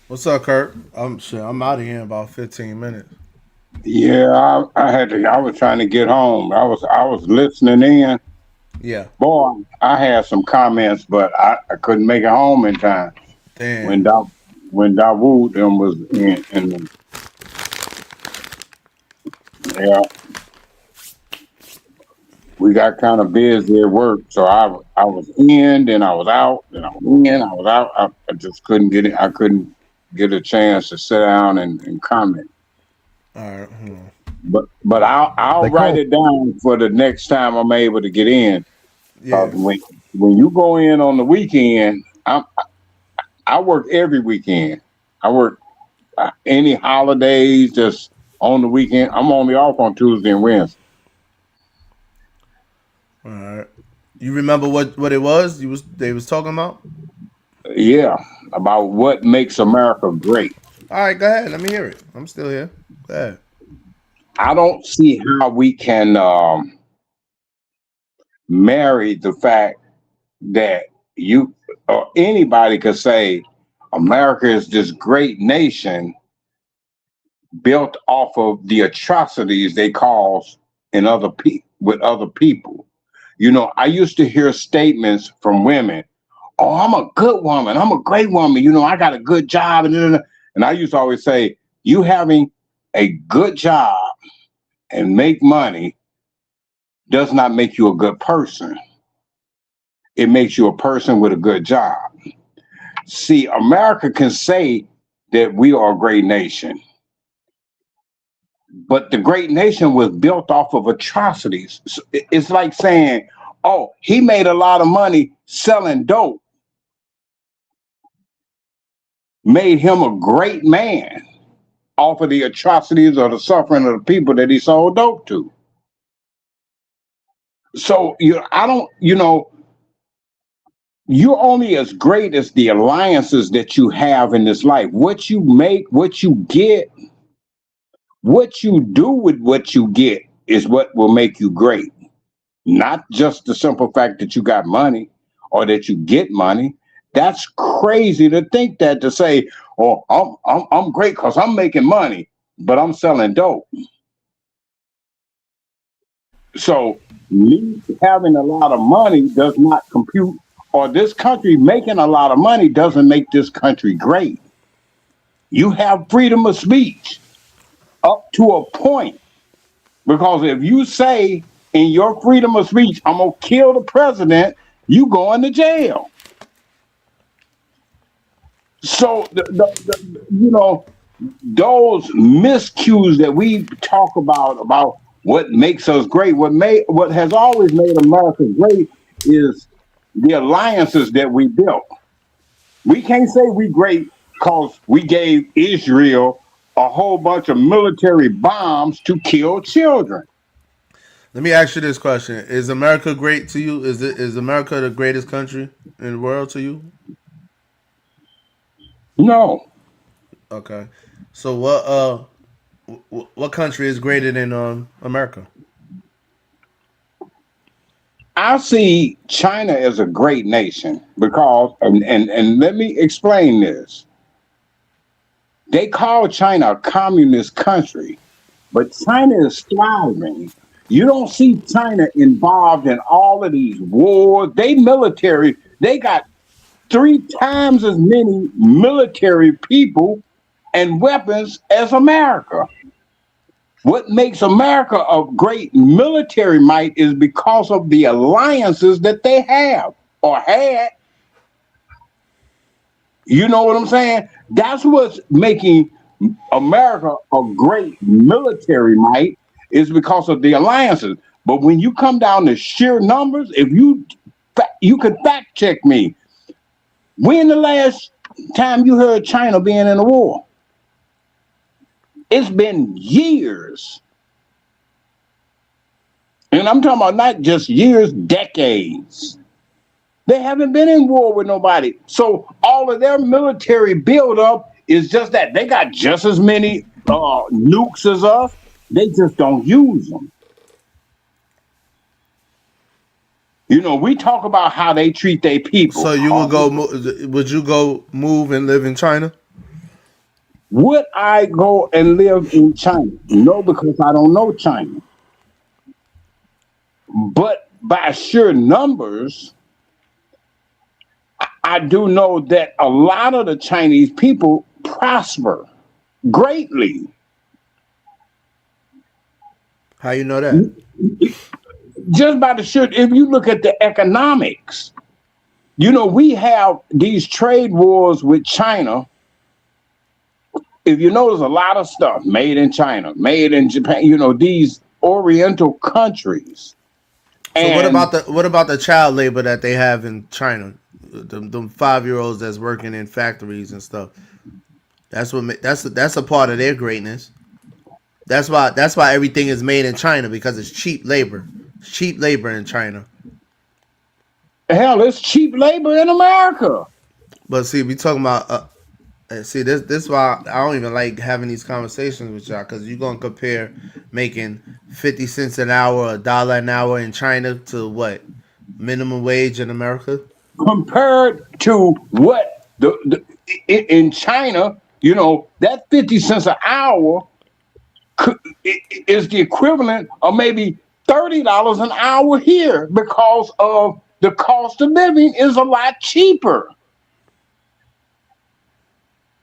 What's up, Kurt? I'm out of here in about 15 minutes. Yeah, I was trying to get home. I was listening in. Yeah. Boy, I had some comments, but I couldn't make it home in time. Damn. When Dawood them was in yeah. We got kind of busy at work, so I was in, then I was out, then I was in, I was out. I just couldn't get it. I couldn't get a chance to sit down and comment. All right. But I'll write it down for the next time I'm able to get in. Yeah. When you go in on the weekend, I work every weekend. I work any holidays, just on the weekend. I'm only off on Tuesday and Wednesday. All right. You remember what it was they was talking about? Yeah, about what makes America great. All right, go ahead. Let me hear it. I'm still here. Go ahead. I don't see how we can marry the fact that you or anybody could say America is this great nation built off of the atrocities they cause with other people. You know, I used to hear statements from women, "Oh, I'm a good woman. I'm a great woman. You know, I got a good job." And I used to always say, you having a good job and make money does not make you a good person. It makes you a person with a good job. See, America can say that we are a great nation, but the great nation was built off of atrocities. It's like saying, oh, he made a lot of money selling dope, made him a great man off of the atrocities or the suffering of the people that he sold dope to. So you're only as great as the alliances that you have in this life. What you make, what you get, what you do with what you get is what will make you great. Not just the simple fact that you got money or that you get money. That's crazy to think that, to say, "Oh, I'm great because I'm making money, but I'm selling dope." So me having a lot of money does not compute, or this country making a lot of money doesn't make this country great. You have freedom of speech up to a point, because if you say in your freedom of speech, "I'm gonna kill the president," you going to jail. So those miscues that we talk about what makes us great, what has always made America great is the alliances that we built. We can't say we great because we gave Israel a whole bunch of military bombs to kill children. Let me ask you this question: is America great to you? Is America the greatest country in the world to you? No. Okay. So what country is greater than America? I see China as a great nation because, and let me explain this. They call China a communist country, but China is thriving. You don't see China involved in all of these wars. They got 3 times as many military people and weapons as America. What makes America a great military might is because of the alliances that they have or had. You know what I'm saying? That's what's making America a great military might, is because of the alliances. But when you come down to sheer numbers, if you could fact check me, when the last time you heard China being in a war? It's been years. And I'm talking about not just years, decades. They haven't been in war with nobody. So all of their military buildup is just that. They got just as many nukes as us. They just don't use them. We talk about how they treat their people. So you would you go move and live in China? Would I go and live in China? No, because I don't know China. But by sheer numbers, I do know that a lot of the Chinese people prosper greatly. How you know that? Just by the sheer, if you look at the economics, we have these trade wars with China. If you notice, a lot of stuff made in China, made in Japan, these Oriental countries. So what about the child labor that they have in China? Them 5-year-olds that's working in factories and stuff. That's a part of their greatness. That's why everything is made in China, because it's cheap labor. It's cheap labor in China. Hell, it's cheap labor in America. But see, we talking about see this is why I don't even like having these conversations with y'all, because you're gonna compare making 50 cents an hour, $1 an hour in China to what minimum wage in America. Compared to what in China, that 50 cents an hour is the equivalent of maybe $30 an hour here, because of the cost of living is a lot cheaper.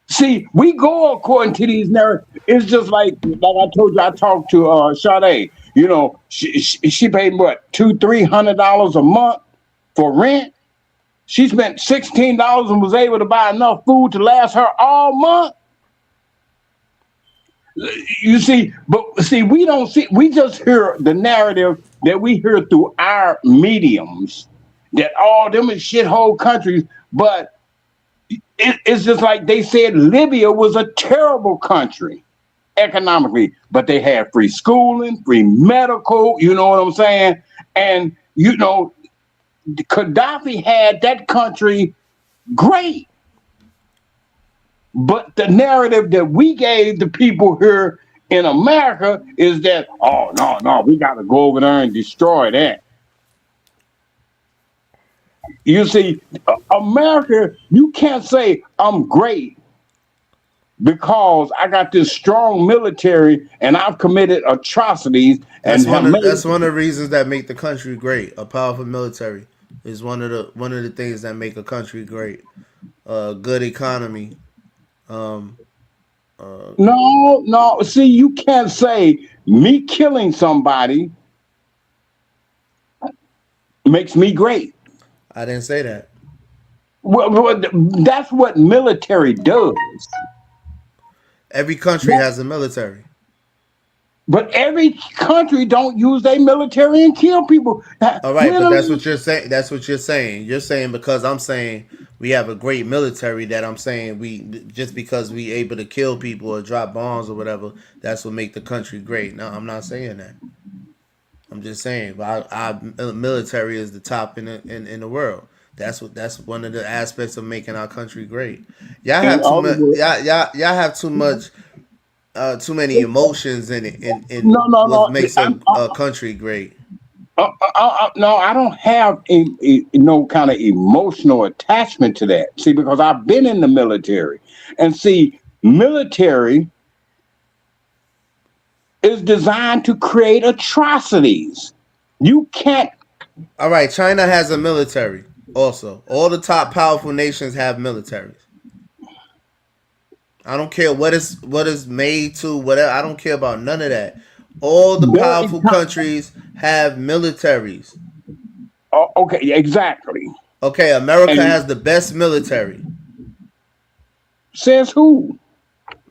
See, we go according to these narratives. It's just like I told you, I talked to Sade. She paid what, $200-300 a month for rent. She spent $16 and was able to buy enough food to last her all month. You see, we don't see. We just hear the narrative that we hear through our mediums, that all them is shithole countries. But it's just like they said Libya was a terrible country economically, but they had free schooling, free medical, you know what I'm saying? And, Gaddafi had that country great. But the narrative that we gave the people here in America is that, oh, no, we got to go over there and destroy that. You see, America, you can't say I'm great because I got this strong military and I've committed atrocities and have made. That's one of the reasons that make the country great. A powerful military is one of the things that make a country great. Good economy. Um, No, no. See, you can't say me killing somebody makes me great. I didn't say that. Well, that's what military does. Every country has a military. But every country don't use their military and kill people. All right, but that's what you're saying. That's what you're saying. You're saying because I'm saying we have a great military that I'm saying we just because we able to kill people or drop bombs or whatever, that's what make the country great. No, I'm not saying that. I'm just saying our military is the top in the world. That's one of the aspects of making our country great. Y'all have too much. Y'all have too much. Too many emotions in what makes a country great. No, I don't have no kind of emotional attachment to that. See, because I've been in the military, and see, military is designed to create atrocities. You can't. All right, China has a military. Also, all the top powerful nations have militaries. I don't care what is made to whatever. I don't care about none of that. All the powerful countries have militaries. Oh, okay, exactly. Okay, America has the best military. Says who?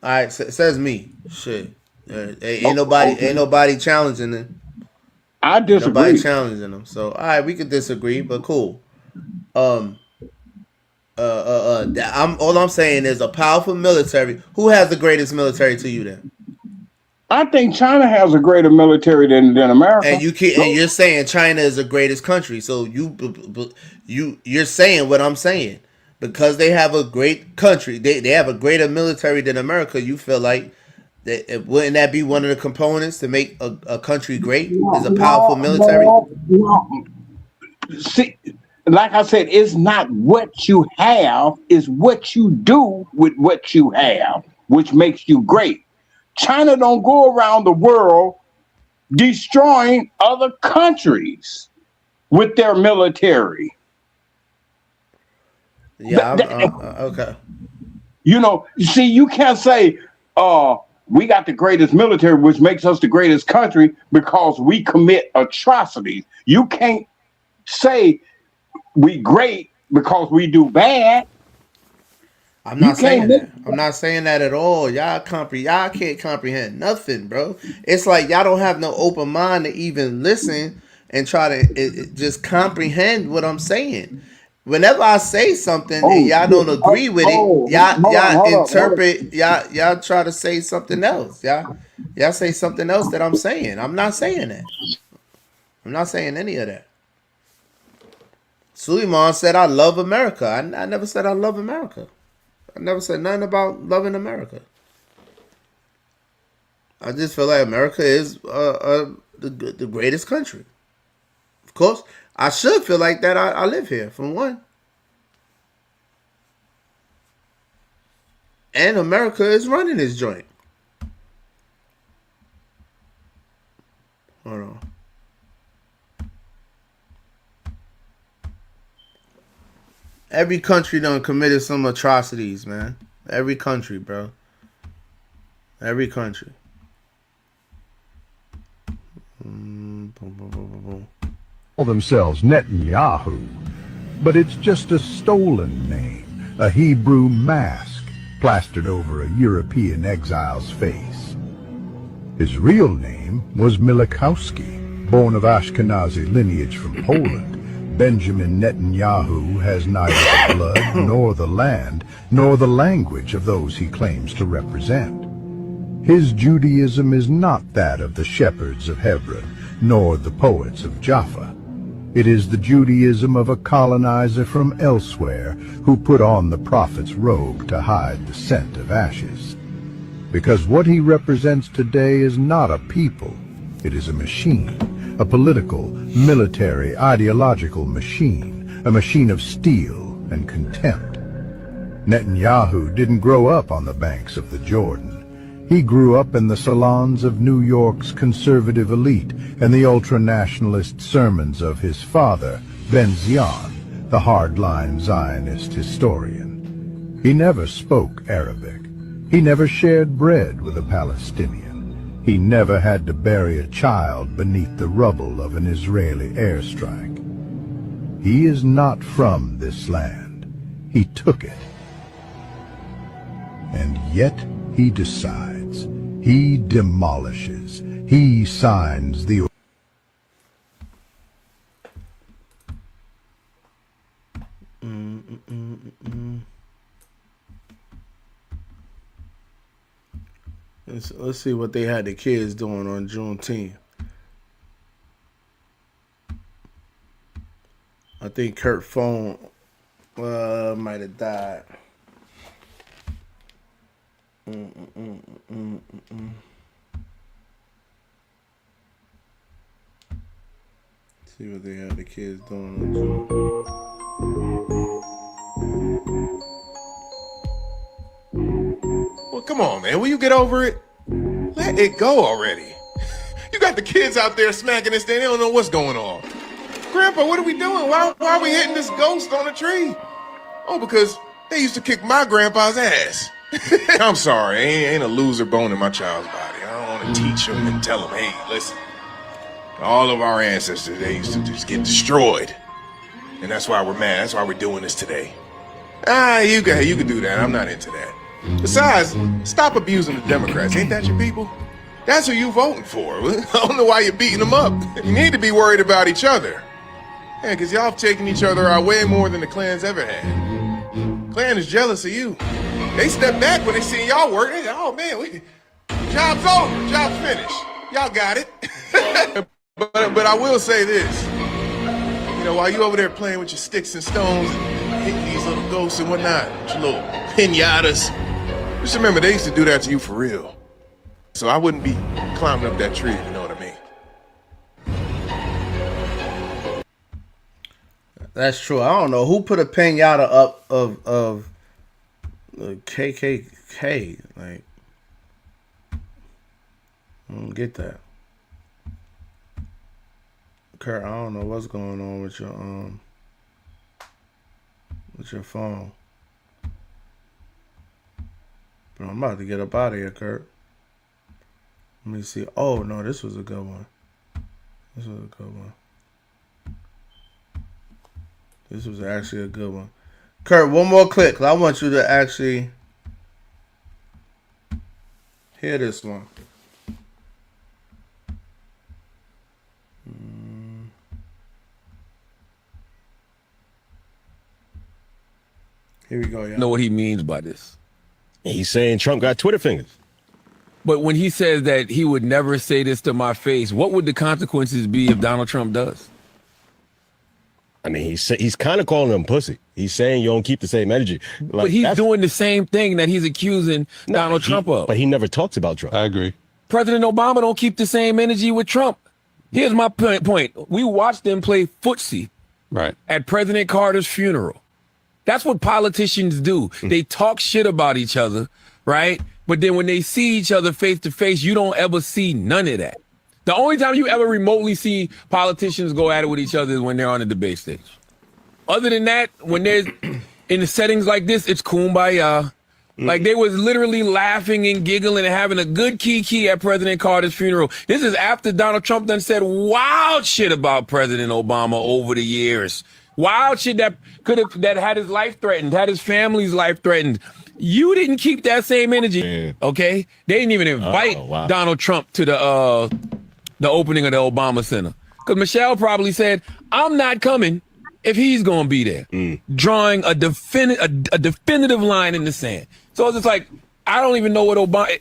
All right, says me. Shit, ain't nobody challenging them. I disagree. Nobody challenging them. So all right, we could disagree, but cool. All I'm saying is a powerful military. Who has the greatest military to you then? I think China has a greater military than America. And you're saying China is the greatest country. So you're saying what I'm saying. Because they have a great country, they have a greater military than America. You feel like wouldn't that be one of the components to make a country great? Is a powerful military? No. See, like I said, it's not what you have, it's what you do with what you have, which makes you great. China don't go around the world destroying other countries with their military. Yeah, okay. You know, see, you can't say, we got the greatest military, which makes us the greatest country because we commit atrocities. You can't say we great because we do bad. I'm not saying that. I'm not saying that at all. Y'all can't comprehend nothing, bro. It's like y'all don't have no open mind to even listen and try to just comprehend what I'm saying. Whenever I say something and y'all don't agree with it, y'all interpret, y'all try to say something else. Y'all say something else that I'm saying. I'm not saying that. I'm not saying any of that. Suleiman said, I love America. I never said I love America. I never said nothing about loving America. I just feel like America is the greatest country. Of course, I should feel like that. I live here, for one. And America is running this joint. Hold on. Every country done committed some atrocities, man. Every country, bro. Every country. Call themselves Netanyahu, but it's just a stolen name, a Hebrew mask plastered over a European exile's face. His real name was Milikowski, born of Ashkenazi lineage from Poland. Benjamin Netanyahu has neither the blood, nor the land, nor the language of those he claims to represent. His Judaism is not that of the shepherds of Hebron, nor the poets of Jaffa. It is the Judaism of a colonizer from elsewhere who put on the prophet's robe to hide the scent of ashes. Because what he represents today is not a people, it is a machine. A political, military, ideological machine, a machine of steel and contempt. Netanyahu didn't grow up on the banks of the Jordan. He grew up in the salons of New York's conservative elite and the ultra-nationalist sermons of his father, Ben Zion, the hardline Zionist historian. He never spoke Arabic. He never shared bread with a Palestinian. He never had to bury a child beneath the rubble of an Israeli airstrike. He is not from this land. He took it. And yet he decides. He demolishes. He signs the... Let's see what they had the kids doing on Juneteenth. I think Kurt's phone might have died. See what they had the kids doing on Juneteenth. Well, come on, man. Will you get over it? Let it go already. You got the kids out there smacking this thing. They don't know what's going on. Grandpa, what are we doing? Why are we hitting this ghost on a tree? Oh, because they used to kick my grandpa's ass. I'm sorry. Ain't a loser bone in my child's body. I don't want to teach him and tell him, hey, listen. All of our ancestors, they used to just get destroyed. And that's why we're mad. That's why we're doing this today. You can do that. I'm not into that. Besides, stop abusing the Democrats. Ain't that your people? That's who you voting for. I don't know why you're beating them up. You need to be worried about each other. Yeah, because y'all have taken each other out way more than the Klan's ever had. Klan is jealous of you. They step back when they see y'all work. They say, oh, man, job's over. Job's finished. Y'all got it. but I will say this. You know, while you over there playing with your sticks and stones and hitting these little ghosts and whatnot, your little pinatas, just remember, they used to do that to you for real. So I wouldn't be climbing up that tree, if you know what I mean. That's true. I don't know who put a pinata up of KKK. Like, I don't get that. Kurt, I don't know what's going on with your phone. But I'm about to get up out of here, Kurt. Let me see. Oh no, this was a good one. This was a good one. This was actually a good one. Kurt, one more clip, 'cause I want you to actually hear this one. Here we go, y'all. Know what he means by this. He's saying Trump got Twitter fingers. But when he says that he would never say this to my face, what would the consequences be if Donald Trump does? I mean, he's kind of calling him pussy. He's saying you don't keep the same energy. Like, but he's doing the same thing that he's accusing Donald Trump of. But he never talks about Trump. I agree. President Obama don't keep the same energy with Trump. Here's my point. We watched them play footsie at President Carter's funeral. That's what politicians do. They talk shit about each other, right? But then when they see each other face to face, you don't ever see none of that. The only time you ever remotely see politicians go at it with each other is when they're on the debate stage. Other than that, when there's in the settings like this, it's kumbaya. Like they was literally laughing and giggling and having a good kiki at President Carter's funeral. This is after Donald Trump done said wild shit about President Obama over the years. Wild shit that that had his life threatened, had his family's life threatened. You didn't keep that same energy, okay? They didn't even invite Donald Trump to the opening of the Obama Center. Because Michelle probably said, I'm not coming if he's going to be there. Drawing a definitive line in the sand. So it's just like, I don't even know what Obama...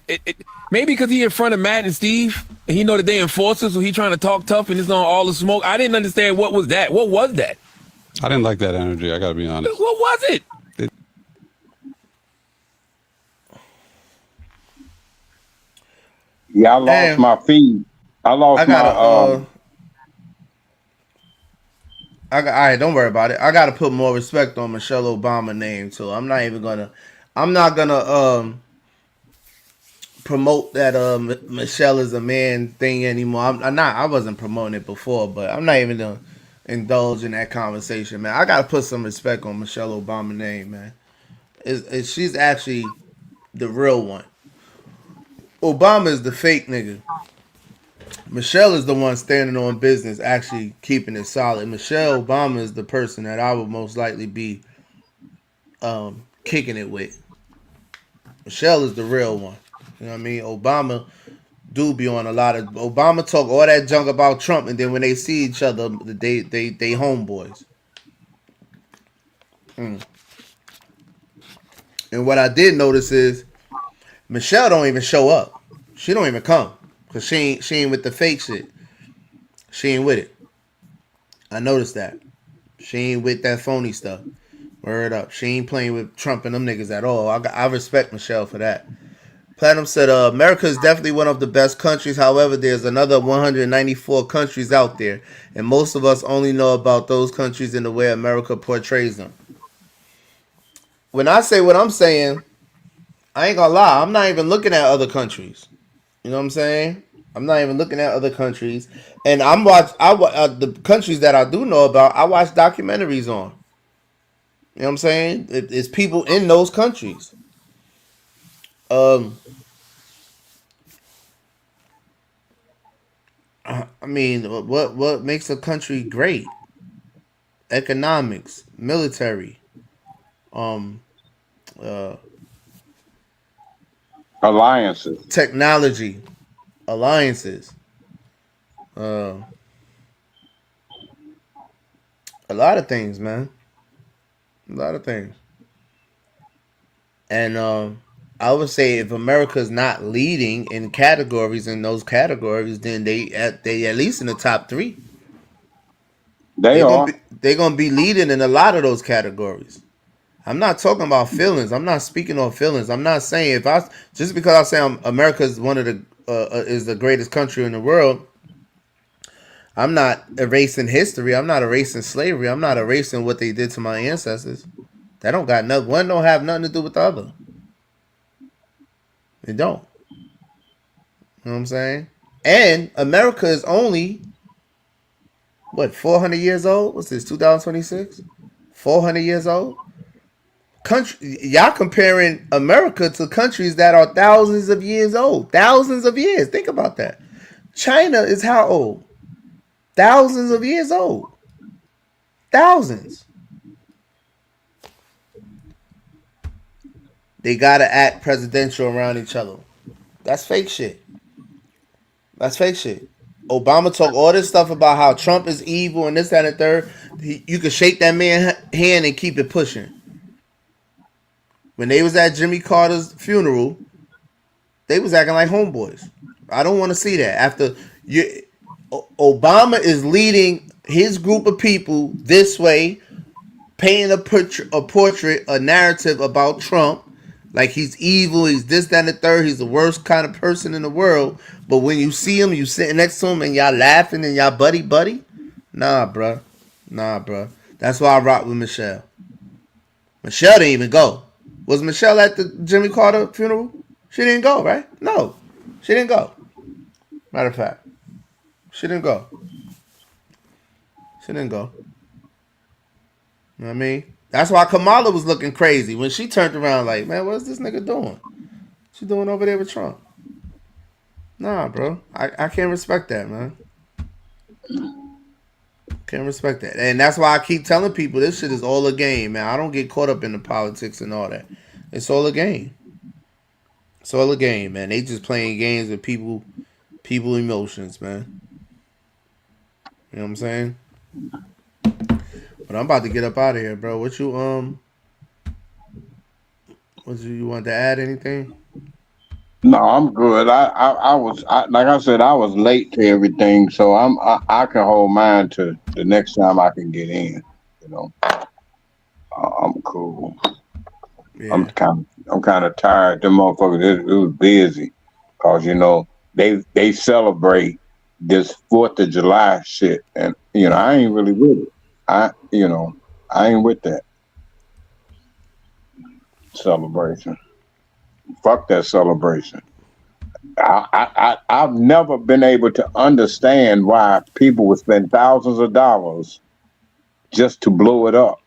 maybe because he in front of Matt and Steve, and he know that they enforcers, so he trying to talk tough and it's on all the smoke. I didn't understand what was that. What was that? I didn't like that energy. I got to be honest. What was it? Yeah, I lost my feed. I all right, don't worry about it. I got to put more respect on Michelle Obama's name too. I'm not gonna promote that Michelle is a man thing anymore. I wasn't promoting it before, but I'm not even gonna indulge in that conversation, man. I gotta put some respect on Michelle Obama's name, man. She's actually the real one. Obama is the fake nigga. Michelle is the one standing on business, actually keeping it solid. Michelle Obama is the person that I would most likely be kicking it with. Michelle is the real one. You know what I mean? Obama do be on a lot of Obama talk all that junk about Trump, and then when they see each other, they homeboys. And what I did notice is Michelle don't even show up. She don't even come because she ain't with the fake shit. She ain't with it. I noticed that. She ain't with that phony stuff. Word up. She ain't playing with Trump and them niggas at all. I respect Michelle for that. Platinum said, America is definitely one of the best countries. However, there's another 194 countries out there, and most of us only know about those countries in the way America portrays them. When I say what I'm saying, I ain't gonna lie. I'm not even looking at other countries. You know what I'm saying? I'm not even looking at other countries, and the countries that I do know about. I watch documentaries on. You know what I'm saying? It's people in those countries. I mean, what makes a country great? Economics, military, alliances, technology, alliances, a lot of things, man. A lot of things. And I would say if America's not leading in those categories, then they at least in the top 3. They're gonna be leading in a lot of those categories. I'm not talking about feelings. I'm not speaking on feelings. I'm not saying just because I say America is one of the is the greatest country in the world. I'm not erasing history. I'm not erasing slavery. I'm not erasing what they did to my ancestors. That don't got nothing. One don't have nothing to do with the other. They don't. You know what I'm saying? And America is only 400 years old? What's this? 2026? 400 years old? Y'all comparing America to countries that are thousands of years old. Thousands of years. Think about that. China is how old? Thousands of years old. Thousands. They gotta act presidential around each other. That's fake shit. That's fake shit. Obama talk all this stuff about how Trump is evil and this, that, and the third. You can shake that man's hand and keep it pushing. When they was at Jimmy Carter's funeral, they was acting like homeboys. I don't want to see that. Obama is leading his group of people this way, painting a portrait, a narrative about Trump. Like he's evil, he's this, that, and the third. He's the worst kind of person in the world. But when you see him, you sitting next to him and y'all laughing and y'all buddy. Nah, bruh. That's why I rock with Michelle. Michelle didn't even go. Was Michelle at the Jimmy Carter funeral? She didn't go, right? No, she didn't go. Matter of fact, she didn't go. You know what I mean? That's why Kamala was looking crazy when she turned around like, man, what is this nigga doing? She doing over there with Trump? Nah, bro. I can't respect that, man. Can't respect that. And that's why I keep telling people this shit is all a game, man. I don't get caught up in the politics and all that. It's all a game. It's all a game, man. They just playing games with people emotions, man. You know what I'm saying? But I'm about to get up out of here, bro. What you want to add anything? No, I'm good. I was like I said, I was late to everything, so I can hold mine to the next time I can get in. You know, I'm cool. Yeah. I'm kind of tired. Them motherfuckers, it was busy, cause you know they celebrate this 4th of July shit, and you know I ain't really with it. I ain't with that celebration. Fuck that celebration. I've never been able to understand why people would spend thousands of dollars just to blow it up.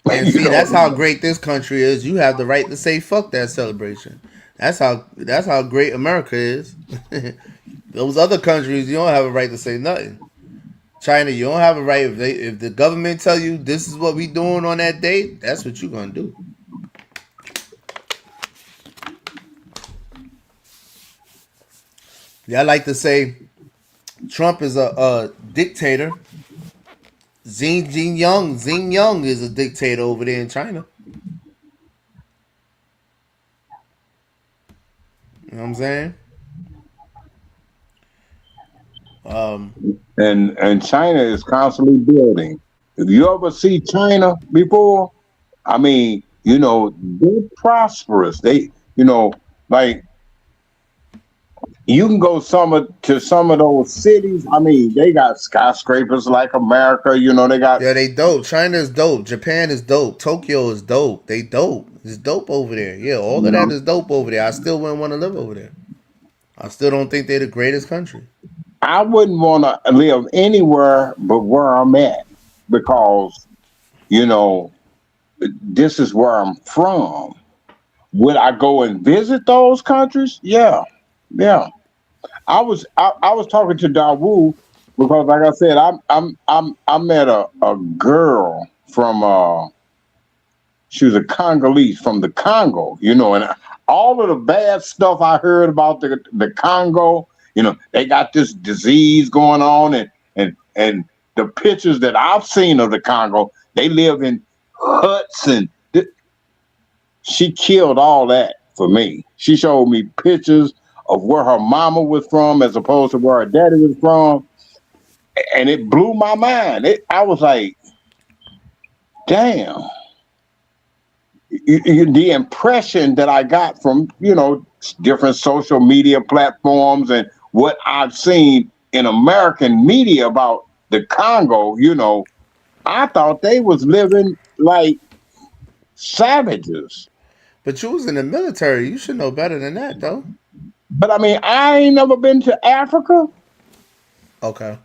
And see, that's how great this country is. You have the right to say fuck that celebration. That's how great America is. Those other countries, you don't have a right to say nothing. China, you don't have a right if the government tell you this is what we doing on that date, that's what you gonna do. Yeah, I like to say Trump is a dictator. Xing Yang is a dictator over there in China. You know what I'm saying? And China is constantly building. If you ever see China before, I mean, they're prosperous. They, like you can go to some of those cities. I mean, they got skyscrapers like America. They got Yeah, they dope. China is dope. Japan is dope. Tokyo is dope. They dope. It's dope over there. Yeah, all of that is dope over there. I still wouldn't want to live over there. I still don't think they're the greatest country. I wouldn't want to live anywhere but where I'm at because, this is where I'm from. Would I go and visit those countries? Yeah. I was talking to Dawu because, like I said, I met a girl from she was a Congolese from the Congo, and all of the bad stuff I heard about the Congo, they got this disease going on, and the pictures that I've seen of the Congo, they live in huts, and she killed all that for me. She showed me pictures of where her mama was from as opposed to where her daddy was from, and it blew my mind. I was like, damn. The impression that I got from different social media platforms and what I've seen in American media about the Congo, I thought they was living like savages. But you was in the military. You should know better than that, though. But I mean, I ain't never been to Africa. Okay.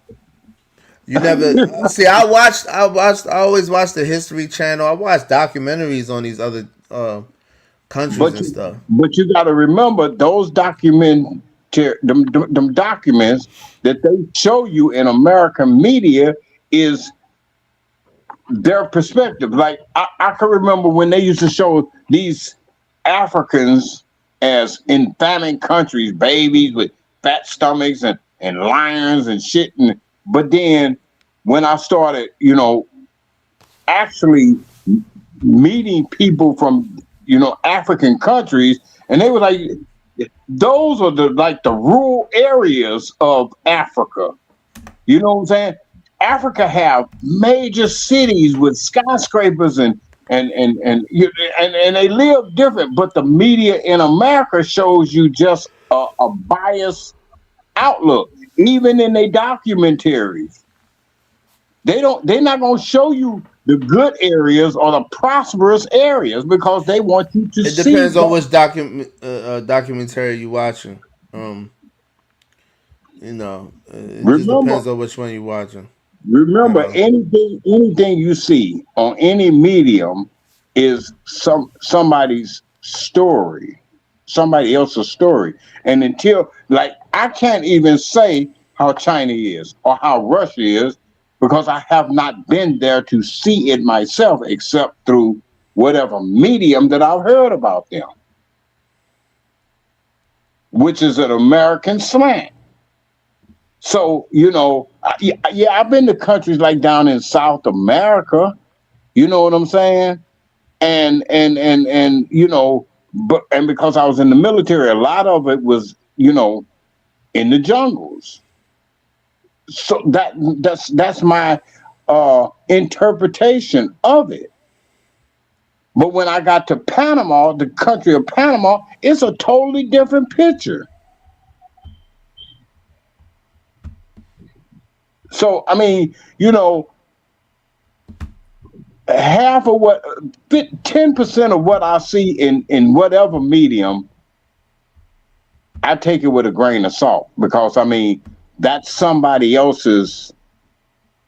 You never see. I always watch the History Channel. I watch documentaries on these other countries and stuff. But you got to remember those them documents that they show you in American media is their perspective. Like I can remember when they used to show these Africans as in famine countries, babies with fat stomachs and lions and shit. But then when I started, actually meeting people from, African countries, and they were like, those are the rural areas of Africa. You know what I'm saying? Africa have major cities with skyscrapers and they live different, but the media in America shows you just a biased outlook. Even in their documentaries, they're not going to show you the good areas or the prosperous areas because they want you to see. It depends on which documentary you watching. It just depends on which one you watching. Remember, anything you see on any medium is somebody's story, somebody else's story. And until I can't even say how China is or how Russia is because I have not been there to see it myself except through whatever medium that I've heard about them, which is an American slant. So, I've been to countries like down in South America, you know what I'm saying? And because I was in the military, a lot of it was, in the jungles. So that's my interpretation of it. But when I got to Panama, the country of Panama, it's a totally different picture. So, I mean, half of what 10% of what I see in whatever medium, I take it with a grain of salt, because I mean that's somebody else's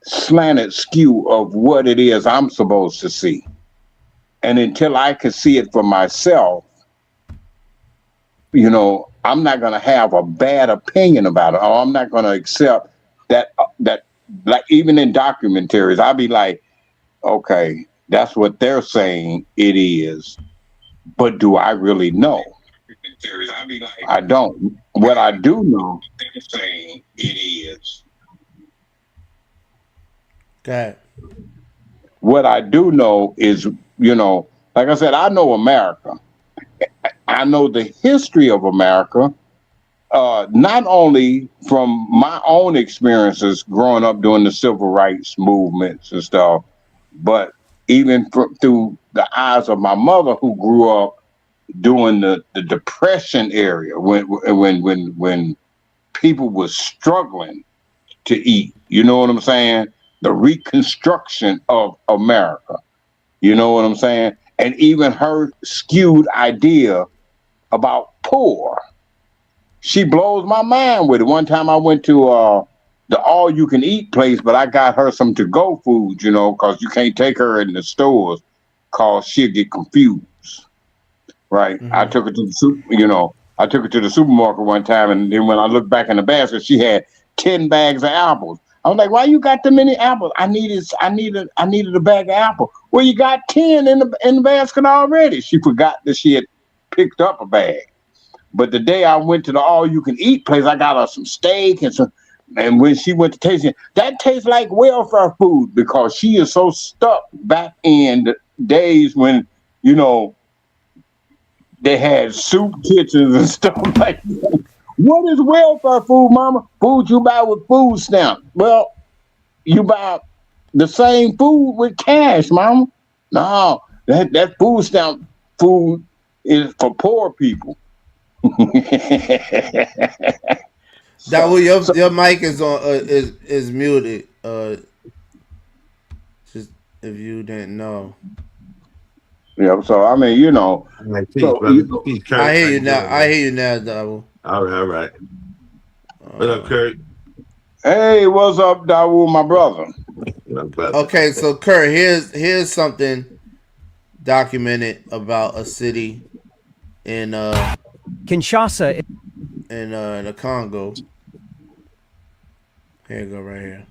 slanted skew of what it is I'm supposed to see. And until I can see it for myself, you know, I'm not going to have a bad opinion about it, or I'm not going to accept that like even in documentaries, I'll be like, okay, that's what they're saying it is, but do I really know? I don't. What I do know, they're saying it is. Okay. What I do know is, you know, like I said, I know America. I know the history of America, not only from my own experiences growing up during the civil rights movements and stuff, but even through the eyes of my mother, who grew up during the Depression area, when people were struggling to eat. You know what I'm saying? The reconstruction of America. You know what I'm saying? And even her skewed idea about poor. She blows my mind with it. One time I went to the all-you-can-eat place, but I got her some to-go food, you know, because you can't take her in the stores because she'll get confused. Right? I took her to the I took her to the supermarket one time, and then when I looked back in the basket, she had 10 bags of apples. I was like, "Why you got that many apples?" I needed a bag of apples. Well, you got 10 in the basket already. She forgot that she had picked up a bag. But the day I went to the all-you-can-eat place, I got her some steak and when she went to taste it, that tastes like welfare food, because she is so stuck back in the days when, you know, they had soup kitchens and stuff like that. What is welfare food, mama? Food you buy with food stamps. Well, you buy the same food with cash, mama. No, that food stamp food is for poor people. Dawood, your mic is on is muted. Just if you didn't know. Yeah, so I mean, you know, so I hear you now. I hear you now, Dawood. All right. What up, Kurt? Hey, what's up, Dawood, my brother? Okay, so Kurt, here's something documented about a city in Kinshasa in the Congo. Here you go, right here.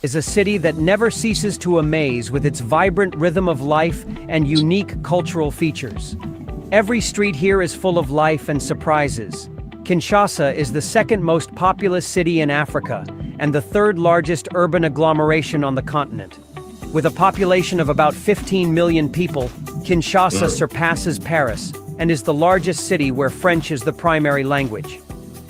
Is a city that never ceases to amaze with its vibrant rhythm of life and unique cultural features. Every street here is full of life and surprises. Kinshasa is the second most populous city in Africa and the third largest urban agglomeration on the continent. With a population of about 15 million people, Kinshasa surpasses Paris and is the largest city where French is the primary language.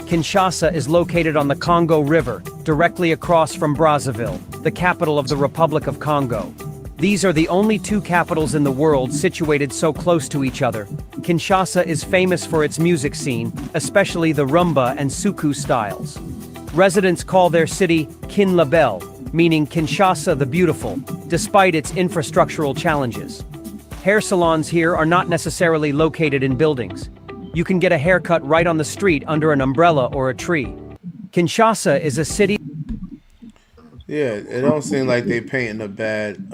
Kinshasa is located on the Congo River, directly across from Brazzaville, the capital of the Republic of Congo. These are the only two capitals in the world situated so close to each other. Kinshasa is famous for its music scene, especially the rumba and soukous styles. Residents call their city Kin La Belle, meaning Kinshasa the Beautiful, despite its infrastructural challenges. Hair salons here are not necessarily located in buildings. You can get a haircut right on the street under an umbrella or a tree. Kinshasa is a city. Yeah, it don't seem like they painting a bad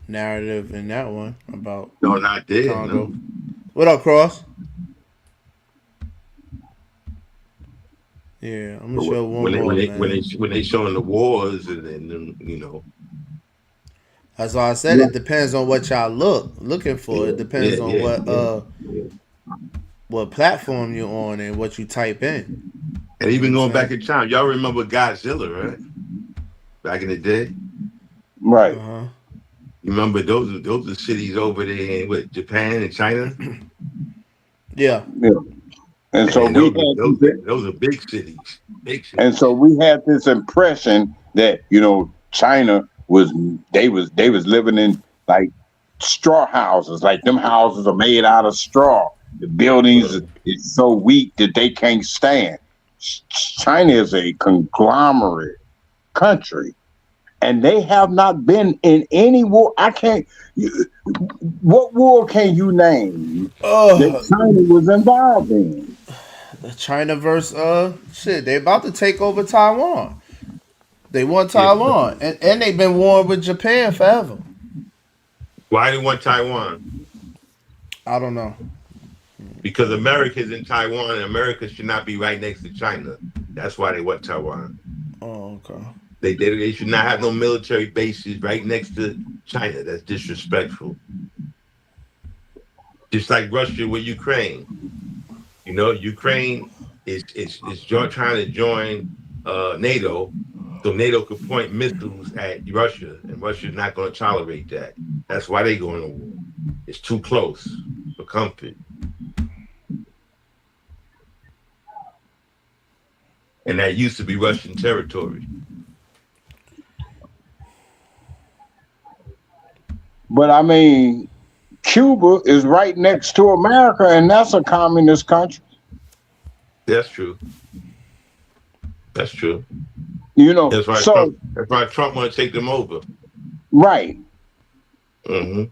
narrative in that one about not there. Congo. No. What up, Cross? Yeah, I'm gonna show one more. When they showing the wars and then you know. That's why I said it depends on what y'all looking for. It depends on what platform you're on and what you type in. And even going back in time, y'all remember Godzilla, right? Back in the day, right? You remember those are cities over there in what, Japan and China? Yeah. And so those are big cities. And so we had this impression that, you know, China was living in like straw houses, like them houses are made out of straw. The buildings is so weak that they can't stand. China is a conglomerate country. and they have not been in any war. I can't. What war can you name that China was involved in? China versus shit. They about to take over Taiwan. They want Yeah. Taiwan, and they've been warring with Japan forever. Why they want Taiwan? I don't know. Because America's in Taiwan, and America should not be right next to China. That's why they want Taiwan. Oh, okay. They should not have no military bases right next to China. That's disrespectful. Just like Russia with Ukraine. You know, Ukraine is trying to join NATO, so NATO could point missiles at Russia, and Russia's not going to tolerate that. That's why they going to war. It's too close for comfort. And that used to be Russian territory. But I mean, Cuba is right next to America, and that's a communist country. That's true. That's true. You know, that's why Trump want to take them over. Right. Mm-hmm.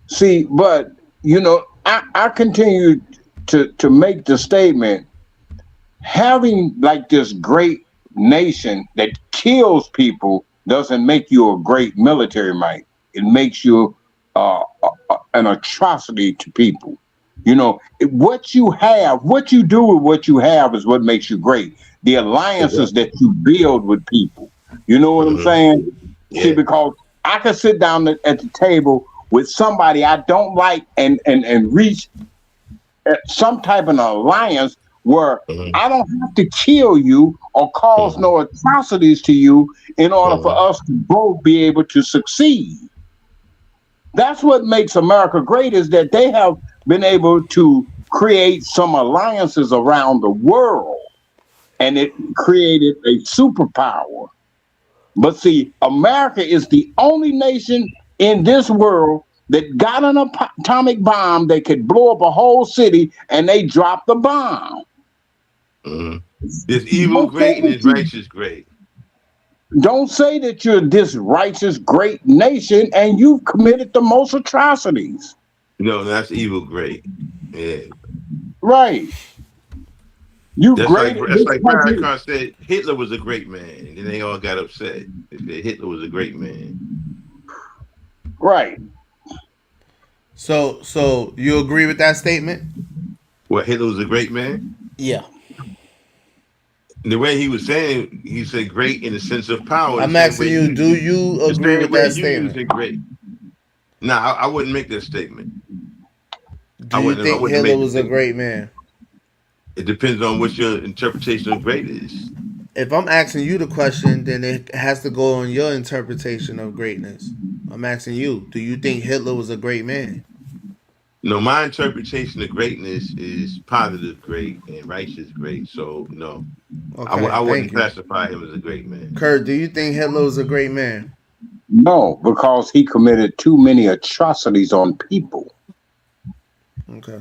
See, but you know, I continue to make the statement, having like this great nation that kills people doesn't make you a great military might. It makes you an atrocity to people. You know, what you have, what you do with what you have is what makes you great. The alliances that you build with people. You know what I'm saying? Yeah. See, because I can sit down at the table with somebody I don't like and reach some type of alliance where I don't have to kill you or cause no atrocities to you in order for us to both be able to succeed. That's what makes America great, is that they have been able to create some alliances around the world, and it created a superpower. But see, America is the only nation in this world that got an atomic bomb that could blow up a whole city, and they dropped the bomb. This evil great and this righteous great. Don't say that you're this righteous great nation and you've committed the most atrocities. No, that's evil great. Yeah. Right. That's like Farrakhan said Hitler was a great man, and then they all got upset. They said Hitler was a great man. Right. So you agree with that statement? What, Hitler was a great man? Yeah. The way he was saying, he said great in the sense of power. I'm asking you, do you agree with that statement? Great. No, I wouldn't make that statement. Do you think Hitler was a great man? It depends on what your interpretation of great is. If I'm asking you the question, then it has to go on your interpretation of greatness. I'm asking you, do you think Hitler was a great man? No, my interpretation of greatness is positive great and righteous great. So, no. Okay, I wouldn't classify him as a great man. Kurt, do you think Hitler was a great man? No, because he committed too many atrocities on people. Okay.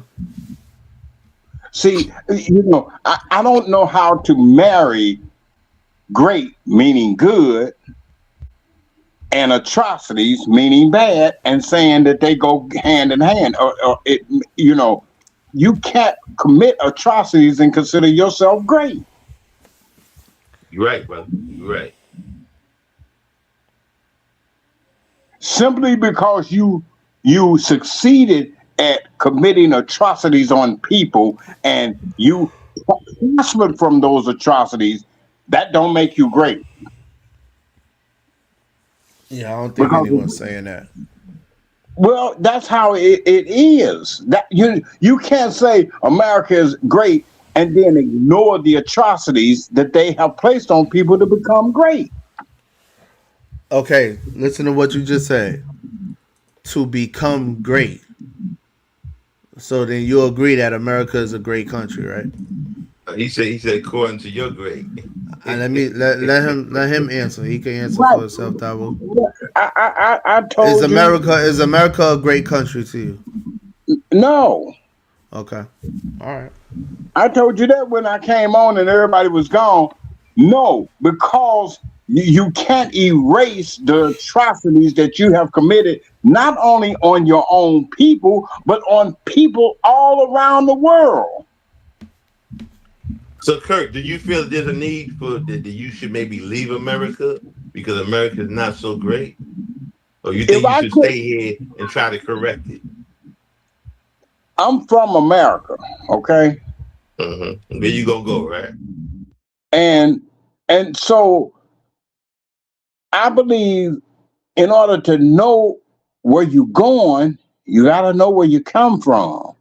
See, you know, I don't know how to marry great, meaning good, and atrocities, meaning bad, and saying that they go hand in hand. Or it, you know, you can't commit atrocities and consider yourself great. You're right, brother. You're right. Simply because you succeeded at committing atrocities on people and you prospered from those atrocities, that don't make you great. Yeah, I don't think anyone's saying that. Well, that's how it is. That you can't say America is great and then ignore the atrocities that they have placed on people to become great. Okay, listen to what you just said. To become great. So then you agree that America is a great country, right? He said according to your grade. And let him answer. He can answer for himself, Davo. I told is America a great country to you? No. Okay. All right. I told you that when I came on and everybody was gone. No, because You can't erase the atrocities that you have committed, not only on your own people, but on people all around the world. So, Kirk, do you feel there's a need for that you should maybe leave America because America is not so great? Or you think If you I should could, stay here and try to correct it? I'm from America, okay? There you go, right? And so I believe in order to know where you're going, you got to know where you come from.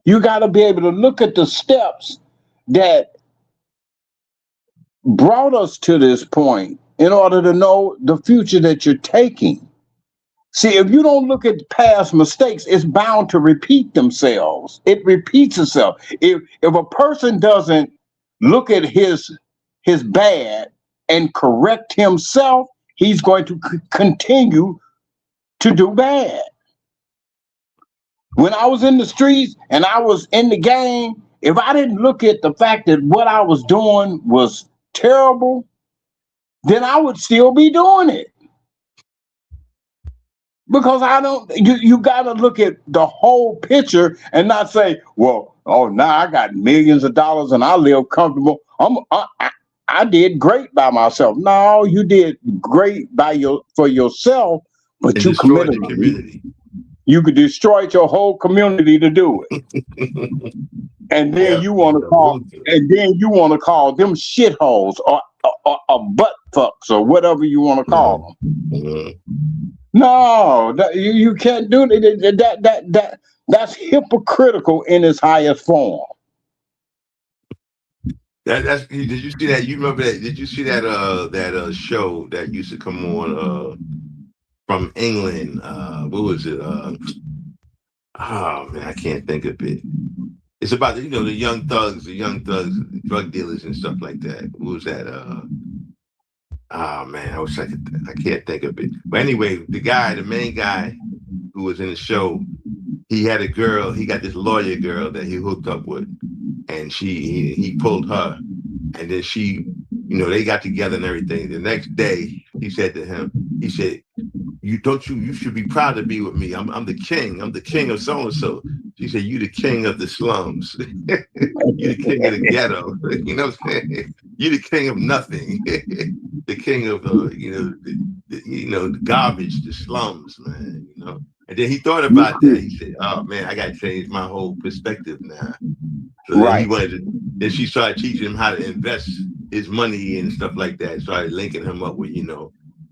You got to be able to look at the steps that brought us to this point in order to know the future that you're taking. See, if you don't look at past mistakes, it's bound to repeat themselves. It repeats itself. If a person doesn't look at his bad and correct himself, he's going to continue to do bad. When I was in the streets and I was in the game, if I didn't look at the fact that what I was doing was terrible, then I would still be doing it. Because you got to look at the whole picture and not say, well, oh, now I got millions of dollars and I live comfortable. I did great by myself. No, you did great for yourself, but And you destroy committed the community. You could destroy your whole community to do it. And then you want to call them shitholes or butt fucks or whatever you want to call them. No, you can't do that. That's hypocritical in its highest form. Did you see that? You remember that? Did you see that show that used to come on from England? What was it? Oh man, I can't think of it. It's about the young thugs, drug dealers and stuff like that. What was that? Oh man, I can't think of it. But anyway, the main guy who was in the show, he had a girl. He got this lawyer girl that he hooked up with, and he pulled her, and then they got together and everything. The next day, he said to him, you should be proud to be with me. I'm the king. I'm the king of so and so. She said, you the king of the slums. You the king of the ghetto. You know what I'm saying? You the king of nothing. The king of the garbage, the slums, man. And then he thought about that. He said, oh man, I gotta change my whole perspective now. So then she started teaching him how to invest his money and stuff like that. Started linking him up with,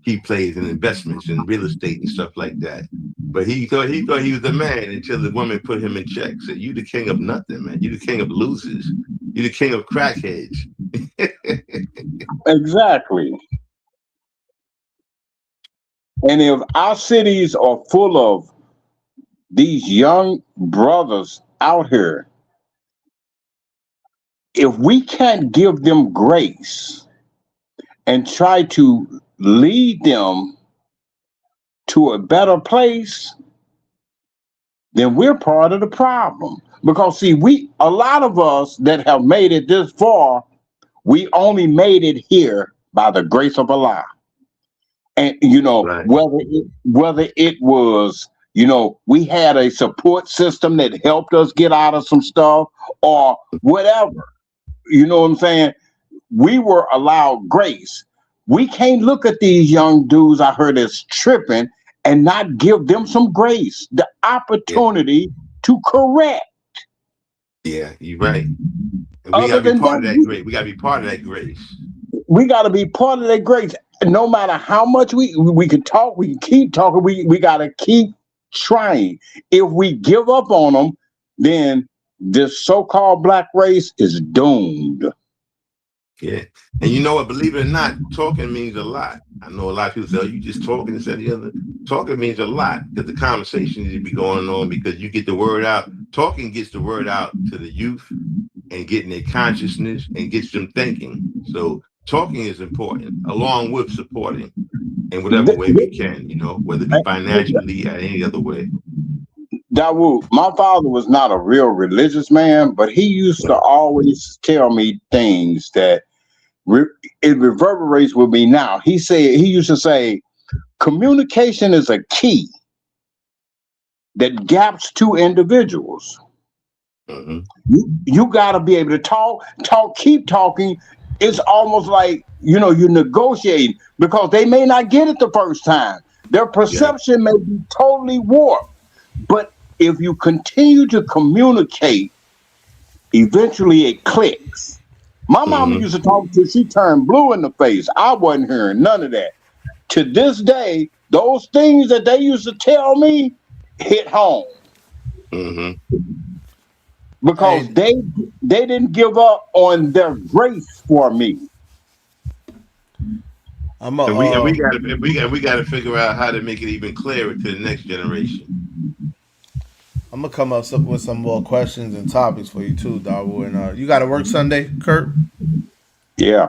he plays in investments and real estate and stuff like that. But he thought he was the man until the woman put him in check. Said, you the king of nothing, man. You the king of losers. You the king of crackheads. Exactly. And if our cities are full of these young brothers out here, if we can't give them grace and try to lead them to a better place, then we're part of the problem. Because see, a lot of us that have made it this far, we only made it here by the grace of Allah. And whether it was, we had a support system that helped us get out of some stuff or whatever. You know what I'm saying? We were allowed grace. We can't look at these young dudes I heard that's tripping and not give them some grace, the opportunity to correct. Yeah, you're right. And we gotta be part of that grace. We gotta be part of that grace. We gotta be part of that grace. No matter how much we can talk, we can keep talking. We gotta keep trying. If we give up on them, then this so-called black race is doomed. Yeah. And you know what? Believe it or not, talking means a lot. I know a lot of people say, oh, you just talking and said the other. Talking means a lot because the conversation needs to be going on because you get the word out. Talking gets the word out to the youth and getting their consciousness and gets them thinking. So talking is important along with supporting in whatever way we can, whether it be financially or any other way. Dawood, my father was not a real religious man, but he used to always tell me things that it reverberates with me now. He used to say, communication is a key that gaps two individuals. You got to be able to talk, keep talking. It's almost like, you're negotiating, because they may not get it the first time. Their perception may be totally warped. But if you continue to communicate, eventually it clicks. My mama used to talk till she turned blue in the face. I wasn't hearing none of that. To this day, those things that they used to tell me hit home. Because they didn't give up on their grace for me. And we got to figure out how to make it even clearer to the next generation. I'm gonna come up with some more questions and topics for you too, Darwood. And you got to work Sunday, Kurt? Yeah,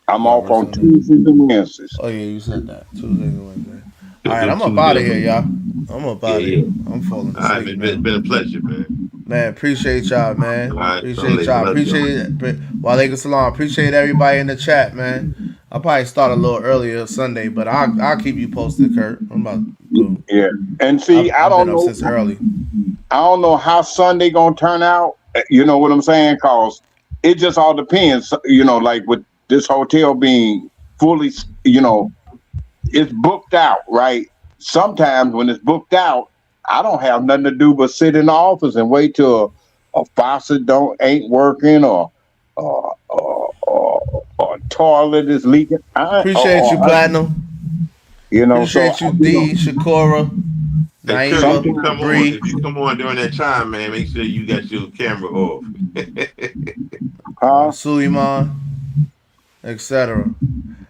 I'm off on Tuesdays and Wednesdays. Oh yeah, you said that, Tuesdays and Wednesdays. All right, I'm up out of here, y'all. I'm up out of here. I'm falling asleep. All right, man. Been a pleasure, man. Man, appreciate y'all, man. All right, Appreciate y'all. Appreciate Walaikum Salam. Appreciate everybody in the chat, man. I'll probably start a little earlier Sunday, but I'll keep you posted, Kurt. I'm about to go. Yeah, and see, I don't know since early. I don't know how Sunday gonna turn out. You know what I'm saying? Cause it just all depends. Like with this hotel being fully, it's booked out, right? Sometimes when it's booked out, I don't have nothing to do but sit in the office and wait till a faucet ain't working or a toilet is leaking. Appreciate you, Platinum. Appreciate you, D, Shakura, Naima, if you come on during that time, man, make sure you got your camera off. Suleiman, etc.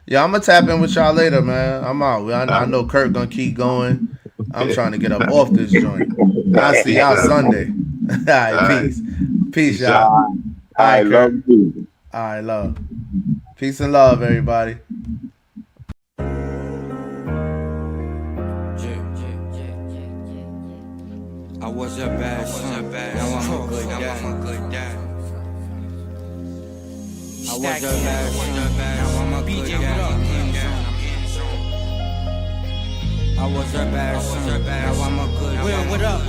Yeah, I'm gonna tap in with y'all later, man. I'm out. I know Kurt gonna keep going. I'm trying to get up off this joint. I'll see y'all Sunday. All right, peace, y'all. All right, love you. All right, love. Peace and love, everybody. I was a bad son, now I'm a good dad. I was a bad son, now I'm a good dad. I was a bad son, now I'm a good dad. What up?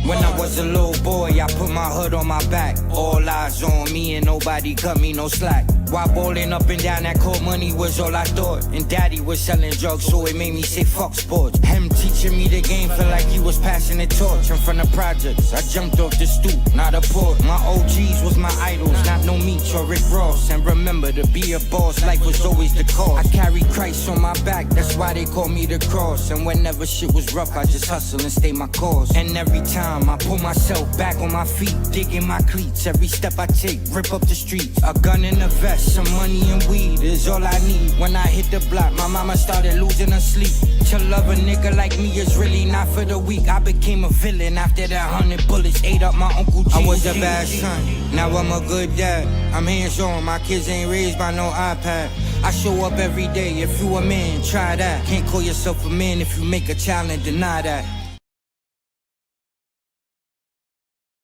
When I was a little boy, I put my hood on my back. All eyes on me and nobody cut me no slack. While bowling up and down, that cold money was all I thought. And daddy was selling drugs, so it made me say fuck sports. Him teaching me the game, felt like he was passing the torch. In front of projects, I jumped off the stoop, not a port. My OGs was my idols, not no Meech or Rick Ross. And remember, to be a boss, life was always the cause. I carry Christ on my back, that's why they call me the cross. And whenever shit was rough, I just hustle and stay my course. And every time I pull myself back on my feet, digging my cleats. Every step I take, rip up the streets. A gun in a vest, some money and weed is all I need. When I hit the block, my mama started losing her sleep. To love a nigga like me is really not for the weak. I became a villain after that 100 bullets ate up my Uncle G. I was a bad son, now I'm a good dad. I'm hands-on, my kids ain't raised by no iPad. I show up every day, if you a man, try that. Can't call yourself a man if you make a child and deny that.